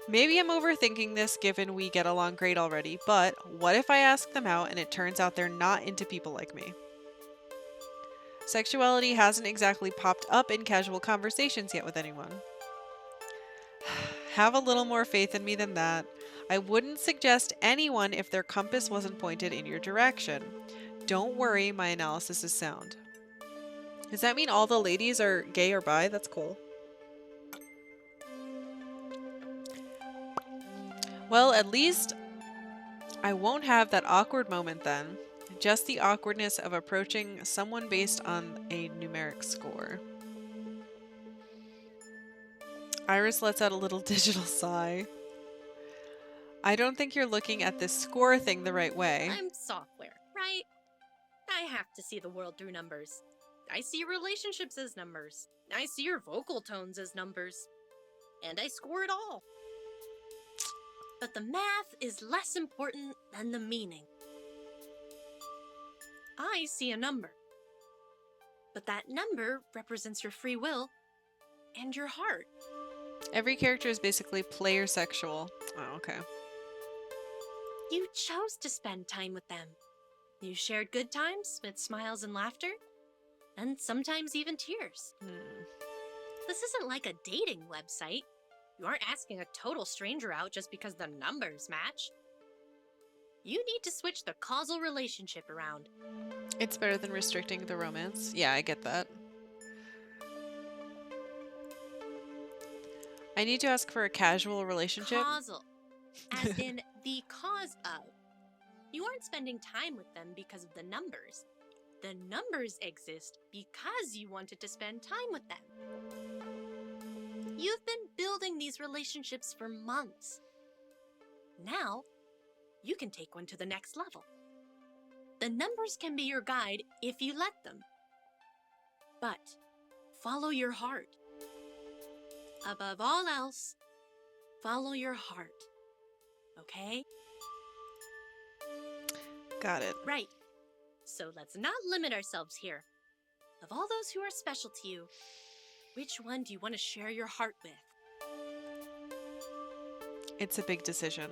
Speaker 1: Maybe I'm overthinking this given we get along great already, but what if I ask them out and it turns out they're not into people like me? Sexuality hasn't exactly popped up in casual conversations yet with anyone. Have a little more faith in me than that. I wouldn't suggest anyone if their compass wasn't pointed in your direction. Don't worry, my analysis is sound. Does that mean all the ladies are gay or bi? That's cool. Well, at least I won't have that awkward moment then. Just the awkwardness of approaching someone based on a numeric score. Iris lets out a little digital sigh. I don't think you're looking at this score thing the right way.
Speaker 5: I'm software, right? I have to see the world through numbers. I see relationships as numbers. I see your vocal tones as numbers. And I score it all. But the math is less important than the meaning. I see a number. But that number represents your free will and your heart.
Speaker 1: Every character is basically player sexual. Oh, okay.
Speaker 5: You chose to spend time with them. You shared good times with smiles and laughter, and sometimes even tears. This isn't like a dating website. You aren't asking a total stranger out just because the numbers match. You need to switch the causal relationship around.
Speaker 1: It's better than restricting the romance. Yeah, I get that. I need to ask for a casual relationship.
Speaker 5: Causal. As in the cause of. You aren't spending time with them because of the numbers. The numbers exist because you wanted to spend time with them. You've been building these relationships for months. Now, you can take one to the next level. The numbers can be your guide if you let them. But follow your heart. Above all else, follow your heart. Okay?
Speaker 1: Got it.
Speaker 5: Right. So let's not limit ourselves here. Of all those who are special to you, which one do you want to share your heart with?
Speaker 1: It's a big decision.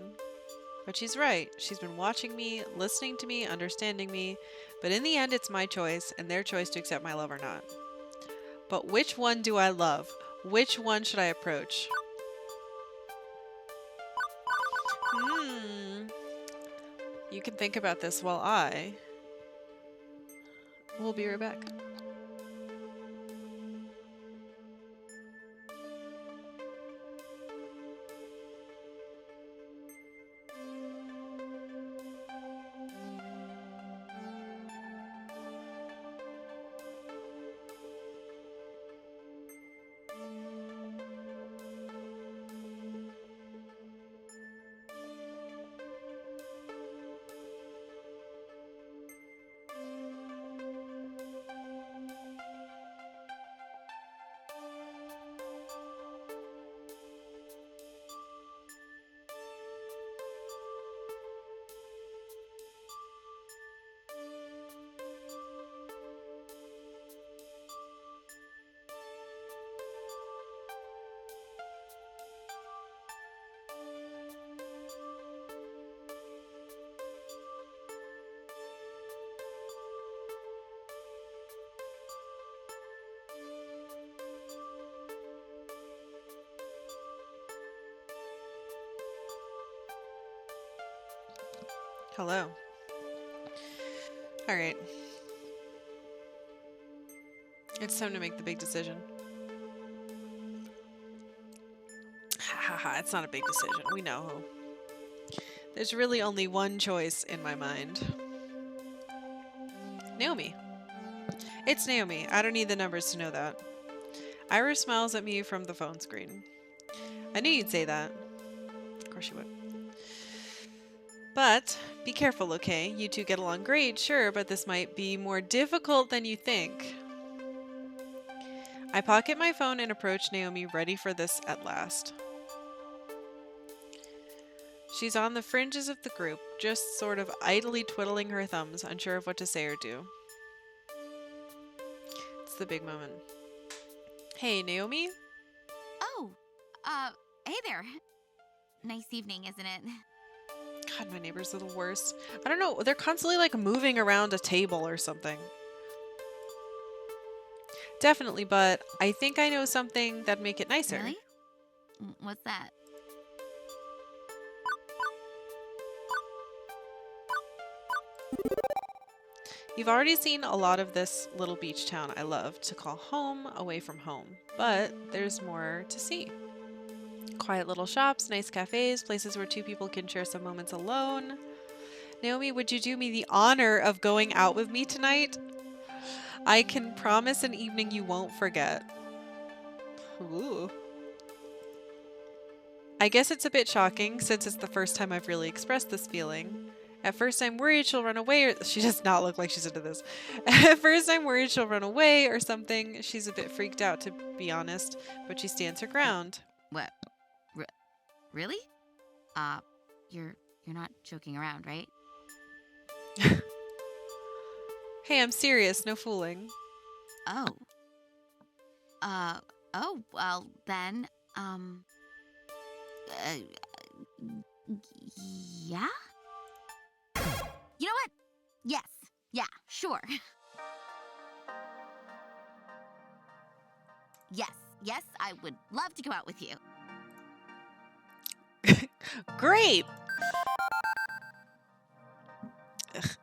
Speaker 1: But she's right. She's been watching me, listening to me, understanding me. But in the end, it's my choice and their choice to accept my love or not. But which one do I love? Which one should I approach? You can think about this while I will be right back. Hello. All right. It's time to make the big decision. Ha ha ha, it's not a big decision. We know who. There's really only one choice in my mind. Naomi. It's Naomi. I don't need the numbers to know that. Iris smiles at me from the phone screen. I knew you'd say that. Of course you would. But be careful, okay? You two get along great, sure, but this might be more difficult than you think. I pocket my phone and approach Naomi, ready for this at last. She's on the fringes of the group, just sort of idly twiddling her thumbs, unsure of what to say or do. It's the big moment. Hey, Naomi?
Speaker 6: Oh, hey there. Nice evening, isn't it?
Speaker 1: God, my neighbors are the worst. I don't know, they're constantly like moving around a table or something. Definitely, but I think I know something that'd make it nicer.
Speaker 6: Really? What's that?
Speaker 1: You've already seen a lot of this little beach town I love to call home away from home, but there's more to see. Quiet little shops, nice cafes, places where two people can share some moments alone. Naomi, would you do me the honor of going out with me tonight? I can promise an evening you won't forget. Ooh. I guess it's a bit shocking since it's the first time I've really expressed this feeling. At first I'm worried she'll run away, or she does not look like she's into this. At first I'm worried she'll run away or something. She's a bit freaked out, to be honest, but she stands her ground.
Speaker 6: What? Really? You're not joking around, right?
Speaker 1: Hey, I'm serious, no fooling.
Speaker 6: Oh. Oh, well, then, yeah? You know what? Yes. Yeah, sure. Yes, I would love to go out with you.
Speaker 1: Great! Ugh.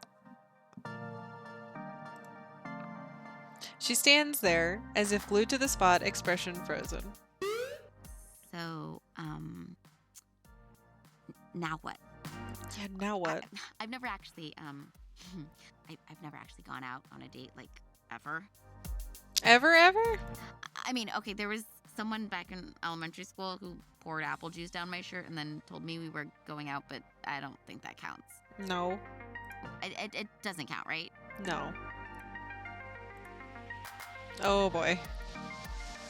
Speaker 1: She stands there, as if glued to the spot, expression frozen.
Speaker 6: So, now what?
Speaker 1: Yeah, now what?
Speaker 6: I've never actually, I've never actually gone out on a date, like, ever.
Speaker 1: Ever?
Speaker 6: I mean, okay, there was someone back in elementary school who poured apple juice down my shirt and then told me we were going out, but I don't think that counts.
Speaker 1: No.
Speaker 6: It doesn't count, right?
Speaker 1: No. Oh boy.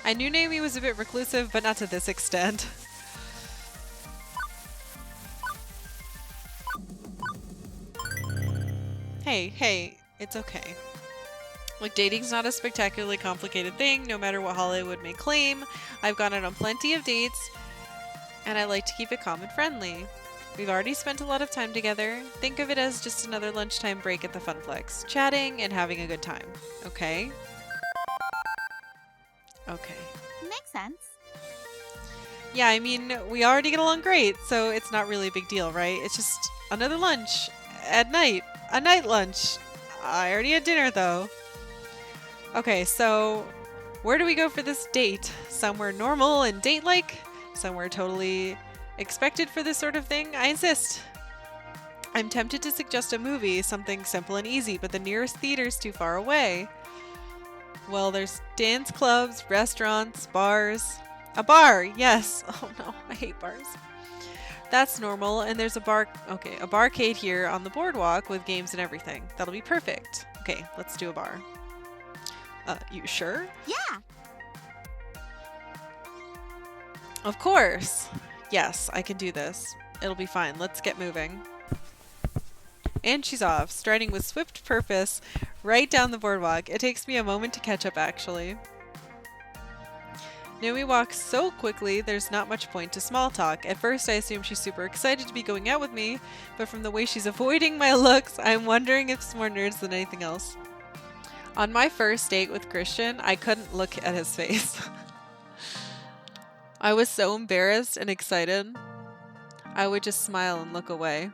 Speaker 1: I knew Naomi was a bit reclusive, but not to this extent. Hey, It's okay. Like, dating's not a spectacularly complicated thing, no matter what Hollywood may claim. I've gone out on plenty of dates, and I like to keep it calm and friendly. We've already spent a lot of time together. Think of it as just another lunchtime break at the Funplex, chatting and having a good time. Okay? Okay.
Speaker 6: Makes sense.
Speaker 1: Yeah, I mean, we already get along great, so it's not really a big deal, right? It's just another lunch at night. A night lunch. I already had dinner, though. Okay, so where do we go for this date? Somewhere normal and date-like? Somewhere totally expected for this sort of thing? I insist. I'm tempted to suggest a movie, something simple and easy, but the nearest theater's too far away. Well, there's dance clubs, restaurants, bars. A bar, yes. Oh no, I hate bars. That's normal, and there's a barcade here on the boardwalk with games and everything. That'll be perfect. Okay, let's do a bar. You sure?
Speaker 6: Yeah.
Speaker 1: Of course. Yes, I can do this. It'll be fine. Let's get moving. And she's off, striding with swift purpose right down the boardwalk. It takes me a moment to catch up, actually. Naomi walks so quickly, there's not much point to small talk. At first, I assume she's super excited to be going out with me, but from the way she's avoiding my looks, I'm wondering if it's more nerds than anything else. On my first date with Christian, I couldn't look at his face. I was so embarrassed and excited. I would just smile and look away.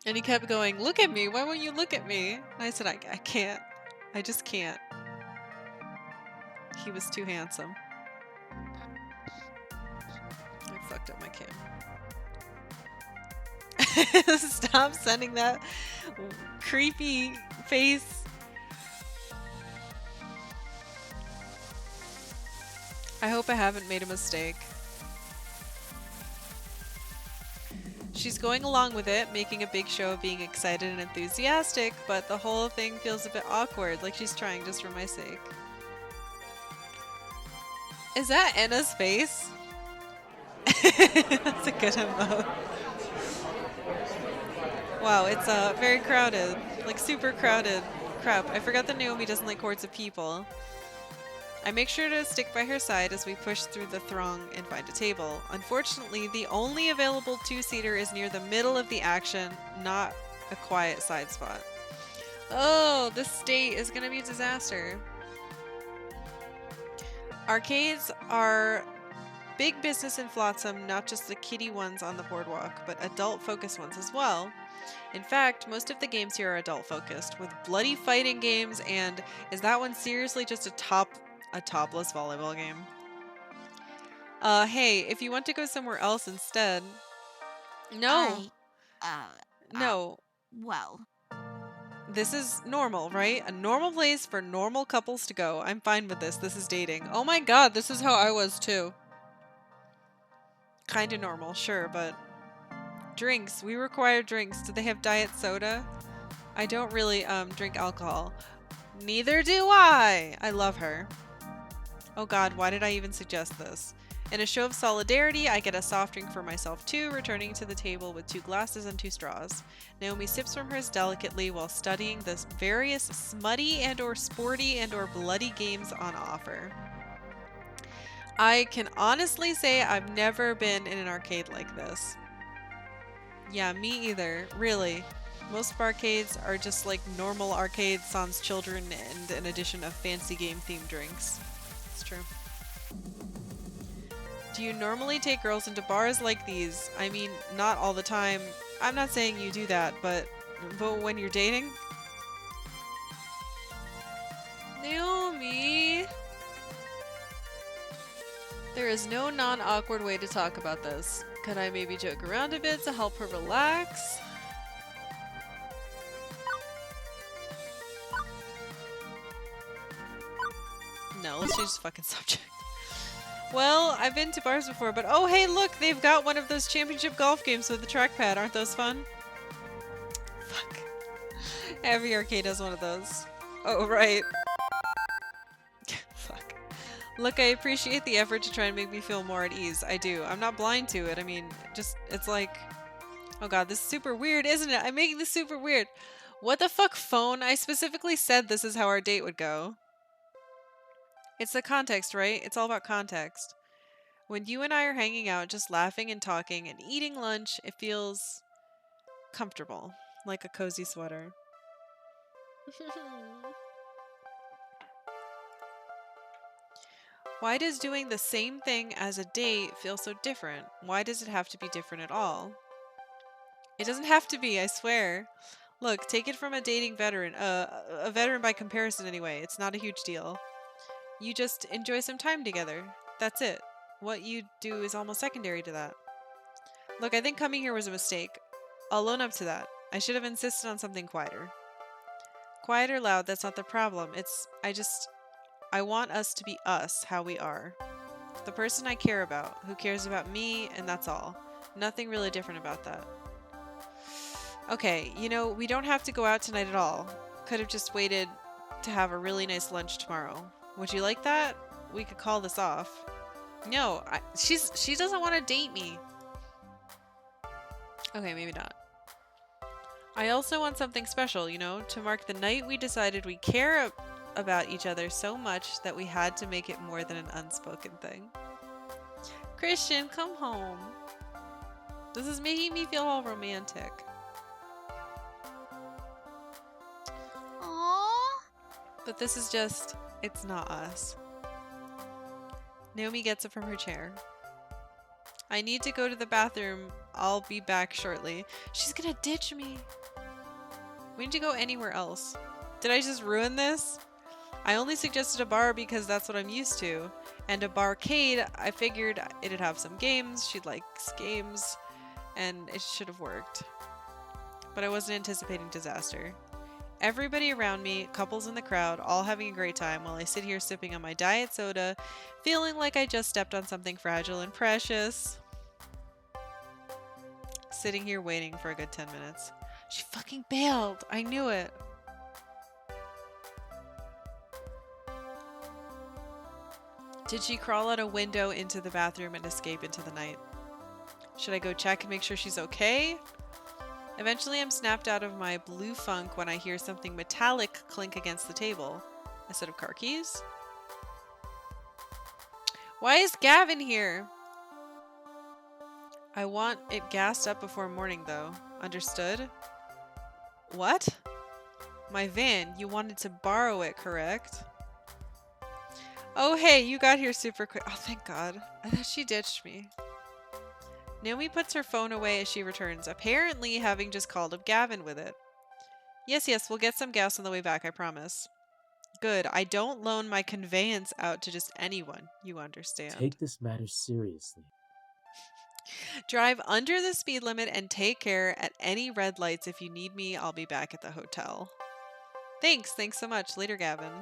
Speaker 1: And he kept going, "Look at me, why won't you look at me?" And I said, I can't. I just can't. He was too handsome. I fucked up my camera. Stop sending that creepy face. I hope I haven't made a mistake. She's going along with it, making a big show of being excited and enthusiastic, but the whole thing feels a bit awkward, like she's trying just for my sake. Is that Anna's face? That's a good emote. Wow, it's very crowded. Like super crowded. Crap, I forgot that Naomi doesn't like hordes of people. I make sure to stick by her side as we push through the throng and find a table. Unfortunately, the only available two-seater is near the middle of the action, not a quiet side spot. Oh, this date is gonna be a disaster. Arcades are big business in Flotsam, not just the kiddie ones on the boardwalk, but adult-focused ones as well. In fact, most of the games here are adult-focused, with bloody fighting games and is that one seriously just a topless volleyball game? Hey, if you want to go somewhere else instead. No. No.
Speaker 6: Well.
Speaker 1: This is normal, right? A normal place for normal couples to go. I'm fine with this. This is dating. Oh my god, this is how I was too. Kinda normal, sure, but... Drinks. We require drinks. Do they have diet soda? I don't really, drink alcohol. Neither do I! I love her. Oh god, why did I even suggest this? In a show of solidarity, I get a soft drink for myself too, returning to the table with 2 glasses and 2 straws. Naomi sips from hers delicately while studying the various smutty and or sporty and or bloody games on offer. I can honestly say I've never been in an arcade like this. Yeah, me either, really. Most barcades are just like normal arcades sans children and an addition of fancy game themed drinks. It's true. Do you normally take girls into bars like these? I mean, not all the time. I'm not saying you do that, but when you're dating? Naomi! There is no non-awkward way to talk about this. Could I maybe joke around a bit to help her relax? No, let's change the fucking subject. Well, I've been to bars before, but oh hey look, they've got one of those championship golf games with the trackpad. Aren't those fun? Fuck. Every arcade has one of those. Oh, right. Fuck. Look, I appreciate the effort to try and make me feel more at ease. I do. I'm not blind to it. I mean, just, it's like... Oh god, this is super weird, isn't it? I'm making this super weird. What the fuck, phone? I specifically said this is how our date would go. It's the context, right? It's all about context. When you and I are hanging out, just laughing and talking and eating lunch, it feels comfortable, like a cozy sweater. Why does doing the same thing as a date feel so different? Why does it have to be different at all? It doesn't have to be, I swear. Look, take it from a dating veteran, a veteran by comparison anyway. It's not a huge deal. You just enjoy some time together. That's it. What you do is almost secondary to that. Look, I think coming here was a mistake. I'll own up to that. I should have insisted on something quieter. Quiet or loud, that's not the problem. I want us to be us, how we are. The person I care about, who cares about me, and that's all. Nothing really different about that. Okay, you know, we don't have to go out tonight at all. Could have just waited to have a really nice lunch tomorrow. Would you like that? We could call this off. No, she doesn't want to date me. Okay, maybe not. I also want something special, you know, to mark the night we decided we care about each other so much that we had to make it more than an unspoken thing. Christian, come home. This is making me feel all romantic.
Speaker 6: Aww.
Speaker 1: But this is just, it's not us. Naomi gets up from her chair. I need to go to the bathroom. I'll be back shortly. She's gonna ditch me. We need to go anywhere else. Did I just ruin this? I only suggested a bar because that's what I'm used to. And a barcade, I figured it'd have some games. She likes games. And it should have worked. But I wasn't anticipating disaster. Everybody around me, couples in the crowd, all having a great time while I sit here sipping on my diet soda, feeling like I just stepped on something fragile and precious. Sitting here waiting for a good 10 minutes. She fucking bailed. I knew it. Did she crawl out a window into the bathroom and escape into the night? Should I go check and make sure she's okay? Eventually, I'm snapped out of my blue funk when I hear something metallic clink against the table. A set of car keys? Why is Gavin here? I want it gassed up before morning, though. Understood? What? My van. You wanted to borrow it, correct? Oh, hey, you got here super quick. Oh, thank God. I thought she ditched me. Naomi puts her phone away as she returns, apparently having just called up Gavin with it. Yes, we'll get some gas on the way back, I promise. Good, I don't loan my conveyance out to just anyone, you understand.
Speaker 9: Take this matter seriously.
Speaker 1: Drive under the speed limit and take care at any red lights. If you need me, I'll be back at the hotel. Thanks so much. Later, Gavin.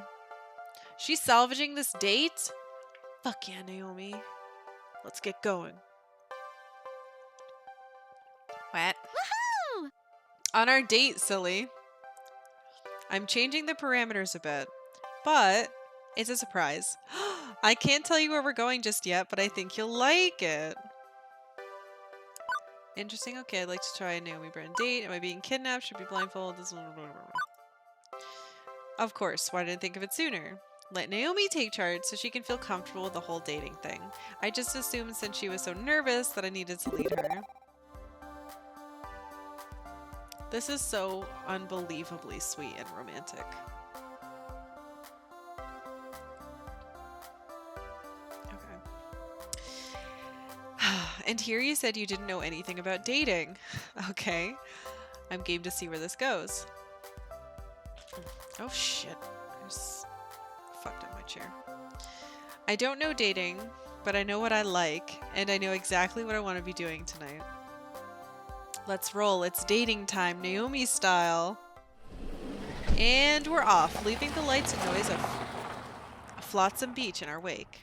Speaker 1: She's salvaging this date? Fuck yeah, Naomi. Let's get going. What?
Speaker 6: Woohoo!
Speaker 1: On our date, silly. I'm changing the parameters a bit, but it's a surprise. I can't tell you where we're going just yet, but I think you'll like it. Interesting. Okay, I'd like to try a Naomi Brand date. Am I being kidnapped? Should be blindfolded. Of course. Why didn't I think of it sooner? Let Naomi take charge so she can feel comfortable with the whole dating thing. I just assumed since she was so nervous that I needed to lead her. This is so unbelievably sweet and romantic. Okay. And here you said you didn't know anything about dating. Okay. I'm game to see where this goes. Oh shit. I just fucked up my chair. I don't know dating, but I know what I like, and I know exactly what I want to be doing tonight. Let's roll. It's dating time, Naomi style. And we're off, leaving the lights and noise of a flotsam beach in our wake.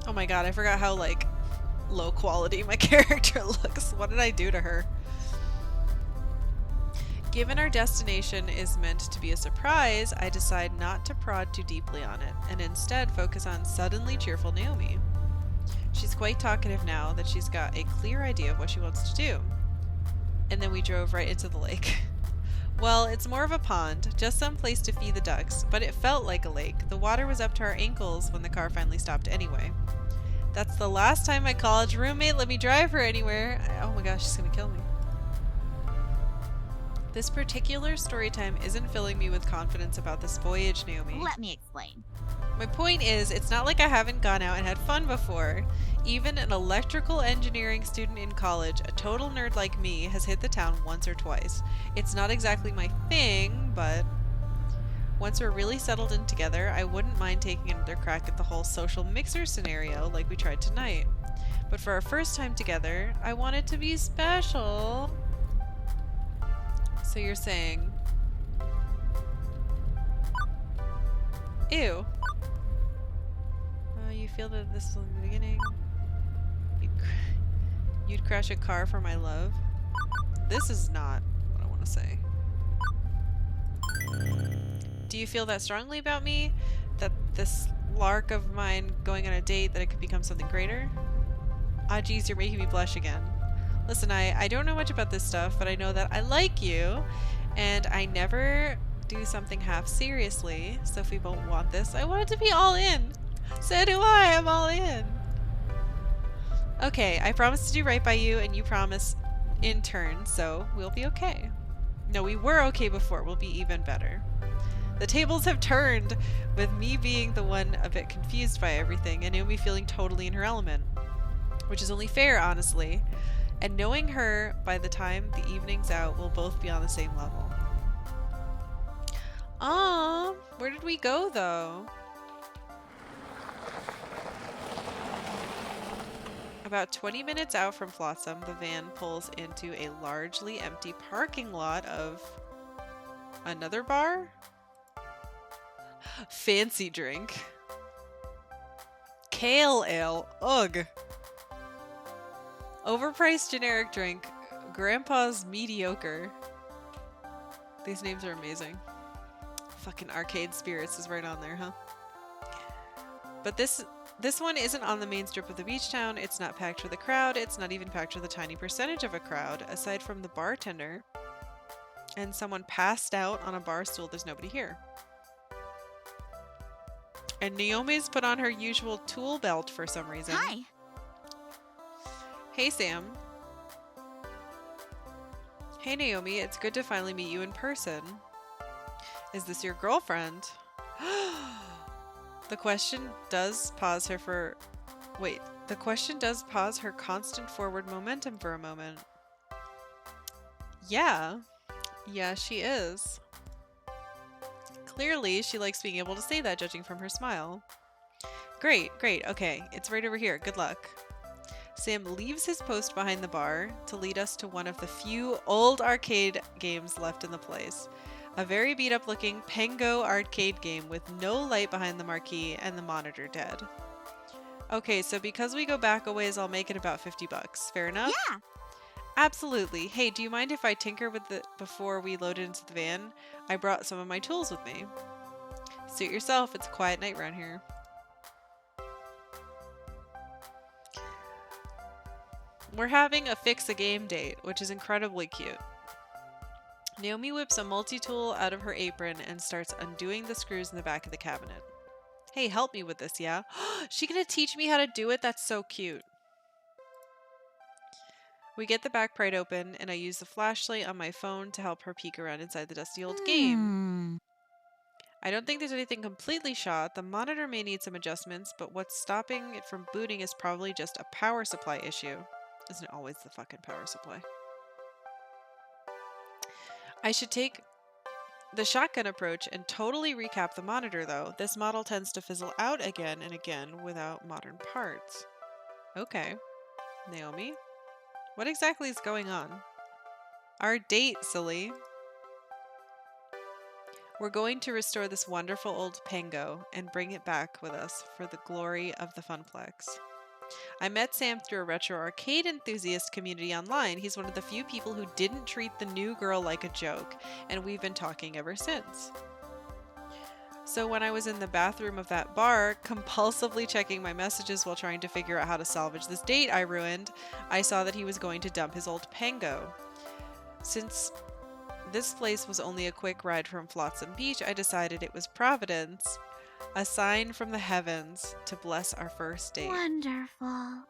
Speaker 1: Oh my god, I forgot how, like, low quality my character looks. What did I do to her? Given our destination is meant to be a surprise, I decide not to prod too deeply on it, and instead focus on suddenly cheerful Naomi. She's quite talkative now that she's got a clear idea of what she wants to do. And then we drove right into the lake. Well, it's more of a pond, just some place to feed the ducks, but it felt like a lake. The water was up to our ankles when the car finally stopped anyway. That's the last time my college roommate let me drive her anywhere. Oh my gosh, she's gonna kill me. This particular story time isn't filling me with confidence about this voyage, Naomi.
Speaker 6: Let me explain.
Speaker 1: My point is, it's not like I haven't gone out and had fun before. Even an electrical engineering student in college, a total nerd like me, has hit the town once or twice. It's not exactly my thing, but once we're really settled in together, I wouldn't mind taking another crack at the whole social mixer scenario like we tried tonight. But for our first time together, I want it to be special. So you're saying... Ew. You feel that this was in the beginning? You'd crash a car for my love? This is not what I want to say. Do you feel that strongly about me? That this lark of mine going on a date, that it could become something greater? Ah, geez, you're making me blush again. Listen, I don't know much about this stuff, but I know that I like you, and I never do something half seriously, so if we both want this, I want it to be all in. So do I, I'm all in. Okay, I promise to do right by you, and you promise in turn, so we'll be okay. No, we were okay before, we'll be even better. The tables have turned, with me being the one a bit confused by everything, and Naomi feeling totally in her element. Which is only fair, honestly. And knowing her, by the time the evening's out, we'll both be on the same level. Where did we go, though? About 20 minutes out from Flotsam, the van pulls into a largely empty parking lot of another bar? Fancy drink. Kale ale. Ugh. Overpriced generic drink. Grandpa's mediocre. These names are amazing. Fucking Arcade Spirits is right on there, huh? But this one isn't on the main strip of the beach town. It's not packed with a crowd. It's not even packed with a tiny percentage of a crowd. Aside from the bartender and someone passed out on a bar stool, there's nobody here. And Naomi's put on her usual tool belt for some reason.
Speaker 6: Hi.
Speaker 1: Hey, Sam. Hey, Naomi. It's good to finally meet you in person. Is this your girlfriend? The question does pause her for... Wait. The question does pause her constant forward momentum for a moment. Yeah. Yeah, she is. Clearly, she likes being able to say that, judging from her smile. Great, great. Okay, it's right over here. Good luck. Sam leaves his post behind the bar to lead us to one of the few old arcade games left in the place. A very beat-up looking Pengo arcade game with no light behind the marquee and the monitor dead. Okay, so because we go back a ways, I'll make it about $50. Fair enough?
Speaker 6: Yeah.
Speaker 1: Absolutely. Hey, do you mind if I tinker with it before we load it into the van? I brought some of my tools with me. Suit yourself, it's a quiet night around here. We're having a fix-a-game date, which is incredibly cute. Naomi whips a multi-tool out of her apron and starts undoing the screws in the back of the cabinet. Hey, help me with this, yeah? She gonna teach me how to do it? That's so cute. We get the back pried open, and I use the flashlight on my phone to help her peek around inside the dusty old game. I don't think there's anything completely shot. The monitor may need some adjustments, but what's stopping it from booting is probably just a power supply issue. Isn't it always the fucking power supply? I should take the shotgun approach and totally recap the monitor, though. This model tends to fizzle out again and again without modern parts. Okay. Naomi? What exactly is going on? Our date, silly. We're going to restore this wonderful old Pengo and bring it back with us for the glory of the Funplex. I met Sam through a retro arcade enthusiast community online. He's one of the few people who didn't treat the new girl like a joke, and we've been talking ever since. So when I was in the bathroom of that bar, compulsively checking my messages while trying to figure out how to salvage this date I ruined, I saw that he was going to dump his old Pango. Since this place was only a quick ride from Flotsam Beach, I decided it was Providence, a sign from the heavens to bless our first date.
Speaker 6: Wonderful.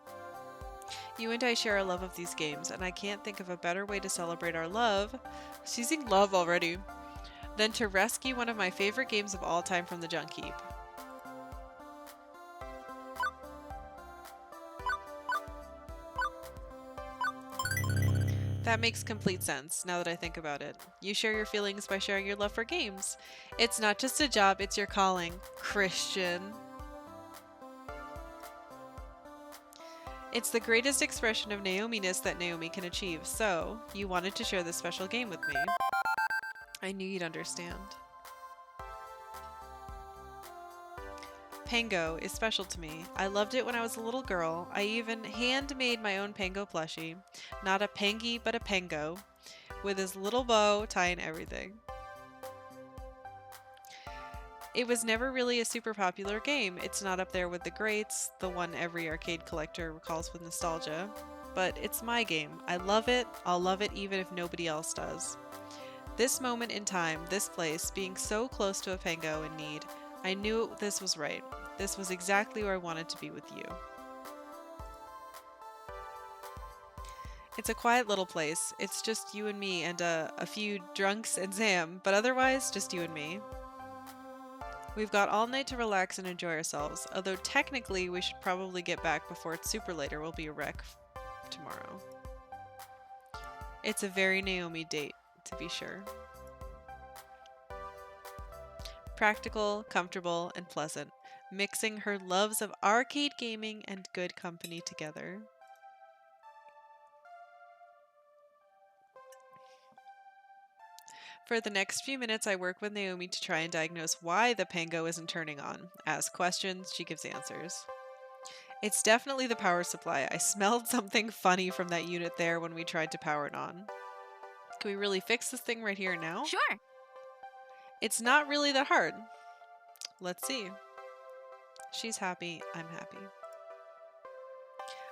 Speaker 1: You and I share a love of these games, and I can't think of a better way to celebrate our love, seizing love already, than to rescue one of my favorite games of all time from the junk heap. That makes complete sense, now that I think about it. You share your feelings by sharing your love for games. It's not just a job, it's your calling. Christian. It's the greatest expression of Naomi-ness that Naomi can achieve, so you wanted to share this special game with me. I knew you'd understand. Pango is special to me. I loved it when I was a little girl. I even handmade my own Pango plushie. Not a Pangy, but a Pango, with his little bow tying everything. It was never really a super popular game. It's not up there with the greats, the one every arcade collector recalls with nostalgia. But it's my game. I love it. I'll love it even if nobody else does. This moment in time, this place, being so close to a Pango in need, I knew this was right. This was exactly where I wanted to be with you. It's a quiet little place. It's just you and me and a few drunks and Sam, but otherwise just you and me. We've got all night to relax and enjoy ourselves, although technically we should probably get back before it's super late or we'll be a wreck tomorrow. It's a very Naomi date, to be sure. Practical, comfortable, and pleasant, mixing her loves of arcade gaming and good company together. For the next few minutes, I work with Naomi to try and diagnose why the Pango isn't turning on. Ask questions, she gives answers. It's definitely the power supply. I smelled something funny from that unit there when we tried to power it on. Can we really fix this thing right here and now?
Speaker 6: Sure.
Speaker 1: It's not really that hard. Let's see. She's happy, I'm happy.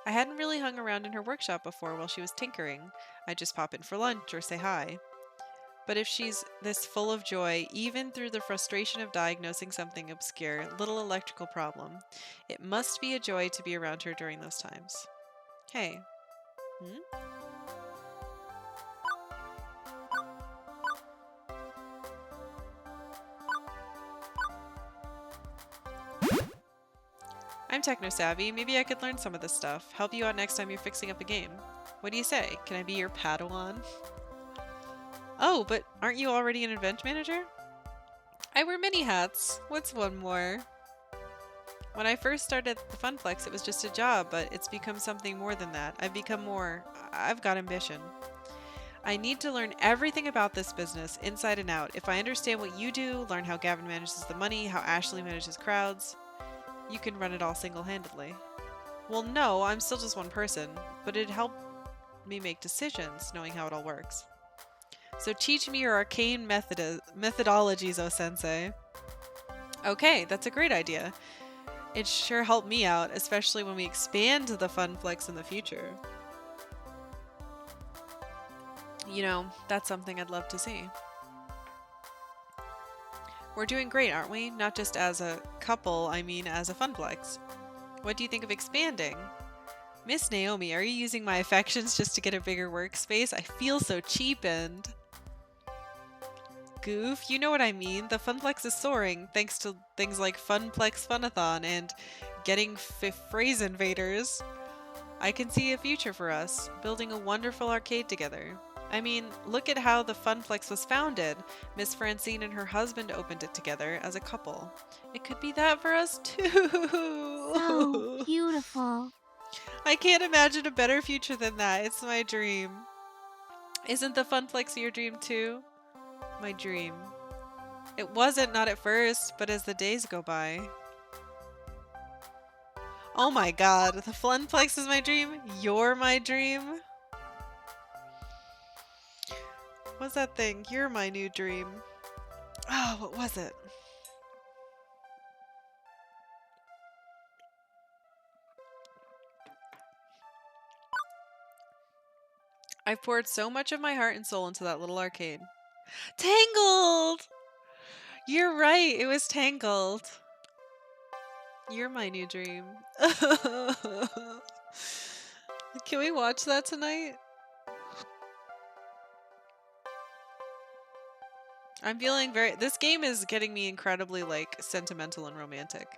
Speaker 1: I hadn't really hung around in her workshop before while she was tinkering. I'd just pop in for lunch or say hi. But if she's this full of joy, even through the frustration of diagnosing something obscure, little electrical problem, it must be a joy to be around her during those times. Hey. I'm techno-savvy. Maybe I could learn some of this stuff. Help you out next time you're fixing up a game. What do you say? Can I be your Padawan? Oh, but aren't you already an event manager? I wear many hats. What's one more? When I first started the Funplex, it was just a job, but it's become something more than that. I've got ambition. I need to learn everything about this business, inside and out. If I understand what you do, learn how Gavin manages the money, how Ashley manages crowds, you can run it all single-handedly. Well, no, I'm still just one person, but it'd help me make decisions, knowing how it all works. So teach me your arcane methodologies, oh sensei. Okay, that's a great idea. It sure helped me out, especially when we expand the Funplex in the future. You know, that's something I'd love to see. We're doing great, aren't we? Not just as a couple, I mean as a Funplex. What do you think of expanding? Miss Naomi, are you using my affections just to get a bigger workspace? I feel so cheapened. Goof, you know what I mean. The Funplex is soaring thanks to things like Funplex Funathon and getting phrase invaders. I can see a future for us, building a wonderful arcade together. I mean, look at how the Funplex was founded. Miss Francine and her husband opened it together as a couple. It could be that for us too.
Speaker 6: So beautiful.
Speaker 1: I can't imagine a better future than that. It's my dream. Isn't the Funplex your dream too? My dream. It wasn't, not at first, but as the days go by. Oh my god, the Funplex is my dream? You're my dream? What's that thing? You're my new dream. Oh, what was it? I've poured so much of my heart and soul into that little arcade. Tangled! You're right, it was Tangled. You're my new dream. Can we watch that tonight? I'm feeling this game is getting me incredibly, like, sentimental and romantic.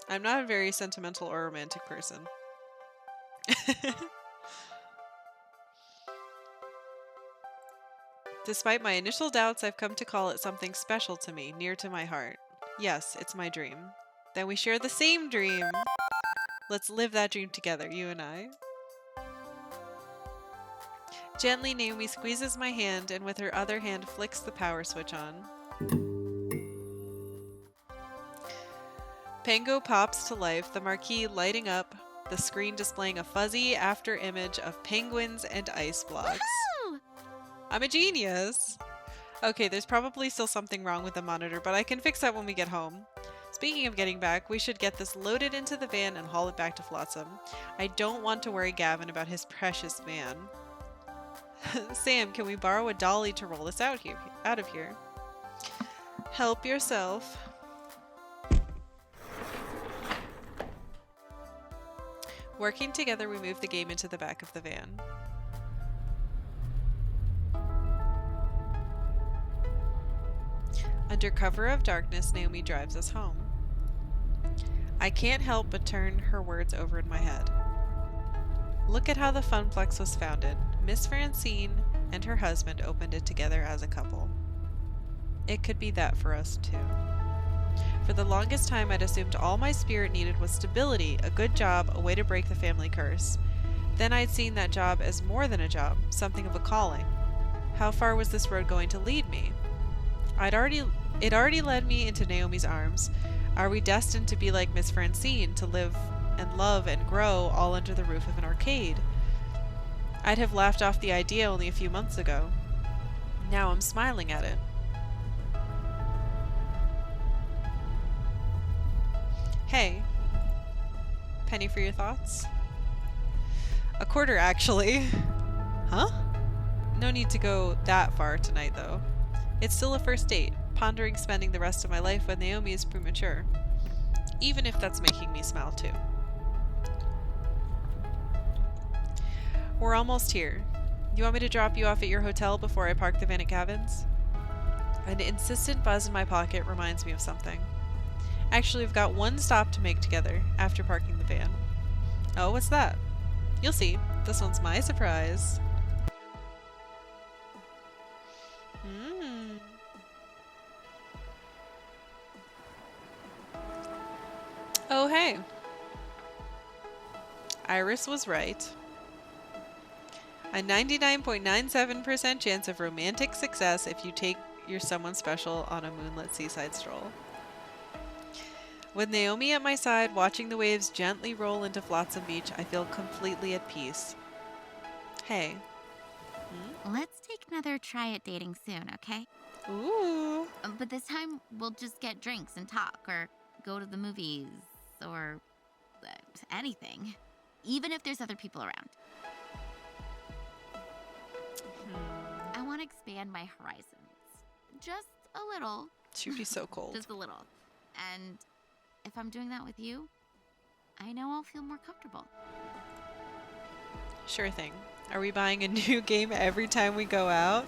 Speaker 1: I'm not a very sentimental or romantic person. Despite my initial doubts, I've come to call it something special to me, near to my heart. Yes, it's my dream. Then we share the same dream. Let's live that dream together, you and I. Gently, Naomi squeezes my hand and with her other hand flicks the power switch on. Pango pops to life, the marquee lighting up, the screen displaying a fuzzy after image of penguins and ice blocks.
Speaker 6: Woohoo!
Speaker 1: I'm a genius! Okay, there's probably still something wrong with the monitor, but I can fix that when we get home. Speaking of getting back, we should get this loaded into the van and haul it back to Flotsam. I don't want to worry Gavin about his precious van. Sam, can we borrow a dolly to roll this out of here? Help yourself. Working together, we move the game into the back of the van. Under cover of darkness, Naomi drives us home. I can't help but turn her words over in my head. Look at how the Funplex was founded. Miss Francine and her husband opened it together as a couple. It could be that for us too. For the longest time, I'd assumed all my spirit needed was stability, a good job, a way to break the family curse. Then I'd seen that job as more than a job, something of a calling. How far was this road going to lead me? It already led me into Naomi's arms. Are we destined to be like Miss Francine, to live and love and grow all under the roof of an arcade? I'd have laughed off the idea only a few months ago. Now I'm smiling at it. Hey. Penny for your thoughts? A quarter, actually. Huh? No need to go that far tonight, though. It's still a first date, pondering spending the rest of my life with Naomi is premature. Even if that's making me smile, too. We're almost here. You want me to drop you off at your hotel before I park the van at Gavin's? An insistent buzz in my pocket reminds me of something. Actually, we've got one stop to make together after parking the van. Oh, what's that? You'll see. This one's my surprise. Oh, hey. Iris was right. A 99.97% chance of romantic success if you take your someone special on a moonlit seaside stroll. With Naomi at my side, watching the waves gently roll into Flotsam Beach, I feel completely at peace. Hey.
Speaker 6: Let's take another try at dating soon, okay?
Speaker 1: Ooh.
Speaker 6: But this time, we'll just get drinks and talk, or go to the movies, or anything. Even if there's other people around. I want to expand my horizons. Just a little.
Speaker 1: She'd be so cold.
Speaker 6: Just a little. And if I'm doing that with you, I know I'll feel more comfortable.
Speaker 1: Sure thing. Are we buying a new game every time we go out?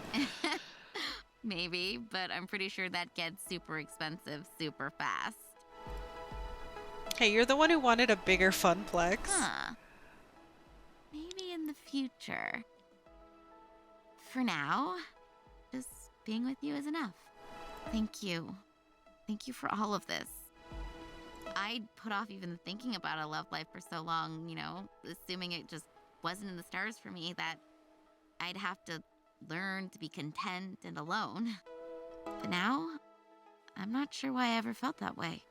Speaker 6: Maybe, but I'm pretty sure that gets super expensive super fast.
Speaker 1: Hey, you're the one who wanted a bigger funplex.
Speaker 6: Huh. Maybe in the future. For now, just being with you is enough. Thank you. Thank you for all of this. I'd put off even thinking about a love life for so long, assuming it just wasn't in the stars for me, that I'd have to learn to be content and alone. But now, I'm not sure why I ever felt that way.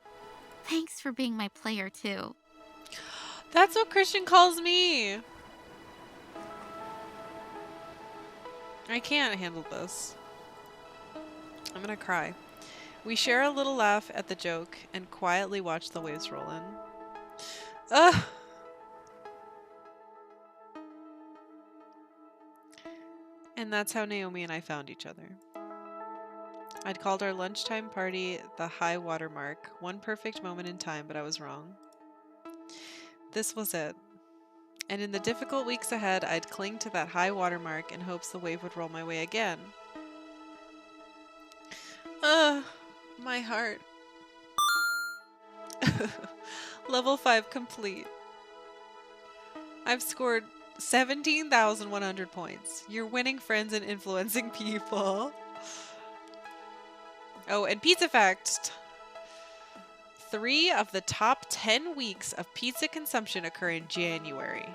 Speaker 6: Thanks for being my player, too.
Speaker 1: That's what Christian calls me. I can't handle this. I'm gonna cry. We share a little laugh at the joke and quietly watch the waves roll in. Ugh! And that's how Naomi and I found each other. I'd called our lunchtime party the high water mark. One perfect moment in time, but I was wrong. This was it. And in the difficult weeks ahead, I'd cling to that high water mark in hopes the wave would roll my way again. Ugh, my heart. Level 5 complete. I've scored 17,100 points. You're winning friends and influencing people. Oh, and pizza fact. 3 of the top 10 weeks of pizza consumption occur in January.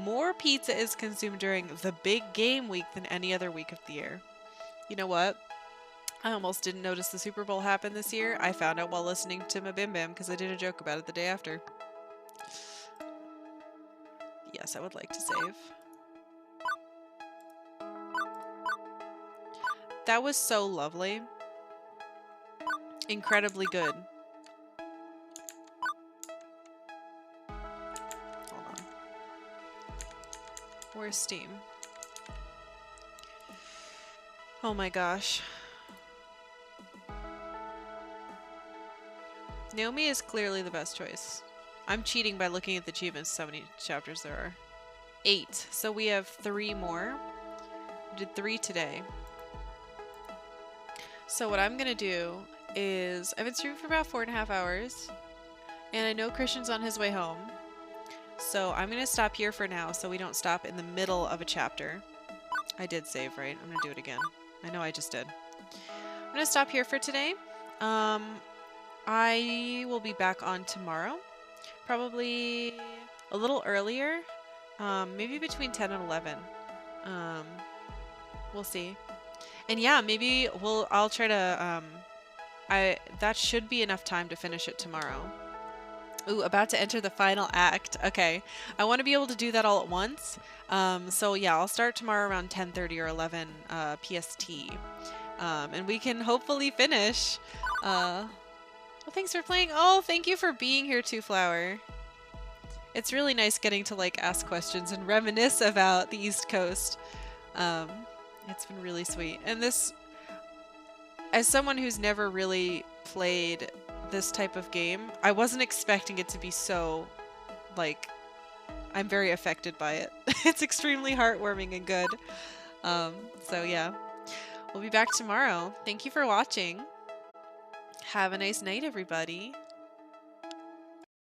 Speaker 1: More pizza is consumed during the big game week than any other week of the year. You know what? I almost didn't notice the Super Bowl happen this year. I found out while listening to my Bim Bam because I did a joke about it the day after. Yes, I would like to save. That was so lovely. Incredibly good. Hold on. Where's Steam? Oh my gosh. Naomi is clearly the best choice. I'm cheating by looking at the achievements, so many chapters there are. 8. So we have 3 more. We did 3 today. So what I'm going to do is, I've been streaming for about 4.5 hours. And I know Christian's on his way home. So I'm going to stop here for now so we don't stop in the middle of a chapter. I did save, right? I'm going to do it again. I know I just did. I'm going to stop here for today. I will be back on tomorrow. Probably a little earlier. Maybe between 10 and 11. We'll see. And yeah, maybe I'll try to, that should be enough time to finish it tomorrow. Ooh, about to enter the final act. Okay. I want to be able to do that all at once. So yeah, I'll start tomorrow around 10:30 or 11 PST. And we can hopefully finish. Well, thanks for playing. Oh, thank you for being here, Two Flower. It's really nice getting to like ask questions and reminisce about the East Coast. It's been really sweet. And this, as someone who's never really played this type of game, I wasn't expecting it to be so, like, I'm very affected by it. It's extremely heartwarming and good. So yeah, we'll be back tomorrow. Thank you for watching. Have a nice night, everybody.